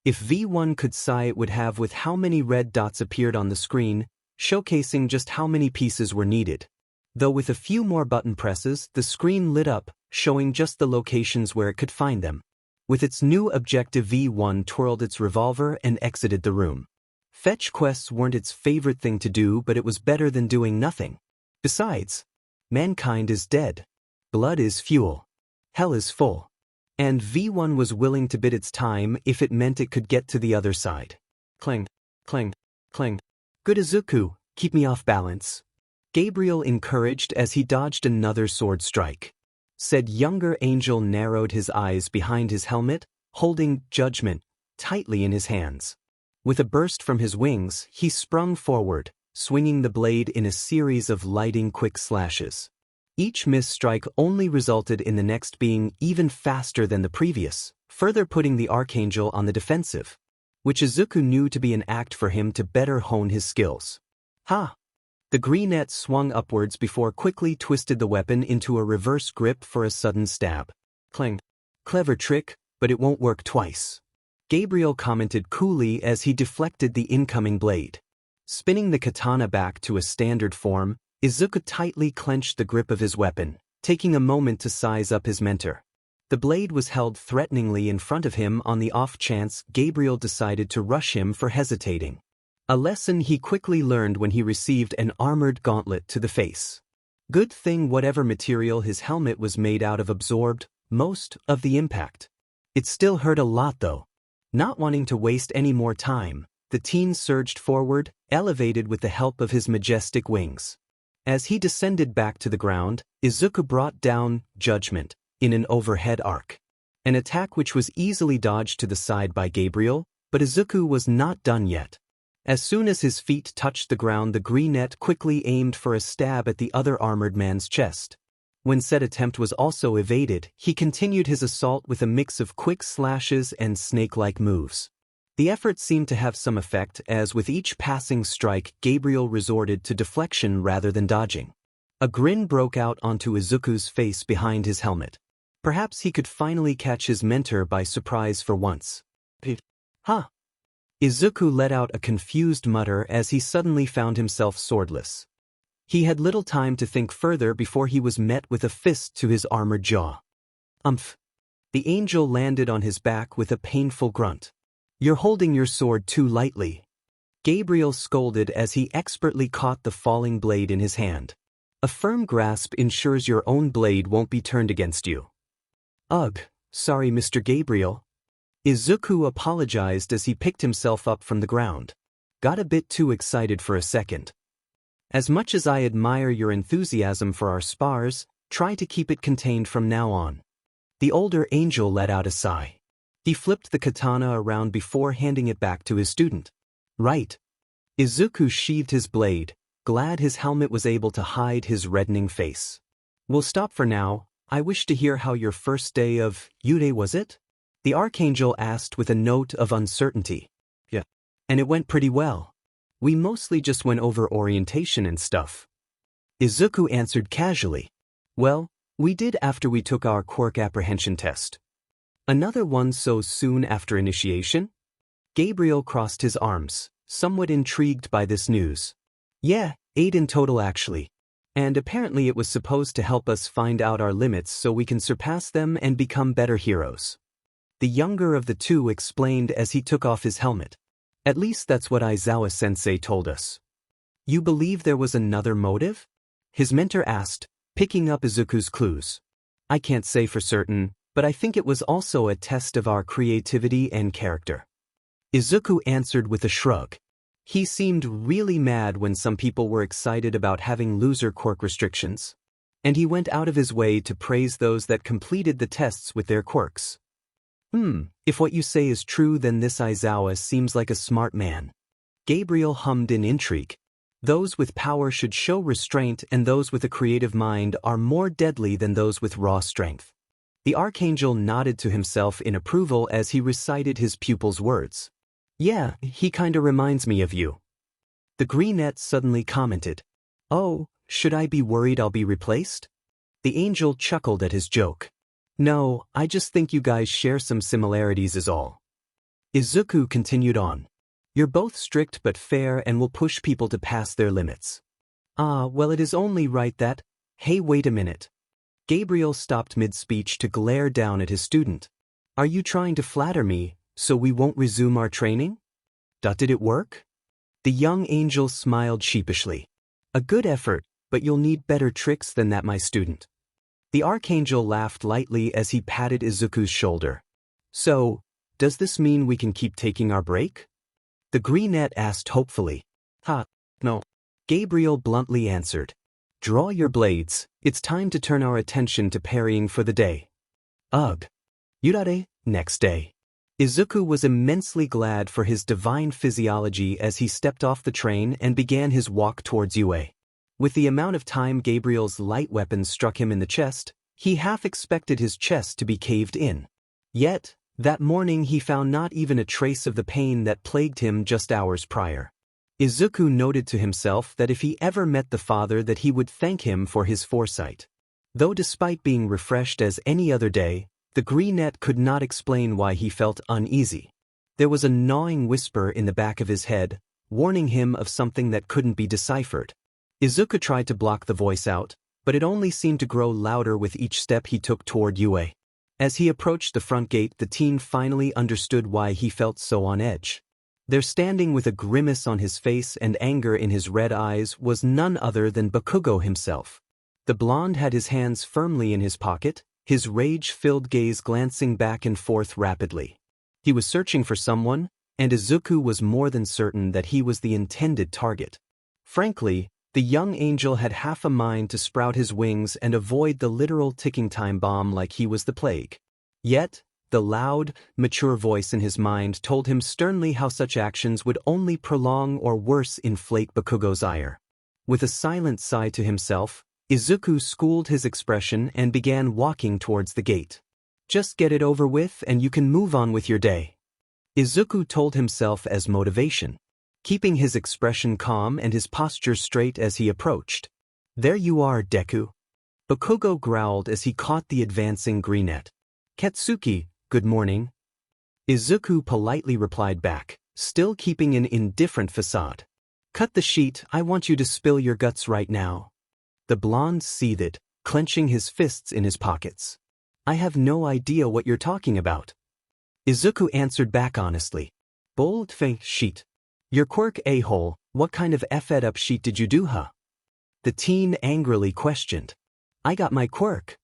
Speaker 1: If V1 could sigh, it would have with how many red dots appeared on the screen, showcasing just how many pieces were needed. Though with a few more button presses, the screen lit up, showing just the locations where it could find them. With its new objective, V1 twirled its revolver and exited the room. Fetch quests weren't its favorite thing to do, but it was better than doing nothing. Besides, mankind is dead. Blood is fuel. Hell is full. And V1 was willing to bid its time if it meant it could get to the other side. Clang, clang, clang. Good Izuku, keep me off balance. Gabriel encouraged as he dodged another sword strike. Said younger Angel narrowed his eyes behind his helmet, holding judgment tightly in his hands. With a burst from his wings, he sprung forward, swinging the blade in a series of lightning quick slashes. Each missed strike only resulted in the next being even faster than the previous, further putting the Archangel on the defensive, which Izuku knew to be an act for him to better hone his skills. Ha! The greenette swung upwards before quickly twisted the weapon into a reverse grip for a sudden stab. Clang. Clever trick, but it won't work twice. Gabriel commented coolly as he deflected the incoming blade. Spinning the katana back to a standard form, Izuku tightly clenched the grip of his weapon, taking a moment to size up his mentor. The blade was held threateningly in front of him on the off chance Gabriel decided to rush him for hesitating. A lesson he quickly learned when he received an armored gauntlet to the face. Good thing whatever material his helmet was made out of absorbed most of the impact. It still hurt a lot though. Not wanting to waste any more time, the teen surged forward, elevated with the help of his majestic wings. As he descended back to the ground, Izuku brought down Judgment in an overhead arc. An attack which was easily dodged to the side by Gabriel, but Izuku was not done yet. As soon as his feet touched the ground, the greenette quickly aimed for a stab at the other armored man's chest. When said attempt was also evaded, he continued his assault with a mix of quick slashes and snake-like moves. The effort seemed to have some effect as with each passing strike Gabriel resorted to deflection rather than dodging. A grin broke out onto Izuku's face behind his helmet. Perhaps he could finally catch his mentor by surprise for once. Huh? Izuku let out a confused mutter as he suddenly found himself swordless. He had little time to think further before he was met with a fist to his armored jaw. Umph. The angel landed on his back with a painful grunt. You're holding your sword too lightly. Gabriel scolded as he expertly caught the falling blade in his hand. A firm grasp ensures your own blade won't be turned against you. Ugh, sorry Mr. Gabriel. Izuku apologized as he picked himself up from the ground. got a bit too excited for a second. As much as I admire your enthusiasm for our spars, try to keep it contained from now on. The older angel let out a sigh. He flipped the katana around before handing it back to his student. Right. Izuku sheathed his blade, glad his helmet was able to hide his reddening face. We'll stop for now. I wish to hear how your first day of Yude was it? The Archangel asked with a note of uncertainty. Yeah. And it went pretty well. We mostly just went over orientation and stuff. Izuku answered casually. Well, we did after we took our quirk apprehension test. Another one so soon after initiation? Gabriel crossed his arms, somewhat intrigued by this news. Yeah, 8 in total actually. And apparently it was supposed to help us find out our limits so we can surpass them and become better heroes. The younger of the two explained as he took off his helmet. At least that's what Aizawa-sensei told us. You believe there was another motive? His mentor asked, picking up Izuku's clues. I can't say for certain, but I think it was also a test of our creativity and character. Izuku answered with a shrug. He seemed really mad when some people were excited about having loser quirk restrictions. And he went out of his way to praise those that completed the tests with their quirks. If what you say is true, then this Aizawa seems like a smart man. Gabriel hummed in intrigue. Those with power should show restraint, and those with a creative mind are more deadly than those with raw strength. The Archangel nodded to himself in approval as he recited his pupil's words. Yeah, he kinda reminds me of you. The Greenette suddenly commented. Oh, should I be worried I'll be replaced? The angel chuckled at his joke. No, I just think you guys share some similarities is all. Izuku continued on. You're both strict but fair and will push people to pass their limits. Well, it is only right that... Hey, wait a minute. Gabriel stopped mid-speech to glare down at his student. Are you trying to flatter me, so we won't resume our training? Did it work? The young angel smiled sheepishly. A good effort, but you'll need better tricks than that, my student. The Archangel laughed lightly as he patted Izuku's shoulder. So, does this mean we can keep taking our break? The Greenette asked hopefully. No. Gabriel bluntly answered. Draw your blades, it's time to turn our attention to parrying for the day. Ugh. Yurare, next day. Izuku was immensely glad for his divine physiology as he stepped off the train and began his walk towards UA. With the amount of time Gabriel's light weapon struck him in the chest, he half expected his chest to be caved in. Yet, that morning he found not even a trace of the pain that plagued him just hours prior. Izuku noted to himself that if he ever met the father that he would thank him for his foresight. Though despite being refreshed as any other day, the Greenette could not explain why he felt uneasy. There was a gnawing whisper in the back of his head, warning him of something that couldn't be deciphered. Izuku tried to block the voice out, but it only seemed to grow louder with each step he took toward UA. As he approached the front gate, the teen finally understood why he felt so on edge. There, standing with a grimace on his face and anger in his red eyes, was none other than Bakugo himself. The blonde had his hands firmly in his pocket, his rage-filled gaze glancing back and forth rapidly. He was searching for someone, and Izuku was more than certain that he was the intended target. Frankly, the young angel had half a mind to sprout his wings and avoid the literal ticking time bomb like he was the plague. Yet, the loud, mature voice in his mind told him sternly how such actions would only prolong or worse inflate Bakugo's ire. With a silent sigh to himself, Izuku schooled his expression and began walking towards the gate. Just get it over with and you can move on with your day. Izuku told himself as motivation, keeping his expression calm and his posture straight as he approached. There you are, Deku. Bakugo growled as he caught the advancing Greenette. Katsuki, good morning. Izuku politely replied back, still keeping an indifferent facade. Cut the sheet, I want you to spill your guts right now. The blonde seethed, clenching his fists in his pockets. I have no idea what you're talking about. Izuku answered back honestly. Bold fake sheet. Your quirk a-hole, what kind of effed up sheet did you do, huh? The teen angrily questioned. I got my quirk.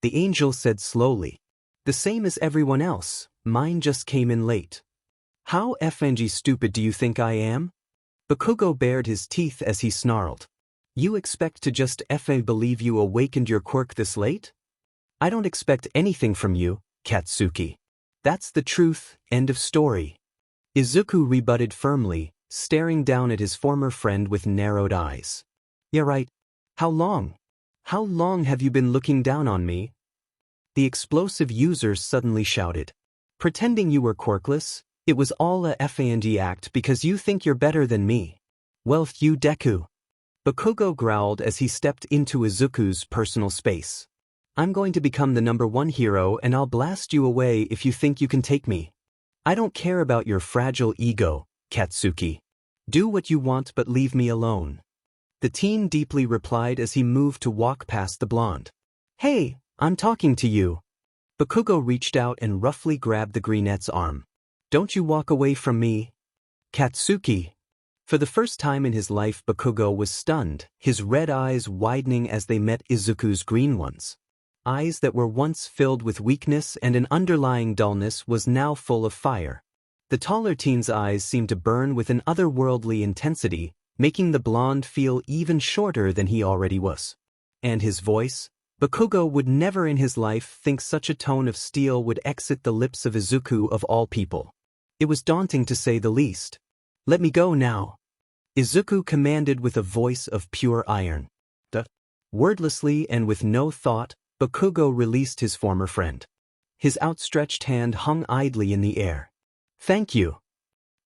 Speaker 1: The angel said slowly. The same as everyone else, mine just came in late. How FNG stupid do you think I am? Bakugo bared his teeth as he snarled. You expect to just believe you awakened your quirk this late? I don't expect anything from you, Katsuki. That's the truth, end of story. Izuku rebutted firmly, staring down at his former friend with narrowed eyes. Yeah right. How long? How long have you been looking down on me? The explosive user suddenly shouted. Pretending you were quirkless, it was all a FANG act because you think you're better than me. Well, you Deku. Bakugo growled as he stepped into Izuku's personal space. I'm going to become the #1 hero and I'll blast you away if you think you can take me. I don't care about your fragile ego, Katsuki. Do what you want but leave me alone. The teen deeply replied as he moved to walk past the blonde. Hey, I'm talking to you. Bakugo reached out and roughly grabbed the brunette's arm. Don't you walk away from me. Katsuki. For the first time in his life Bakugo was stunned, his red eyes widening as they met Izuku's green ones. Eyes that were once filled with weakness and an underlying dullness was now full of fire. The taller teen's eyes seemed to burn with an otherworldly intensity, making the blonde feel even shorter than he already was. And his voice? Bakugo would never in his life think such a tone of steel would exit the lips of Izuku of all people. It was daunting to say the least. Let me go now. Izuku commanded with a voice of pure iron. Wordlessly and with no thought, Bakugo released his former friend. His outstretched hand hung idly in the air. Thank you.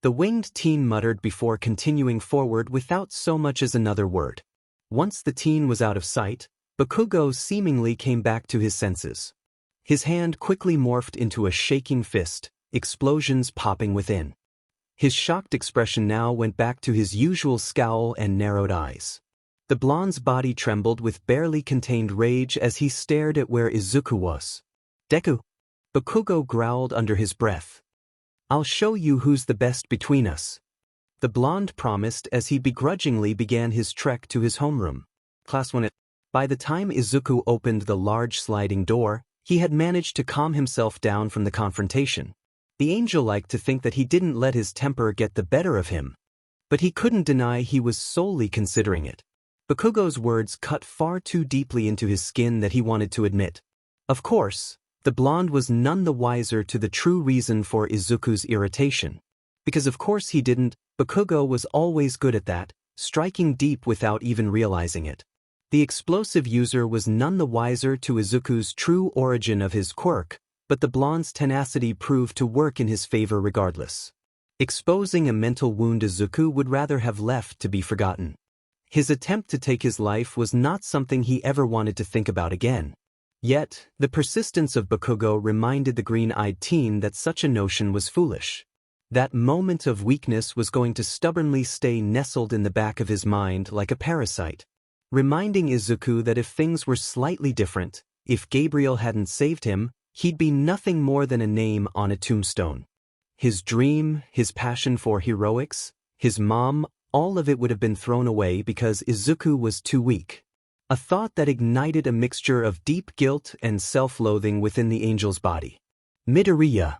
Speaker 1: The winged teen muttered before continuing forward without so much as another word. Once the teen was out of sight, Bakugo seemingly came back to his senses. His hand quickly morphed into a shaking fist, explosions popping within. His shocked expression now went back to his usual scowl and narrowed eyes. The blonde's body trembled with barely contained rage as he stared at where Izuku was. Deku. Bakugo growled under his breath. I'll show you who's the best between us. The blonde promised as he begrudgingly began his trek to his homeroom. Class 1. By the time Izuku opened the large sliding door, he had managed to calm himself down from the confrontation. The angel liked to think that he didn't let his temper get the better of him. But he couldn't deny he was solely considering it. Bakugo's words cut far too deeply into his skin that he wanted to admit. Of course, the blonde was none the wiser to the true reason for Izuku's irritation. Because of course he didn't, Bakugo was always good at that, striking deep without even realizing it. The explosive user was none the wiser to Izuku's true origin of his quirk, but the blonde's tenacity proved to work in his favor regardless. Exposing a mental wound Izuku would rather have left to be forgotten. His attempt to take his life was not something he ever wanted to think about again. Yet, the persistence of Bakugo reminded the green-eyed teen that such a notion was foolish. That moment of weakness was going to stubbornly stay nestled in the back of his mind like a parasite, reminding Izuku that if things were slightly different, if Gabriel hadn't saved him, he'd be nothing more than a name on a tombstone. His dream, his passion for heroics, his mom, all of it would have been thrown away because Izuku was too weak. A thought that ignited a mixture of deep guilt and self-loathing within the angel's body. Midoriya.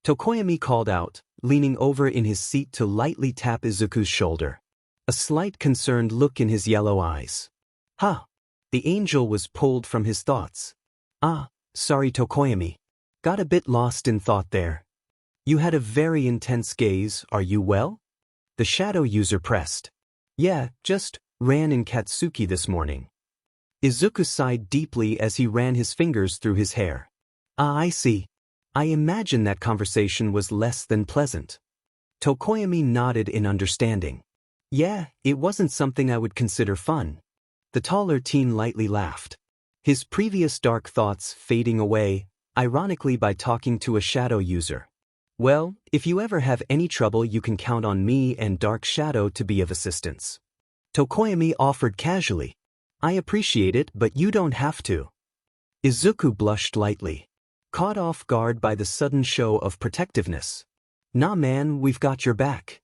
Speaker 1: Tokoyami called out, leaning over in his seat to lightly tap Izuku's shoulder. A slight concerned look in his yellow eyes. Huh. The angel was pulled from his thoughts. Sorry Tokoyami. Got a bit lost in thought there. You had a very intense gaze, are you well? The shadow user pressed. Yeah, just ran in Katsuki this morning. Izuku sighed deeply as he ran his fingers through his hair. I see. I imagine that conversation was less than pleasant. Tokoyami nodded in understanding. Yeah, it wasn't something I would consider fun. The taller teen lightly laughed. His previous dark thoughts fading away, ironically by talking to a shadow user. Well, if you ever have any trouble you can count on me and Dark Shadow to be of assistance. Tokoyami offered casually. I appreciate it but you don't have to. Izuku blushed lightly, caught off guard by the sudden show of protectiveness. Nah man, we've got your back.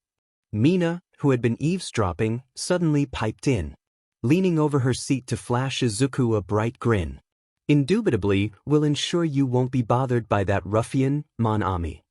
Speaker 1: Mina, who had been eavesdropping, suddenly piped in, leaning over her seat to flash Izuku a bright grin. Indubitably, we'll ensure you won't be bothered by that ruffian, Mon Ami.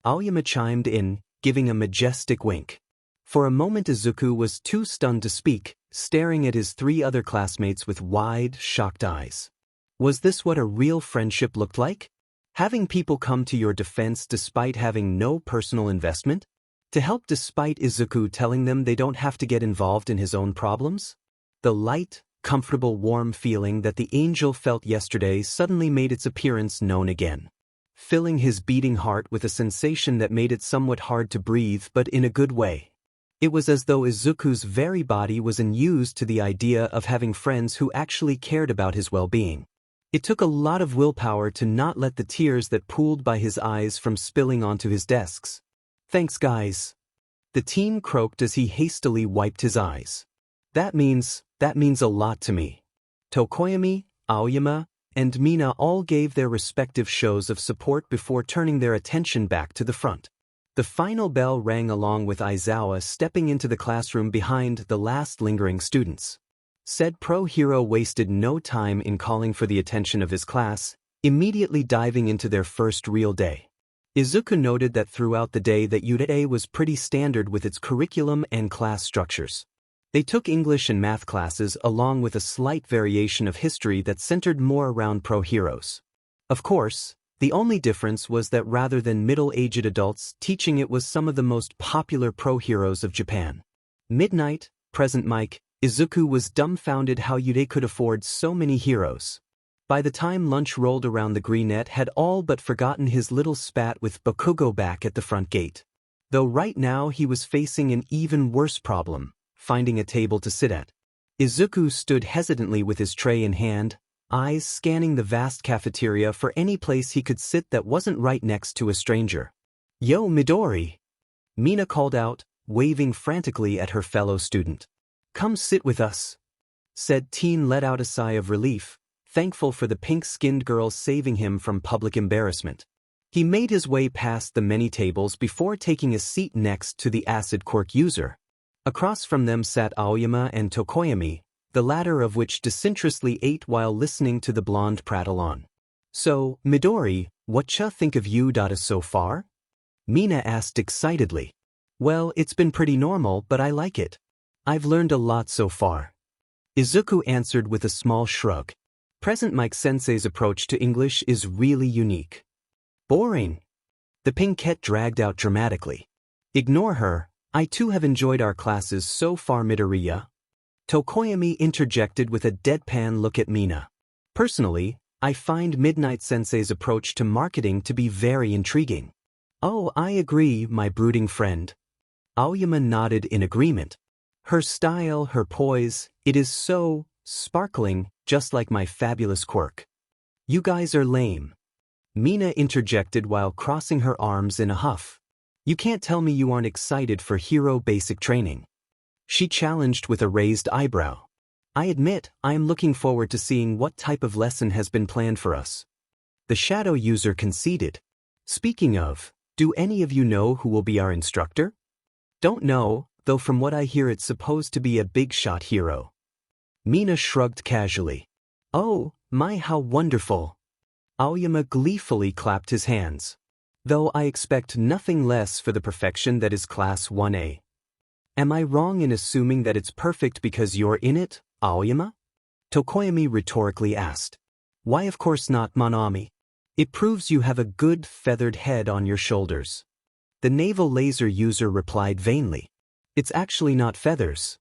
Speaker 1: Aoyama chimed in, giving a majestic wink. For a moment Izuku was too stunned to speak, staring at his three other classmates with wide, shocked eyes. Was this what a real friendship looked like? Having people come to your defense despite having no personal investment? To help despite Izuku telling them they don't have to get involved in his own problems? The light, comfortable, warm feeling that the angel felt yesterday suddenly made its appearance known again, filling his beating heart with a sensation that made it somewhat hard to breathe, but in a good way. It was as though Izuku's very body was unused to the idea of having friends who actually cared about his well-being. It took a lot of willpower to not let the tears that pooled by his eyes from spilling onto his desks. "Thanks, guys," the teen croaked as he hastily wiped his eyes. That means a lot to me." Tokoyami, Aoyama, and Mina all gave their respective shows of support before turning their attention back to the front. The final bell rang along with Aizawa stepping into the classroom behind the last lingering students. Said pro-hero wasted no time in calling for the attention of his class, immediately diving into their first real day. Izuku noted that throughout the day that Unit A was pretty standard with its curriculum and class structures. They took English and math classes along with a slight variation of history that centered more around pro-heroes. Of course, the only difference was that rather than middle-aged adults teaching it was some of the most popular pro-heroes of Japan. Midnight, present Mike, Izuku was dumbfounded how Yude could afford so many heroes. By the time lunch rolled around, the Greenette had all but forgotten his little spat with Bakugo back at the front gate. Though right now he was facing an even worse problem, finding a table to sit at. Izuku stood hesitantly with his tray in hand, eyes scanning the vast cafeteria for any place he could sit that wasn't right next to a stranger. "Yo, Midori!" Mina called out, waving frantically at her fellow student. "Come sit with us." Said teen let out a sigh of relief, thankful for the pink-skinned girl saving him from public embarrassment. He made his way past the many tables before taking a seat next to the acid quirk user. Across from them sat Aoyama and Tokoyami, the latter of which disinterestedly ate while listening to the blonde prattle on. "So, Midori, whatcha think of you so far?" Mina asked excitedly. "Well, it's been pretty normal, but I like it. I've learned a lot so far." Izuku answered with a small shrug. Present Mike Sensei's approach to English is really unique. "Boring." The pinkette dragged out dramatically. "Ignore her, I too have enjoyed our classes so far, Midoriya." Tokoyami interjected with a deadpan look at Mina. "Personally, I find Midnight Sensei's approach to marketing to be very intriguing." "Oh, I agree, my brooding friend." Aoyama nodded in agreement. "Her style, her poise, it is so sparkling, just like my fabulous quirk." "You guys are lame." Mina interjected while crossing her arms in a huff. "You can't tell me you aren't excited for hero basic training." She challenged with a raised eyebrow. "I admit, I am looking forward to seeing what type of lesson has been planned for us." The shadow user conceded. "Speaking of, do any of you know who will be our instructor?" "Don't know, though from what I hear it's supposed to be a big-shot hero." Mina shrugged casually. "Oh, my, how wonderful." Aoyama gleefully clapped his hands. "Though I expect nothing less for the perfection that is Class 1A. Am I wrong in assuming that it's perfect because you're in it, Aoyama?" Tokoyami rhetorically asked. "Why, of course not, Manami. It proves you have a good feathered head on your shoulders." The naval laser user replied vainly. "It's actually not feathers."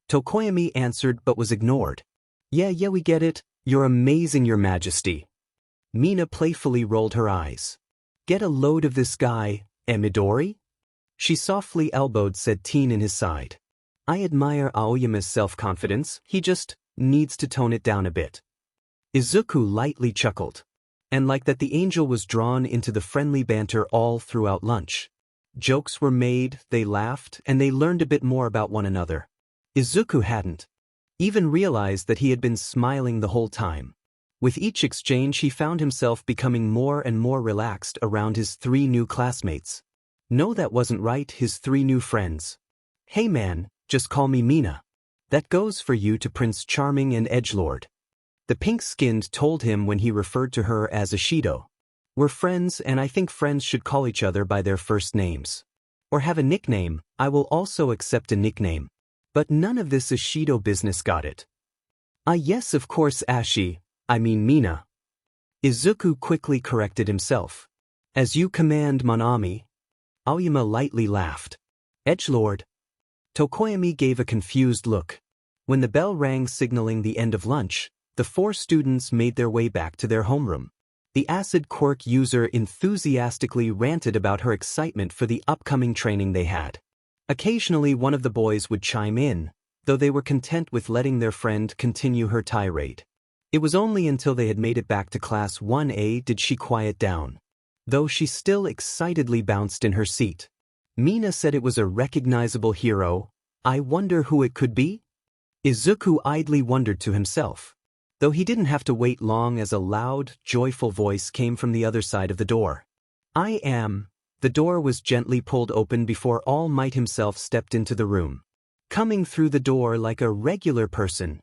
Speaker 1: Tokoyami answered but was ignored. Yeah, we get it. You're amazing, Your Majesty." Mina playfully rolled her eyes. "Get a load of this guy, Midori?" She softly elbowed said teen in his side. "I admire Aoyama's self-confidence, he just needs to tone it down a bit." Izuku lightly chuckled. And like that, the angel was drawn into the friendly banter all throughout lunch. Jokes were made, they laughed, and they learned a bit more about one another. Izuku hadn't even realized that he had been smiling the whole time. With each exchange he found himself becoming more and more relaxed around his three new classmates. No, that wasn't right, his three new friends. "Hey man, just call me Mina. That goes for you to Prince Charming and Edgelord." The pink-skinned told him when he referred to her as Ashido. "We're friends, and I think friends should call each other by their first names." or have a nickname, I will also accept a nickname. But none of this Ishido business, got it? Ah yes, of course, I mean Mina. Izuku quickly corrected himself. As you command, Monami. Aoyama lightly laughed. Edgelord. Tokoyami gave a confused look. When the bell rang signaling the end of lunch, the 4 students made their way back to their homeroom. The acid quirk user enthusiastically ranted about her excitement for the upcoming training they had. Occasionally one of the boys would chime in, though they were content with letting their friend continue her tirade. It was only until they had made it back to Class 1A did she quiet down, though she still excitedly bounced in her seat. Mina said it was a recognizable hero. I wonder who it could be? Izuku idly wondered to himself, though he didn't have to wait long as a loud, joyful voice came from the other side of the door. I am. The door was gently pulled open before All Might himself stepped into the room, coming through the door like a regular person.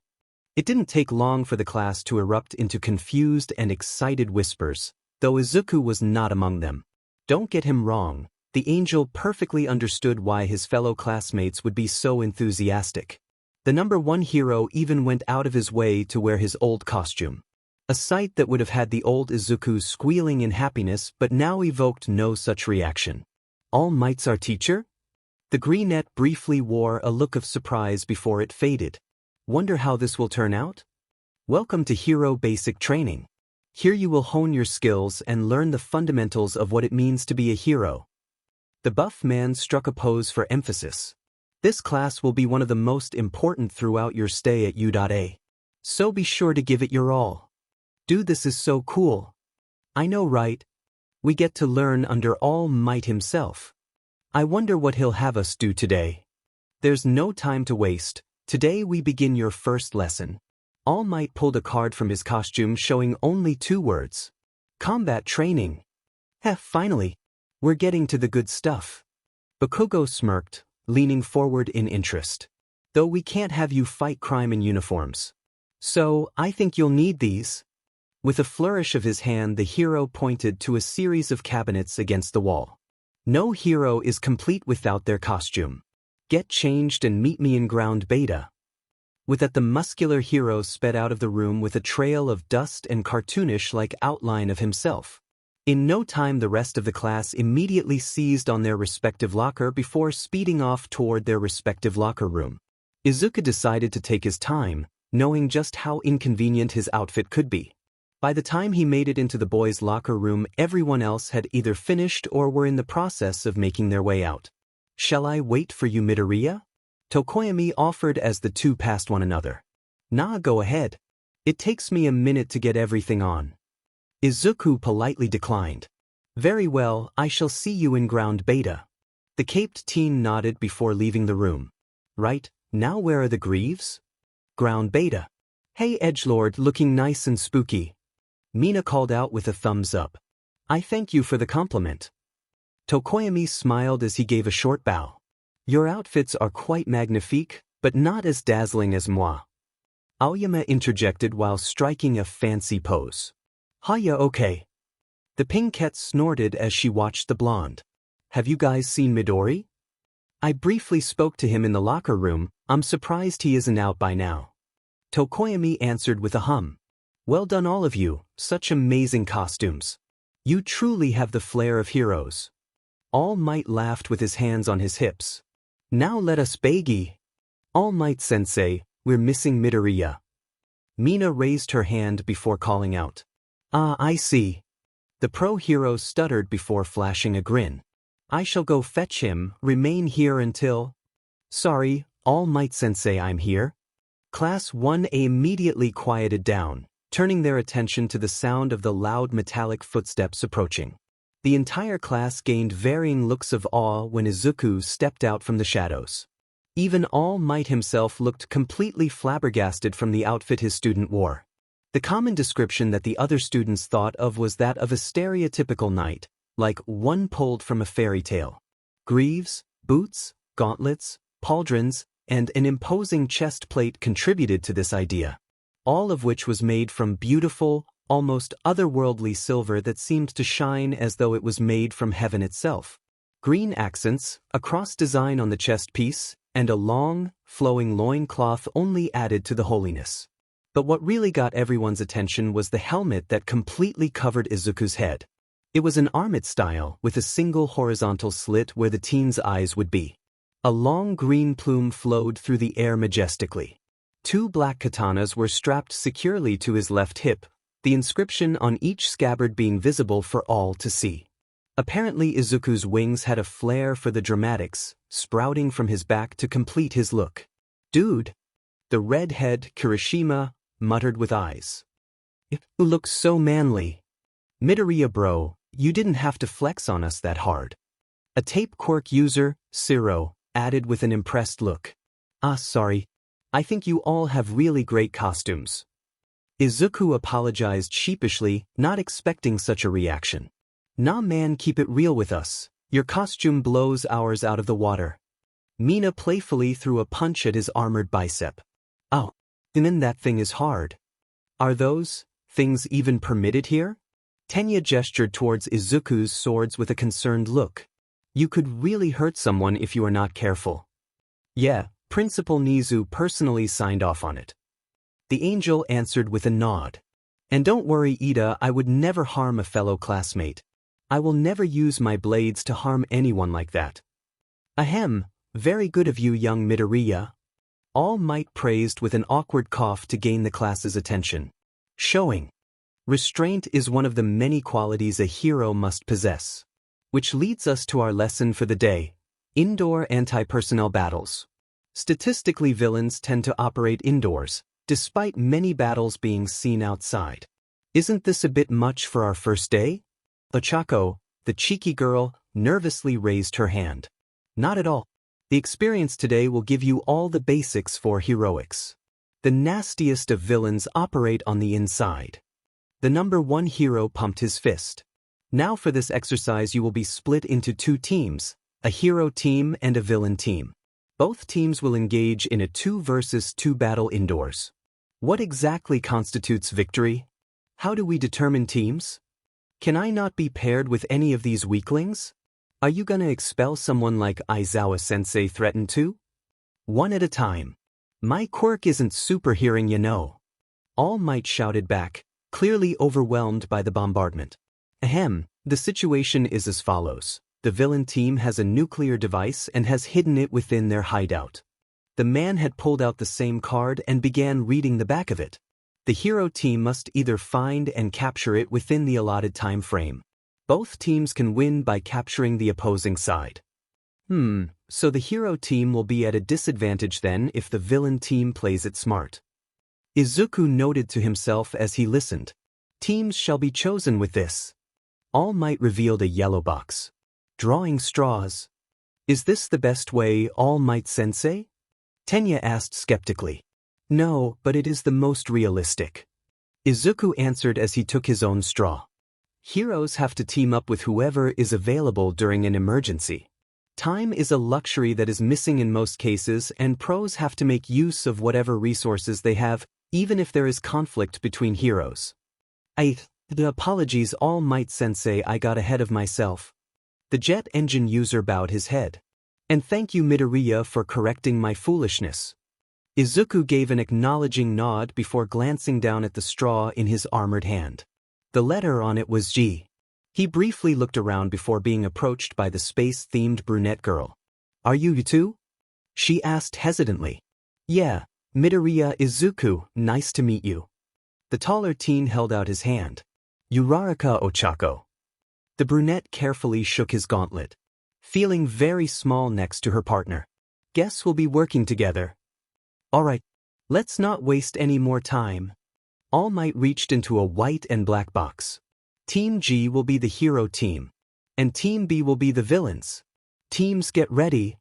Speaker 1: It didn't take long for the class to erupt into confused and excited whispers, though Izuku was not among them. Don't get him wrong, the angel perfectly understood why his fellow classmates would be so enthusiastic. The number 1 hero even went out of his way to wear his old costume. A sight that would have had the old Izuku squealing in happiness but now evoked no such reaction. All Might's our teacher? The greenette briefly wore a look of surprise before it faded. Wonder how this will turn out? Welcome to Hero Basic Training. Here you will hone your skills and learn the fundamentals of what it means to be a hero. The buff man struck a pose for emphasis. This class will be one of the most important throughout your stay at U.A. So be sure to give it your all. Dude, this is so cool. I know, right? We get to learn under All Might himself. I wonder what he'll have us do today. There's no time to waste. Today we begin your first lesson. All Might pulled a card from his costume showing only 2 words. Combat training. Finally. We're getting to the good stuff. Bakugo smirked, leaning forward in interest. Though we can't have you fight crime in uniforms. So, I think you'll need these. With a flourish of his hand, the hero pointed to a series of cabinets against the wall. No hero is complete without their costume. Get changed and meet me in ground beta. With that, the muscular hero sped out of the room with a trail of dust and cartoonish-like outline of himself. In no time the rest of the class immediately seized on their respective locker before speeding off toward their respective locker room. Izuku decided to take his time, knowing just how inconvenient his outfit could be. By the time he made it into the boys' locker room, everyone else had either finished or were in the process of making their way out. Shall I wait for you, Midoriya? Tokoyami offered as the 2 passed one another. Nah, go ahead. It takes me a minute to get everything on. Izuku politely declined. Very well, I shall see you in ground beta. The caped teen nodded before leaving the room. Right, now where are the Greaves? Ground beta. Hey Edgelord, looking nice and spooky. Mina called out with a thumbs up. I thank you for the compliment. Tokoyami smiled as he gave a short bow. Your outfits are quite magnifique, but not as dazzling as moi. Aoyama interjected while striking a fancy pose. Hiya, okay. The pinkette snorted as she watched the blonde. Have you guys seen Midori? I briefly spoke to him in the locker room. I'm surprised he isn't out by now. Tokoyami answered with a hum. Well done all of you, such amazing costumes. You truly have the flair of heroes. All Might laughed with his hands on his hips. Now let us begi. All Might sensei, we're missing Midoriya. Mina raised her hand before calling out. Ah, I see. The pro-hero stuttered before flashing a grin. I shall go fetch him, remain here until... Sorry, All Might sensei, I'm here. Class 1A immediately quieted down, turning their attention to the sound of the loud metallic footsteps approaching. The entire class gained varying looks of awe when Izuku stepped out from the shadows. Even All Might himself looked completely flabbergasted from the outfit his student wore. The common description that the other students thought of was that of a stereotypical knight, like one pulled from a fairy tale. Greaves, boots, gauntlets, pauldrons, and an imposing chest plate contributed to this idea, all of which was made from beautiful, almost otherworldly silver that seemed to shine as though it was made from heaven itself. Green accents, a cross design on the chest piece, and a long, flowing loincloth only added to the holiness. But what really got everyone's attention was the helmet that completely covered Izuku's head. It was an armet style with a single horizontal slit where the teen's eyes would be. A long green plume flowed through the air majestically. 2 black katanas were strapped securely to his left hip, the inscription on each scabbard being visible for all to see. Apparently Izuku's wings had a flair for the dramatics, sprouting from his back to complete his look. "Dude," the redhead Kirishima muttered with eyes. "You look so manly." "Midoriya bro, you didn't have to flex on us that hard." A tape quirk user, Siro, added with an impressed look. Sorry. I think you all have really great costumes." Izuku apologized sheepishly, not expecting such a reaction. "Nah man, keep it real with us. Your costume blows ours out of the water." Mina playfully threw a punch at his armored bicep. "Oh, and then that thing is hard. Are those things even permitted here?" Tenya gestured towards Izuku's swords with a concerned look. "You could really hurt someone if you are not careful." "Yeah, Principal Nizu personally signed off on it." The angel answered with a nod. "And don't worry Ida, I would never harm a fellow classmate. I will never use my blades to harm anyone like that." "Ahem, very good of you young Midoriya." All Might praised with an awkward cough to gain the class's attention. Showing. Restraint is one of the many qualities a hero must possess. Which leads us to our lesson for the day: indoor anti-personnel battles. Statistically, villains tend to operate indoors, despite many battles being seen outside. Isn't this a bit much for our first day? Ochako, the cheeky girl, nervously raised her hand. Not at all. The experience today will give you all the basics for heroics. The nastiest of villains operate on the inside. The number 1 hero pumped his fist. Now for this exercise you will be split into 2 teams, a hero team and a villain team. Both teams will engage in a 2 versus 2 battle indoors. What exactly constitutes victory? How do we determine teams? Can I not be paired with any of these weaklings? Are you gonna expel someone like Aizawa-sensei threatened to? One at a time. My quirk isn't super hearing, you know. All Might shouted back, clearly overwhelmed by the bombardment. Ahem, the situation is as follows. The villain team has a nuclear device and has hidden it within their hideout. The man had pulled out the same card and began reading the back of it. The hero team must either find and capture it within the allotted time frame. Both teams can win by capturing the opposing side. So the hero team will be at a disadvantage then if the villain team plays it smart. Izuku noted to himself as he listened. Teams shall be chosen with this. All Might revealed a yellow box. Drawing straws. Is this the best way, All Might Sensei? Tenya asked skeptically. No, but it is the most realistic. Izuku answered as he took his own straw. Heroes have to team up with whoever is available during an emergency. Time is a luxury that is missing in most cases, and pros have to make use of whatever resources they have, even if there is conflict between heroes. The apologies All Might Sensei, I got ahead of myself. The jet engine user bowed his head. And thank you Midoriya for correcting my foolishness. Izuku gave an acknowledging nod before glancing down at the straw in his armored hand. The letter on it was G. He briefly looked around before being approached by the space-themed brunette girl. Are you too? She asked hesitantly. Yeah, Midoriya Izuku, nice to meet you. The taller teen held out his hand. Uraraka Ochako. The brunette carefully shook his gauntlet. Feeling very small next to her partner. Guess we'll be working together. Alright, let's not waste any more time. All Might reached into a white and black box. Team G will be the hero team. And Team B will be the villains. Teams get ready.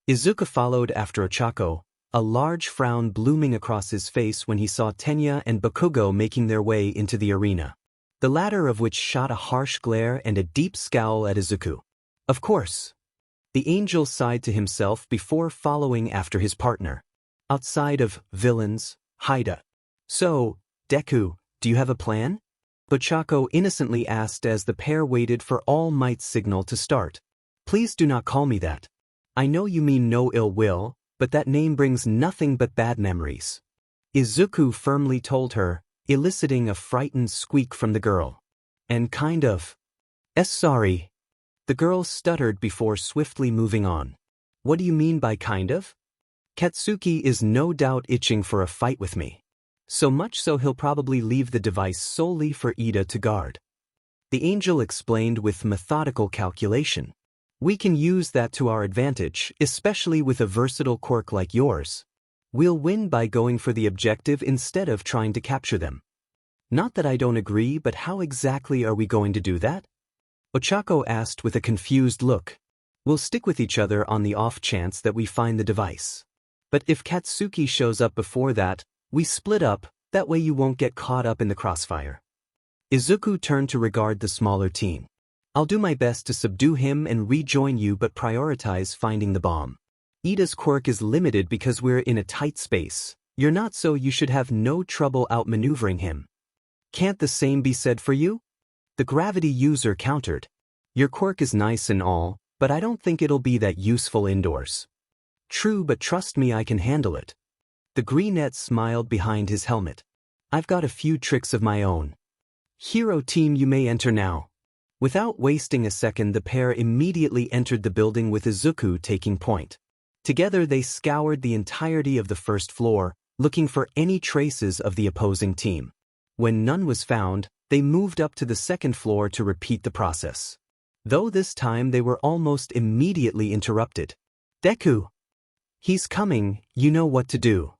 Speaker 1: Izuku followed after Ochako, a large frown blooming across his face when he saw Tenya and Bakugo making their way into the arena. The latter of which shot a harsh glare and a deep scowl at Izuku. Of course. The angel sighed to himself before following after his partner. Outside of villains, Haida. So, Deku, do you have a plan? Ochako innocently asked as the pair waited for All Might's signal to start. Please do not call me that. I know you mean no ill will, but that name brings nothing but bad memories. Izuku firmly told her, eliciting a frightened squeak from the girl. And kind of. Sorry. The girl stuttered before swiftly moving on. What do you mean by kind of? Katsuki is no doubt itching for a fight with me. So much so he'll probably leave the device solely for Ida to guard. The angel explained with methodical calculation. We can use that to our advantage, especially with a versatile quirk like yours. We'll win by going for the objective instead of trying to capture them. Not that I don't agree, but how exactly are we going to do that? Ochako asked with a confused look. We'll stick with each other on the off chance that we find the device. But if Katsuki shows up before that, we split up, that way you won't get caught up in the crossfire. Izuku turned to regard the smaller team. I'll do my best to subdue him and rejoin you, but prioritize finding the bomb. Ida's quirk is limited because we're in a tight space. You're not, so you should have no trouble outmaneuvering him. Can't the same be said for you? The gravity user countered. Your quirk is nice and all, but I don't think it'll be that useful indoors. True, but trust me, I can handle it. The greenette smiled behind his helmet. I've got a few tricks of my own. Hero team, you may enter now. Without wasting a second, the pair immediately entered the building with Izuku taking point. Together they scoured the entirety of the first floor, looking for any traces of the opposing team. When none was found, they moved up to the second floor to repeat the process. Though this time they were almost immediately interrupted. Deku! He's coming, you know what to do.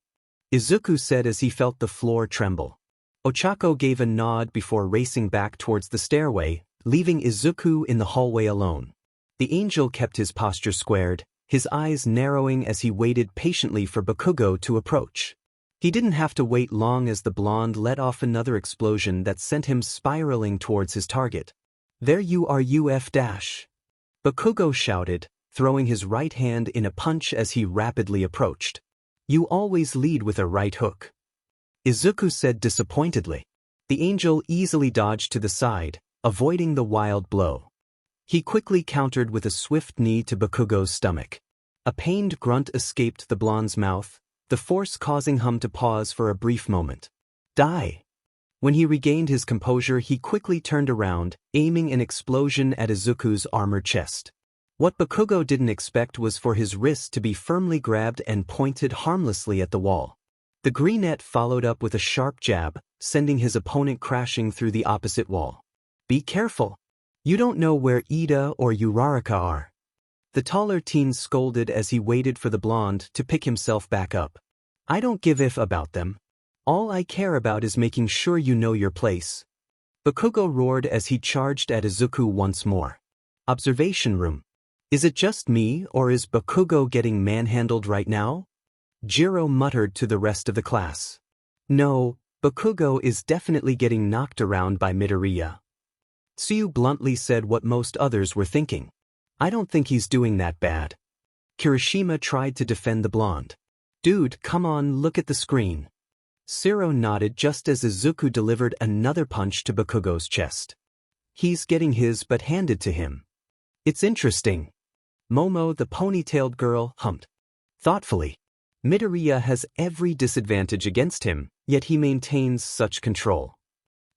Speaker 1: Izuku said as he felt the floor tremble. Ochako gave a nod before racing back towards the stairway, leaving Izuku in the hallway alone. The angel kept his posture squared, his eyes narrowing as he waited patiently for Bakugo to approach. He didn't have to wait long as the blonde let off another explosion that sent him spiraling towards his target. There you are, UF dash! Bakugo shouted, throwing his right hand in a punch as he rapidly approached. You always lead with a right hook. Izuku said disappointedly. The angel easily dodged to the side, avoiding the wild blow. He quickly countered with a swift knee to Bakugo's stomach. A pained grunt escaped the blonde's mouth, the force causing him to pause for a brief moment. Die! When he regained his composure, he quickly turned around, aiming an explosion at Izuku's armored chest. What Bakugo didn't expect was for his wrist to be firmly grabbed and pointed harmlessly at the wall. The greenette followed up with a sharp jab, sending his opponent crashing through the opposite wall. Be careful. You don't know where Ida or Uraraka are. The taller teen scolded as he waited for the blonde to pick himself back up. I don't give a f about them. All I care about is making sure you know your place. Bakugo roared as he charged at Izuku once more. Observation room. Is it just me, or is Bakugo getting manhandled right now? Jiro muttered to the rest of the class. No, Bakugo is definitely getting knocked around by Midoriya. Tsuyu bluntly said what most others were thinking. I don't think he's doing that bad. Kirishima tried to defend the blonde. Dude, come on, look at the screen. Sero nodded just as Izuku delivered another punch to Bakugo's chest. He's getting his butt handed to him. It's interesting. Momo, the ponytailed girl, hummed. Thoughtfully. Midoriya has every disadvantage against him, yet he maintains such control.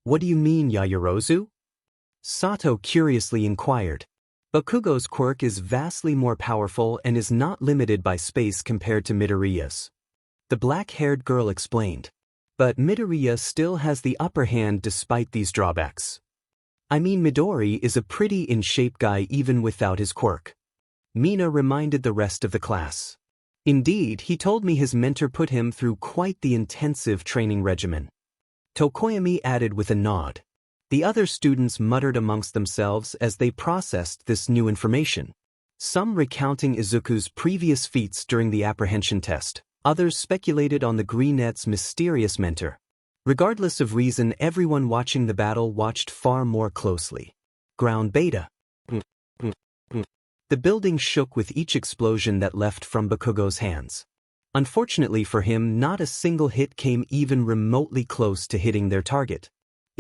Speaker 1: What do you mean, Yaoyorozu? Sato curiously inquired. Bakugo's quirk is vastly more powerful and is not limited by space compared to Midoriya's. The black-haired girl explained. But Midoriya still has the upper hand despite these drawbacks. I mean, Midori is a pretty in-shape guy even without his quirk. Mina reminded the rest of the class. Indeed, he told me his mentor put him through quite the intensive training regimen. Tokoyami added with a nod. The other students muttered amongst themselves as they processed this new information. Some recounting Izuku's previous feats during the apprehension test, others speculated on the greenette's mysterious mentor. Regardless of reason, everyone watching the battle watched far more closely. Ground beta. The building shook with each explosion that left from Bakugo's hands. Unfortunately for him, not a single hit came even remotely close to hitting their target.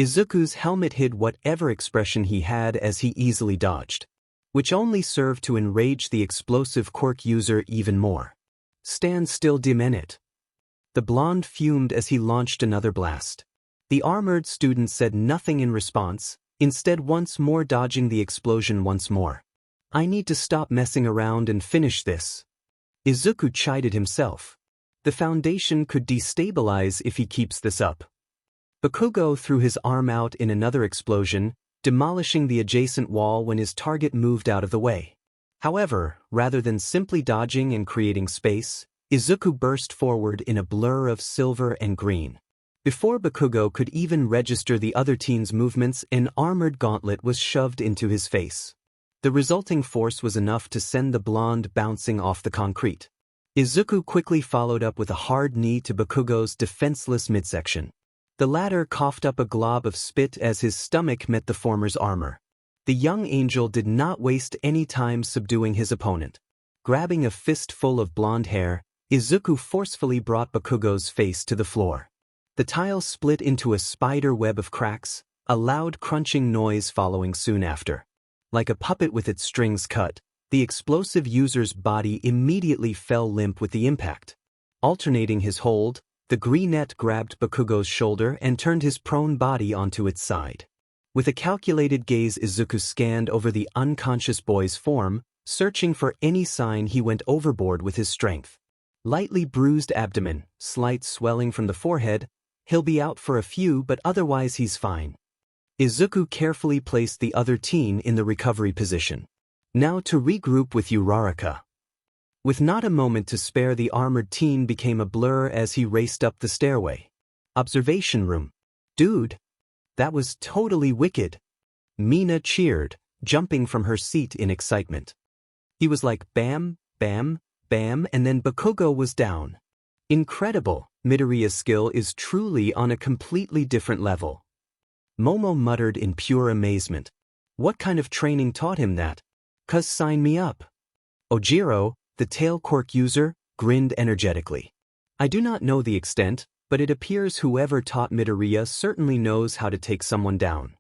Speaker 1: Izuku's helmet hid whatever expression he had as he easily dodged. which only served to enrage the explosive quirk user even more. Stand still, Demenit. The blonde fumed as he launched another blast. The armored student said nothing in response, instead once more dodging the explosion once more. I need to stop messing around and finish this. Izuku chided himself. The foundation could destabilize if he keeps this up. Bakugo threw his arm out in another explosion, demolishing the adjacent wall when his target moved out of the way. However, rather than simply dodging and creating space, Izuku burst forward in a blur of silver and green. Before Bakugo could even register the other teen's movements, an armored gauntlet was shoved into his face. The resulting force was enough to send the blonde bouncing off the concrete. Izuku quickly followed up with a hard knee to Bakugo's defenseless midsection. The latter coughed up a glob of spit as his stomach met the former's armor. The young angel did not waste any time subduing his opponent. Grabbing a fistful of blonde hair, Izuku forcefully brought Bakugo's face to the floor. The tile split into a spider web of cracks, a loud crunching noise following soon after. Like a puppet with its strings cut, the explosive user's body immediately fell limp with the impact. Alternating his hold, the greenette grabbed Bakugo's shoulder and turned his prone body onto its side. With a calculated gaze, Izuku scanned over the unconscious boy's form, searching for any sign he went overboard with his strength. Lightly bruised abdomen, slight swelling from the forehead. He'll be out for a few, but otherwise he's fine. Izuku carefully placed the other teen in the recovery position. Now to regroup with Uraraka. With not a moment to spare, the armored teen became a blur as he raced up the stairway. Observation room. Dude, that was totally wicked. Mina cheered, jumping from her seat in excitement. He was like bam, bam, bam, and then Bakugo was down. Incredible, Midoriya's skill is truly on a completely different level. Momo muttered in pure amazement. What kind of training taught him that? 'Cause sign me up. Ojiro, the tail quirk user, grinned energetically. I do not know the extent, but it appears whoever taught Midoriya certainly knows how to take someone down.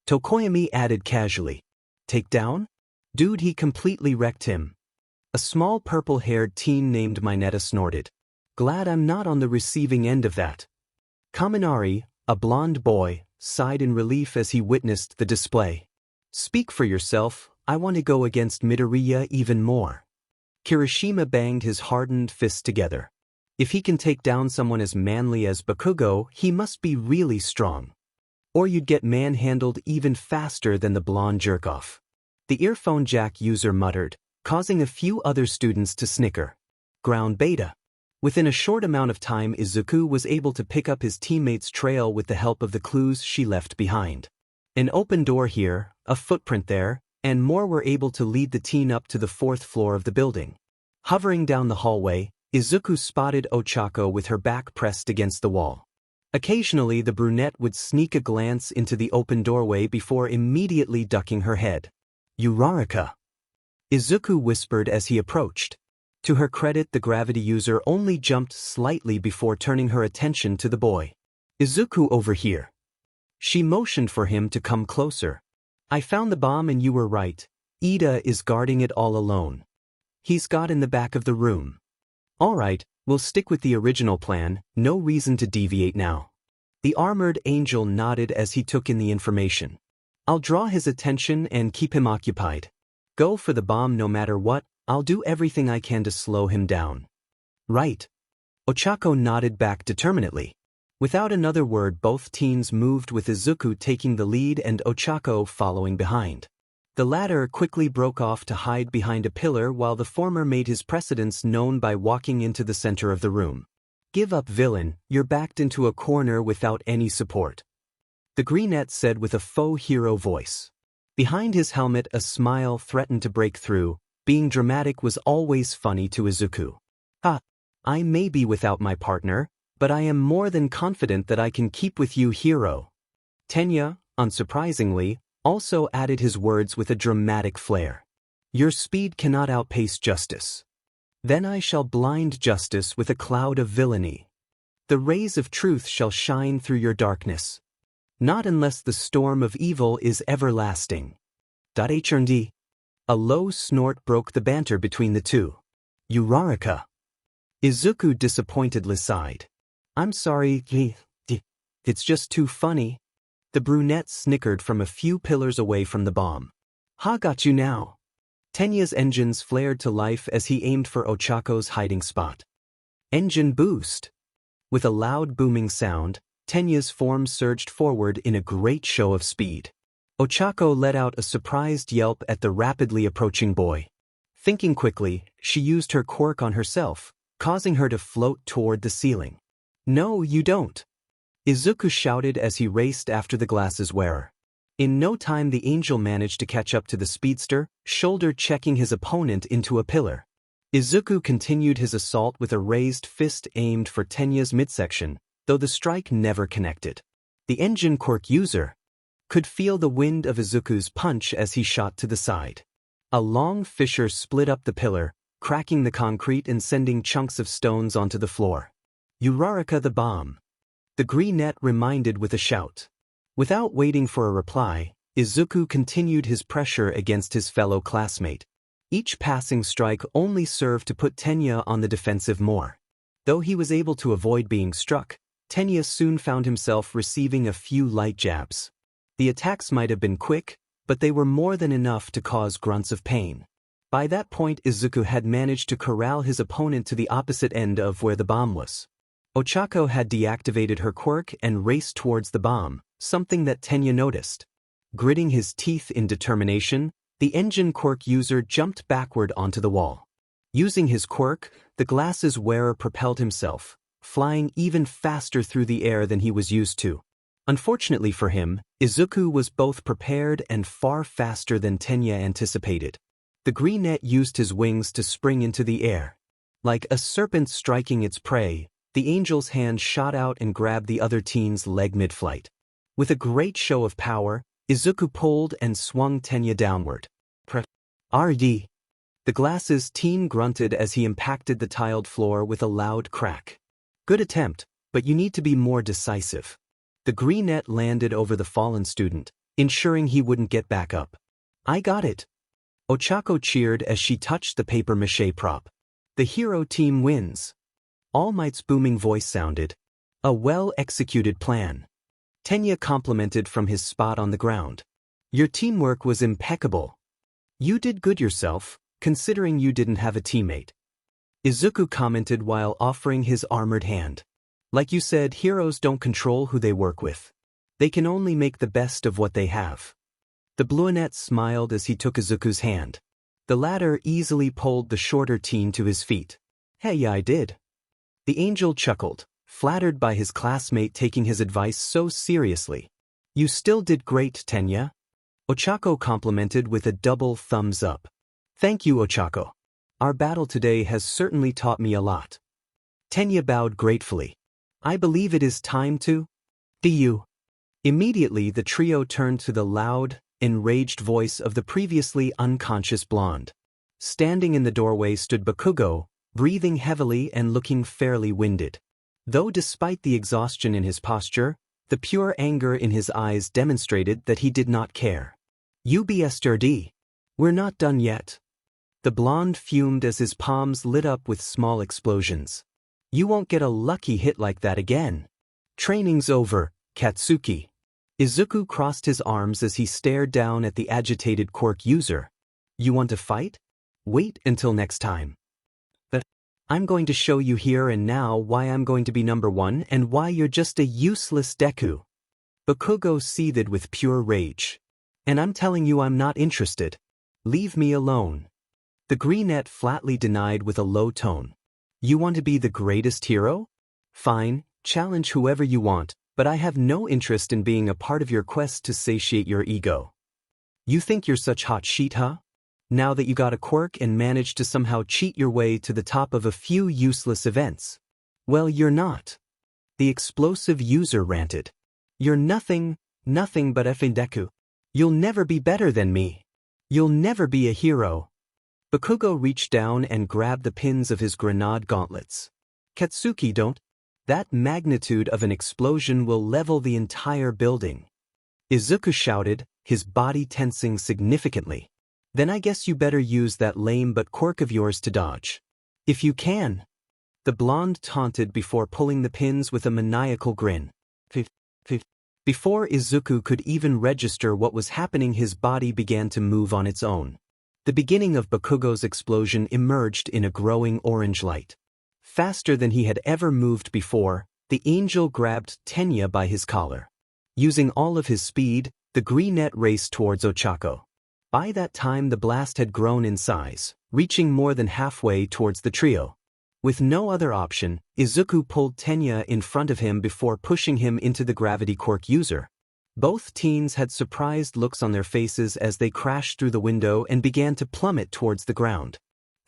Speaker 1: Tokoyami added casually. Take down? Dude, he completely wrecked him. A small purple-haired teen named Mineta snorted. Glad I'm not on the receiving end of that. Kaminari, a blonde boy, sighed in relief as he witnessed the display. Speak for yourself, I want to go against Midoriya even more. Kirishima banged his hardened fists together. If he can take down someone as manly as Bakugo, he must be really strong. Or you'd get manhandled even faster than the blonde jerk-off. The earphone jack user muttered, causing a few other students to snicker. Ground beta. Within a short amount of time, Izuku was able to pick up his teammate's trail with the help of the clues she left behind. An open door here, a footprint there, and more were able to lead the teen up to the 4th floor of the building. Hovering down the hallway, Izuku spotted Ochako with her back pressed against the wall. Occasionally, the brunette would sneak a glance into the open doorway before immediately ducking her head. Uraraka, Izuku whispered as he approached. To her credit, the gravity user only jumped slightly before turning her attention to the boy. Izuku, over here. She motioned for him to come closer. I found the bomb and you were right. Ida is guarding it all alone. He's got in the back of the room. All right, we'll stick with the original plan, no reason to deviate now. The armored angel nodded as he took in the information. I'll draw his attention and keep him occupied. Go for the bomb no matter what. I'll do everything I can to slow him down. Right. Ochako nodded back determinedly. Without another word, both teens moved with Izuku taking the lead and Ochako following behind. The latter quickly broke off to hide behind a pillar while the former made his precedence known by walking into the center of the room. Give up, villain, you're backed into a corner without any support. The greenette said with a faux hero voice. Behind his helmet, a smile threatened to break through. Being dramatic was always funny to Izuku. I may be without my partner, but I am more than confident that I can keep with you, hero. Tenya, unsurprisingly, also added his words with a dramatic flair. Your speed cannot outpace justice. Then I shall blind justice with a cloud of villainy. The rays of truth shall shine through your darkness. Not unless the storm of evil is everlasting. HRD. A low snort broke the banter between the two. Uraraka. Izuku disappointedly sighed. I'm sorry, it's just too funny. The brunette snickered from a few pillars away from the bomb. Ha, got you now. Tenya's engines flared to life as he aimed for Ochako's hiding spot. Engine boost. With a loud booming sound, Tenya's form surged forward in a great show of speed. Ochako let out a surprised yelp at the rapidly approaching boy. Thinking quickly, she used her quirk on herself, causing her to float toward the ceiling. No, you don't. Izuku shouted as he raced after the glasses wearer. In no time the angel managed to catch up to the speedster, shoulder-checking his opponent into a pillar. Izuku continued his assault with a raised fist aimed for Tenya's midsection, though the strike never connected. The engine quirk user could feel the wind of Izuku's punch as he shot to the side. A long fissure split up the pillar, cracking the concrete and sending chunks of stones onto the floor. Uraraka the bomb. The greenette reminded with a shout. Without waiting for a reply, Izuku continued his pressure against his fellow classmate. Each passing strike only served to put Tenya on the defensive more. Though he was able to avoid being struck, Tenya soon found himself receiving a few light jabs. The attacks might have been quick, but they were more than enough to cause grunts of pain. By that point Izuku had managed to corral his opponent to the opposite end of where the bomb was. Ochako had deactivated her quirk and raced towards the bomb, something that Tenya noticed. Gritting his teeth in determination, the engine quirk user jumped backward onto the wall. Using his quirk, the glasses wearer propelled himself, flying even faster through the air than he was used to. Unfortunately for him, Izuku was both prepared and far faster than Tenya anticipated. The greenette used his wings to spring into the air. Like a serpent striking its prey, the angel's hand shot out and grabbed the other teen's leg mid-flight. With a great show of power, Izuku pulled and swung Tenya downward. RD. The glasses teen grunted as he impacted the tiled floor with a loud crack. Good attempt, but you need to be more decisive. The greenette landed over the fallen student, ensuring he wouldn't get back up. I got it. Ochako cheered as she touched the papier-mâché prop. The hero team wins. All Might's booming voice sounded. A well-executed plan. Tenya complimented from his spot on the ground. Your teamwork was impeccable. You did good yourself, considering you didn't have a teammate. Izuku commented while offering his armored hand. Like you said, heroes don't control who they work with. They can only make the best of what they have. The brunette smiled as he took Izuku's hand. The latter easily pulled the shorter teen to his feet. Hey, yeah, I did. The angel chuckled, flattered by his classmate taking his advice so seriously. You still did great, Tenya. Ochako complimented with a double thumbs up. Thank you, Ochako. Our battle today has certainly taught me a lot. Tenya bowed gratefully. I believe it is time to... Do you? Immediately the trio turned to the loud, enraged voice of the previously unconscious blonde. Standing in the doorway stood Bakugo, breathing heavily and looking fairly winded. Though despite the exhaustion in his posture, the pure anger in his eyes demonstrated that he did not care. UBSRD. We're not done yet. The blonde fumed as his palms lit up with small explosions. You won't get a lucky hit like that again. Training's over, Katsuki. Izuku crossed his arms as he stared down at the agitated quirk user. You want to fight? Wait until next time. But I'm going to show you here and now why I'm going to be number one and why you're just a useless Deku. Bakugo seethed with pure rage. And I'm telling you I'm not interested. Leave me alone. The greenette flatly denied with a low tone. You want to be the greatest hero? Fine, challenge whoever you want, but I have no interest in being a part of your quest to satiate your ego. You think you're such hot shit, huh? Now that you got a quirk and managed to somehow cheat your way to the top of a few useless events. Well, you're not. The explosive user ranted. You're nothing but effing Deku. You'll never be better than me. You'll never be a hero. Bakugo reached down and grabbed the pins of his grenade gauntlets. Katsuki, don't. That magnitude of an explosion will level the entire building. Izuku shouted, his body tensing significantly. Then I guess you better use that lame but quirk of yours to dodge. If you can. The blonde taunted before pulling the pins with a maniacal grin. Before Izuku could even register what was happening, his body began to move on its own. The beginning of Bakugo's explosion emerged in a growing orange light. Faster than he had ever moved before, the angel grabbed Tenya by his collar. Using all of his speed, the greenette raced towards Ochako. By that time the blast had grown in size, reaching more than halfway towards the trio. With no other option, Izuku pulled Tenya in front of him before pushing him into the gravity quirk user. Both teens had surprised looks on their faces as they crashed through the window and began to plummet towards the ground.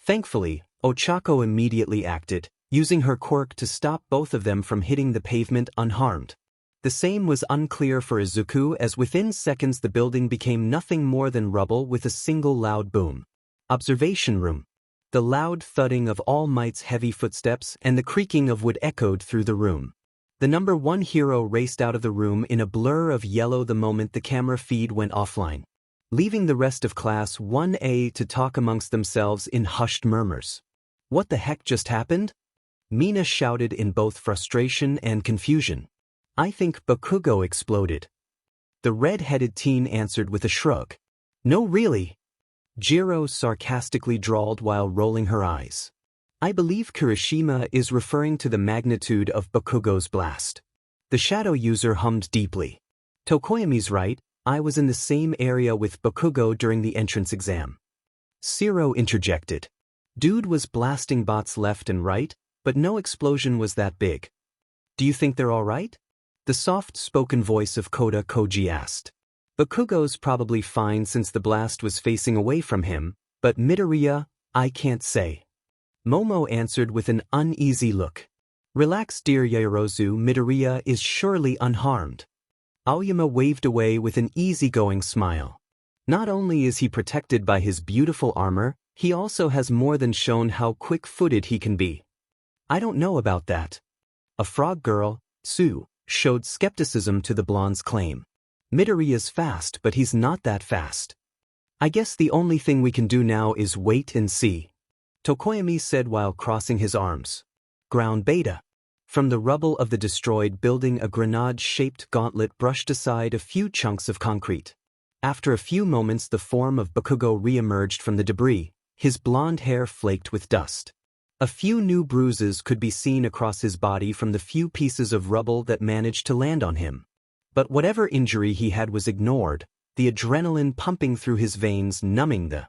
Speaker 1: Thankfully, Ochako immediately acted, using her quirk to stop both of them from hitting the pavement unharmed. The same was unclear for Izuku, as within seconds the building became nothing more than rubble with a single loud boom. Observation room. The loud thudding of All Might's heavy footsteps and the creaking of wood echoed through the room. The number 1 hero raced out of the room in a blur of yellow the moment the camera feed went offline, leaving the rest of Class 1A to talk amongst themselves in hushed murmurs. What the heck just happened? Mina shouted in both frustration and confusion. I think Bakugo exploded. The red-headed teen answered with a shrug. No really. Jiro sarcastically drawled while rolling her eyes. I believe Kirishima is referring to the magnitude of Bakugo's blast. The shadow user hummed deeply. Tokoyami's right, I was in the same area with Bakugo during the entrance exam. Siro interjected. Dude was blasting bots left and right, but no explosion was that big. Do you think they're alright? The soft-spoken voice of Kota Koji asked. Bakugo's probably fine since the blast was facing away from him, but Midoriya, I can't say. Momo answered with an uneasy look. Relax dear Yaoyorozu, Midoriya is surely unharmed. Aoyama waved away with an easygoing smile. Not only is he protected by his beautiful armor, he also has more than shown how quick-footed he can be. I don't know about that. A frog girl, Tsu, showed skepticism to the blonde's claim. Midoriya's fast, but he's not that fast. I guess the only thing we can do now is wait and see. Tokoyami said while crossing his arms. Ground beta. From the rubble of the destroyed building, a grenade-shaped gauntlet brushed aside a few chunks of concrete. After a few moments, the form of Bakugo re-emerged from the debris, his blonde hair flaked with dust. A few new bruises could be seen across his body from the few pieces of rubble that managed to land on him. But whatever injury he had was ignored, the adrenaline pumping through his veins numbing the.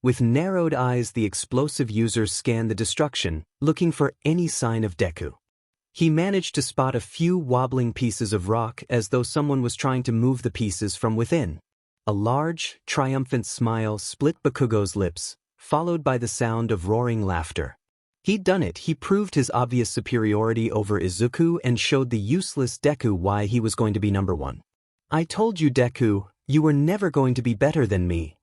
Speaker 1: With narrowed eyes, the explosive user scanned the destruction, looking for any sign of Deku. He managed to spot a few wobbling pieces of rock as though someone was trying to move the pieces from within. A large, triumphant smile split Bakugo's lips, followed by the sound of roaring laughter. He'd done it. He proved his obvious superiority over Izuku and showed the useless Deku why he was going to be number 1. I told you, Deku, you were never going to be better than me.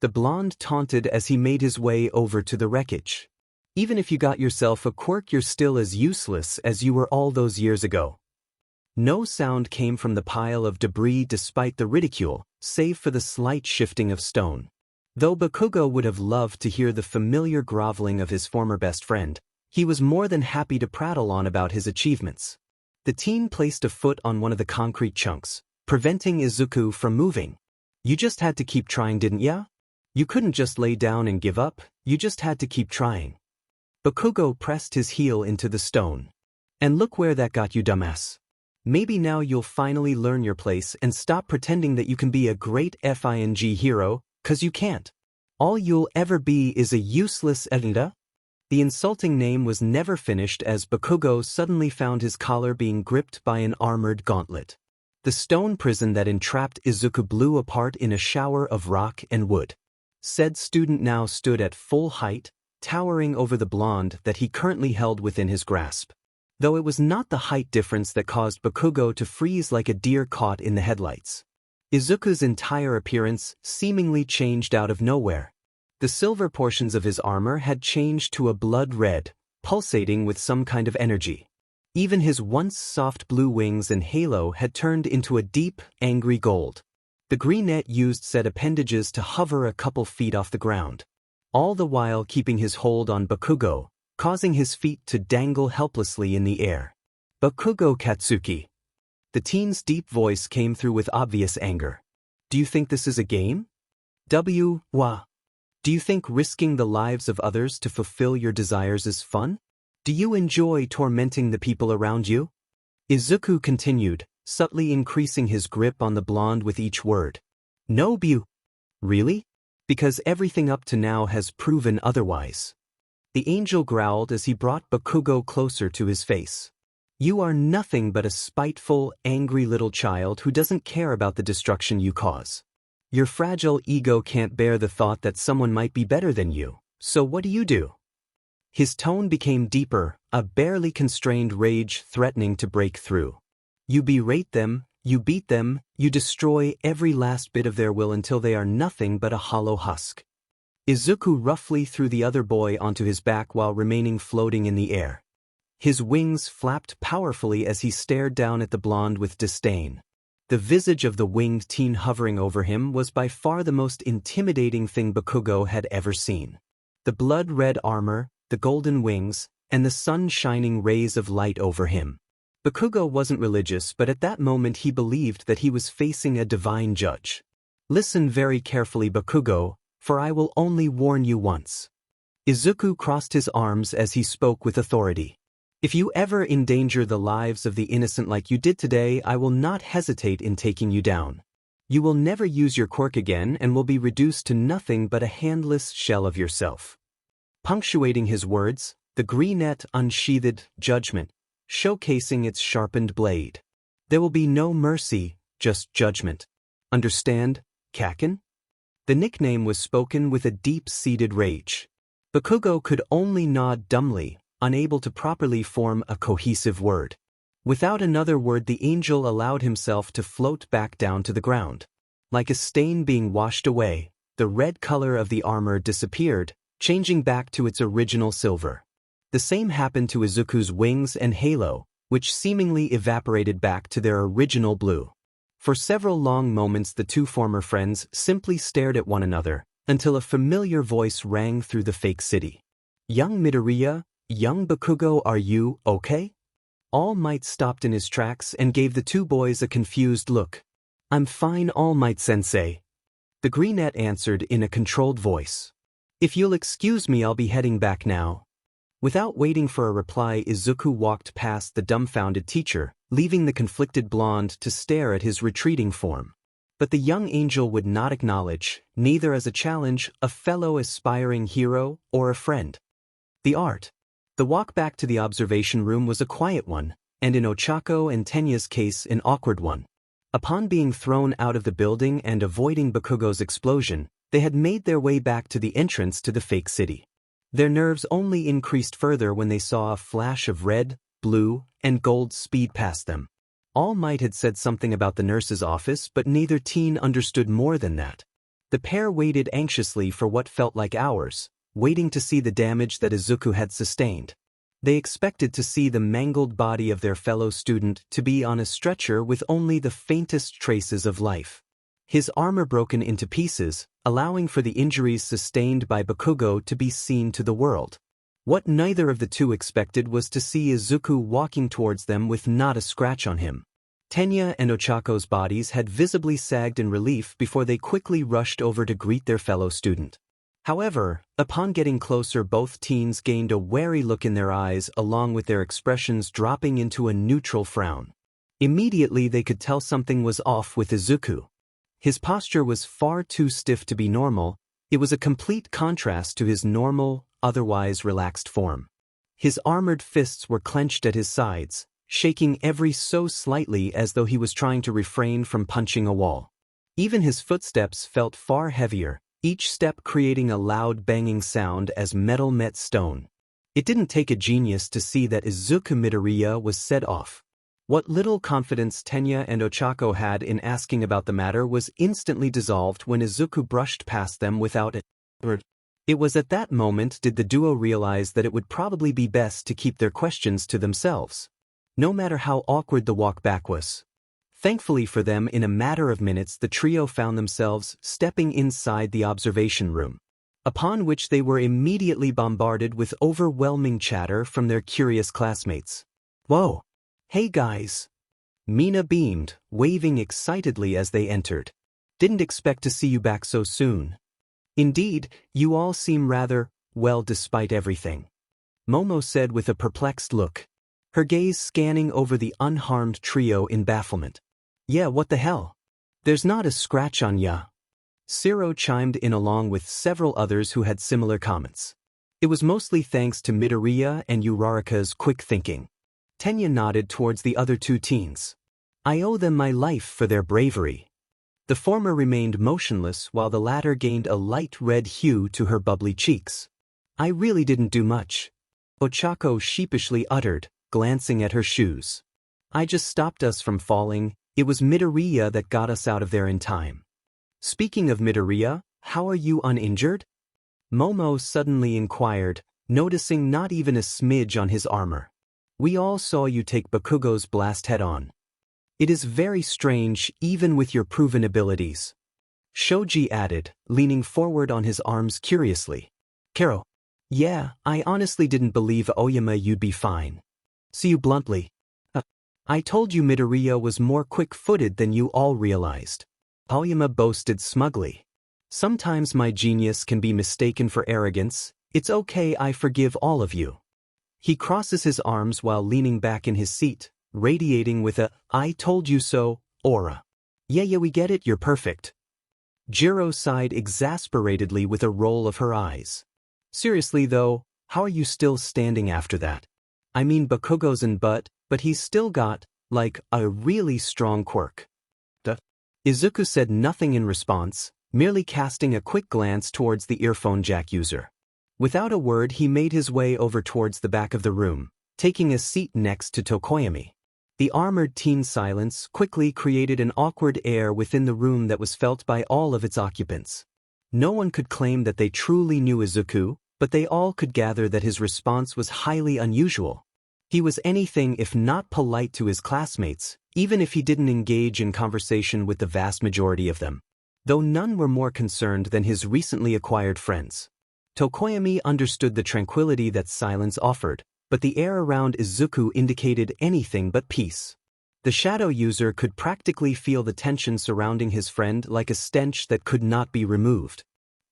Speaker 1: The blonde taunted as he made his way over to the wreckage. Even if you got yourself a quirk, you're still as useless as you were all those years ago. No sound came from the pile of debris despite the ridicule, save for the slight shifting of stone. Though Bakugo would have loved to hear the familiar groveling of his former best friend, he was more than happy to prattle on about his achievements. The teen placed a foot on one of the concrete chunks, preventing Izuku from moving. You just had to keep trying, didn't ya? You couldn't just lay down and give up, you just had to keep trying. Bakugo pressed his heel into the stone. And look where that got you, dumbass. Maybe now you'll finally learn your place and stop pretending that you can be a great FING hero, 'cause you can't. All you'll ever be is a useless Erinda. The insulting name was never finished as Bakugo suddenly found his collar being gripped by an armored gauntlet. The stone prison that entrapped Izuku blew apart in a shower of rock and wood. Said student now stood at full height, towering over the blonde that he currently held within his grasp. Though it was not the height difference that caused Bakugo to freeze like a deer caught in the headlights. Izuku's entire appearance seemingly changed out of nowhere. The silver portions of his armor had changed to a blood red, pulsating with some kind of energy. Even his once soft blue wings and halo had turned into a deep, angry gold. The greenette used said appendages to hover a couple feet off the ground, all the while keeping his hold on Bakugo, causing his feet to dangle helplessly in the air. Bakugo Katsuki. The teen's deep voice came through with obvious anger. Do you think this is a game? Wah. Do you think risking the lives of others to fulfill your desires is fun? Do you enjoy tormenting the people around you? Izuku continued, subtly increasing his grip on the blonde with each word. No, Really? Because everything up to now has proven otherwise. The angel growled as he brought Bakugo closer to his face. You are nothing but a spiteful, angry little child who doesn't care about the destruction you cause. Your fragile ego can't bear the thought that someone might be better than you, so what do? His tone became deeper, a barely constrained rage threatening to break through. You berate them, you beat them, you destroy every last bit of their will until they are nothing but a hollow husk. Izuku roughly threw the other boy onto his back while remaining floating in the air. His wings flapped powerfully as he stared down at the blonde with disdain. The visage of the winged teen hovering over him was by far the most intimidating thing Bakugo had ever seen. The blood-red armor, the golden wings, and the sun-shining rays of light over him. Bakugo wasn't religious, but at that moment he believed that he was facing a divine judge. Listen very carefully, Bakugo, for I will only warn you once. Izuku crossed his arms as he spoke with authority. If you ever endanger the lives of the innocent like you did today, I will not hesitate in taking you down. You will never use your quirk again and will be reduced to nothing but a handless shell of yourself. Punctuating his words, the greenette unsheathed judgment, showcasing its sharpened blade. There will be no mercy, just judgment. Understand, Kaken? The nickname was spoken with a deep-seated rage. Bakugo could only nod dumbly, unable to properly form a cohesive word. Without another word, the angel allowed himself to float back down to the ground. Like a stain being washed away, the red color of the armor disappeared, changing back to its original silver. The same happened to Izuku's wings and halo, which seemingly evaporated back to their original blue. For several long moments the two former friends simply stared at one another, until a familiar voice rang through the fake city. Young Midoriya, young Bakugo, are you okay? All Might stopped in his tracks and gave the two boys a confused look. I'm fine, All Might sensei. The greenette answered in a controlled voice. If you'll excuse me, I'll be heading back now. Without waiting for a reply, Izuku walked past the dumbfounded teacher, leaving the conflicted blonde to stare at his retreating form. But the young angel would not acknowledge, neither as a challenge, a fellow aspiring hero, or a friend. The art. The walk back to the observation room was a quiet one, and in Ochako and Tenya's case an awkward one. Upon being thrown out of the building and avoiding Bakugo's explosion, they had made their way back to the entrance to the fake city. Their nerves only increased further when they saw a flash of red, blue, and gold speed past them. All Might had said something about the nurse's office, but neither teen understood more than that. The pair waited anxiously for what felt like hours, waiting to see the damage that Izuku had sustained. They expected to see the mangled body of their fellow student to be on a stretcher with only the faintest traces of life. His armor broken into pieces, allowing for the injuries sustained by Bakugo to be seen to the world. What neither of the two expected was to see Izuku walking towards them with not a scratch on him. Tenya and Ochako's bodies had visibly sagged in relief before they quickly rushed over to greet their fellow student. However, upon getting closer, both teens gained a wary look in their eyes, along with their expressions dropping into a neutral frown. Immediately they could tell something was off with Izuku. His posture was far too stiff to be normal. It was a complete contrast to his normal, otherwise relaxed form. His armored fists were clenched at his sides, shaking every so slightly as though he was trying to refrain from punching a wall. Even his footsteps felt far heavier, each step creating a loud banging sound as metal met stone. It didn't take a genius to see that Izuku Midoriya was set off. What little confidence Tenya and Ochako had in asking about the matter was instantly dissolved when Izuku brushed past them without a word. It was at that moment did the duo realize that it would probably be best to keep their questions to themselves. No matter how awkward the walk back was. Thankfully for them, in a matter of minutes the trio found themselves stepping inside the observation room, upon which they were immediately bombarded with overwhelming chatter from their curious classmates. "Whoa! Hey guys!" Mina beamed, waving excitedly as they entered. "Didn't expect to see you back so soon. Indeed, you all seem rather well despite everything," Momo said with a perplexed look, her gaze scanning over the unharmed trio in bafflement. "Yeah, what the hell? There's not a scratch on ya." Zero chimed in along with several others who had similar comments. It was mostly thanks to Midoriya and Uraraka's quick thinking. Tenya nodded towards the other two teens. "I owe them my life for their bravery." The former remained motionless while the latter gained a light red hue to her bubbly cheeks. "I really didn't do much," Ochako sheepishly uttered, glancing at her shoes. "I just stopped us from falling. It was Midoriya that got us out of there in time." "Speaking of Midoriya, how are you uninjured?" Momo suddenly inquired, noticing not even a smidge on his armor. "We all saw you take Bakugo's blast head-on. It is very strange, even with your proven abilities," Shoji added, leaning forward on his arms curiously. "Karo. Yeah, I honestly didn't believe Oyama you'd be fine. See you bluntly. I told you Midoriya was more quick-footed than you all realized," Oyama boasted smugly. "Sometimes my genius can be mistaken for arrogance. It's okay, I forgive all of you." He crosses his arms while leaning back in his seat, radiating with a "I told you so" aura. Yeah, we get it, you're perfect." Jiro sighed exasperatedly with a roll of her eyes. "Seriously though, how are you still standing after that? I mean, Bakugo's in but he's still got, like, a really strong quirk." Izuku said nothing in response, merely casting a quick glance towards the earphone jack user. Without a word he made his way over towards the back of the room, taking a seat next to Tokoyami. The armored teen's silence quickly created an awkward air within the room that was felt by all of its occupants. No one could claim that they truly knew Izuku, but they all could gather that his response was highly unusual. He was anything if not polite to his classmates, even if he didn't engage in conversation with the vast majority of them, though none were more concerned than his recently acquired friends. Tokoyami understood the tranquility that silence offered, but the air around Izuku indicated anything but peace. The shadow user could practically feel the tension surrounding his friend like a stench that could not be removed.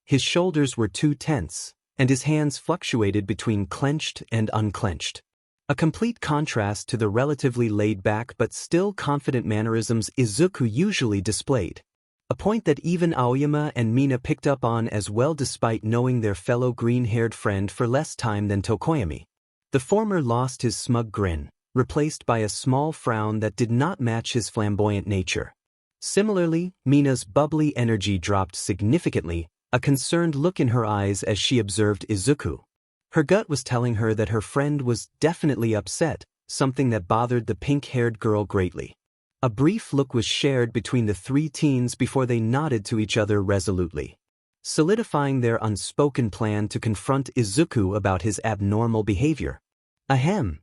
Speaker 1: His shoulders were too tense, and his hands fluctuated between clenched and unclenched. A complete contrast to the relatively laid-back but still confident mannerisms Izuku usually displayed. A point that even Aoyama and Mina picked up on as well despite knowing their fellow green-haired friend for less time than Tokoyami. The former lost his smug grin, replaced by a small frown that did not match his flamboyant nature. Similarly, Mina's bubbly energy dropped significantly, a concerned look in her eyes as she observed Izuku. Her gut was telling her that her friend was definitely upset, something that bothered the pink-haired girl greatly. A brief look was shared between the three teens before they nodded to each other resolutely, solidifying their unspoken plan to confront Izuku about his abnormal behavior. Ahem.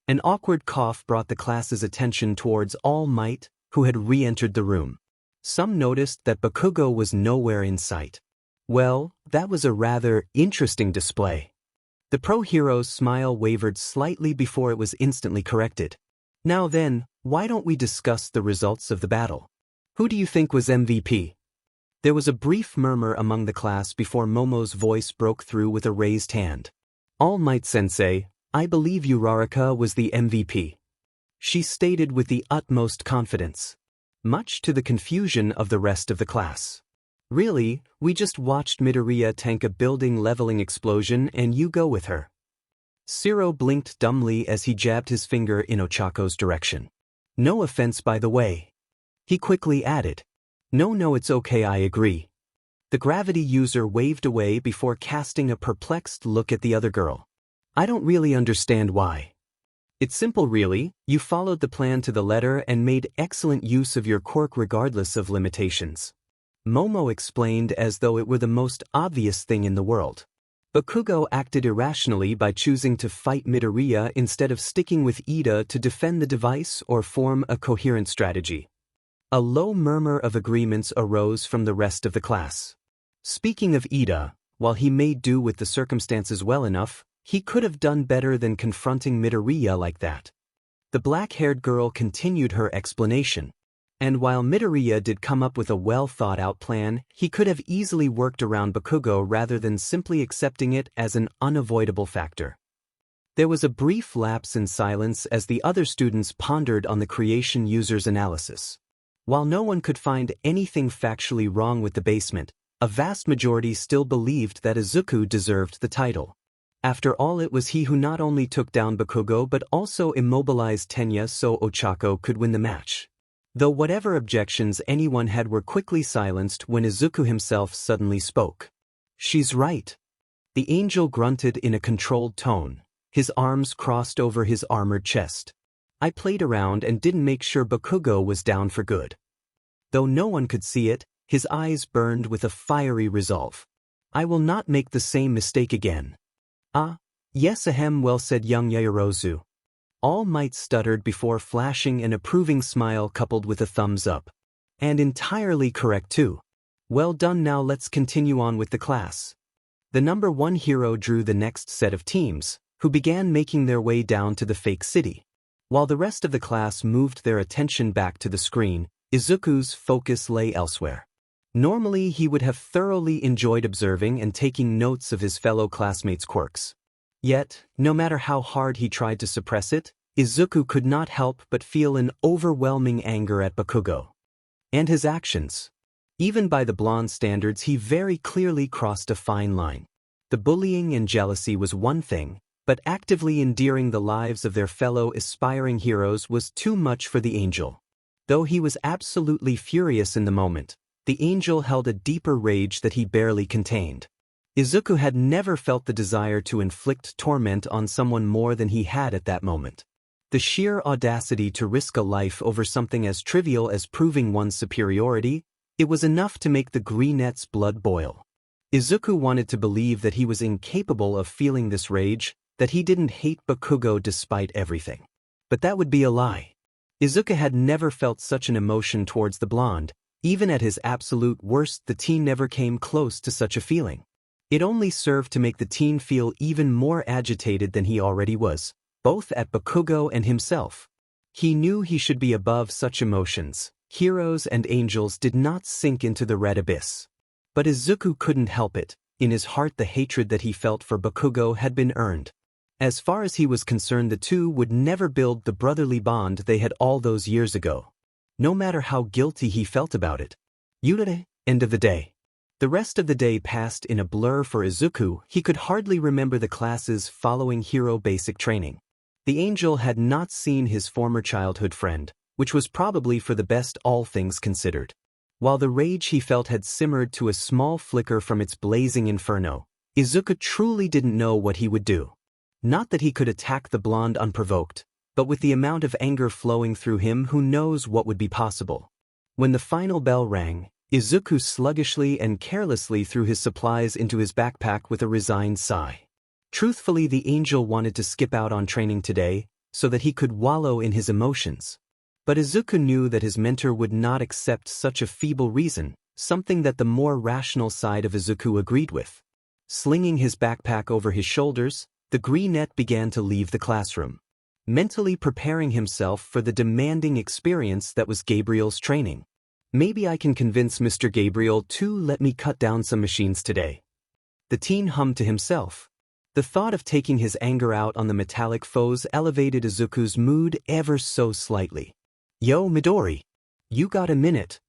Speaker 1: An awkward cough brought the class's attention towards All Might, who had re-entered the room. Some noticed that Bakugo was nowhere in sight. Well, that was a rather interesting display. The pro-hero's smile wavered slightly before it was instantly corrected. "Now then, why don't we discuss the results of the battle? Who do you think was MVP?" There was a brief murmur among the class before Momo's voice broke through with a raised hand. "All Might Sensei, I believe Uraraka was the MVP," she stated with the utmost confidence, much to the confusion of the rest of the class. "Really, we just watched Midoriya tank a building-leveling explosion and you go with her." Zero blinked dumbly as he jabbed his finger in Ochako's direction. "No offense by the way," he quickly added. No, it's okay, I agree." The gravity user waved away before casting a perplexed look at the other girl. "I don't really understand why." "It's simple really, you followed the plan to the letter and made excellent use of your quirk regardless of limitations," Momo explained as though it were the most obvious thing in the world. Bakugo acted irrationally by choosing to fight Midoriya instead of sticking with Ida to defend the device or form a coherent strategy. A low murmur of agreements arose from the rest of the class. Speaking of Ida, while he made do with the circumstances well enough, he could have done better than confronting Midoriya like that. The black-haired girl continued her explanation. And while Midoriya did come up with a well-thought-out plan, he could have easily worked around Bakugo rather than simply accepting it as an unavoidable factor. There was a brief lapse in silence as the other students pondered on the creation user's analysis. While no one could find anything factually wrong with the basement, a vast majority still believed that Izuku deserved the title. After all, it was he who not only took down Bakugo but also immobilized Tenya so Ochako could win the match. Though whatever objections anyone had were quickly silenced when Izuku himself suddenly spoke. "She's right." The angel grunted in a controlled tone, his arms crossed over his armored chest. "I played around and didn't make sure Bakugo was down for good." Though no one could see it, his eyes burned with a fiery resolve. "I will not make the same mistake again." "Ah, yes, ahem, well said, young Yaoyorozu." All Might stuttered before flashing an approving smile coupled with a thumbs up. "And entirely correct too. Well done, now let's continue on with the class." The number 1 hero drew the next set of teams, who began making their way down to the fake city. While the rest of the class moved their attention back to the screen, Izuku's focus lay elsewhere. Normally he would have thoroughly enjoyed observing and taking notes of his fellow classmates' quirks. Yet, no matter how hard he tried to suppress it, Izuku could not help but feel an overwhelming anger at Bakugo. And his actions. Even by the blonde standards, he very clearly crossed a fine line. The bullying and jealousy was one thing, but actively endearing the lives of their fellow aspiring heroes was too much for the angel. Though he was absolutely furious in the moment, the angel held a deeper rage that he barely contained. Izuku had never felt the desire to inflict torment on someone more than he had at that moment. The sheer audacity to risk a life over something as trivial as proving one's superiority, it was enough to make the Greenette's blood boil. Izuku wanted to believe that he was incapable of feeling this rage, that he didn't hate Bakugo despite everything. But that would be a lie. Izuku had never felt such an emotion towards the blonde. Even at his absolute worst, the teen never came close to such a feeling. It only served to make the teen feel even more agitated than he already was, both at Bakugo and himself. He knew he should be above such emotions. Heroes and angels did not sink into the red abyss. But Izuku couldn't help it. In his heart, the hatred that he felt for Bakugo had been earned. As far as he was concerned, the two would never build the brotherly bond they had all those years ago. No matter how guilty he felt about it. End of the day. The rest of the day passed in a blur for Izuku. He could hardly remember the classes following hero basic training. The angel had not seen his former childhood friend, which was probably for the best, all things considered. While the rage he felt had simmered to a small flicker from its blazing inferno, Izuku truly didn't know what he would do. Not that he could attack the blonde unprovoked, but with the amount of anger flowing through him, who knows what would be possible. When the final bell rang, Izuku sluggishly and carelessly threw his supplies into his backpack with a resigned sigh. Truthfully, the angel wanted to skip out on training today, so that he could wallow in his emotions. But Izuku knew that his mentor would not accept such a feeble reason, something that the more rational side of Izuku agreed with. Slinging his backpack over his shoulders, the Greenette began to leave the classroom, mentally preparing himself for the demanding experience that was Gabriel's training. Maybe I can convince Mr. Gabriel to let me cut down some machines today. The teen hummed to himself. The thought of taking his anger out on the metallic foes elevated Izuku's mood ever so slightly. "Yo, Midori. You got a minute?"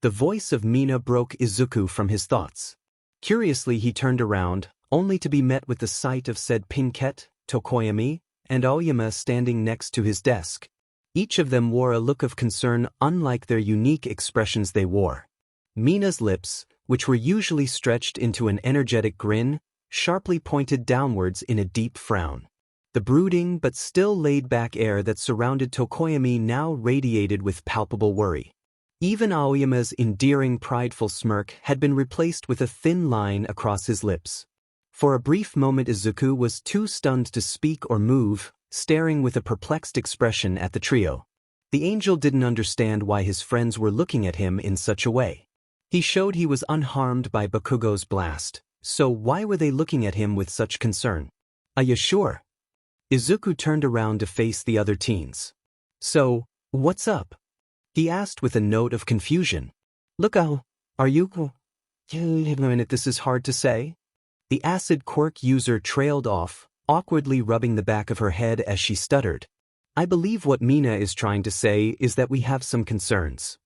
Speaker 1: The voice of Mina broke Izuku from his thoughts. Curiously, he turned around, only to be met with the sight of said Pinkette, Tokoyami, and Aoyama standing next to his desk. Each of them wore a look of concern unlike their unique expressions they wore. Mina's lips, which were usually stretched into an energetic grin, sharply pointed downwards in a deep frown. The brooding but still laid-back air that surrounded Tokoyami now radiated with palpable worry. Even Aoyama's endearing, prideful smirk had been replaced with a thin line across his lips. For a brief moment Izuku was too stunned to speak or move, staring with a perplexed expression at the trio. The angel didn't understand why his friends were looking at him in such a way. He showed he was unharmed by Bakugo's blast, so why were they looking at him with such concern? Are you sure? Izuku turned around to face the other teens. So, what's up? He asked with a note of confusion. Look, are you... This is hard to say. The acid quirk user trailed off, awkwardly rubbing the back of her head as she stuttered. I believe what Mina is trying to say is that we have some concerns.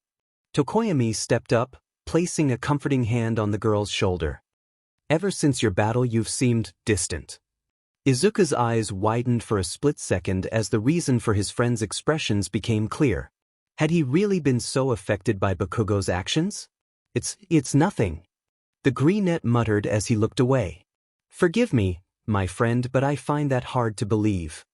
Speaker 1: Tokoyami stepped up, placing a comforting hand on the girl's shoulder. Ever since your battle you've seemed distant. Izuku's eyes widened for a split second as the reason for his friend's expressions became clear. Had he really been so affected by Bakugo's actions? It's nothing. The greenette muttered as he looked away. Forgive me, my friend, but I find that hard to believe.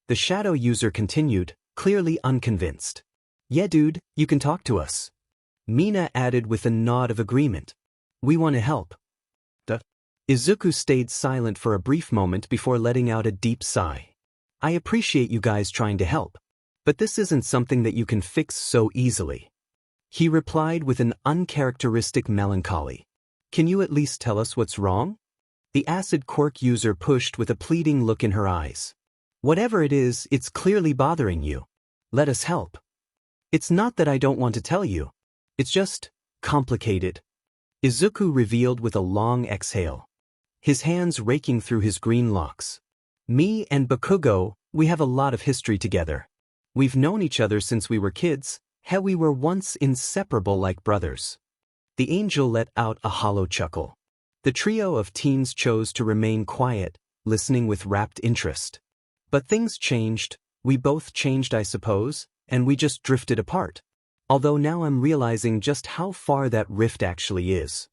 Speaker 1: The shadow user continued, clearly unconvinced. Yeah dude, you can talk to us. Mina added with a nod of agreement. We want to help. Izuku stayed silent for a brief moment before letting out a deep sigh. I appreciate you guys trying to help, but this isn't something that you can fix so easily. He replied with an uncharacteristic melancholy. Can you at least tell us what's wrong? The acid quirk user pushed with a pleading look in her eyes. Whatever it is, it's clearly bothering you. Let us help. It's not that I don't want to tell you. It's just complicated. Izuku revealed with a long exhale. His hands raking through his green locks. Me and Bakugo, we have a lot of history together. We've known each other since we were kids, how we were once inseparable like brothers. The angel let out a hollow chuckle. The trio of teens chose to remain quiet, listening with rapt interest. But things changed, we both changed I suppose, and we just drifted apart. Although now I'm realizing just how far that rift actually is.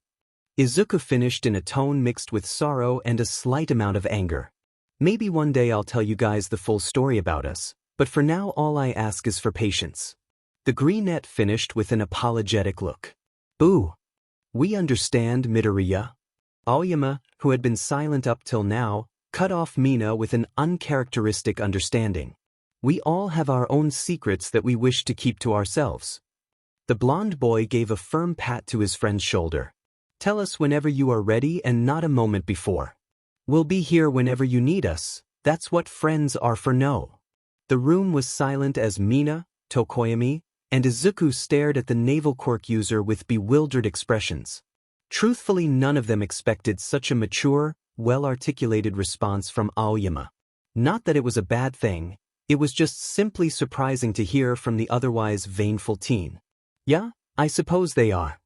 Speaker 1: Izuku finished in a tone mixed with sorrow and a slight amount of anger. Maybe one day I'll tell you guys the full story about us, but for now all I ask is for patience. The greenette finished with an apologetic look. Boo! We understand, Midoriya. Aoyama, who had been silent up till now, cut off Mina with an uncharacteristic understanding. We all have our own secrets that we wish to keep to ourselves. The blonde boy gave a firm pat to his friend's shoulder. Tell us whenever you are ready and not a moment before. We'll be here whenever you need us, that's what friends are for. No. The room was silent as Mina, Tokoyami, and Izuku stared at the naval quirk user with bewildered expressions. Truthfully, none of them expected such a mature, well-articulated response from Aoyama. Not that it was a bad thing, it was just simply surprising to hear from the otherwise vainful teen. Yeah, I suppose they are.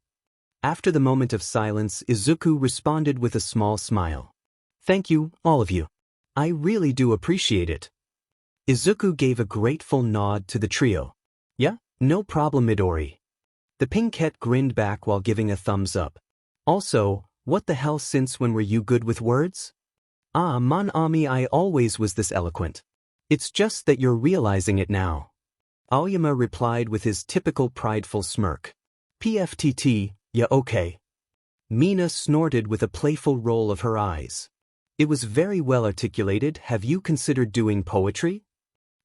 Speaker 1: After the moment of silence, Izuku responded with a small smile. Thank you, all of you. I really do appreciate it. Izuku gave a grateful nod to the trio. Yeah, no problem, Midori. The pinkette grinned back while giving a thumbs up. Also, what the hell, since when were you good with words? Ah, mon ami, I always was this eloquent. It's just that you're realizing it now. Aoyama replied with his typical prideful smirk. PFTT, yeah okay. Mina snorted with a playful roll of her eyes. It was very well articulated. Have you considered doing poetry?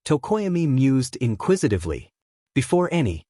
Speaker 1: Tokoyami mused inquisitively. Before any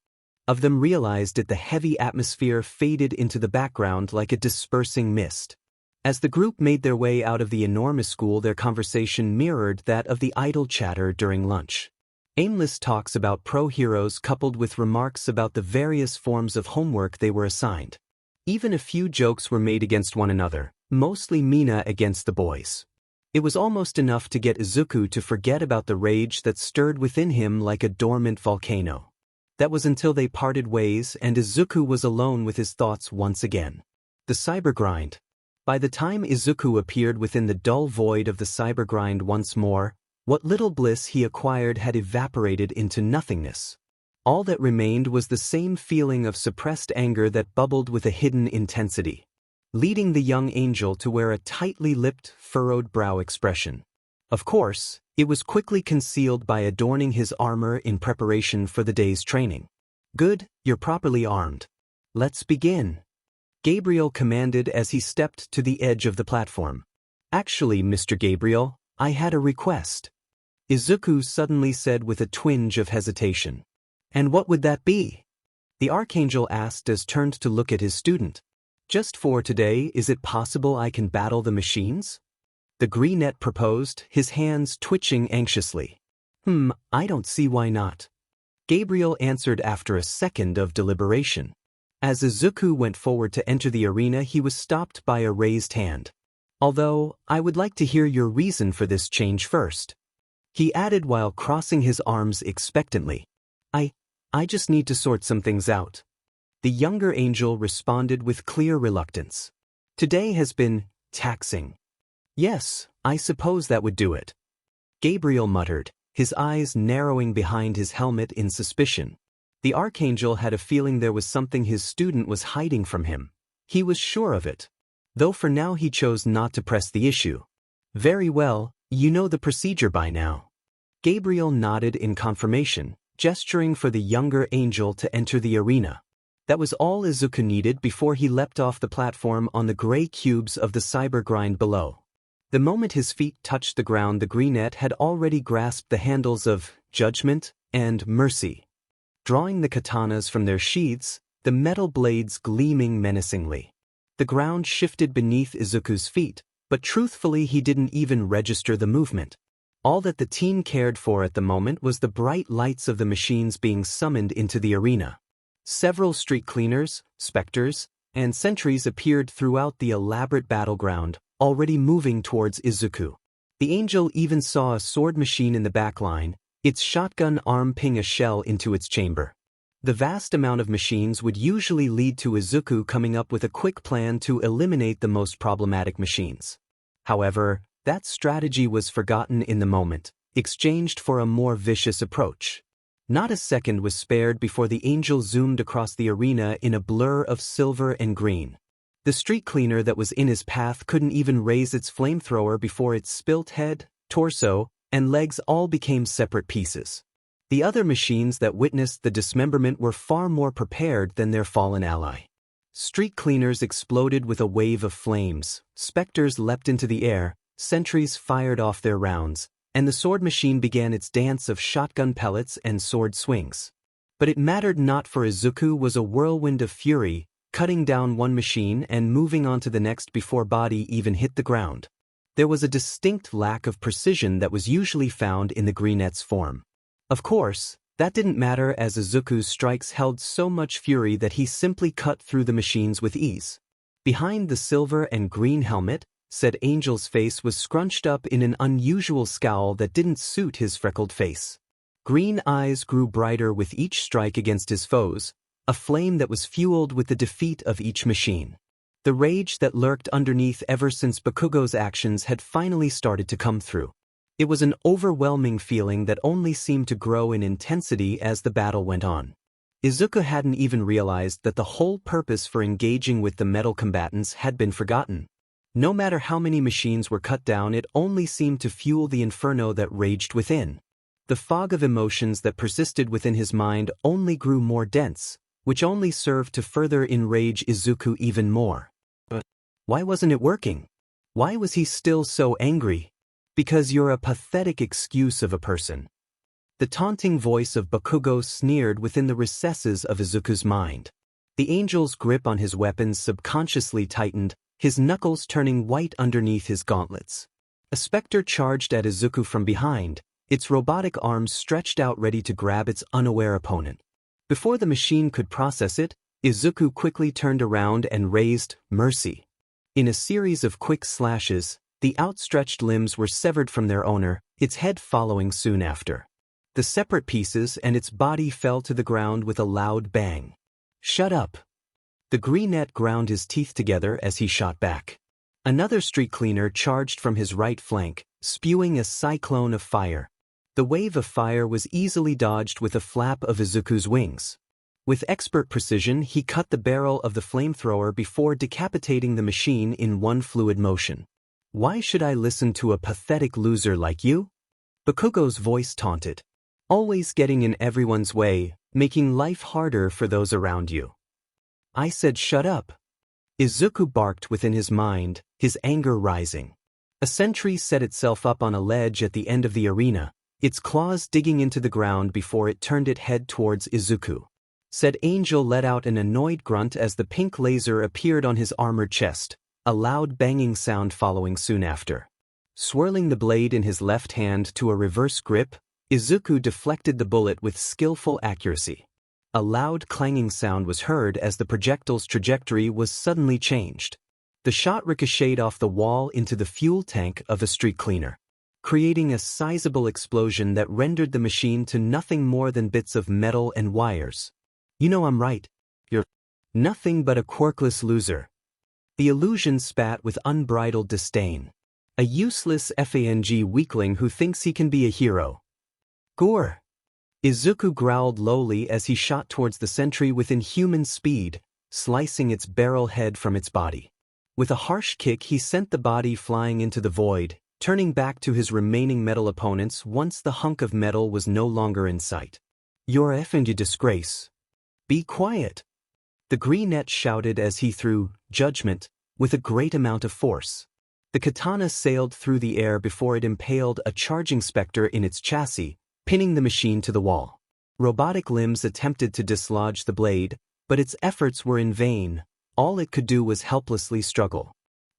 Speaker 1: of them realized it, the heavy atmosphere faded into the background like a dispersing mist. As the group made their way out of the enormous school, their conversation mirrored that of the idle chatter during lunch. Aimless talks about pro-heroes coupled with remarks about the various forms of homework they were assigned. Even a few jokes were made against one another, mostly Mina against the boys. It was almost enough to get Izuku to forget about the rage that stirred within him like a dormant volcano. That was until they parted ways and Izuku was alone with his thoughts once again. The cybergrind. By the time Izuku appeared within the dull void of the cybergrind once more, what little bliss he acquired had evaporated into nothingness. All that remained was the same feeling of suppressed anger that bubbled with a hidden intensity, leading the young angel to wear a tightly lipped, furrowed brow expression. Of course, it was quickly concealed by adorning his armor in preparation for the day's training. Good, you're properly armed. Let's begin. Gabriel commanded as he stepped to the edge of the platform. Actually, Mr. Gabriel, I had a request. Izuku suddenly said with a twinge of hesitation. And what would that be? The Archangel asked as turned to look at his student. Just for today, is it possible I can battle the machines? The Greenette proposed, his hands twitching anxiously. I don't see why not. Gabriel answered after a second of deliberation. As Izuku went forward to enter the arena, he was stopped by a raised hand. Although, I would like to hear your reason for this change first. He added while crossing his arms expectantly. I just need to sort some things out. The younger angel responded with clear reluctance. Today has been taxing. Yes, I suppose that would do it. Gabriel muttered, his eyes narrowing behind his helmet in suspicion. The Archangel had a feeling there was something his student was hiding from him. He was sure of it. Though for now he chose not to press the issue. Very well, you know the procedure by now. Gabriel nodded in confirmation, gesturing for the younger angel to enter the arena. That was all Izuku needed before he leapt off the platform on the gray cubes of the cyber grind below. The moment his feet touched the ground, the Greenette had already grasped the handles of Judgment and Mercy. Drawing the katanas from their sheaths, the metal blades gleaming menacingly. The ground shifted beneath Izuku's feet, but truthfully he didn't even register the movement. All that the teen cared for at the moment was the bright lights of the machines being summoned into the arena. Several street cleaners, specters, and sentries appeared throughout the elaborate battleground, already moving towards Izuku. The angel even saw a sword machine in the backline, its shotgun arm ping a shell into its chamber. The vast amount of machines would usually lead to Izuku coming up with a quick plan to eliminate the most problematic machines. However, that strategy was forgotten in the moment, exchanged for a more vicious approach. Not a second was spared before the angel zoomed across the arena in a blur of silver and green. The street cleaner that was in his path couldn't even raise its flamethrower before its spilt head, torso, and legs all became separate pieces. The other machines that witnessed the dismemberment were far more prepared than their fallen ally. Street cleaners exploded with a wave of flames, specters leapt into the air, sentries fired off their rounds, and the sword machine began its dance of shotgun pellets and sword swings. But it mattered not, for Izuku was a whirlwind of fury, cutting down one machine and moving on to the next before body even hit the ground. There was a distinct lack of precision that was usually found in the Greenette's form. Of course, that didn't matter, as Izuku's strikes held so much fury that he simply cut through the machines with ease. Behind the silver and green helmet, said Angel's face was scrunched up in an unusual scowl that didn't suit his freckled face. Green eyes grew brighter with each strike against his foes, a flame that was fueled with the defeat of each machine. The rage that lurked underneath ever since Bakugo's actions had finally started to come through. It was an overwhelming feeling that only seemed to grow in intensity as the battle went on. Izuku hadn't even realized that the whole purpose for engaging with the metal combatants had been forgotten. No matter how many machines were cut down, it only seemed to fuel the inferno that raged within. The fog of emotions that persisted within his mind only grew more dense, which only served to further enrage Izuku even more. But why wasn't it working? Why was he still so angry? Because you're a pathetic excuse of a person. The taunting voice of Bakugo sneered within the recesses of Izuku's mind. The angel's grip on his weapons subconsciously tightened, his knuckles turning white underneath his gauntlets. A specter charged at Izuku from behind, its robotic arms stretched out ready to grab its unaware opponent. Before the machine could process it, Izuku quickly turned around and raised Mercy. In a series of quick slashes, the outstretched limbs were severed from their owner, its head following soon after. The separate pieces and its body fell to the ground with a loud bang. Shut up. The Greenette ground his teeth together as he shot back. Another street cleaner charged from his right flank, spewing a cyclone of fire. The wave of fire was easily dodged with a flap of Izuku's wings. With expert precision, he cut the barrel of the flamethrower before decapitating the machine in one fluid motion. Why should I listen to a pathetic loser like you? Bakugo's voice taunted. Always getting in everyone's way, making life harder for those around you. I said shut up. Izuku barked within his mind, his anger rising. A sentry set itself up on a ledge at the end of the arena, its claws digging into the ground before it turned its head towards Izuku. Said Angel let out an annoyed grunt as the pink laser appeared on his armored chest, a loud banging sound following soon after. Swirling the blade in his left hand to a reverse grip, Izuku deflected the bullet with skillful accuracy. A loud clanging sound was heard as the projectile's trajectory was suddenly changed. The shot ricocheted off the wall into the fuel tank of a street cleaner, creating a sizable explosion that rendered the machine to nothing more than bits of metal and wires. You know I'm right. You're nothing but a quirkless loser. The illusion spat with unbridled disdain. A useless FANG weakling who thinks he can be a hero. Gore! Izuku growled lowly as he shot towards the sentry with inhuman speed, slicing its barrel head from its body. With a harsh kick he sent the body flying into the void, turning back to his remaining metal opponents once the hunk of metal was no longer in sight. You're a effing disgrace. Be quiet! The greenette shouted as he threw judgment with a great amount of force. The katana sailed through the air before it impaled a charging specter in its chassis, pinning the machine to the wall. Robotic limbs attempted to dislodge the blade, but its efforts were in vain. All it could do was helplessly struggle.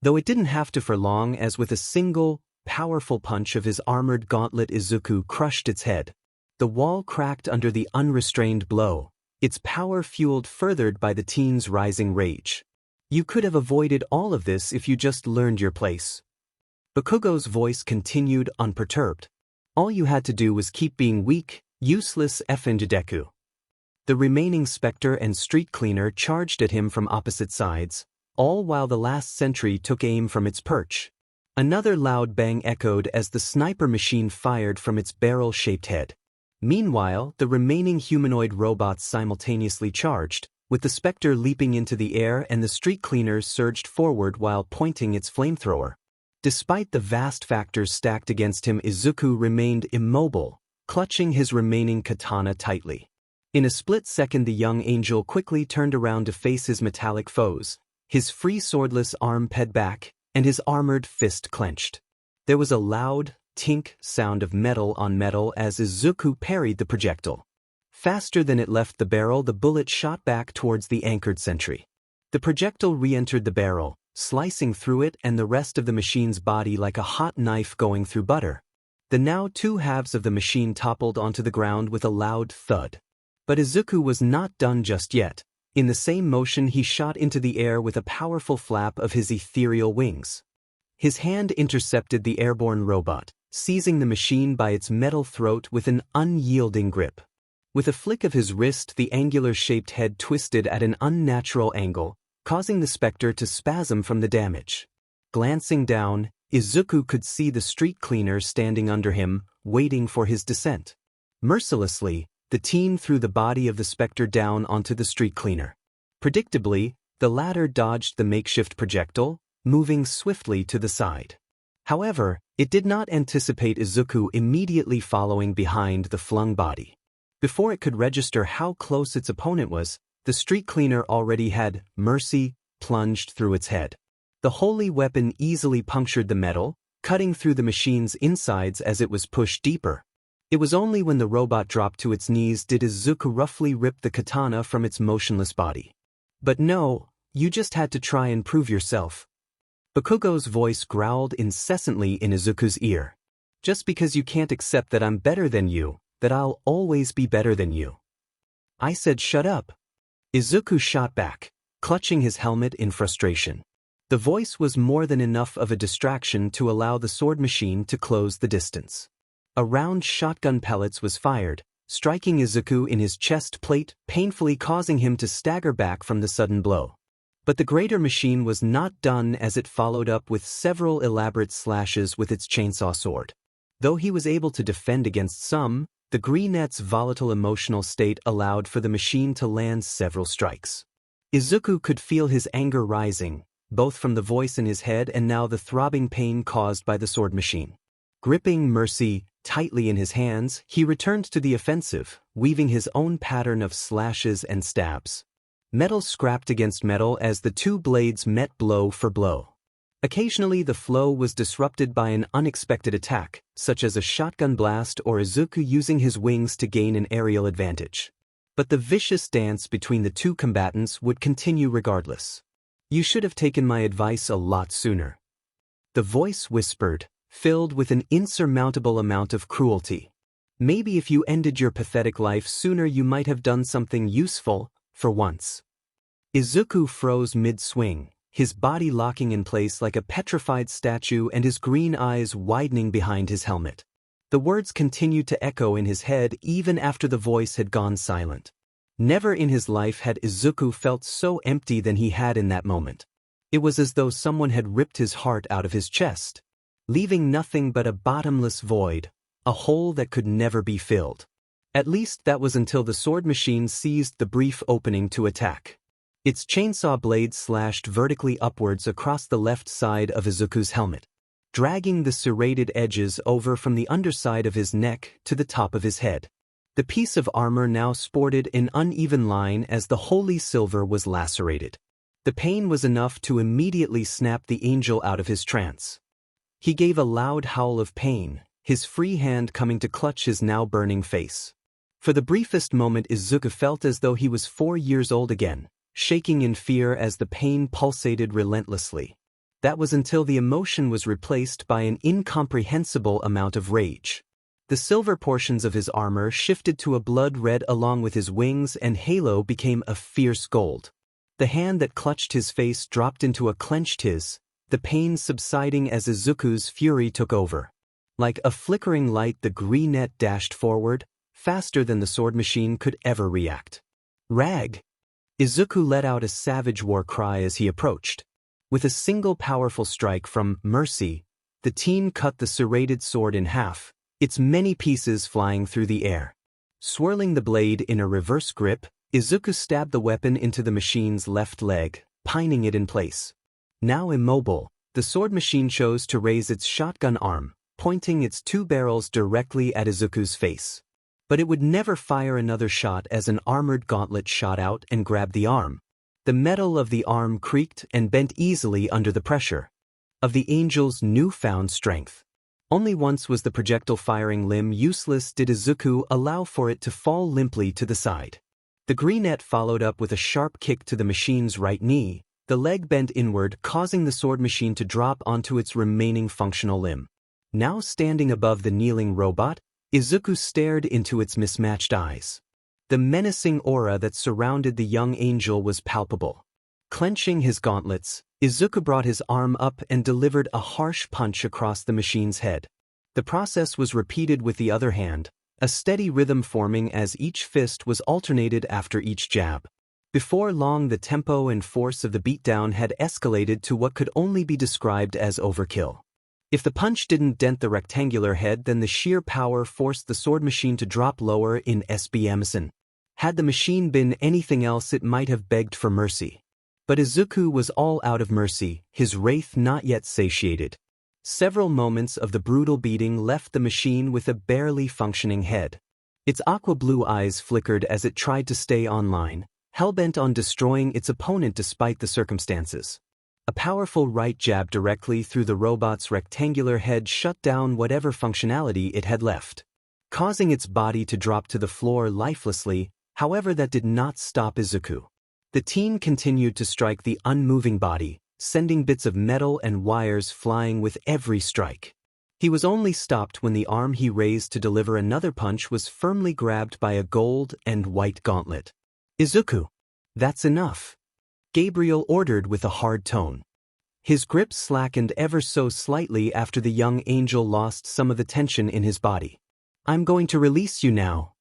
Speaker 1: Though it didn't have to for long, as with a single, powerful punch of his armored gauntlet Izuku crushed its head. The wall cracked under the unrestrained blow, its power fueled furthered by the teen's rising rage. You could have avoided all of this if you just learned your place. Bakugo's voice continued unperturbed. All you had to do was keep being weak, useless effing Deku. The remaining Spectre and Street Cleaner charged at him from opposite sides, all while the last sentry took aim from its perch. Another loud bang echoed as the sniper machine fired from its barrel-shaped head. Meanwhile, the remaining humanoid robots simultaneously charged, with the Spectre leaping into the air and the Street Cleaner surged forward while pointing its flamethrower. Despite the vast factors stacked against him, Izuku remained immobile, clutching his remaining katana tightly. In a split second the young angel quickly turned around to face his metallic foes, his free swordless arm ped back, and his armored fist clenched. There was a loud, tink sound of metal on metal as Izuku parried the projectile. Faster than it left the barrel, the bullet shot back towards the anchored sentry. The projectile re-entered the barrel, slicing through it and the rest of the machine's body like a hot knife going through butter. The now two halves of the machine toppled onto the ground with a loud thud. But Izuku was not done just yet. In the same motion he shot into the air with a powerful flap of his ethereal wings. His hand intercepted the airborne robot, seizing the machine by its metal throat with an unyielding grip. With a flick of his wrist the angular-shaped head twisted at an unnatural angle, causing the Spectre to spasm from the damage. Glancing down, Izuku could see the Street Cleaner standing under him, waiting for his descent. Mercilessly, the team threw the body of the Spectre down onto the Street Cleaner. Predictably, the latter dodged the makeshift projectile, moving swiftly to the side. However, it did not anticipate Izuku immediately following behind the flung body. Before it could register how close its opponent was, the Street Cleaner already had mercy plunged through its head. The holy weapon easily punctured the metal, cutting through the machine's insides as it was pushed deeper. It was only when the robot dropped to its knees did Izuku roughly rip the katana from its motionless body. But no, you just had to try and prove yourself. Bakugo's voice growled incessantly in Izuku's ear. Just because you can't accept that I'm better than you, that I'll always be better than you. I said shut up. Izuku shot back, clutching his helmet in frustration. The voice was more than enough of a distraction to allow the sword machine to close the distance. A round shotgun pellets was fired, striking Izuku in his chest plate, painfully causing him to stagger back from the sudden blow. But the greater machine was not done as it followed up with several elaborate slashes with its chainsaw sword. Though he was able to defend against some, the greenette's volatile emotional state allowed for the machine to land several strikes. Izuku could feel his anger rising, both from the voice in his head and now the throbbing pain caused by the sword machine. Gripping mercy tightly in his hands, he returned to the offensive, weaving his own pattern of slashes and stabs. Metal scrapped against metal as the two blades met blow for blow. Occasionally the flow was disrupted by an unexpected attack, such as a shotgun blast or Izuku using his wings to gain an aerial advantage. But the vicious dance between the two combatants would continue regardless. "You should have taken my advice a lot sooner," the voice whispered, filled with an insurmountable amount of cruelty. "Maybe if you ended your pathetic life sooner you might have done something useful, for once." Izuku froze mid-swing, his body locking in place like a petrified statue and his green eyes widening behind his helmet. The words continued to echo in his head even after the voice had gone silent. Never in his life had Izuku felt so empty than he had in that moment. It was as though someone had ripped his heart out of his chest, leaving nothing but a bottomless void, a hole that could never be filled. At least that was until the sword machine seized the brief opening to attack. Its chainsaw blade slashed vertically upwards across the left side of Izuku's helmet, dragging the serrated edges over from the underside of his neck to the top of his head. The piece of armor now sported an uneven line as the holy silver was lacerated. The pain was enough to immediately snap the angel out of his trance. He gave a loud howl of pain, his free hand coming to clutch his now burning face. For the briefest moment Izuku felt as though he was 4 years old again, shaking in fear as the pain pulsated relentlessly. That was until the emotion was replaced by an incomprehensible amount of rage. The silver portions of his armor shifted to a blood red along with his wings and halo became a fierce gold. The hand that clutched his face dropped into a clenched fist, the pain subsiding as Izuku's fury took over. Like a flickering light the greenette dashed forward, faster than the sword machine could ever react. "Rag!" Izuku let out a savage war cry as he approached. With a single powerful strike from Mercy, the teen cut the serrated sword in half, its many pieces flying through the air. Swirling the blade in a reverse grip, Izuku stabbed the weapon into the machine's left leg, pining it in place. Now immobile, the sword machine chose to raise its shotgun arm, pointing its 2 barrels directly at Izuku's face. But it would never fire another shot as an armored gauntlet shot out and grabbed the arm. The metal of the arm creaked and bent easily under the pressure of the angel's newfound strength. Only once was the projectile-firing limb useless did Izuku allow for it to fall limply to the side. The greenette followed up with a sharp kick to the machine's right knee, the leg bent inward causing the sword machine to drop onto its remaining functional limb. Now standing above the kneeling robot, Izuku stared into its mismatched eyes. The menacing aura that surrounded the young angel was palpable. Clenching his gauntlets, Izuku brought his arm up and delivered a harsh punch across the machine's head. The process was repeated with the other hand, a steady rhythm forming as each fist was alternated after each jab. Before long the tempo and force of the beatdown had escalated to what could only be described as overkill. If the punch didn't dent the rectangular head, then the sheer power forced the sword machine to drop lower in SBMson. Had the machine been anything else it might have begged for mercy. But Izuku was all out of mercy, his wraith not yet satiated. Several moments of the brutal beating left the machine with a barely functioning head. Its aqua-blue eyes flickered as it tried to stay online, hell-bent on destroying its opponent despite the circumstances. A powerful right jab directly through the robot's rectangular head shut down whatever functionality it had left, causing its body to drop to the floor lifelessly. However, that did not stop Izuku. The teen continued to strike the unmoving body, sending bits of metal and wires flying with every strike. He was only stopped when the arm he raised to deliver another punch was firmly grabbed by a gold and white gauntlet. "Izuku, that's enough," Gabriel ordered with a hard tone. His grip slackened ever so slightly after the young angel lost some of the tension in his body. "I'm going to release you now,"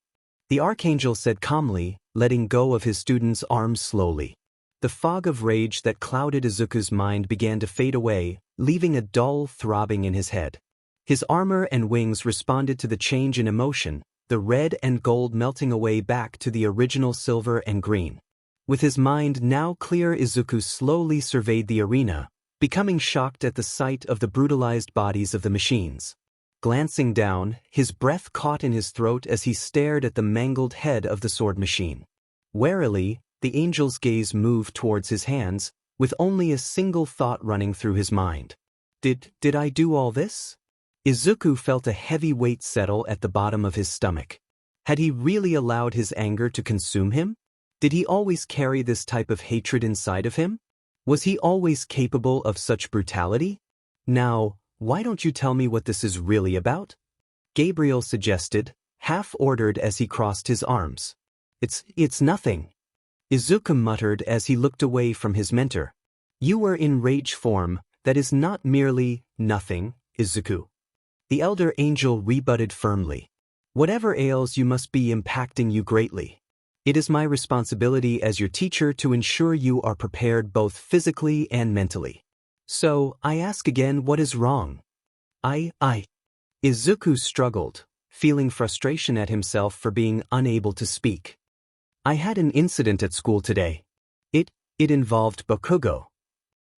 Speaker 1: the archangel said calmly, letting go of his student's arms slowly. The fog of rage that clouded Izuku's mind began to fade away, leaving a dull throbbing in his head. His armor and wings responded to the change in emotion, the red and gold melting away back to the original silver and green. With his mind now clear, Izuku slowly surveyed the arena, becoming shocked at the sight of the brutalized bodies of the machines. Glancing down, his breath caught in his throat as he stared at the mangled head of the sword machine. Warily, the angel's gaze moved towards his hands, with only a single thought running through his mind. Did I do all this? Izuku felt a heavy weight settle at the bottom of his stomach. Had he really allowed his anger to consume him? Did he always carry this type of hatred inside of him? Was he always capable of such brutality? Now, why don't you tell me what this is really about? Gabriel suggested, half-ordered as he crossed his arms. It's nothing. Izuku muttered as he looked away from his mentor. You were in rage form, that is not merely nothing, Izuku. The elder angel rebutted firmly. Whatever ails you must be impacting you greatly. It is my responsibility as your teacher to ensure you are prepared both physically and mentally. So, I ask again, what is wrong? Izuku struggled, feeling frustration at himself for being unable to speak. I had an incident at school today. It involved Bakugo.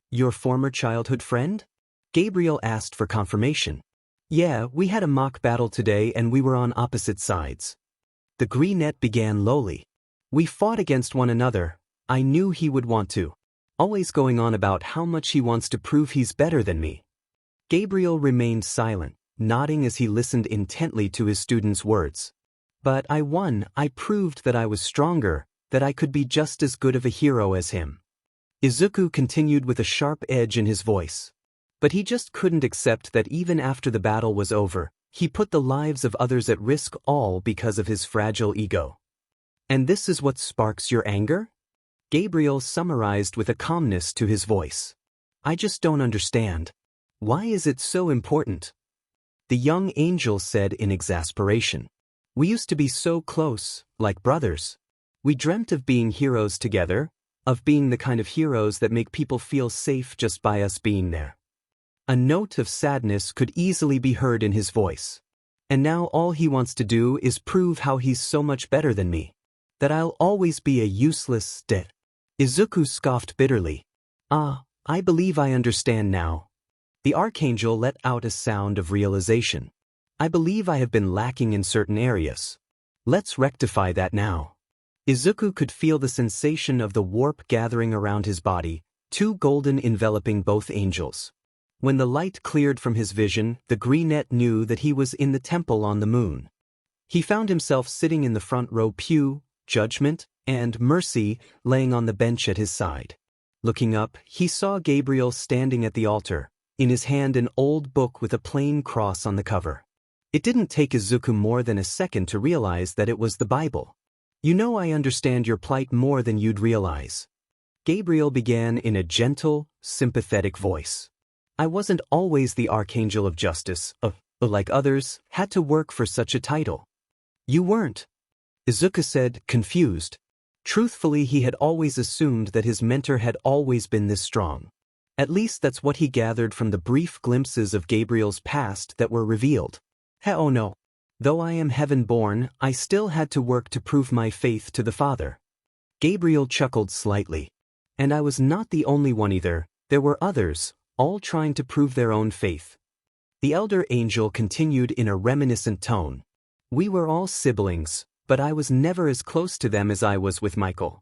Speaker 1: Your former childhood friend? Gabriel asked for confirmation. Yeah, we had a mock battle today and we were on opposite sides. The Greenette began lowly. We fought against one another. I knew he would want to. Always going on about how much he wants to prove he's better than me. Gabriel remained silent, nodding as he listened intently to his student's words. But I won. I proved that I was stronger, that I could be just as good of a hero as him. Izuku continued with a sharp edge in his voice. But he just couldn't accept that even after the battle was over, he put the lives of others at risk, all because of his fragile ego. And this is what sparks your anger? Gabriel summarized with a calmness to his voice. I just don't understand. Why is it so important? The young angel said in exasperation. We used to be so close, like brothers. We dreamt of being heroes together, of being the kind of heroes that make people feel safe just by us being there. A note of sadness could easily be heard in his voice. And now all he wants to do is prove how he's so much better than me. That I'll always be a useless stit. Izuku scoffed bitterly. I believe I understand now. The Archangel let out a sound of realization. I believe I have been lacking in certain areas. Let's rectify that now. Izuku could feel the sensation of the warp gathering around his body, two golden enveloping both angels. When the light cleared from his vision, the Greenette knew that he was in the temple on the moon. He found himself sitting in the front row pew, Judgment and Mercy laying on the bench at his side. Looking up, he saw Gabriel standing at the altar, in his hand an old book with a plain cross on the cover. It didn't take Izuku more than a second to realize that it was the Bible. You know, I understand your plight more than you'd realize. Gabriel began in a gentle, sympathetic voice. I wasn't always the Archangel of Justice, like others, had to work for such a title. You weren't. Izuku said, confused. Truthfully, he had always assumed that his mentor had always been this strong. At least that's what he gathered from the brief glimpses of Gabriel's past that were revealed. Oh no. Though I am heaven-born, I still had to work to prove my faith to the Father. Gabriel chuckled slightly. And I was not the only one either. There were others, all trying to prove their own faith. The elder angel continued in a reminiscent tone. We were all siblings, but I was never as close to them as I was with Michael.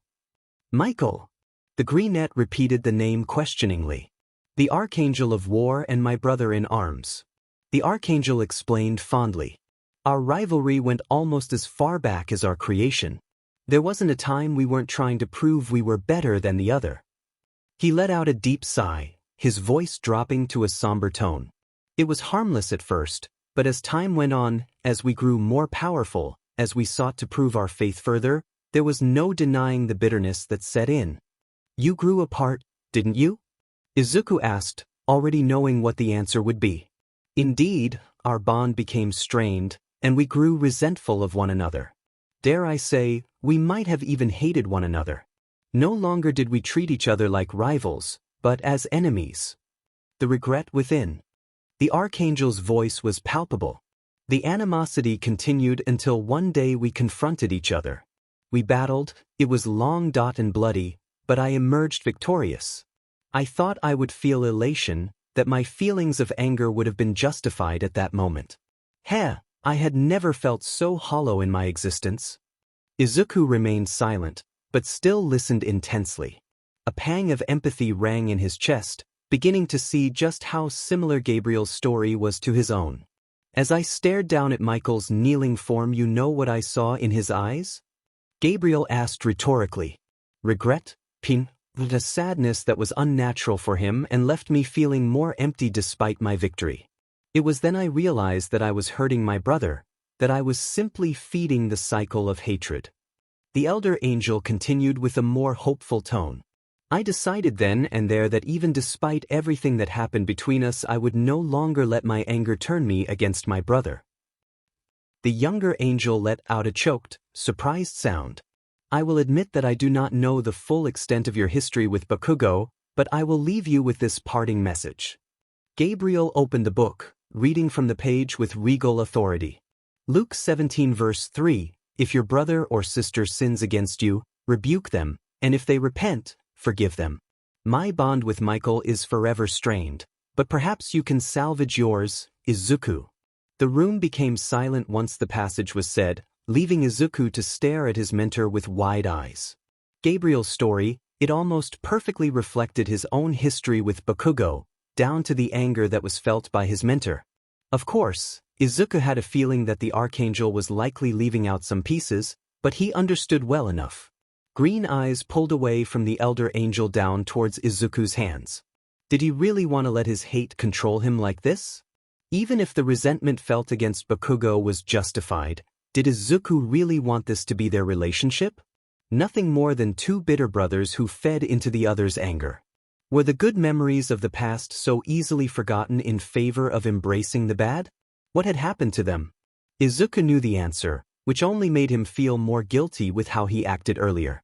Speaker 1: Michael? The Greenette repeated the name questioningly. The Archangel of War and my brother in arms. The Archangel explained fondly. Our rivalry went almost as far back as our creation. There wasn't a time we weren't trying to prove we were better than the other. He let out a deep sigh, his voice dropping to a somber tone. It was harmless at first, but as time went on, as we grew more powerful, as we sought to prove our faith further, there was no denying the bitterness that set in. You grew apart, didn't you? Izuku asked, already knowing what the answer would be. Indeed, our bond became strained, and we grew resentful of one another. Dare I say, we might have even hated one another. No longer did we treat each other like rivals, but as enemies. The regret within. The Archangel's voice was palpable. The animosity continued until one day we confronted each other. We battled, it was long and bloody, but I emerged victorious. I thought I would feel elation, that my feelings of anger would have been justified at that moment. I had never felt so hollow in my existence. Izuku remained silent, but still listened intensely. A pang of empathy rang in his chest, beginning to see just how similar Gabriel's story was to his own. As I stared down at Michael's kneeling form, you know what I saw in his eyes? Gabriel asked rhetorically. Regret? Pain? A sadness that was unnatural for him and left me feeling more empty despite my victory. It was then I realized that I was hurting my brother, that I was simply feeding the cycle of hatred. The elder angel continued with a more hopeful tone. I decided then and there that even despite everything that happened between us, I would no longer let my anger turn me against my brother. The younger angel let out a choked, surprised sound. I will admit that I do not know the full extent of your history with Bakugo, but I will leave you with this parting message. Gabriel opened the book, reading from the page with regal authority. Luke 17 verse 3, if your brother or sister sins against you, rebuke them, and if they repent, forgive them. My bond with Michael is forever strained, but perhaps you can salvage yours, Izuku. The room became silent once the passage was said, leaving Izuku to stare at his mentor with wide eyes. Gabriel's story, it almost perfectly reflected his own history with Bakugo, down to the anger that was felt by his mentor. Of course, Izuku had a feeling that the Archangel was likely leaving out some pieces, but he understood well enough. Green eyes pulled away from the elder angel down towards Izuku's hands. Did he really want to let his hate control him like this? Even if the resentment felt against Bakugo was justified, did Izuku really want this to be their relationship? Nothing more than two bitter brothers who fed into the other's anger. Were the good memories of the past so easily forgotten in favor of embracing the bad? What had happened to them? Izuku knew the answer, which only made him feel more guilty with how he acted earlier.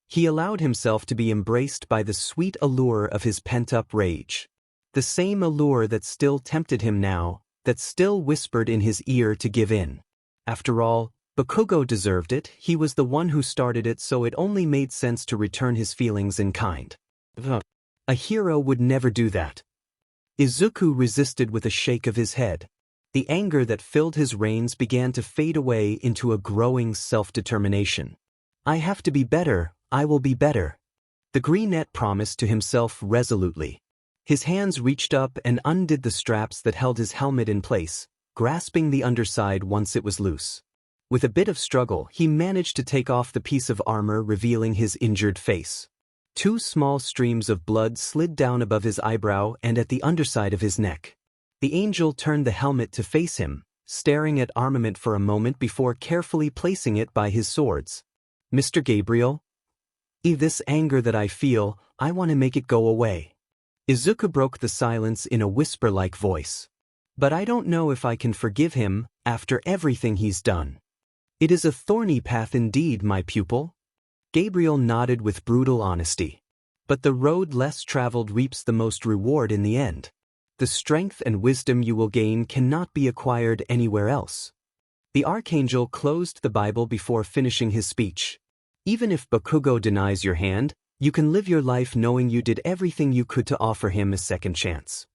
Speaker 1: He allowed himself to be embraced by the sweet allure of his pent-up rage. The same allure that still tempted him now, that still whispered in his ear to give in. After all, Bakugo deserved it, he was the one who started it, so it only made sense to return his feelings in kind. A hero would never do that. Izuku resisted with a shake of his head. The anger that filled his reins began to fade away into a growing self-determination. I have to be better, I will be better. The greenette promised to himself resolutely. His hands reached up and undid the straps that held his helmet in place, grasping the underside once it was loose. With a bit of struggle, he managed to take off the piece of armor, revealing his injured face. Two small streams of blood slid down above his eyebrow and at the underside of his neck. The angel turned the helmet to face him, staring at armament for a moment before carefully placing it by his swords. Mr. Gabriel? This anger that I feel, I want to make it go away. Izuku broke the silence in a whisper-like voice. But I don't know if I can forgive him after everything he's done. It is a thorny path indeed, my pupil. Gabriel nodded with brutal honesty. But the road less traveled reaps the most reward in the end. The strength and wisdom you will gain cannot be acquired anywhere else. The Archangel closed the Bible before finishing his speech. Even if Bakugo denies your hand, you can live your life knowing you did everything you could to offer him a second chance.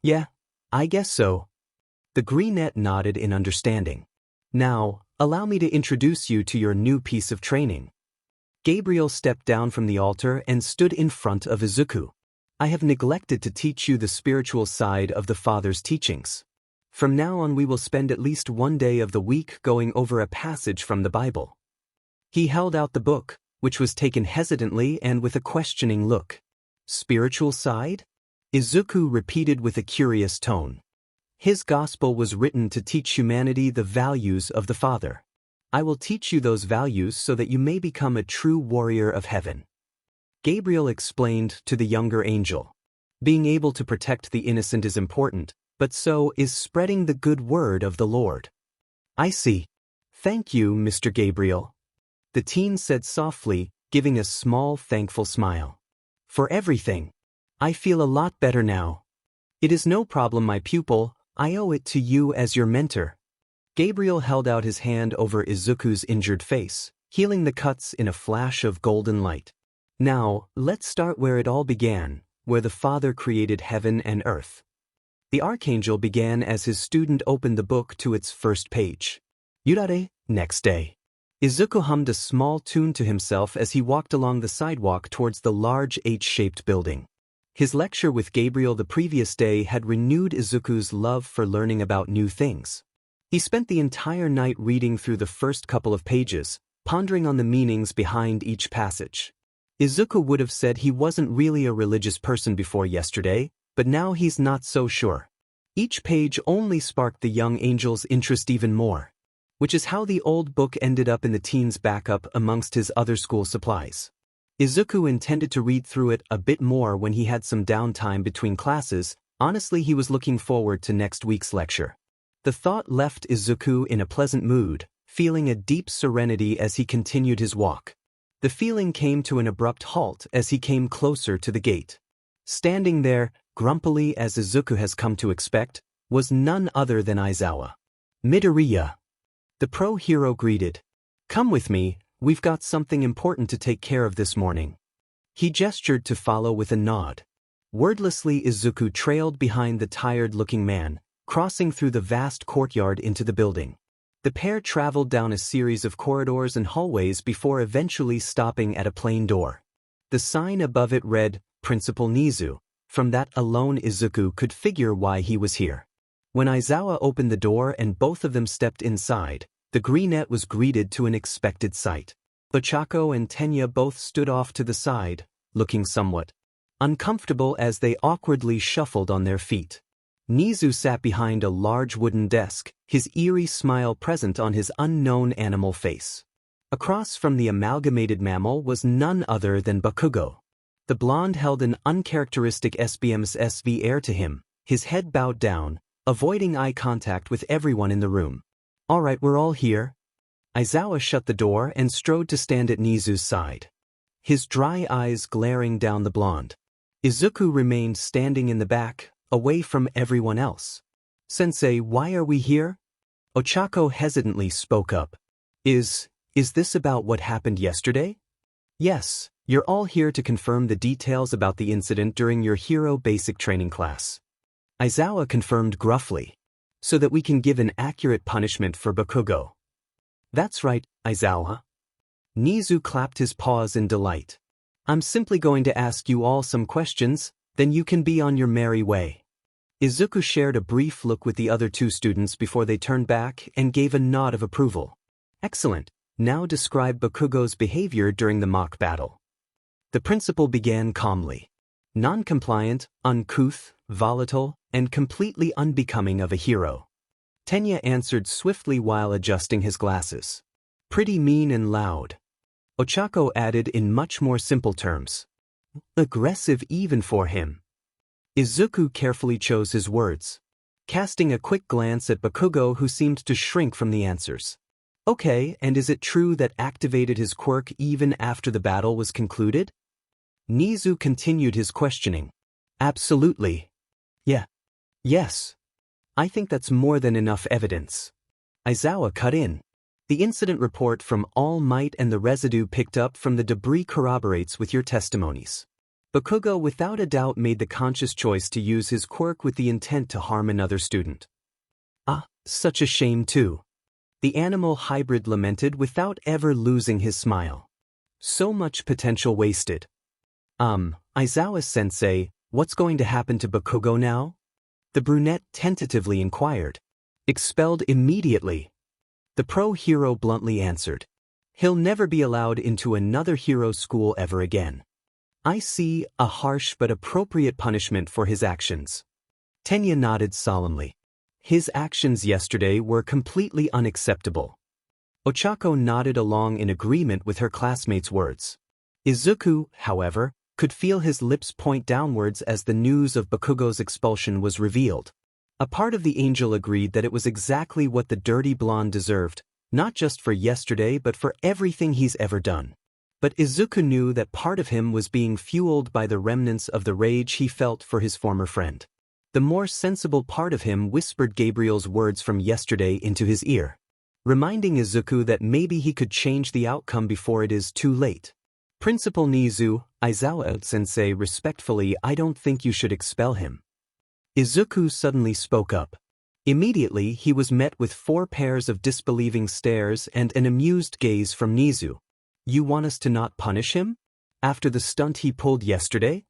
Speaker 1: Yeah, I guess so. The greenette nodded in understanding. Now, allow me to introduce you to your new piece of training. Gabriel stepped down from the altar and stood in front of Izuku. I have neglected to teach you the spiritual side of the Father's teachings. From now on we will spend at least one day of the week going over a passage from the Bible. He held out the book, which was taken hesitantly and with a questioning look. Spiritual side? Izuku repeated with a curious tone. His gospel was written to teach humanity the values of the Father. I will teach you those values so that you may become a true warrior of heaven. Gabriel explained to the younger angel. Being able to protect the innocent is important, but so is spreading the good word of the Lord. I see. Thank you, Mr. Gabriel. The teen said softly, giving a small, thankful smile. For everything. I feel a lot better now. It is no problem, my pupil, I owe it to you as your mentor. Gabriel held out his hand over Izuku's injured face, healing the cuts in a flash of golden light. Now, let's start where it all began, where the Father created heaven and earth. The Archangel began as his student opened the book to its first page. Yurare, next day. Izuku hummed a small tune to himself as he walked along the sidewalk towards the large H-shaped building. His lecture with Gabriel the previous day had renewed Izuku's love for learning about new things. He spent the entire night reading through the first couple of pages, pondering on the meanings behind each passage. Izuku would have said he wasn't really a religious person before yesterday, but now he's not so sure. Each page only sparked the young angel's interest even more, which is how the old book ended up in the teen's backup amongst his other school supplies. Izuku intended to read through it a bit more when he had some downtime between classes. Honestly, he was looking forward to next week's lecture. The thought left Izuku in a pleasant mood, feeling a deep serenity as he continued his walk. The feeling came to an abrupt halt as he came closer to the gate. Standing there, grumpily as Izuku has come to expect, was none other than Aizawa. Midoriya. The pro-hero greeted. "Come with me, we've got something important to take care of this morning." He gestured to follow with a nod. Wordlessly, Izuku trailed behind the tired-looking man, crossing through the vast courtyard into the building. The pair traveled down a series of corridors and hallways before eventually stopping at a plain door. The sign above it read, "Principal Nizu." From that alone Izuku could figure why he was here. When Aizawa opened the door and both of them stepped inside, the greenette was greeted to an expected sight. Ochako and Tenya both stood off to the side, looking somewhat uncomfortable as they awkwardly shuffled on their feet. Nizu sat behind a large wooden desk, his eerie smile present on his unknown animal face. Across from the amalgamated mammal was none other than Bakugo. The blonde held an uncharacteristic SBM's air to him, his head bowed down, avoiding eye contact with everyone in the room. "All right, we're all here." Aizawa shut the door and strode to stand at Nizu's side, his dry eyes glaring down the blonde. Izuku remained standing in the back, away from everyone else. "Sensei, why are we here?" Ochako hesitantly spoke up. Is this about what happened yesterday?" "Yes, you're all here to confirm the details about the incident during your hero basic training class." Aizawa confirmed gruffly. "So that we can give an accurate punishment for Bakugo." "That's right, Aizawa." Nizu clapped his paws in delight. "I'm simply going to ask you all some questions, then you can be on your merry way." Izuku shared a brief look with the other two students before they turned back and gave a nod of approval. "Excellent. Now describe Bakugo's behavior during the mock battle." The principal began calmly. "Non-compliant, uncouth, volatile, and completely unbecoming of a hero." Tenya answered swiftly while adjusting his glasses. "Pretty mean and loud." Ochako added in much more simple terms. "Aggressive even for him." Izuku carefully chose his words, casting a quick glance at Bakugo who seemed to shrink from the answers. "Okay, and is it true that activated his quirk even after the battle was concluded?" Nizu continued his questioning. "Absolutely. Yes. I think that's more than enough evidence." Aizawa cut in. "The incident report from All Might and the residue picked up from the debris corroborates with your testimonies. Bakugo without a doubt made the conscious choice to use his quirk with the intent to harm another student." "Ah, such a shame too." The animal hybrid lamented without ever losing his smile. "So much potential wasted." Aizawa-sensei, what's going to happen to Bakugo now?" The brunette tentatively inquired. "Expelled immediately." The pro-hero bluntly answered. "He'll never be allowed into another hero school ever again." "I see, a harsh but appropriate punishment for his actions." Tenya nodded solemnly. "His actions yesterday were completely unacceptable." Ochako nodded along in agreement with her classmate's words. Izuku, however, could feel his lips point downwards as the news of Bakugo's expulsion was revealed. A part of the angel agreed that it was exactly what the dirty blonde deserved, not just for yesterday but for everything he's ever done. But Izuku knew that part of him was being fueled by the remnants of the rage he felt for his former friend. The more sensible part of him whispered Gabriel's words from yesterday into his ear, reminding Izuku that maybe he could change the outcome before it is too late. "Principal Nizu, Aizawa-sensei, respectfully, I don't think you should expel him." Izuku suddenly spoke up. Immediately he was met with 4 pairs of disbelieving stares and an amused gaze from Nizu. You want us to not punish him? After the stunt he pulled yesterday?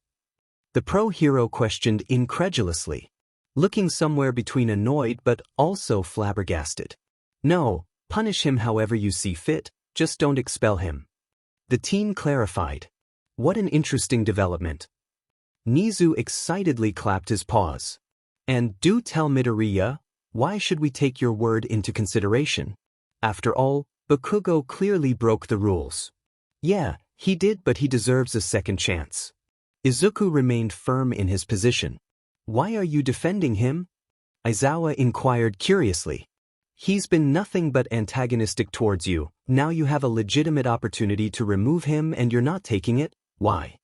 Speaker 1: The pro-hero questioned incredulously, looking somewhere between annoyed but also flabbergasted. No, punish him however you see fit, just don't expel him. The teen clarified. What an interesting development. Nizu excitedly clapped his paws. And do tell Midoriya, why should we take your word into consideration? After all, Bakugo clearly broke the rules. Yeah, he did, but he deserves a second chance. Izuku remained firm in his position. Why are you defending him? Aizawa inquired curiously. He's been nothing but antagonistic towards you. Now you have a legitimate opportunity to remove him and you're not taking it? Why?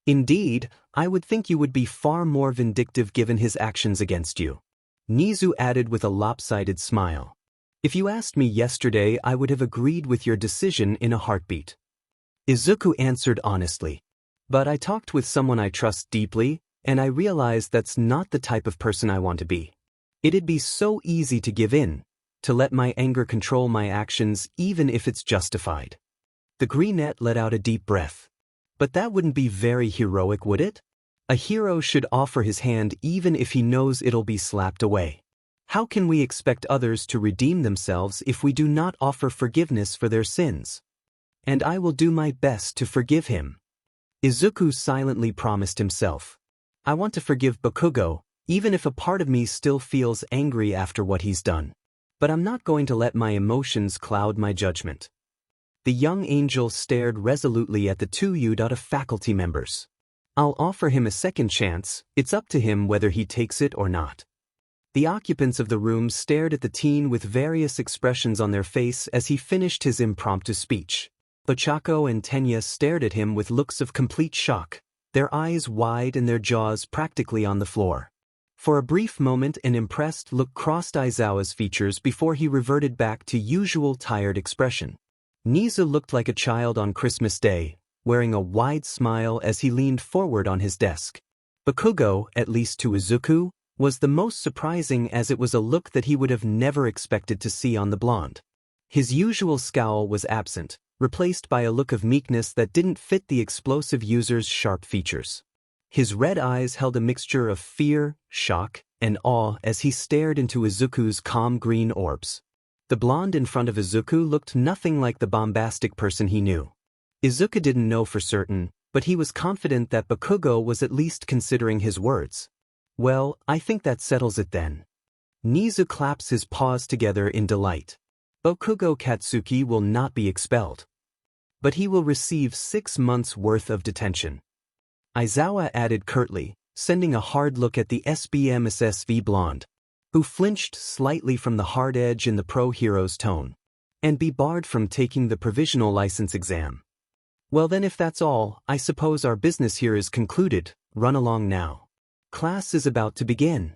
Speaker 1: Indeed, I would think you would be far more vindictive given his actions against you. Nizu added with a lopsided smile. If you asked me yesterday, I would have agreed with your decision in a heartbeat. Izuku answered honestly. But I talked with someone I trust deeply, and I realized that's not the type of person I want to be. It'd be so easy to give in, to let my anger control my actions even if it's justified. The greenette let out a deep breath. But that wouldn't be very heroic, would it? A hero should offer his hand even if he knows it'll be slapped away. How can we expect others to redeem themselves if we do not offer forgiveness for their sins? And I will do my best to forgive him. Izuku silently promised himself. I want to forgive Bakugo, even if a part of me still feels angry after what he's done. But I'm not going to let my emotions cloud my judgment. The young angel stared resolutely at the 2 faculty members. I'll offer him a second chance, it's up to him whether he takes it or not. The occupants of the room stared at the teen with various expressions on their face as he finished his impromptu speech. Ochako and Tenya stared at him with looks of complete shock, their eyes wide and their jaws practically on the floor. For a brief moment an impressed look crossed Aizawa's features before he reverted back to usual tired expression. Nizu looked like a child on Christmas Day, wearing a wide smile as he leaned forward on his desk. Bakugo, at least to Izuku, was the most surprising as it was a look that he would have never expected to see on the blonde. His usual scowl was absent, replaced by a look of meekness that didn't fit the explosive user's sharp features. His red eyes held a mixture of fear, shock, and awe as he stared into Izuku's calm green orbs. The blonde in front of Izuku looked nothing like the bombastic person he knew. Izuku didn't know for certain, but he was confident that Bakugo was at least considering his words. Well, I think that settles it then. Nizu claps his paws together in delight. Bakugo Katsuki will not be expelled. But he will receive 6 months' worth of detention. Aizawa added curtly, sending a hard look at the SBMSSV blonde, who flinched slightly from the hard edge in the pro-hero's tone, and be barred from taking the provisional license exam. Well then, if that's all, I suppose our business here is concluded. Run along now. Class is about to begin.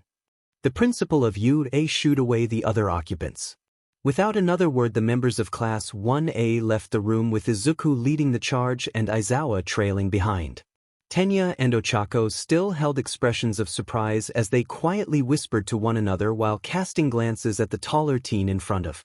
Speaker 1: The principal of UA shooed away the other occupants. Without another word, the members of Class 1A left the room with Izuku leading the charge and Aizawa trailing behind. Tenya and Ochako still held expressions of surprise as they quietly whispered to one another while casting glances at the taller teen in front of.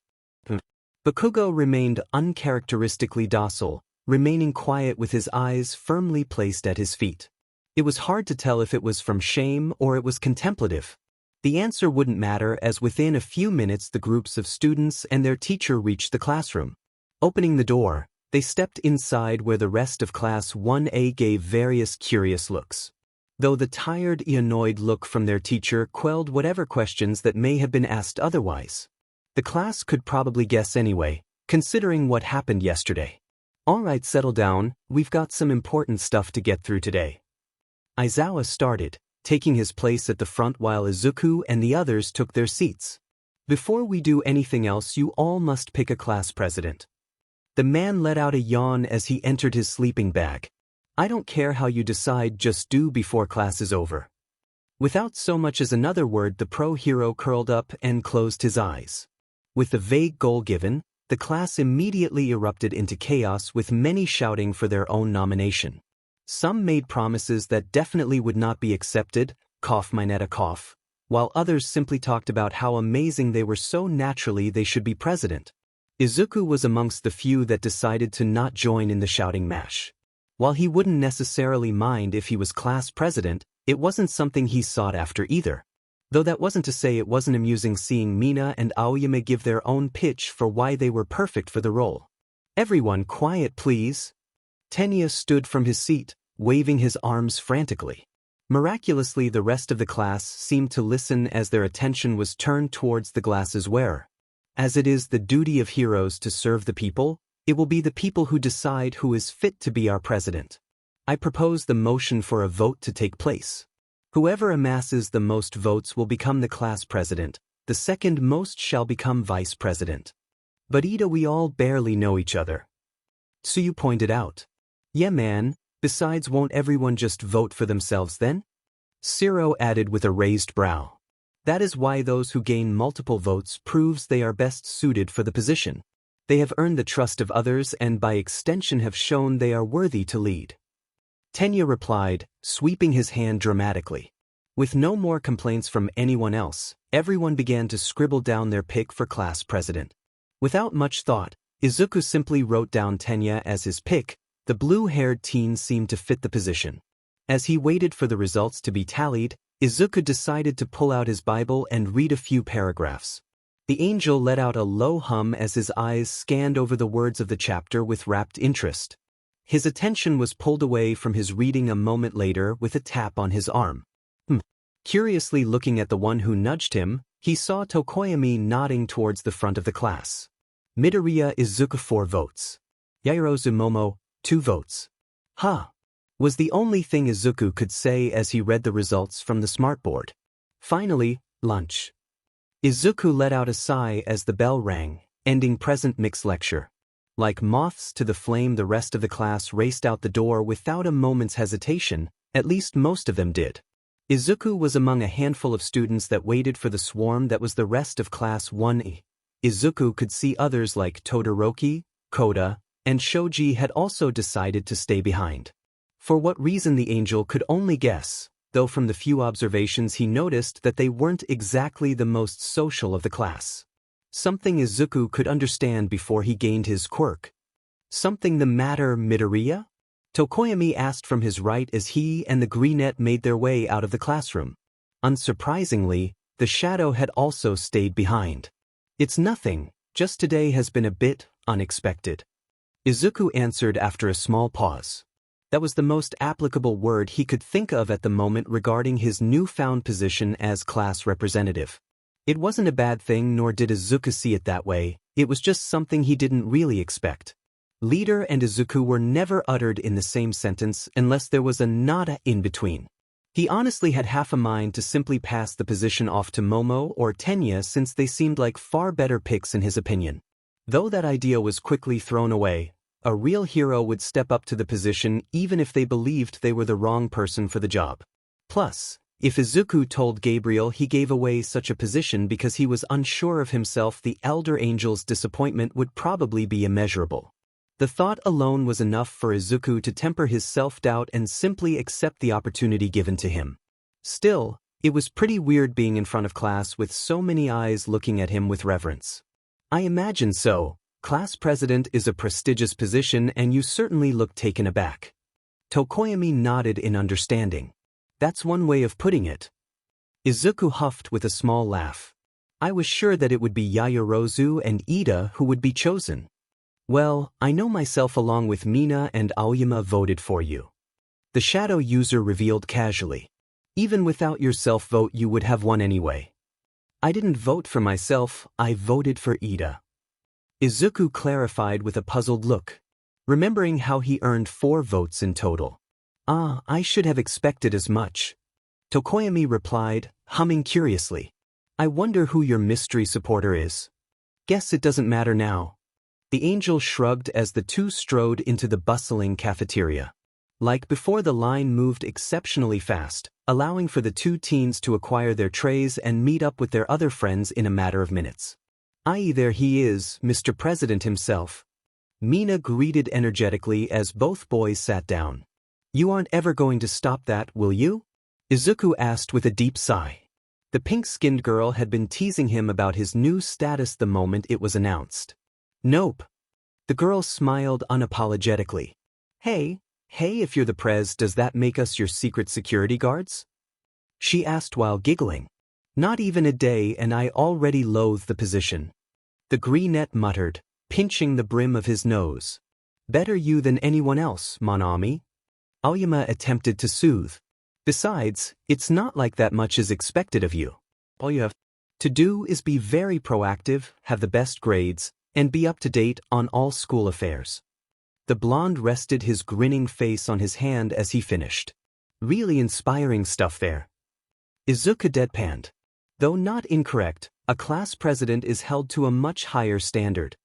Speaker 1: Bakugo remained uncharacteristically docile, remaining quiet with his eyes firmly placed at his feet. It was hard to tell if it was from shame or it was contemplative. The answer wouldn't matter as within a few minutes the groups of students and their teacher reached the classroom. Opening the door, they stepped inside where the rest of Class 1A gave various curious looks. Though the tired, annoyed look from their teacher quelled whatever questions that may have been asked otherwise. The class could probably guess anyway, considering what happened yesterday. All right, settle down, we've got some important stuff to get through today. Aizawa started, taking his place at the front while Izuku and the others took their seats. Before we do anything else, you all must pick a class president. The man let out a yawn as he entered his sleeping bag. I don't care how you decide, just do before class is over. Without so much as another word, the pro-hero curled up and closed his eyes. With the vague goal given, the class immediately erupted into chaos with many shouting for their own nomination. Some made promises that definitely would not be accepted, cough Minetta cough. while others simply talked about how amazing they were so naturally they should be president. Izuku was amongst the few that decided to not join in the shouting match. While he wouldn't necessarily mind if he was class president, it wasn't something he sought after either. Though that wasn't to say it wasn't amusing seeing Mina and Aoyama give their own pitch for why they were perfect for the role. "Everyone quiet please." Tenya stood from his seat, waving his arms frantically. Miraculously, the rest of the class seemed to listen as their attention was turned towards the glass's wearer. As it is the duty of heroes to serve the people, it will be the people who decide who is fit to be our president. I propose the motion for a vote to take place. Whoever amasses the most votes will become the class president, the second most shall become vice president. "But Ida, we all barely know each other." Tsuyu pointed out. "Yeah man, besides won't everyone just vote for themselves then?" Zero added with a raised brow. "That is why those who gain multiple votes proves they are best suited for the position. They have earned the trust of others and by extension have shown they are worthy to lead." Tenya replied, sweeping his hand dramatically. With no more complaints from anyone else, everyone began to scribble down their pick for class president. Without much thought, Izuku simply wrote down Tenya as his pick. The blue-haired teen seemed to fit the position. As he waited for the results to be tallied, Izuku decided to pull out his Bible and read a few paragraphs. The angel let out a low hum as his eyes scanned over the words of the chapter with rapt interest. His attention was pulled away from his reading a moment later with a tap on his arm. Curiously looking at the one who nudged him, he saw Tokoyami nodding towards the front of the class. Midoriya Izuku 4 votes. Yaoyorozu Momo, 2 votes. "Ha!" was the only thing Izuku could say as he read the results from the smartboard. Finally, lunch. Izuku let out a sigh as the bell rang, ending present mixed lecture. Like moths to the flame, the rest of the class raced out the door without a moment's hesitation, at least most of them did. Izuku was among a handful of students that waited for the swarm that was the rest of Class 1E. Izuku could see others like Todoroki, Koda, and Shoji had also decided to stay behind. For what reason the angel could only guess, though from the few observations he noticed that they weren't exactly the most social of the class. Something Izuku could understand before he gained his quirk. "Something the matter, Midoriya?" Tokoyami asked from his right as he and the greenette made their way out of the classroom. Unsurprisingly, the shadow had also stayed behind. "It's nothing, just today has been a bit unexpected," Izuku answered after a small pause. That was the most applicable word he could think of at the moment regarding his newfound position as class representative. It wasn't a bad thing, nor did Izuku see it that way, it was just something he didn't really expect. Leader and Izuku were never uttered in the same sentence unless there was a nada in between. He honestly had half a mind to simply pass the position off to Momo or Tenya since they seemed like far better picks in his opinion. Though that idea was quickly thrown away, a real hero would step up to the position even if they believed they were the wrong person for the job. Plus, if Izuku told Gabriel he gave away such a position because he was unsure of himself, the Elder Angel's disappointment would probably be immeasurable. The thought alone was enough for Izuku to temper his self-doubt and simply accept the opportunity given to him. Still, it was pretty weird being in front of class with so many eyes looking at him with reverence. "I imagine so. Class president is a prestigious position and you certainly look taken aback." Tokoyami nodded in understanding. "That's one way of putting it." Izuku huffed with a small laugh. "I was sure that it would be Yaoyorozu and Ida who would be chosen." "Well, I know myself along with Mina and Aoyama voted for you," the shadow user revealed casually. "Even without your self-vote you would have won anyway." "I didn't vote for myself, I voted for Ida," Izuku clarified with a puzzled look, remembering how he earned 4 votes in total. "Ah, I should have expected as much," Tokoyami replied, humming curiously. "I wonder who your mystery supporter is." "Guess it doesn't matter now." The angel shrugged as the two strode into the bustling cafeteria. Like before, the line moved exceptionally fast, allowing for the two teens to acquire their trays and meet up with their other friends in a matter of minutes. "Aye, there he is, Mr. President himself," Mina greeted energetically as both boys sat down. "You aren't ever going to stop that, will you?" Izuku asked with a deep sigh. The pink-skinned girl had been teasing him about his new status the moment it was announced. Nope. The girl smiled unapologetically. Hey, if you're the prez, does that make us your secret security guards? She asked while giggling. Not even a day and I already loathe the position. The greenette muttered, pinching the brim of his nose. Better you than anyone else, mon ami. Aoyama attempted to soothe. Besides, it's not like that much is expected of you. All you have to do is be very proactive, have the best grades, and be up to date on all school affairs. The blonde rested his grinning face on his hand as he finished. Really inspiring stuff there. Izuku deadpanned. Though not incorrect, a class president is held to a much higher standard.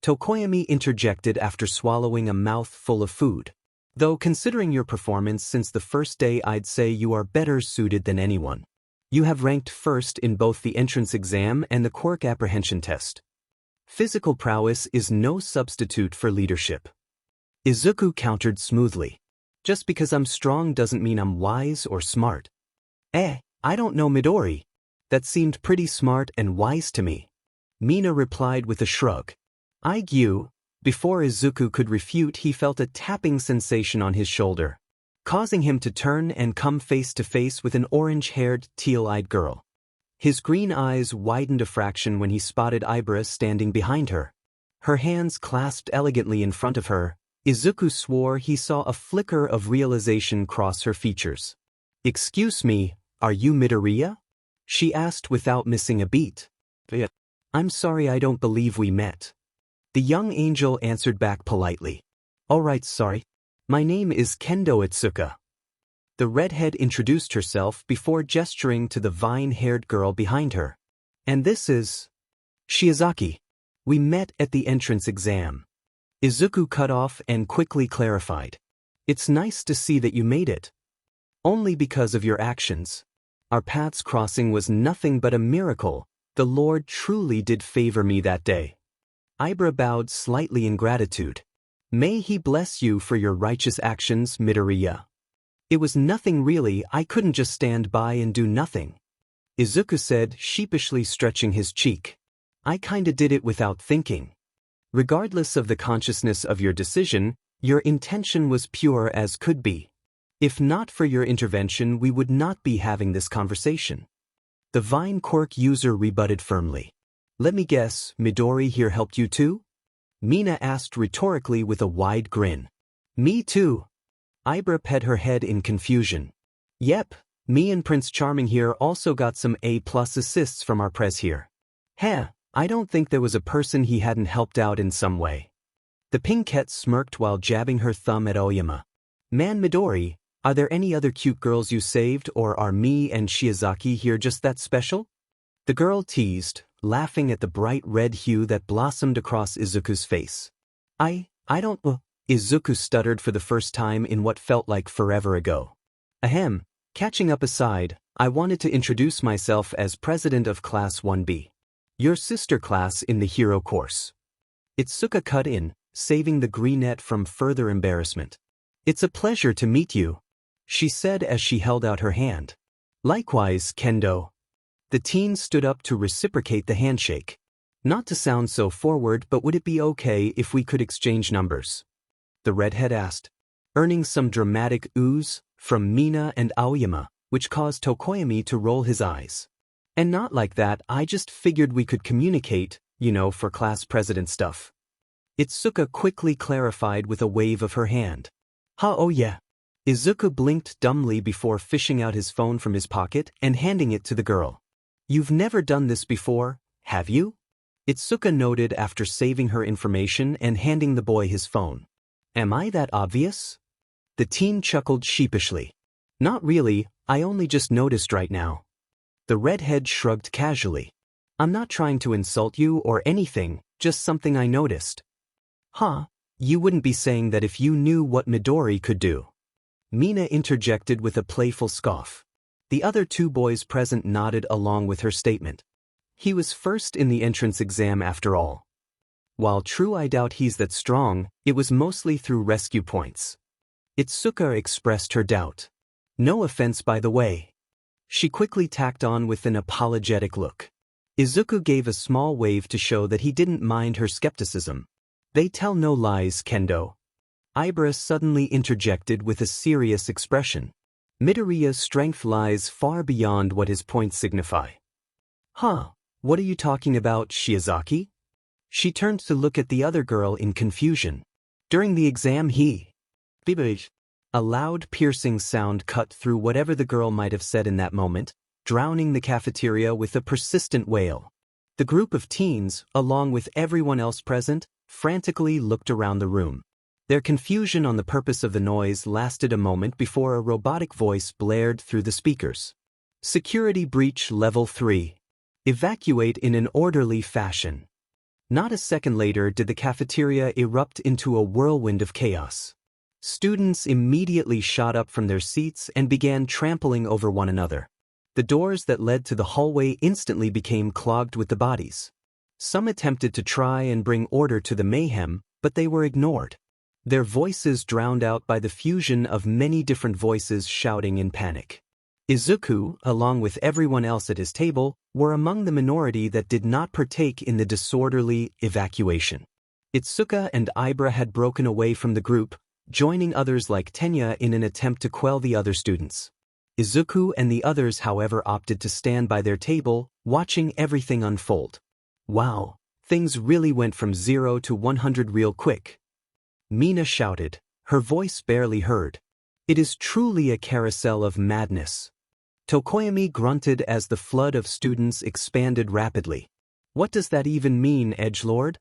Speaker 1: Tokoyami interjected after swallowing a mouthful of food. Though considering your performance since the first day, I'd say you are better suited than anyone. You have ranked first in both the entrance exam and the quirk apprehension test. Physical prowess is no substitute for leadership. Izuku countered smoothly. Just because I'm strong doesn't mean I'm wise or smart. I don't know Midori. That seemed pretty smart and wise to me. Mina replied with a shrug. Before Izuku could refute, he felt a tapping sensation on his shoulder, causing him to turn and come face to face with an orange-haired, teal-eyed girl. His green eyes widened a fraction when he spotted Ibra standing behind her. Her hands clasped elegantly in front of her. Izuku swore he saw a flicker of realization cross her features. Excuse me, are you Midoriya? She asked without missing a beat. I'm sorry, I don't believe we met. The young angel answered back politely. Alright, sorry. My name is Kendo Itsuka. The redhead introduced herself before gesturing to the vine-haired girl behind her. And this is Shiozaki. We met at the entrance exam. Izuku cut off and quickly clarified. It's nice to see that you made it. Only because of your actions. Our paths crossing was nothing but a miracle. The Lord truly did favor me that day. Ibra bowed slightly in gratitude. May he bless you for your righteous actions, Midoriya. It was nothing really, I couldn't just stand by and do nothing. Izuku said, sheepishly stretching his cheek. I kinda did it without thinking. Regardless of the consciousness of your decision, your intention was pure as could be. If not for your intervention, we would not be having this conversation. The Vine Quirk user rebutted firmly. Let me guess, Midori here helped you too? Mina asked rhetorically with a wide grin. Me too. Ibra pet her head in confusion. Yep, me and Prince Charming here also got some A+ assists from our prez here. I don't think there was a person he hadn't helped out in some way. The pinkette smirked while jabbing her thumb at Aoyama. Man Midori, are there any other cute girls you saved, or are me and Shiozaki here just that special? The girl teased, laughing at the bright red hue that blossomed across Izuku's face. I don't. Izuku stuttered for the first time in what felt like forever ago. Catching up aside, I wanted to introduce myself as president of Class 1B. Your sister class in the hero course. Itsuka cut in, saving the greenette from further embarrassment. It's a pleasure to meet you, she said as she held out her hand. Likewise, Kendo. The teen stood up to reciprocate the handshake. Not to sound so forward, but would it be okay if we could exchange numbers? The redhead asked, earning some dramatic oohs from Mina and Aoyama, which caused Tokoyami to roll his eyes. And not like that, I just figured we could communicate, for class president stuff. Itsuka quickly clarified with a wave of her hand. Oh yeah. Izuku blinked dumbly before fishing out his phone from his pocket and handing it to the girl. You've never done this before, have you? Itsuka noted after saving her information and handing the boy his phone. Am I that obvious? The teen chuckled sheepishly. Not really, I only just noticed right now. The redhead shrugged casually. I'm not trying to insult you or anything, just something I noticed. You wouldn't be saying that if you knew what Midori could do. Mina interjected with a playful scoff. The other two boys present nodded along with her statement. He was first in the entrance exam after all. While true I doubt he's that strong, it was mostly through rescue points. Itsuka expressed her doubt. No offense by the way. She quickly tacked on with an apologetic look. Izuku gave a small wave to show that he didn't mind her skepticism. They tell no lies, Kendo. Ibra suddenly interjected with a serious expression. Midoriya's strength lies far beyond what his points signify. Huh, what are you talking about, Shiozaki? She turned to look at the other girl in confusion. During the exam a loud piercing sound cut through whatever the girl might have said in that moment, drowning the cafeteria with a persistent wail. The group of teens, along with everyone else present, frantically looked around the room. Their confusion on the purpose of the noise lasted a moment before a robotic voice blared through the speakers. Security breach level 3. Evacuate in an orderly fashion. Not a second later did the cafeteria erupt into a whirlwind of chaos. Students immediately shot up from their seats and began trampling over one another. The doors that led to the hallway instantly became clogged with the bodies. Some attempted to try and bring order to the mayhem, but they were ignored. Their voices drowned out by the fusion of many different voices shouting in panic. Izuku, along with everyone else at his table, were among the minority that did not partake in the disorderly evacuation. Itsuka and Ibra had broken away from the group, joining others like Tenya in an attempt to quell the other students. Izuku and the others, however, opted to stand by their table, watching everything unfold. Wow, things really went from 0 to 100 real quick. Mina shouted, her voice barely heard. It is truly a carousel of madness. Tokoyami grunted as the flood of students expanded rapidly. What does that even mean, edgelord?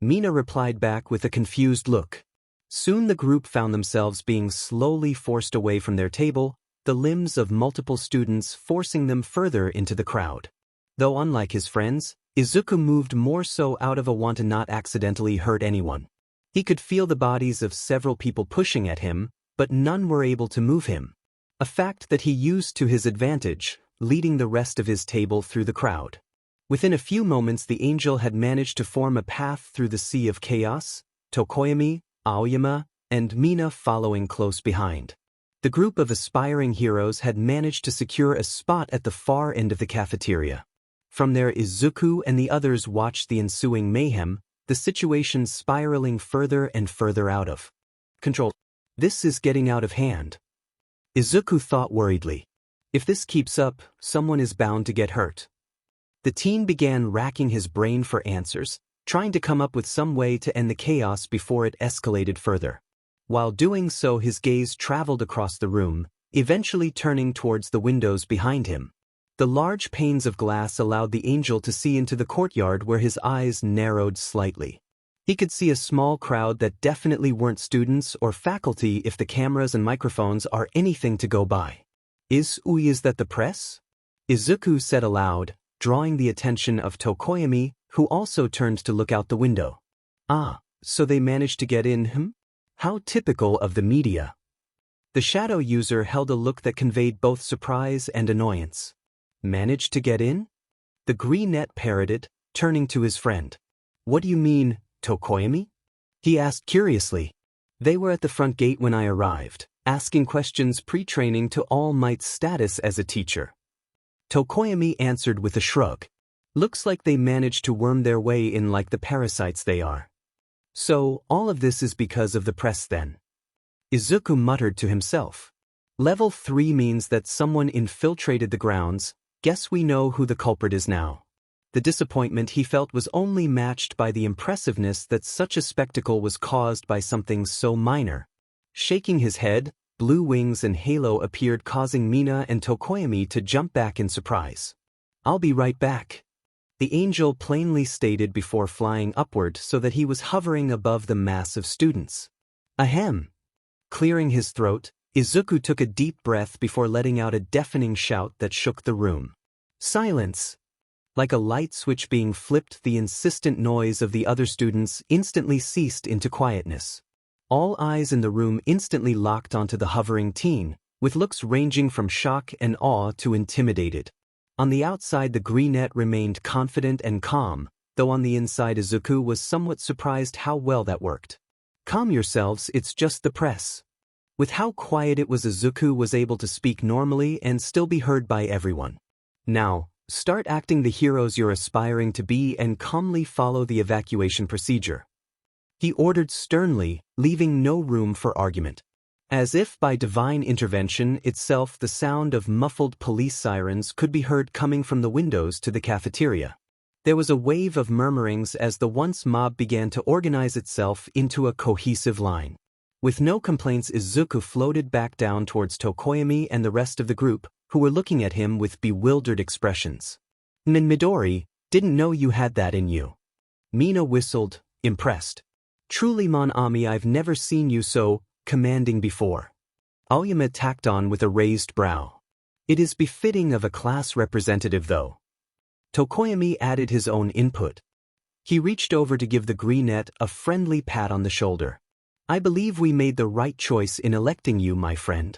Speaker 1: Mina replied back with a confused look. Soon the group found themselves being slowly forced away from their table, the limbs of multiple students forcing them further into the crowd. Though unlike his friends, Izuku moved more so out of a want to not accidentally hurt anyone. He could feel the bodies of several people pushing at him, but none were able to move him. A fact that he used to his advantage, leading the rest of his table through the crowd. Within a few moments the angel had managed to form a path through the sea of chaos, Tokoyami, Aoyama, and Mina following close behind. The group of aspiring heroes had managed to secure a spot at the far end of the cafeteria. From there Izuku and the others watched the ensuing mayhem, the situation spiraling further and further out of control. This is getting out of hand. Izuku thought worriedly. If this keeps up, someone is bound to get hurt. The teen began racking his brain for answers, trying to come up with some way to end the chaos before it escalated further. While doing so, his gaze traveled across the room, eventually turning towards the windows behind him. The large panes of glass allowed the angel to see into the courtyard where his eyes narrowed slightly. He could see a small crowd that definitely weren't students or faculty if the cameras and microphones are anything to go by. Is that the press? Izuku said aloud, drawing the attention of Tokoyami, who also turned to look out the window. Ah, so they managed to get in, How typical of the media. The shadow user held a look that conveyed both surprise and annoyance. Managed to get in? The greenette parroted, turning to his friend. What do you mean, Tokoyami? He asked curiously. They were at the front gate when I arrived, asking questions pre-training to All Might's status as a teacher. Tokoyami answered with a shrug. Looks like they managed to worm their way in like the parasites they are. So, all of this is because of the press then. Izuku muttered to himself. Level 3 means that someone infiltrated the grounds. Guess we know who the culprit is now. The disappointment he felt was only matched by the impressiveness that such a spectacle was caused by something so minor. Shaking his head, blue wings and halo appeared, causing Mina and Tokoyami to jump back in surprise. I'll be right back. The angel plainly stated before flying upward so that he was hovering above the mass of students. Ahem. Clearing his throat, Izuku took a deep breath before letting out a deafening shout that shook the room. Silence! Like a light switch being flipped, the insistent noise of the other students instantly ceased into quietness. All eyes in the room instantly locked onto the hovering teen, with looks ranging from shock and awe to intimidated. On the outside the greenette remained confident and calm, though on the inside Izuku was somewhat surprised how well that worked. Calm yourselves, it's just the press. With how quiet it was, Izuku was able to speak normally and still be heard by everyone. Now, start acting the heroes you're aspiring to be and calmly follow the evacuation procedure. He ordered sternly, leaving no room for argument. As if by divine intervention itself, the sound of muffled police sirens could be heard coming from the windows to the cafeteria. There was a wave of murmurings as the once mob began to organize itself into a cohesive line. With no complaints, Izuku floated back down towards Tokoyami and the rest of the group, who were looking at him with bewildered expressions. Midori, didn't know you had that in you. Mina whistled, impressed. Truly, Mon Ami, I've never seen you so commanding before. Aoyama tacked on with a raised brow. It is befitting of a class representative, though. Tokoyami added his own input. He reached over to give the greenette a friendly pat on the shoulder. I believe we made the right choice in electing you, my friend.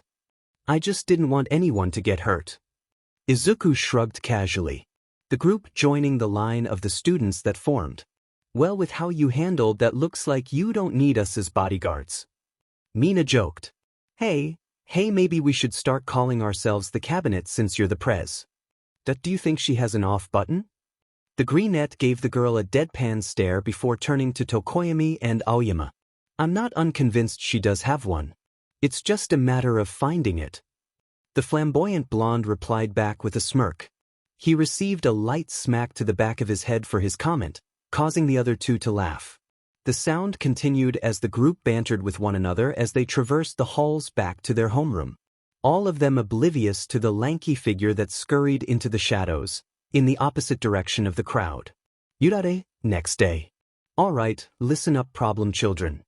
Speaker 1: I just didn't want anyone to get hurt. Izuku shrugged casually. The group joining the line of the students that formed. Well, with how you handled that, looks like you don't need us as bodyguards. Mina joked. Hey, maybe we should start calling ourselves the cabinet since you're the prez. Do you think she has an off button? The greenette gave the girl a deadpan stare before turning to Tokoyami and Aoyama. I'm not unconvinced she does have one. It's just a matter of finding it. The flamboyant blonde replied back with a smirk. He received a light smack to the back of his head for his comment, causing the other two to laugh. The sound continued as the group bantered with one another as they traversed the halls back to their homeroom. All of them oblivious to the lanky figure that scurried into the shadows, in the opposite direction of the crowd. Yurare, next day. All right, listen up, problem children.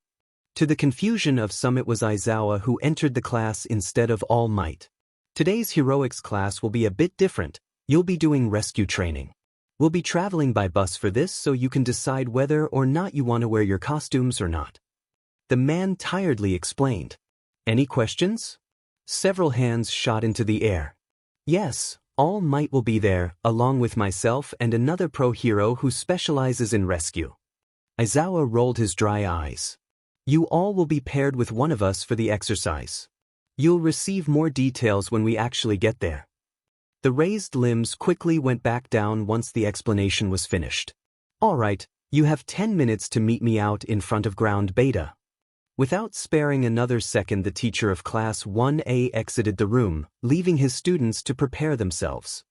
Speaker 1: To the confusion of some, it was Aizawa who entered the class instead of All Might. Today's heroics class will be a bit different. You'll be doing rescue training. We'll be traveling by bus for this, so you can decide whether or not you want to wear your costumes or not. The man tiredly explained. Any questions? Several hands shot into the air. Yes, All Might will be there, along with myself and another pro hero who specializes in rescue. Aizawa rolled his dry eyes. You all will be paired with one of us for the exercise. You'll receive more details when we actually get there. The raised limbs quickly went back down once the explanation was finished. All right, you have 10 minutes to meet me out in front of ground beta. Without sparing another second, the teacher of Class 1A exited the room, leaving his students to prepare themselves.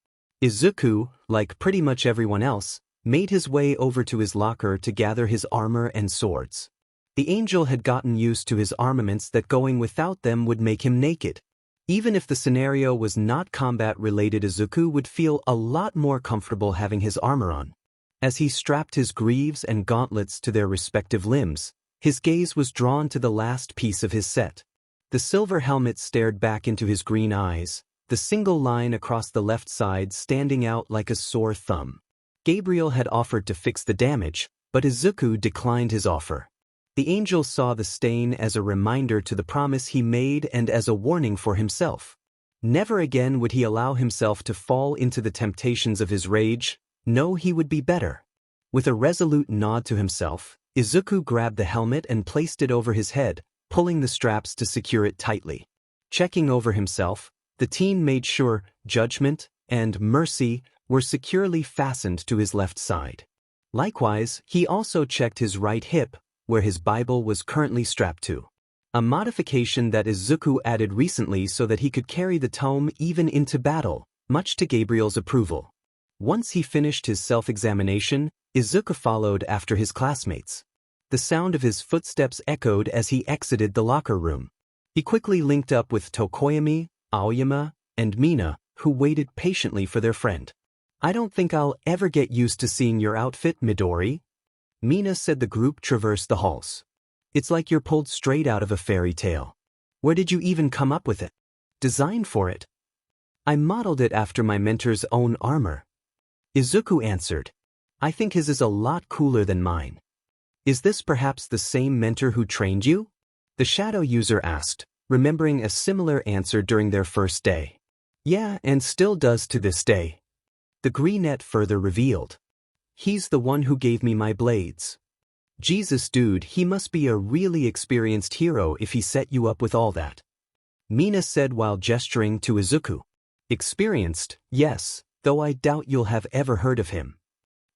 Speaker 1: Izuku, like pretty much everyone else, made his way over to his locker to gather his armor and swords. The angel had gotten used to his armaments that going without them would make him naked. Even if the scenario was not combat-related, Izuku would feel a lot more comfortable having his armor on. As he strapped his greaves and gauntlets to their respective limbs, his gaze was drawn to the last piece of his set. The silver helmet stared back into his green eyes, the single line across the left side standing out like a sore thumb. Gabriel had offered to fix the damage, but Izuku declined his offer. The angel saw the stain as a reminder to the promise he made and as a warning for himself. Never again would he allow himself to fall into the temptations of his rage. No, he would be better. With a resolute nod to himself, Izuku grabbed the helmet and placed it over his head, pulling the straps to secure it tightly. Checking over himself, the teen made sure Judgment and Mercy were securely fastened to his left side. Likewise, he also checked his right hip, where his Bible was currently strapped to. A modification that Izuku added recently so that he could carry the tome even into battle, much to Gabriel's approval. Once he finished his self-examination, Izuku followed after his classmates. The sound of his footsteps echoed as he exited the locker room. He quickly linked up with Tokoyami, Aoyama, and Mina, who waited patiently for their friend. I don't think I'll ever get used to seeing your outfit, Midori. Mina said. The group traversed the halls. It's like you're pulled straight out of a fairy tale. Where did you even come up with it? Designed for it? I modeled it after my mentor's own armor. Izuku answered. I think his is a lot cooler than mine. Is this perhaps the same mentor who trained you? The shadow user asked, remembering a similar answer during their first day. Yeah, and still does to this day. The greenette further revealed. He's the one who gave me my blades. Jesus dude, he must be a really experienced hero if he set you up with all that. Mina said while gesturing to Izuku. Experienced, yes, though I doubt you'll have ever heard of him.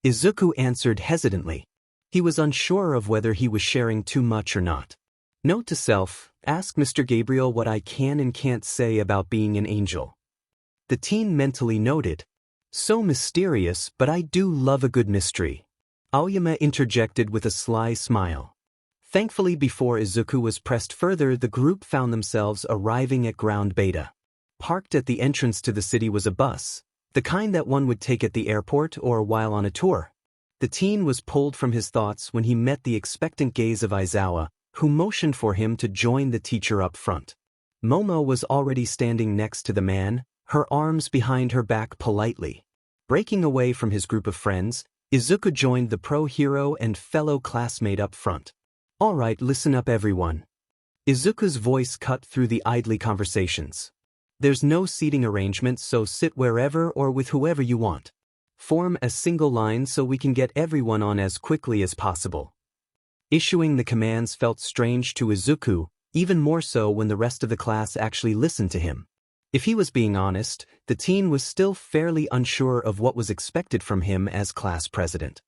Speaker 1: Izuku answered hesitantly. He was unsure of whether he was sharing too much or not. Note to self, ask Mr. Gabriel what I can and can't say about being an angel. The teen mentally noted. So mysterious, but I do love a good mystery. Aoyama interjected with a sly smile. Thankfully, before Izuku was pressed further, the group found themselves arriving at Ground Beta. Parked at the entrance to the city was a bus, the kind that one would take at the airport or while on a tour. The teen was pulled from his thoughts when he met the expectant gaze of Aizawa, who motioned for him to join the teacher up front. Momo was already standing next to the man, her arms behind her back politely. Breaking away from his group of friends, Izuku joined the pro-hero and fellow classmate up front. All right, listen up everyone. Izuku's voice cut through the idly conversations. There's no seating arrangement, so sit wherever or with whoever you want. Form a single line so we can get everyone on as quickly as possible. Issuing the commands felt strange to Izuku, even more so when the rest of the class actually listened to him. If he was being honest, the teen was still fairly unsure of what was expected from him as class president.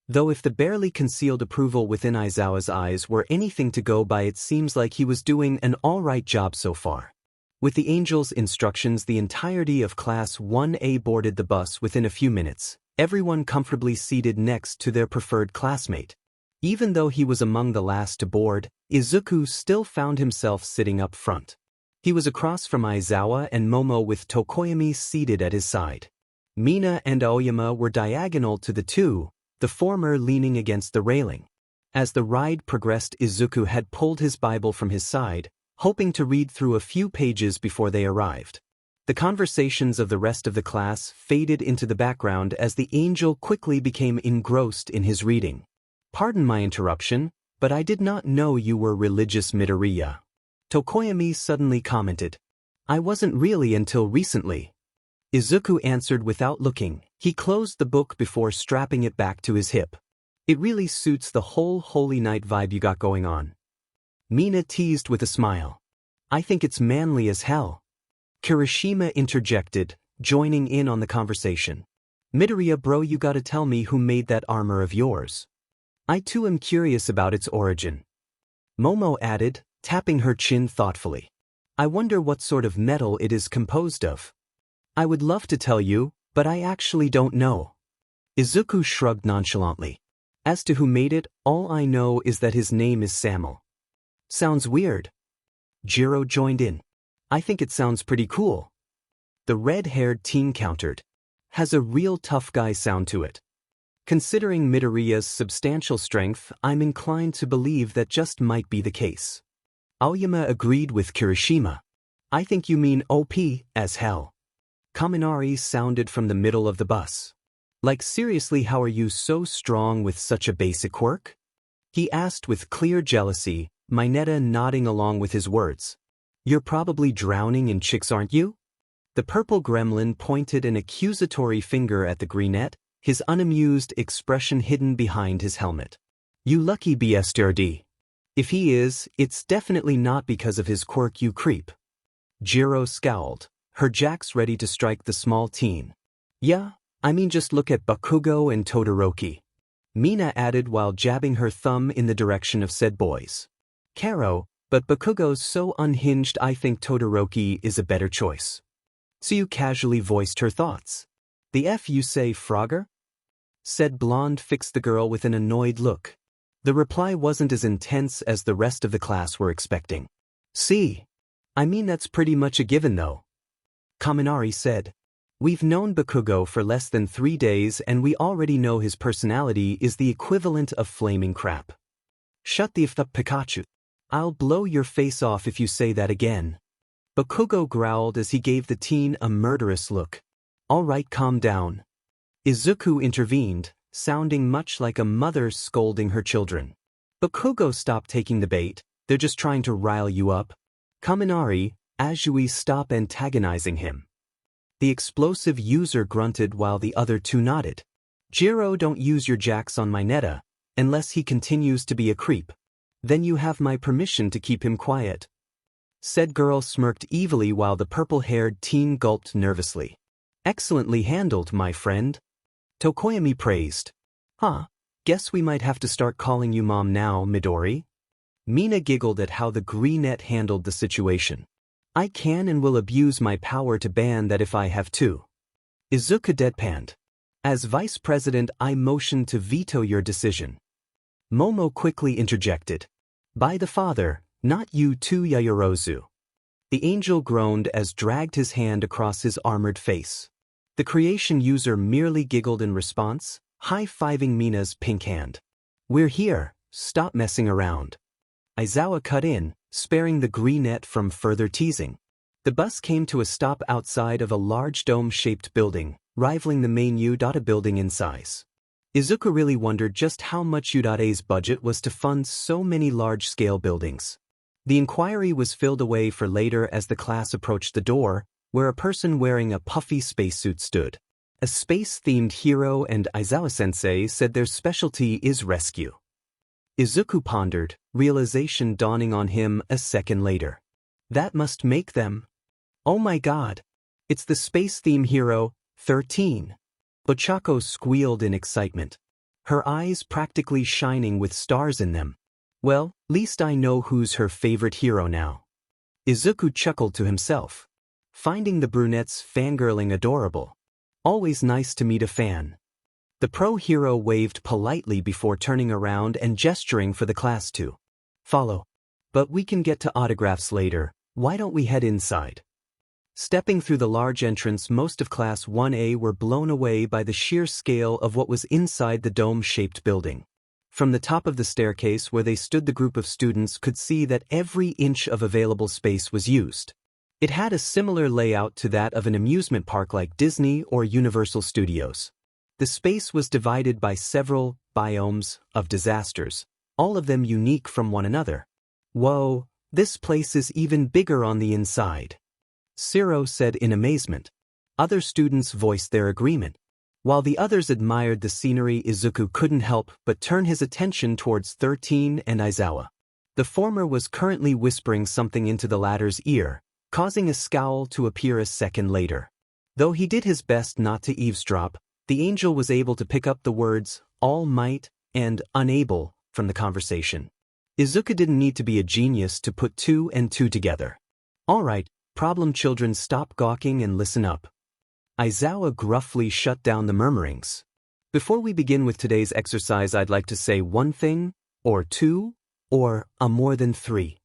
Speaker 1: Though if the barely concealed approval within Aizawa's eyes were anything to go by, it seems like he was doing an all-right job so far. With the angel's instructions, the entirety of Class 1A boarded the bus within a few minutes, everyone comfortably seated next to their preferred classmate. Even though he was among the last to board, Izuku still found himself sitting up front. He was across from Aizawa and Momo with Tokoyami seated at his side. Mina and Aoyama were diagonal to the two, the former leaning against the railing. As the ride progressed, Izuku had pulled his Bible from his side, hoping to read through a few pages before they arrived. The conversations of the rest of the class faded into the background as the angel quickly became engrossed in his reading. Pardon my interruption, but I did not know you were religious, Midoriya. Tokoyami suddenly commented. I wasn't really until recently. Izuku answered without looking. He closed the book before strapping it back to his hip. It really suits the whole Holy Night vibe you got going on. Mina teased with a smile. I think it's manly as hell. Kirishima interjected, joining in on the conversation. Midoriya bro, you gotta tell me who made that armor of yours. I too am curious about its origin. Momo added, tapping her chin thoughtfully. I wonder what sort of metal it is composed of. I would love to tell you, but I actually don't know. Izuku shrugged nonchalantly. As to who made it, all I know is that his name is Samuel. Sounds weird. Jiro joined in. I think it sounds pretty cool. The red-haired teen countered. Has a real tough guy sound to it. Considering Midoriya's substantial strength, I'm inclined to believe that just might be the case. Aoyama agreed with Kirishima. I think you mean OP as hell. Kaminari sounded from the middle of the bus. Like seriously, how are you so strong with such a basic quirk? He asked with clear jealousy, Mineta nodding along with his words. You're probably drowning in chicks, aren't you? The purple gremlin pointed an accusatory finger at the greenette, his unamused expression hidden behind his helmet. You lucky bastard. If he is, it's definitely not because of his quirk, you creep. Jiro scowled, her jacks ready to strike the small teen. Yeah, I mean just look at Bakugo and Todoroki. Mina added while jabbing her thumb in the direction of said boys. Karo, but Bakugo's so unhinged, I think Todoroki is a better choice. Tsuyu casually voiced her thoughts. The F you say, Frogger? Said blonde fixed the girl with an annoyed look. The reply wasn't as intense as the rest of the class were expecting. See? I mean that's pretty much a given though. Kaminari said. We've known Bakugo for less than 3 days and we already know his personality is the equivalent of flaming crap. Shut the f up, Pikachu. I'll blow your face off if you say that again. Bakugo growled as he gave the teen a murderous look. All right, calm down. Izuku intervened, sounding much like a mother scolding her children. Bakugo, stop taking the bait, they're just trying to rile you up. Kaminari, Azui, stop antagonizing him. The explosive user grunted while the other two nodded. Jiro, don't use your jacks on Mineta, unless he continues to be a creep. Then you have my permission to keep him quiet. said girl smirked evilly while the purple-haired teen gulped nervously. Excellently handled, my friend. Tokoyami praised. Huh, guess we might have to start calling you mom now, Midori. Mina giggled at how the greenette handled the situation. I can and will abuse my power to ban that if I have to. Izuku deadpanned. As vice president, I motion to veto your decision. Momo quickly interjected. By the father, not you too, Yayorozu. The angel groaned as dragged his hand across his armored face. The creation user merely giggled in response, high-fiving Mina's pink hand. We're here, stop messing around. Aizawa cut in, sparing the greenette from further teasing. The bus came to a stop outside of a large dome-shaped building, rivaling the main U.A building in size. Izuku really wondered just how much U.A's budget was to fund so many large-scale buildings. The inquiry was filled away for later as the class approached the door, where a person wearing a puffy spacesuit stood. A space-themed hero, and Aizawa-sensei said their specialty is rescue. Izuku pondered, realization dawning on him a second later. That must make them. Oh my god. It's the space-theme hero, 13. Ochako squealed in excitement. Her eyes practically shining with stars in them. Well, least I know who's her favorite hero now. Izuku chuckled to himself. Finding the brunettes fangirling adorable. Always nice to meet a fan. The pro-hero waved politely before turning around and gesturing for the class to follow. But we can get to autographs later, why don't we head inside? Stepping through the large entrance, most of Class 1A were blown away by the sheer scale of what was inside the dome-shaped building. From the top of the staircase where they stood, the group of students could see that every inch of available space was used. It had a similar layout to that of an amusement park like Disney or Universal Studios. The space was divided by several biomes of disasters, all of them unique from one another. Whoa, this place is even bigger on the inside. Siro said in amazement. Other students voiced their agreement. While the others admired the scenery, Izuku couldn't help but turn his attention towards 13 and Aizawa. The former was currently whispering something into the latter's ear, causing a scowl to appear a second later. Though he did his best not to eavesdrop, the angel was able to pick up the words, all might, and unable, from the conversation. Izuku didn't need to be a genius to put two and two together. All right, problem children, stop gawking and listen up. Aizawa gruffly shut down the murmurings. Before we begin with today's exercise, I'd like to say one thing, or two, or a more than three.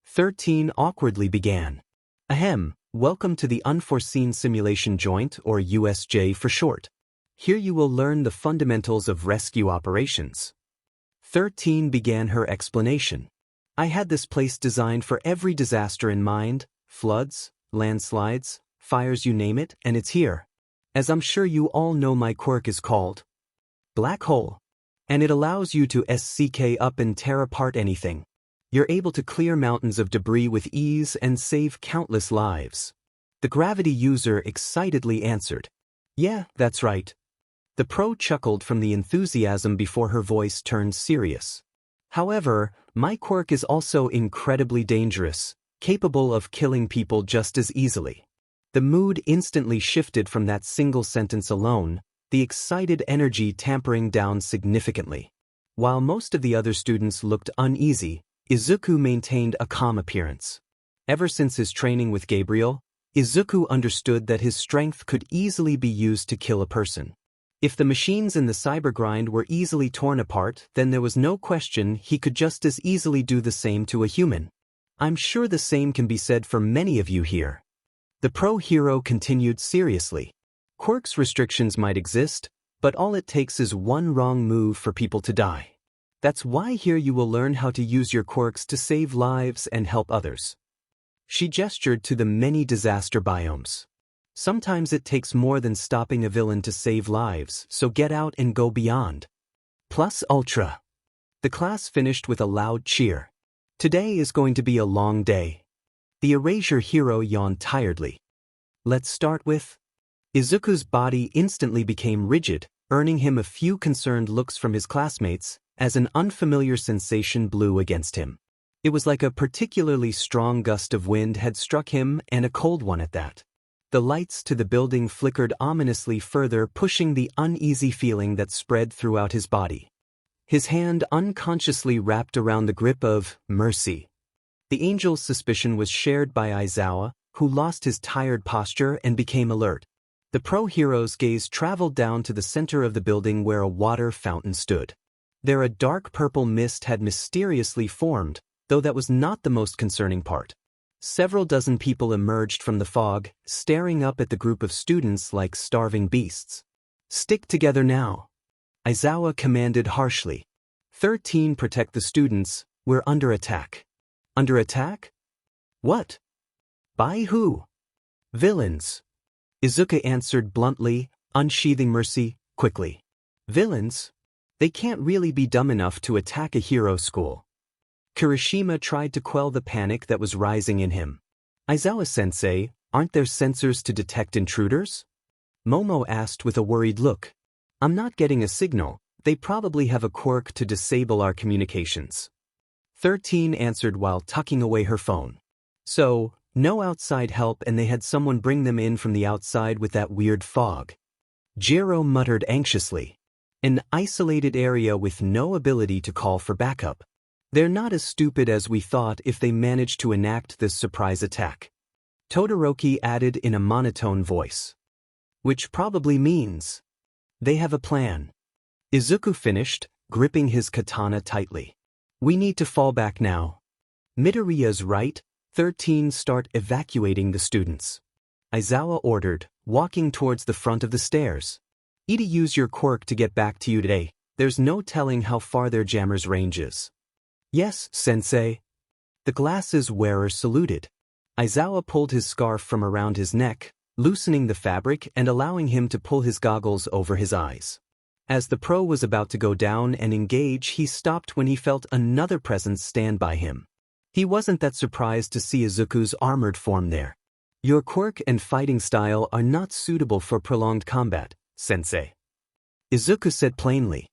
Speaker 1: 13 awkwardly began. Ahem, welcome to the Unforeseen Simulation Joint, or USJ for short. Here you will learn the fundamentals of rescue operations. 13 began her explanation. I had this place designed for every disaster in mind, floods, landslides, fires, you name it, and it's here. As I'm sure you all know, my quirk is called Black Hole, and it allows you to SCK up and tear apart anything. You're able to clear mountains of debris with ease and save countless lives. The gravity user excitedly answered. Yeah, that's right. The pro chuckled from the enthusiasm before her voice turned serious. However, my quirk is also incredibly dangerous, capable of killing people just as easily. The mood instantly shifted from that single sentence alone, the excited energy tampering down significantly. While most of the other students looked uneasy, Izuku maintained a calm appearance. Ever since his training with Gabriel, Izuku understood that his strength could easily be used to kill a person. If the machines in the cybergrind were easily torn apart, then there was no question he could just as easily do the same to a human. I'm sure the same can be said for many of you here. The pro-hero continued seriously. Quirks restrictions might exist, but all it takes is one wrong move for people to die. That's why here you will learn how to use your quirks to save lives and help others. She gestured to the many disaster biomes. Sometimes it takes more than stopping a villain to save lives, so get out and go beyond. Plus Ultra. The class finished with a loud cheer. Today is going to be a long day. The erasure hero yawned tiredly. Let's start with... Izuku's body instantly became rigid, earning him a few concerned looks from his classmates, as an unfamiliar sensation blew against him. It was like a particularly strong gust of wind had struck him, and a cold one at that. The lights to the building flickered ominously further, pushing the uneasy feeling that spread throughout his body. His hand unconsciously wrapped around the grip of mercy. The angel's suspicion was shared by Aizawa, who lost his tired posture and became alert. The pro-hero's gaze traveled down to the center of the building where a water fountain stood. There a dark purple mist had mysteriously formed, though that was not the most concerning part. Several dozen people emerged from the fog, staring up at the group of students like starving beasts. "Stick together now," Aizawa commanded harshly. 13 protect the students, we're under attack. Under attack? What? By who? Villains. Izuku answered bluntly, unsheathing mercy quickly. Villains? They can't really be dumb enough to attack a hero school. Kirishima tried to quell the panic that was rising in him. Aizawa-sensei, aren't there sensors to detect intruders? Momo asked with a worried look. I'm not getting a signal, they probably have a quirk to disable our communications. 13 answered while tucking away her phone. So, no outside help, and they had someone bring them in from the outside with that weird fog. Jiro muttered anxiously. An isolated area with no ability to call for backup. They're not as stupid as we thought if they managed to enact this surprise attack. Todoroki added in a monotone voice. Which probably means they have a plan. Izuku finished, gripping his katana tightly. We need to fall back now. Midoriya's right, 13 start evacuating the students. Aizawa ordered, walking towards the front of the stairs. Ida, use your quirk to get back to you today. There's no telling how far their jammer's range is. Yes, sensei. The glasses wearer saluted. Aizawa pulled his scarf from around his neck, loosening the fabric and allowing him to pull his goggles over his eyes. As the pro was about to go down and engage, he stopped when he felt another presence stand by him. He wasn't that surprised to see Izuku's armored form there. Your quirk and fighting style are not suitable for prolonged combat, sensei. Izuku said plainly.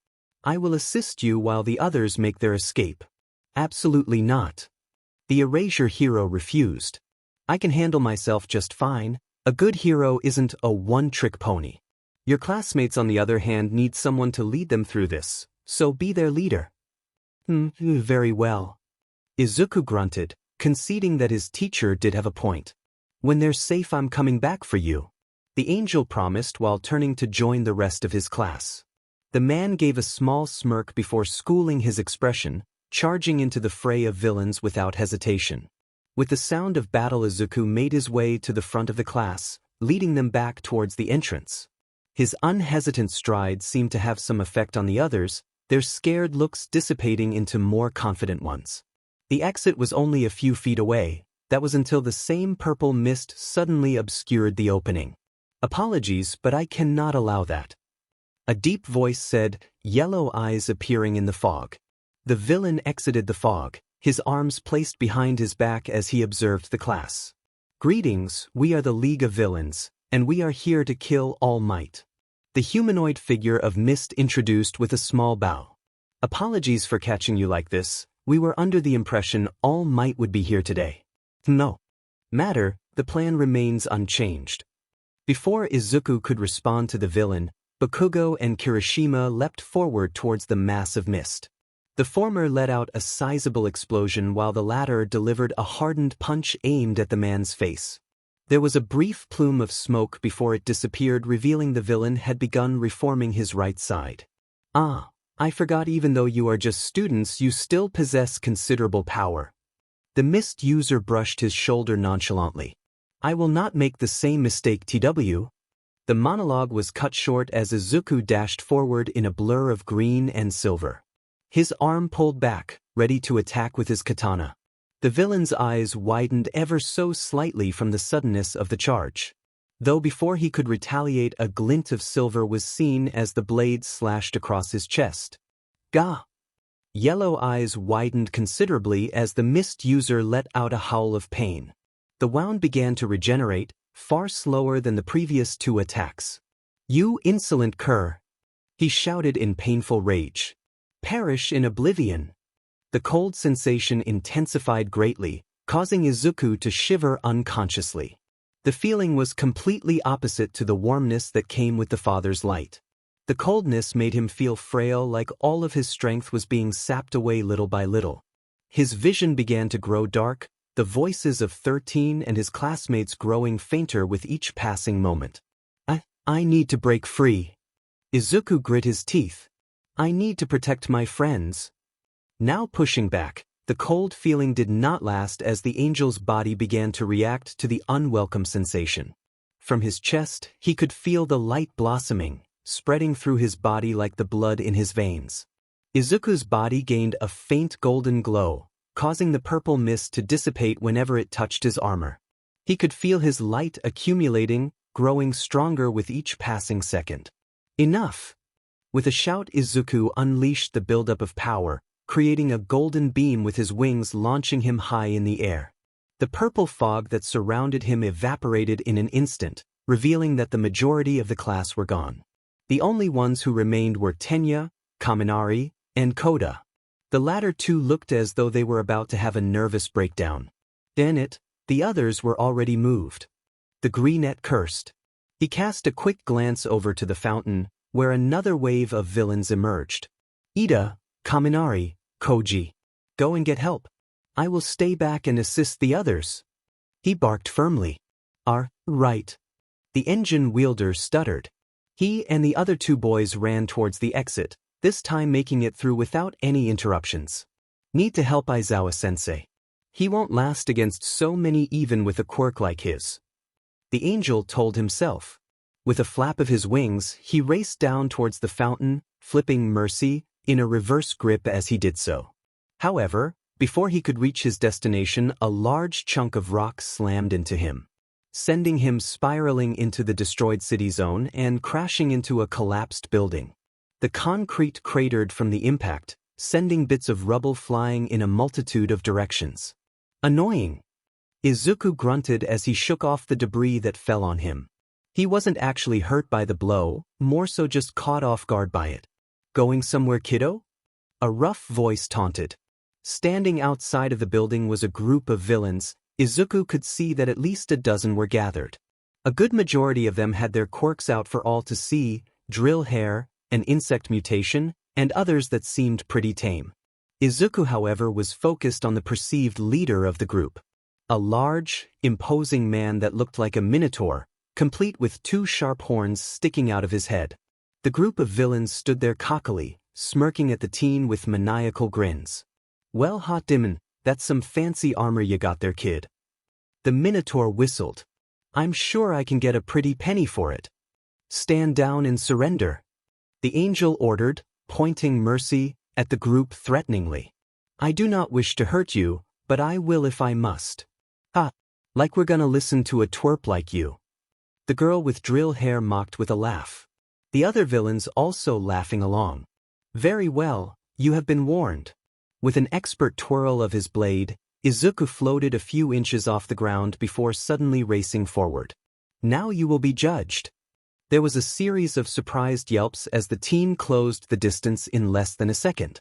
Speaker 1: I will assist you while the others make their escape. Absolutely not. The erasure hero refused. I can handle myself just fine. A good hero isn't a one-trick pony. Your classmates, on the other hand, need someone to lead them through this, so be their leader. Very well. Izuku grunted, conceding that his teacher did have a point. When they're safe, I'm coming back for you. The angel promised while turning to join the rest of his class. The man gave a small smirk before schooling his expression, charging into the fray of villains without hesitation. With the sound of battle, Izuku made his way to the front of the class, leading them back towards the entrance. His unhesitant stride seemed to have some effect on the others, their scared looks dissipating into more confident ones. The exit was only a few feet away. That was until the same purple mist suddenly obscured the opening. Apologies, but I cannot allow that. A deep voice said, yellow eyes appearing in the fog. The villain exited the fog, his arms placed behind his back as he observed the class. Greetings, we are the League of Villains, and we are here to kill All Might. The humanoid figure of Mist introduced with a small bow. Apologies for catching you like this, we were under the impression All Might would be here today. No matter, the plan remains unchanged. Before Izuku could respond to the villain, Bakugo and Kirishima leapt forward towards the mass of mist. The former let out a sizable explosion while the latter delivered a hardened punch aimed at the man's face. There was a brief plume of smoke before it disappeared, revealing the villain had begun reforming his right side. Ah, I forgot, even though you are just students, you still possess considerable power. The mist user brushed his shoulder nonchalantly. I will not make the same mistake, TW. The monologue was cut short as Izuku dashed forward in a blur of green and silver. His arm pulled back, ready to attack with his katana. The villain's eyes widened ever so slightly from the suddenness of the charge. Though before he could retaliate, a glint of silver was seen as the blade slashed across his chest. Gah! Yellow eyes widened considerably as the mist user let out a howl of pain. The wound began to regenerate, far slower than the previous two attacks. You insolent cur! He shouted in painful rage. Perish in oblivion! The cold sensation intensified greatly, causing Izuku to shiver unconsciously. The feeling was completely opposite to the warmness that came with the father's light. The coldness made him feel frail, like all of his strength was being sapped away little by little. His vision began to grow dark, the voices of 13 and his classmates growing fainter with each passing moment. I need to break free. Izuku grit his teeth. I need to protect my friends. Now pushing back, the cold feeling did not last as the angel's body began to react to the unwelcome sensation. From his chest, he could feel the light blossoming, spreading through his body like the blood in his veins. Izuku's body gained a faint golden glow, causing the purple mist to dissipate whenever it touched his armor. He could feel his light accumulating, growing stronger with each passing second. Enough! With a shout, Izuku unleashed the buildup of power, creating a golden beam with his wings launching him high in the air. The purple fog that surrounded him evaporated in an instant, revealing that the majority of the class were gone. The only ones who remained were Tenya, Kaminari, and Koda. The latter two looked as though they were about to have a nervous breakdown. The others were already moved. The greenette cursed. He cast a quick glance over to the fountain, where another wave of villains emerged. Ida, Kaminari, Koji. Go and get help. I will stay back and assist the others. He barked firmly. Right. The engine wielder stuttered. He and the other two boys ran towards the exit, this time making it through without any interruptions. Need to help Aizawa-sensei. He won't last against so many even with a quirk like his. The angel told himself. With a flap of his wings, he raced down towards the fountain, flipping Mercy in a reverse grip as he did so. However, before he could reach his destination, a large chunk of rock slammed into him, sending him spiraling into the destroyed city zone and crashing into a collapsed building. The concrete cratered from the impact, sending bits of rubble flying in a multitude of directions. Annoying! Izuku grunted as he shook off the debris that fell on him. He wasn't actually hurt by the blow, more so just caught off guard by it. Going somewhere, kiddo? A rough voice taunted. Standing outside of the building was a group of villains. Izuku could see that at least a dozen were gathered. A good majority of them had their quirks out for all to see, drill hair, an insect mutation, and others that seemed pretty tame. Izuku, however, was focused on the perceived leader of the group. A large, imposing man that looked like a minotaur, complete with two sharp horns sticking out of his head. The group of villains stood there cockily, smirking at the teen with maniacal grins. Well, hot dimmin', that's some fancy armor you got there, kid. The minotaur whistled. I'm sure I can get a pretty penny for it. Stand down and surrender. The angel ordered, pointing Mercy at the group threateningly. I do not wish to hurt you, but I will if I must. Like we're gonna listen to a twerp like you. The girl with drill hair mocked with a laugh. The other villains also laughing along. Very well, you have been warned. With an expert twirl of his blade, Izuku floated a few inches off the ground before suddenly racing forward. Now you will be judged. There was a series of surprised yelps as the teen closed the distance in less than a second.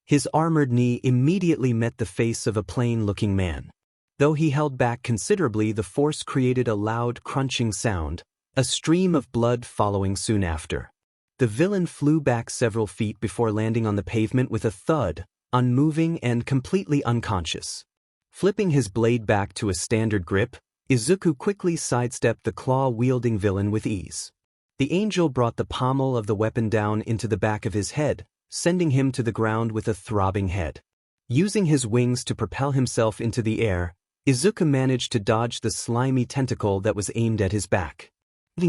Speaker 1: His armored knee immediately met the face of a plain-looking man. Though he held back considerably, the force created a loud crunching sound, a stream of blood following soon after. The villain flew back several feet before landing on the pavement with a thud, unmoving and completely unconscious. Flipping his blade back to a standard grip, Izuku quickly sidestepped the claw-wielding villain with ease. The angel brought the pommel of the weapon down into the back of his head, sending him to the ground with a throbbing head. Using his wings to propel himself into the air, Izuku managed to dodge the slimy tentacle that was aimed at his back.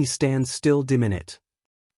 Speaker 1: Stand still, Diminute.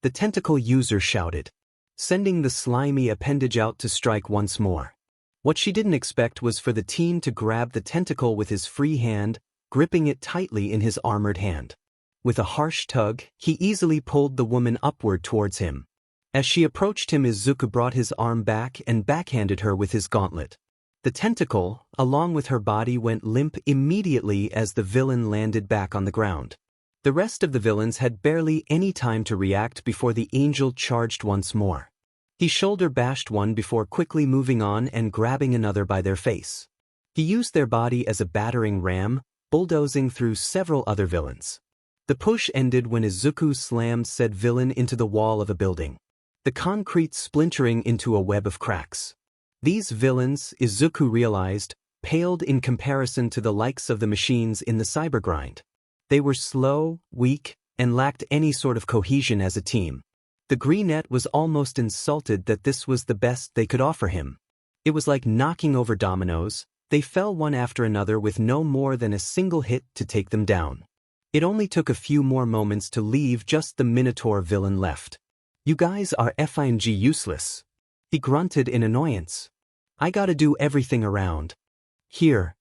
Speaker 1: The tentacle user shouted, sending the slimy appendage out to strike once more. What she didn't expect was for the teen to grab the tentacle with his free hand, gripping it tightly in his armored hand. With a harsh tug, he easily pulled the woman upward towards him. As she approached him, Izuku brought his arm back and backhanded her with his gauntlet. The tentacle, along with her body, went limp immediately as the villain landed back on the ground. The rest of the villains had barely any time to react before the angel charged once more. He shoulder bashed one before quickly moving on and grabbing another by their face. He used their body as a battering ram, bulldozing through several other villains. The push ended when Izuku slammed said villain into the wall of a building, the concrete splintering into a web of cracks. These villains, Izuku realized, paled in comparison to the likes of the machines in the cybergrind. They were slow, weak, and lacked any sort of cohesion as a team. The Greenette was almost insulted that this was the best they could offer him. It was like knocking over dominoes. They fell one after another with no more than a single hit to take them down. It only took a few more moments to leave just the Minotaur villain left. You guys are effing useless. He grunted in annoyance. I gotta do everything around here.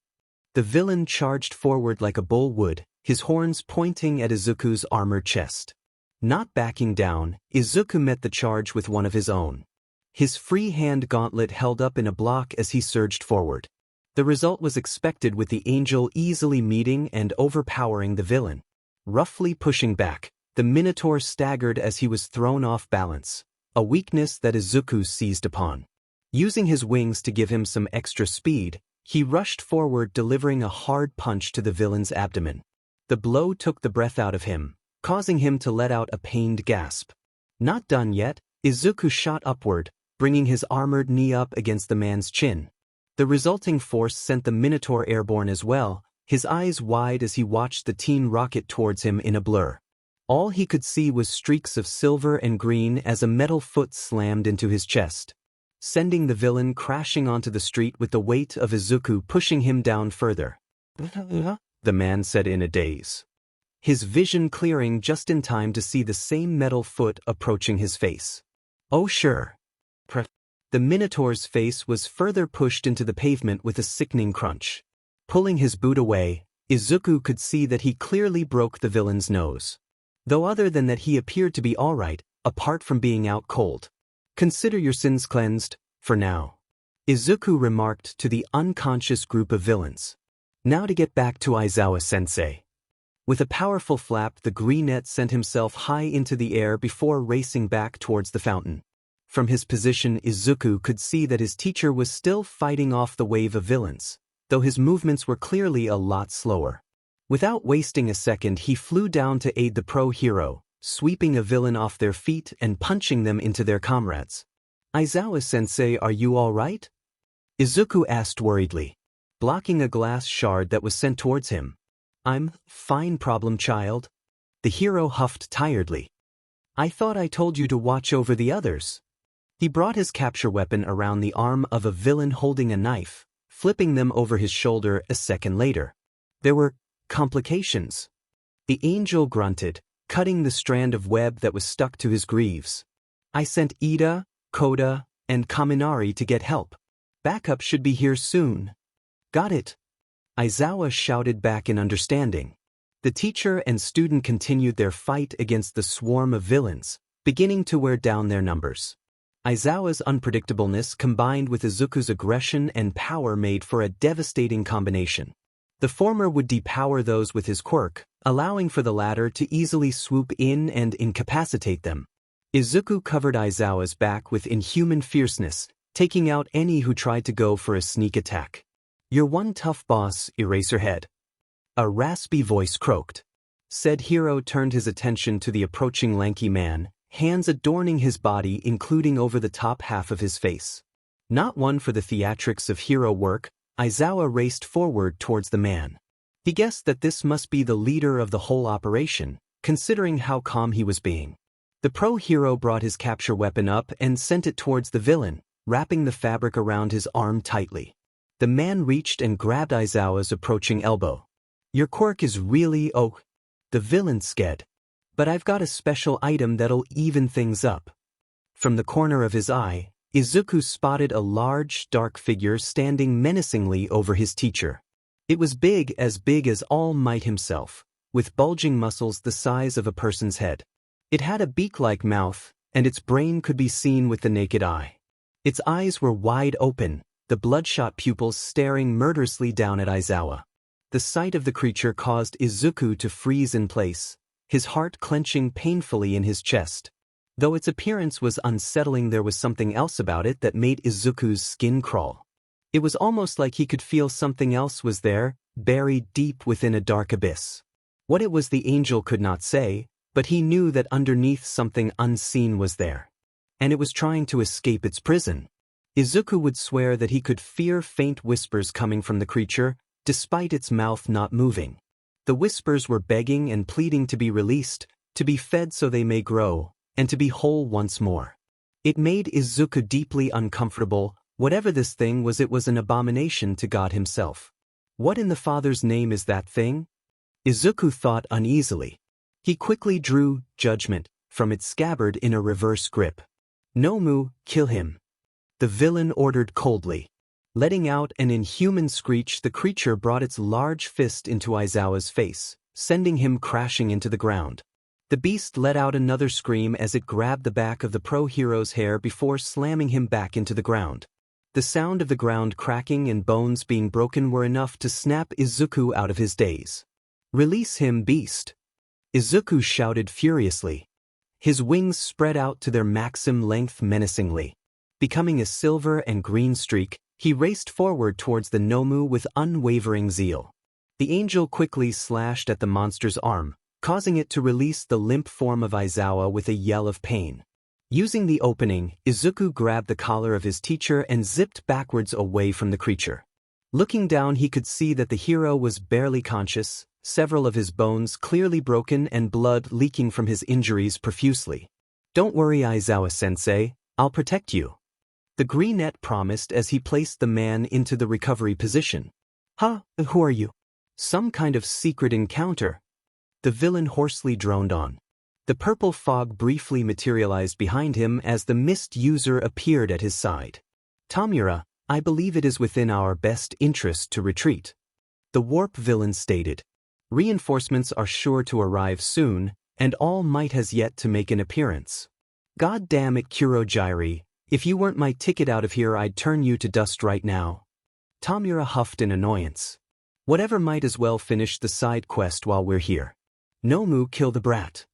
Speaker 1: The villain charged forward like a bull would, his horns pointing at Izuku's armored chest. Not backing down, Izuku met the charge with one of his own. His free hand gauntlet held up in a block as he surged forward. The result was expected, with the angel easily meeting and overpowering the villain. Roughly pushing back, the Minotaur staggered as he was thrown off balance, a weakness that Izuku seized upon. Using his wings to give him some extra speed, he rushed forward, delivering a hard punch to the villain's abdomen. The blow took the breath out of him, causing him to let out a pained gasp. Not done yet, Izuku shot upward, bringing his armored knee up against the man's chin. The resulting force sent the Minotaur airborne as well, his eyes wide as he watched the teen rocket towards him in a blur. All he could see was streaks of silver and green as a metal foot slammed into his chest, sending the villain crashing onto the street with the weight of Izuku pushing him down further. The man said in a daze, his vision clearing just in time to see the same metal foot approaching his face. Oh sure. The Minotaur's face was further pushed into the pavement with a sickening crunch. Pulling his boot away, Izuku could see that he clearly broke the villain's nose. Though other than that he appeared to be alright, apart from being out cold. Consider your sins cleansed, for now. Izuku remarked to the unconscious group of villains. Now to get back to Aizawa-sensei. With a powerful flap, the Greenette sent himself high into the air before racing back towards the fountain. From his position, Izuku could see that his teacher was still fighting off the wave of villains, though his movements were clearly a lot slower. Without wasting a second, he flew down to aid the pro hero, sweeping a villain off their feet and punching them into their comrades. Aizawa-sensei, are you all right? Izuku asked worriedly, blocking a glass shard that was sent towards him. I'm fine, problem child. The hero huffed tiredly. I thought I told you to watch over the others. He brought his capture weapon around the arm of a villain holding a knife, flipping them over his shoulder a second later. There were complications. The angel grunted, cutting the strand of web that was stuck to his greaves. I sent Ida, Koda, and Kaminari to get help. Backup should be here soon. Got it. Aizawa shouted back in understanding. The teacher and student continued their fight against the swarm of villains, beginning to wear down their numbers. Aizawa's unpredictableness combined with Izuku's aggression and power made for a devastating combination. The former would depower those with his quirk, allowing for the latter to easily swoop in and incapacitate them. Izuku covered Aizawa's back with inhuman fierceness, taking out any who tried to go for a sneak attack. You're one tough boss, Eraserhead. A raspy voice croaked. Said hero turned his attention to the approaching lanky man, hands adorning his body including over the top half of his face. Not one for the theatrics of hero work, Aizawa raced forward towards the man. He guessed that this must be the leader of the whole operation, considering how calm he was being. The pro hero brought his capture weapon up and sent it towards the villain, wrapping the fabric around his arm tightly. The man reached and grabbed Aizawa's approaching elbow. Your quirk is really the villain sked. But I've got a special item that'll even things up. From the corner of his eye, Izuku spotted a large, dark figure standing menacingly over his teacher. It was big as All Might himself, with bulging muscles the size of a person's head. It had a beak-like mouth, and its brain could be seen with the naked eye. Its eyes were wide open, the bloodshot pupils staring murderously down at Aizawa. The sight of the creature caused Izuku to freeze in place, his heart clenching painfully in his chest. Though its appearance was unsettling, there was something else about it that made Izuku's skin crawl. It was almost like he could feel something else was there, buried deep within a dark abyss. What it was the angel could not say, but he knew that underneath something unseen was there. And it was trying to escape its prison. Izuku would swear that he could hear faint whispers coming from the creature, despite its mouth not moving. The whispers were begging and pleading to be released, to be fed so they may grow, and to be whole once more. It made Izuku deeply uncomfortable. Whatever this thing was, it was an abomination to God himself. What in the Father's name is that thing? Izuku thought uneasily. He quickly drew Judgment from its scabbard in a reverse grip. Nomu, kill him. The villain ordered coldly. Letting out an inhuman screech, the creature brought its large fist into Aizawa's face, sending him crashing into the ground. The beast let out another scream as it grabbed the back of the pro-hero's hair before slamming him back into the ground. The sound of the ground cracking and bones being broken were enough to snap Izuku out of his daze. Release him, beast! Izuku shouted furiously. His wings spread out to their maximum length menacingly. Becoming a silver and green streak, he raced forward towards the Nomu with unwavering zeal. The angel quickly slashed at the monster's arm, causing it to release the limp form of Aizawa with a yell of pain. Using the opening, Izuku grabbed the collar of his teacher and zipped backwards away from the creature. Looking down, he could see that the hero was barely conscious, several of his bones clearly broken and blood leaking from his injuries profusely. Don't worry, Aizawa-sensei, I'll protect you. The greenette promised as he placed the man into the recovery position. Huh, who are you? Some kind of secret encounter? The villain hoarsely droned on. The purple fog briefly materialized behind him as the mist user appeared at his side. Tamura, I believe it is within our best interest to retreat. The warp villain stated. Reinforcements are sure to arrive soon, and All Might has yet to make an appearance. God damn it, Kurogiri, if you weren't my ticket out of here, I'd turn you to dust right now. Tamura huffed in annoyance. Whatever, might as well finish the side quest while we're here. Nomu, kill the brat.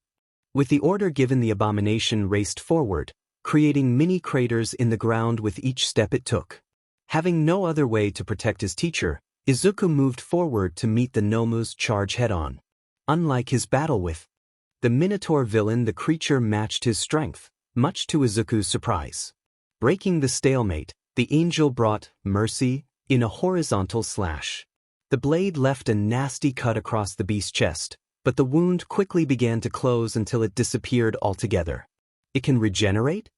Speaker 1: With the order given, the abomination raced forward, creating mini craters in the ground with each step it took. Having no other way to protect his teacher, Izuku moved forward to meet the Nomu's charge head-on. Unlike his battle with the Minotaur villain, the creature matched his strength, much to Izuku's surprise. Breaking the stalemate, the angel brought mercy in a horizontal slash. The blade left a nasty cut across the beast's chest, but the wound quickly began to close until it disappeared altogether. It can regenerate?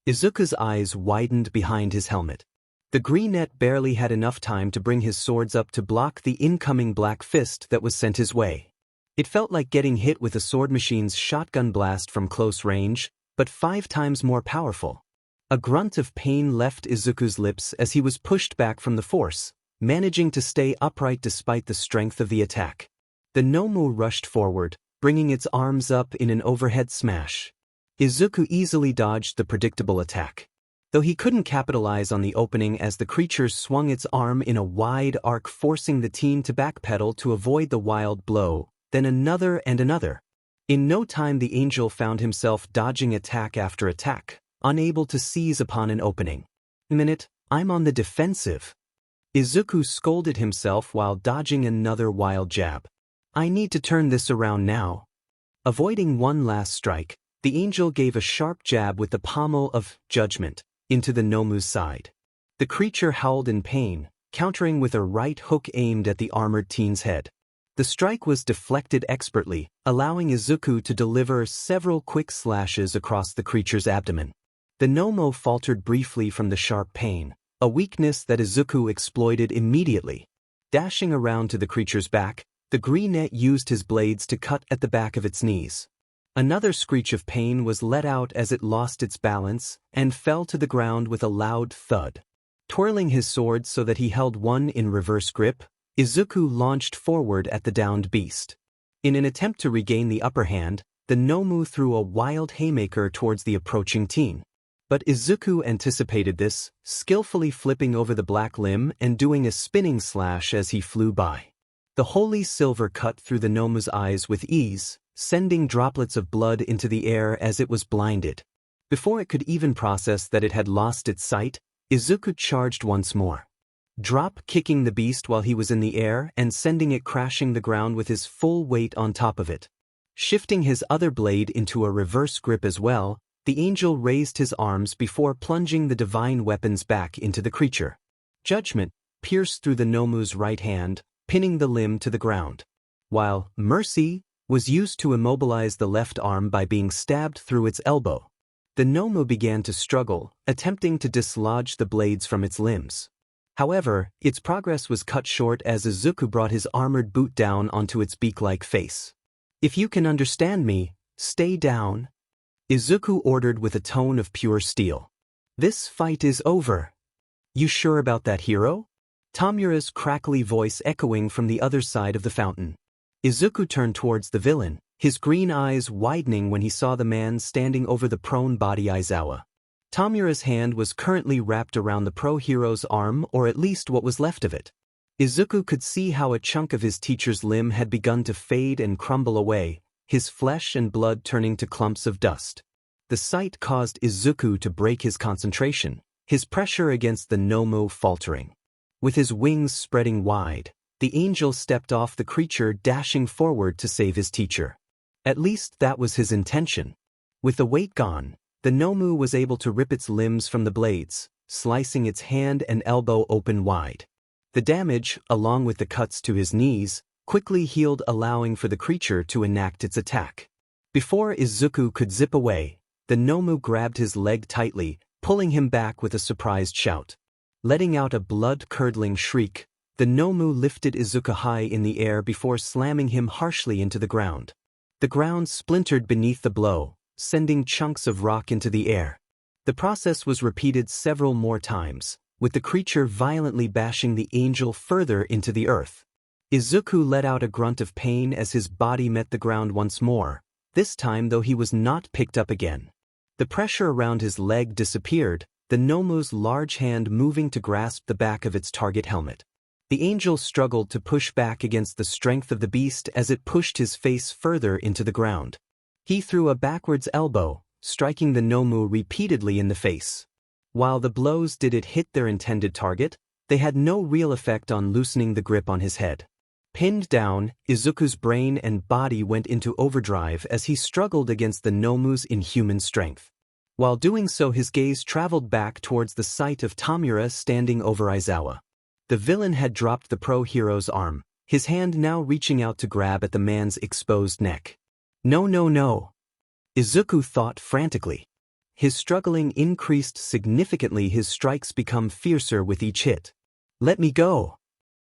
Speaker 1: Izuku's eyes widened behind his helmet. The greenette barely had enough time to bring his swords up to block the incoming black fist that was sent his way. It felt like getting hit with a sword machine's shotgun blast from close range, but 5 times more powerful. A grunt of pain left Izuku's lips as he was pushed back from the force, managing to stay upright despite the strength of the attack. The Nomu rushed forward, bringing its arms up in an overhead smash. Izuku easily dodged the predictable attack. Though he couldn't capitalize on the opening as the creature swung its arm in a wide arc, forcing the team to backpedal to avoid the wild blow, then another and another. In no time the angel found himself dodging attack after attack, unable to seize upon an opening. Minute, I'm on the defensive. Izuku scolded himself while dodging another wild jab. I need to turn this around now. Avoiding one last strike, the angel gave a sharp jab with the pommel of Judgment into the Nomu's side. The creature howled in pain, countering with a right hook aimed at the armored teen's head. The strike was deflected expertly, allowing Izuku to deliver several quick slashes across the creature's abdomen. The Nomu faltered briefly from the sharp pain, a weakness that Izuku exploited immediately. Dashing around to the creature's back, the greenette used his blades to cut at the back of its knees. Another screech of pain was let out as it lost its balance and fell to the ground with a loud thud. Twirling his sword so that he held one in reverse grip, Izuku launched forward at the downed beast. In an attempt to regain the upper hand, the Nomu threw a wild haymaker towards the approaching teen. But Izuku anticipated this, skillfully flipping over the black limb and doing a spinning slash as he flew by. The holy silver cut through the Nomu's eyes with ease, sending droplets of blood into the air as it was blinded. Before it could even process that it had lost its sight, Izuku charged once more, drop-kicking the beast while he was in the air and sending it crashing the ground with his full weight on top of it. Shifting his other blade into a reverse grip as well, the angel raised his arms before plunging the divine weapons back into the creature. Judgment pierced through the Nomu's right hand, pinning the limb to the ground, while Mercy was used to immobilize the left arm by being stabbed through its elbow. The Nomu began to struggle, attempting to dislodge the blades from its limbs. However, its progress was cut short as Izuku brought his armored boot down onto its beak-like face. "If you can understand me, stay down," Izuku ordered with a tone of pure steel. "This fight is over." "You sure about that, hero?" Tamura's crackly voice echoing from the other side of the fountain. Izuku turned towards the villain, his green eyes widening when he saw the man standing over the prone body Aizawa. Tamura's hand was currently wrapped around the pro-hero's arm, or at least what was left of it. Izuku could see how a chunk of his teacher's limb had begun to fade and crumble away, his flesh and blood turning to clumps of dust. The sight caused Izuku to break his concentration, his pressure against the Nomu faltering. With his wings spreading wide, the angel stepped off the creature, dashing forward to save his teacher. At least that was his intention. With the weight gone, the Nomu was able to rip its limbs from the blades, slicing its hand and elbow open wide. The damage, along with the cuts to his knees, quickly healed, allowing for the creature to enact its attack. Before Izuku could zip away, the Nomu grabbed his leg tightly, pulling him back with a surprised shout. Letting out a blood-curdling shriek, the Nomu lifted Izuku high in the air before slamming him harshly into the ground. The ground splintered beneath the blow, sending chunks of rock into the air. The process was repeated several more times, with the creature violently bashing the angel further into the earth. Izuku let out a grunt of pain as his body met the ground once more, this time though he was not picked up again. The pressure around his leg disappeared, the Nomu's large hand moving to grasp the back of its target helmet. The angel struggled to push back against the strength of the beast as it pushed his face further into the ground. He threw a backwards elbow, striking the Nomu repeatedly in the face. While the blows did hit their intended target, they had no real effect on loosening the grip on his head. Pinned down, Izuku's brain and body went into overdrive as he struggled against the Nomu's inhuman strength. While doing so, his gaze traveled back towards the sight of Tamura standing over Aizawa. The villain had dropped the pro-hero's arm, his hand now reaching out to grab at the man's exposed neck. "No, no, no," Izuku thought frantically. His struggling increased significantly, his strikes become fiercer with each hit. "Let me go."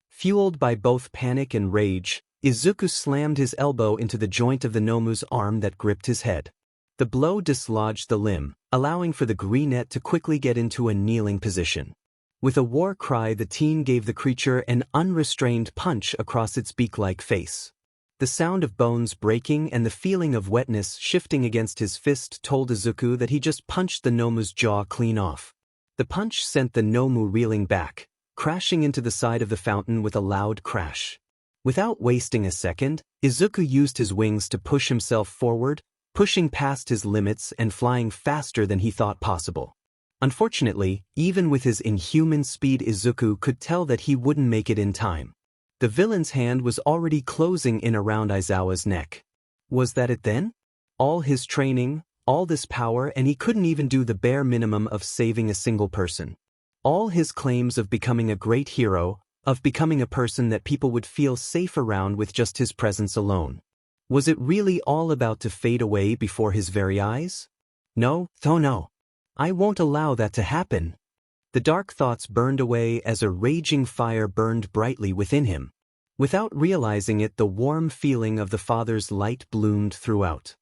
Speaker 1: Fueled by both panic and rage, Izuku slammed his elbow into the joint of the Nomu's arm that gripped his head. The blow dislodged the limb, allowing for the greenette to quickly get into a kneeling position. With a war cry, the teen gave the creature an unrestrained punch across its beak-like face. The sound of bones breaking and the feeling of wetness shifting against his fist told Izuku that he just punched the Nomu's jaw clean off. The punch sent the Nomu reeling back, crashing into the side of the fountain with a loud crash. Without wasting a second, Izuku used his wings to push himself forward, pushing past his limits and flying faster than he thought possible. Unfortunately, even with his inhuman speed, Izuku could tell that he wouldn't make it in time. The villain's hand was already closing in around Aizawa's neck. Was that it then? All his training, all this power, and he couldn't even do the bare minimum of saving a single person. All his claims of becoming a great hero, of becoming a person that people would feel safe around with just his presence alone. Was it really all about to fade away before his very eyes? No, no. I won't allow that to happen. The dark thoughts burned away as a raging fire burned brightly within him. Without realizing it, the warm feeling of the father's light bloomed throughout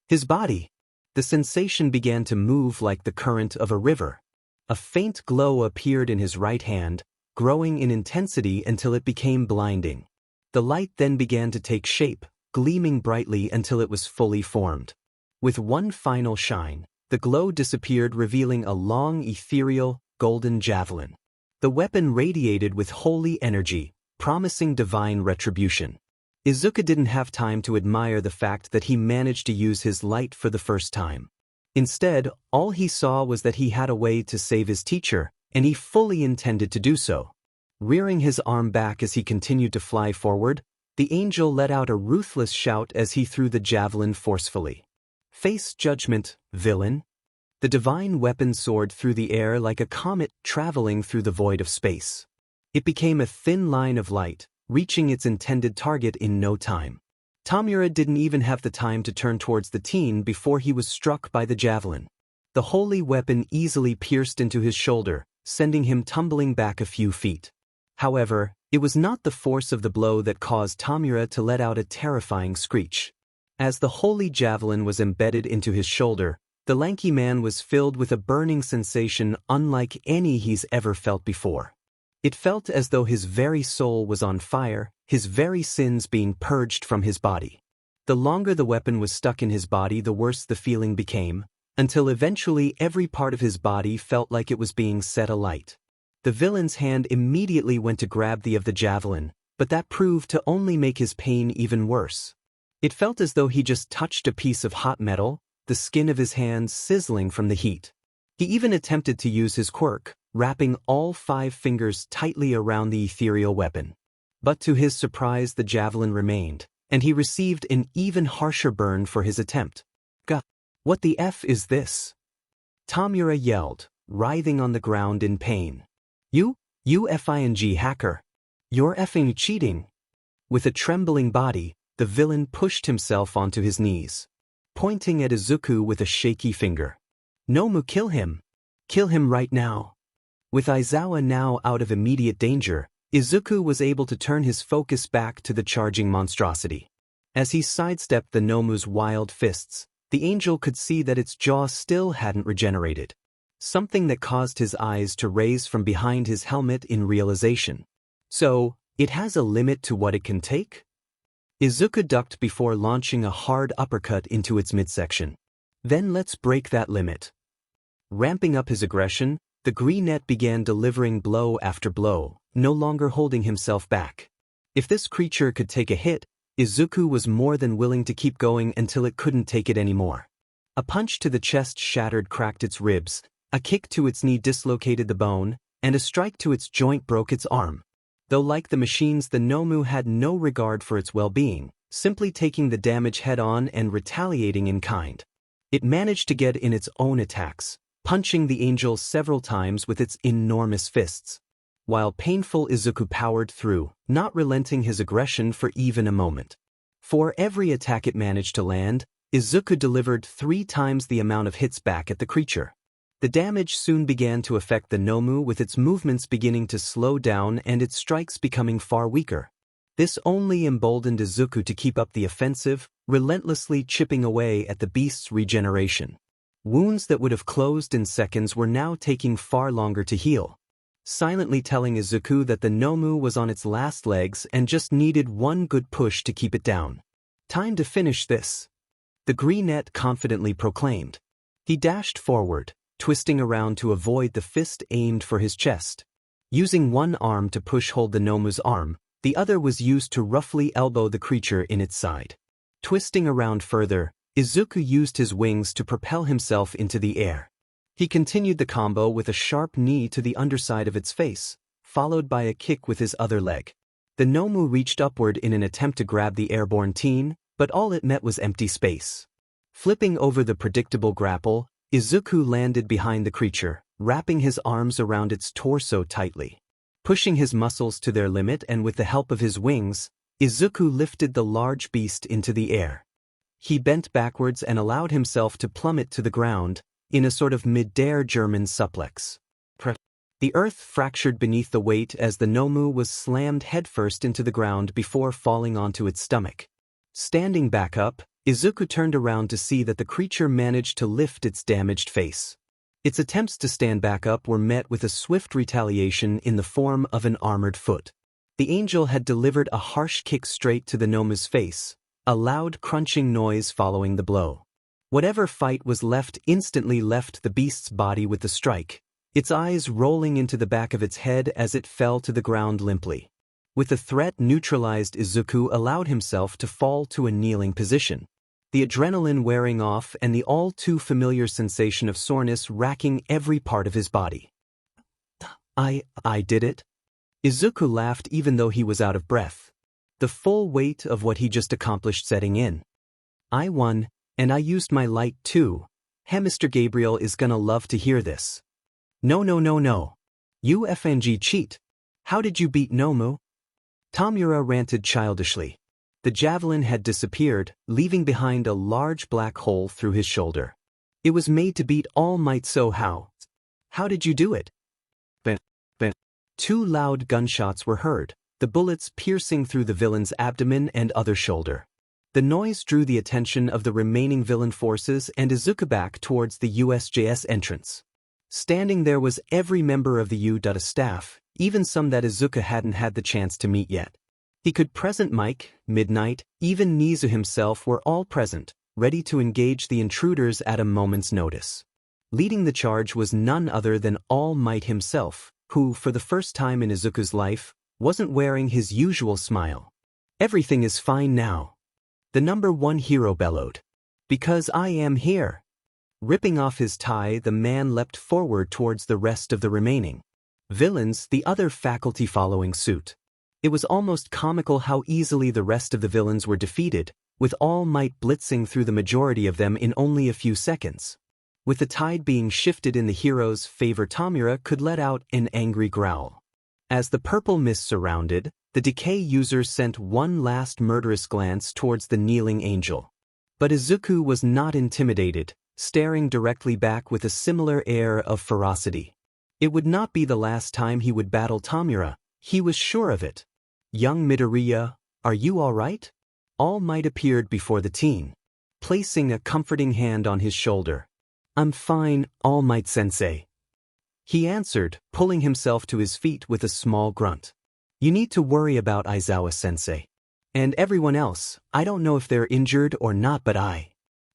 Speaker 1: his body. The sensation began to move like the current of a river. A faint glow appeared in his right hand, growing in intensity until it became blinding. The light then began to take shape, gleaming brightly until it was fully formed. With one final shine, the glow disappeared, revealing a long, ethereal, golden javelin. The weapon radiated with holy energy, promising divine retribution. Izuku didn't have time to admire the fact that he managed to use his light for the first time. Instead, all he saw was that he had a way to save his teacher, and he fully intended to do so. Rearing his arm back as he continued to fly forward, the angel let out a ruthless shout as he threw the javelin forcefully. Face judgment, villain. The divine weapon soared through the air like a comet traveling through the void of space. It became a thin line of light, reaching its intended target in no time. Tamura didn't even have the time to turn towards the teen before he was struck by the javelin. The holy weapon easily pierced into his shoulder, sending him tumbling back a few feet. However, it was not the force of the blow that caused Tamura to let out a terrifying screech. As the holy javelin was embedded into his shoulder, the lanky man was filled with a burning sensation unlike any he's ever felt before. It felt as though his very soul was on fire, his very sins being purged from his body. The longer the weapon was stuck in his body, the worse the feeling became, until eventually every part of his body felt like it was being set alight. The villain's hand immediately went to grab the javelin, but that proved to only make his pain even worse. It felt as though he just touched a piece of hot metal, the skin of his hands sizzling from the heat. He even attempted to use his quirk, wrapping all 5 fingers tightly around the ethereal weapon. But to his surprise, the javelin remained, and he received an even harsher burn for his attempt. Gah! What the F is this? Tamura yelled, writhing on the ground in pain. You effing hacker. You're effing cheating. With a trembling body, the villain pushed himself onto his knees, pointing at Izuku with a shaky finger. Nomu, kill him. Kill him right now. With Aizawa now out of immediate danger, Izuku was able to turn his focus back to the charging monstrosity. As he sidestepped the Nomu's wild fists, the angel could see that its jaw still hadn't regenerated. Something that caused his eyes to raise from behind his helmet in realization. So, it has a limit to what it can take? Izuku ducked before launching a hard uppercut into its midsection. Then let's break that limit. Ramping up his aggression, the greenette began delivering blow after blow, no longer holding himself back. If this creature could take a hit, Izuku was more than willing to keep going until it couldn't take it anymore. A punch to the chest cracked its ribs, a kick to its knee dislocated the bone, and a strike to its joint broke its arm. Though like the machines, the Nomu had no regard for its well-being, simply taking the damage head-on and retaliating in kind. It managed to get in its own attacks, punching the angel several times with its enormous fists. While painful, Izuku powered through, not relenting his aggression for even a moment. For every attack it managed to land, Izuku delivered 3 times the amount of hits back at the creature. The damage soon began to affect the Nomu, with its movements beginning to slow down and its strikes becoming far weaker. This only emboldened Izuku to keep up the offensive, relentlessly chipping away at the beast's regeneration. Wounds that would have closed in seconds were now taking far longer to heal, silently telling Izuku that the Nomu was on its last legs and just needed one good push to keep it down. Time to finish this, the greenette confidently proclaimed. He dashed forward, twisting around to avoid the fist aimed for his chest. Using one arm to hold the Nomu's arm, the other was used to roughly elbow the creature in its side. Twisting around further, Izuku used his wings to propel himself into the air. He continued the combo with a sharp knee to the underside of its face, followed by a kick with his other leg. The Nomu reached upward in an attempt to grab the airborne teen, but all it met was empty space. Flipping over the predictable grapple, Izuku landed behind the creature, wrapping his arms around its torso tightly. Pushing his muscles to their limit and with the help of his wings, Izuku lifted the large beast into the air. He bent backwards and allowed himself to plummet to the ground, in a sort of mid-air German suplex. The earth fractured beneath the weight as the Nomu was slammed headfirst into the ground before falling onto its stomach. Standing back up, Izuku turned around to see that the creature managed to lift its damaged face. Its attempts to stand back up were met with a swift retaliation in the form of an armored foot. The angel had delivered a harsh kick straight to the Nomu's face, a loud crunching noise following the blow. Whatever fight was left instantly left the beast's body with the strike, its eyes rolling into the back of its head as it fell to the ground limply. With the threat neutralized, Izuku allowed himself to fall to a kneeling position. The adrenaline wearing off and the all-too-familiar sensation of soreness racking every part of his body. I did it? Izuku laughed even though he was out of breath. The full weight of what he just accomplished setting in. I won, and I used my light too. Mr. Gabriel is gonna love to hear this. No. You FNG cheat. How did you beat Nomu? Tamura ranted childishly. The javelin had disappeared, leaving behind a large black hole through his shoulder. It was made to beat All Might, so how? How did you do it? Ben. 2 loud gunshots were heard, the bullets piercing through the villain's abdomen and other shoulder. The noise drew the attention of the remaining villain forces and Izuku back towards the USJS entrance. Standing there was every member of the U.A staff, even some that Izuku hadn't had the chance to meet yet. He could present Mike, Midnight, even Nizu himself were all present, ready to engage the intruders at a moment's notice. Leading the charge was none other than All Might himself, who, for the first time in Izuku's life, wasn't wearing his usual smile. Everything is fine now. The number 1 hero bellowed. Because I am here. Ripping off his tie, the man leapt forward towards the rest of the remaining villains, the other faculty following suit. It was almost comical how easily the rest of the villains were defeated, with All Might blitzing through the majority of them in only a few seconds. With the tide being shifted in the hero's favor, Tamura could let out an angry growl. As the purple mist surrounded, the Decay user sent one last murderous glance towards the kneeling angel. But Izuku was not intimidated, staring directly back with a similar air of ferocity. It would not be the last time he would battle Tamura, he was sure of it. Young Midoriya, are you all right? All Might appeared before the teen, placing a comforting hand on his shoulder. I'm fine, All Might sensei. He answered, pulling himself to his feet with a small grunt. You need to worry about Aizawa sensei. And everyone else, I don't know if they're injured or not, but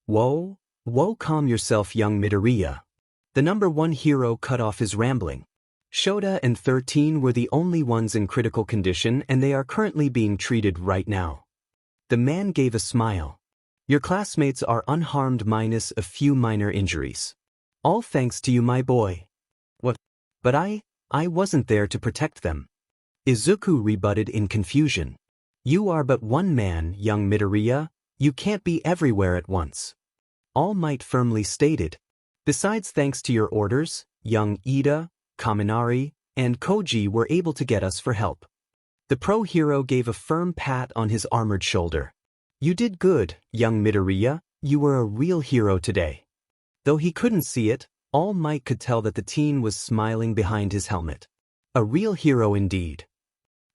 Speaker 1: Whoa, calm yourself, young Midoriya. The number 1 hero cut off his rambling. Shota and 13 were the only ones in critical condition and they are currently being treated right now. The man gave a smile. Your classmates are unharmed minus a few minor injuries. All thanks to you, my boy. What? But I wasn't there to protect them. Izuku rebutted in confusion. You are but one man, young Midoriya. You can't be everywhere at once. All Might firmly stated. Besides, thanks to your orders, young Ida, Kaminari, and Koji were able to get us for help. The pro hero gave a firm pat on his armored shoulder. You did good, young Midoriya, you were a real hero today. Though he couldn't see it, All Might could tell that the teen was smiling behind his helmet. A real hero indeed.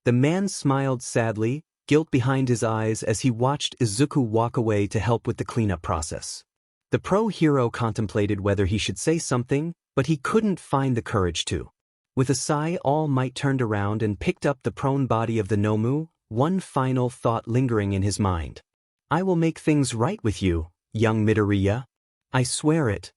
Speaker 1: The man smiled sadly, guilt behind his eyes as he watched Izuku walk away to help with the cleanup process. The pro hero contemplated whether he should say something, but he couldn't find the courage to. With a sigh, All Might turned around and picked up the prone body of the Nomu, one final thought lingering in his mind. I will make things right with you, young Midoriya. I swear it.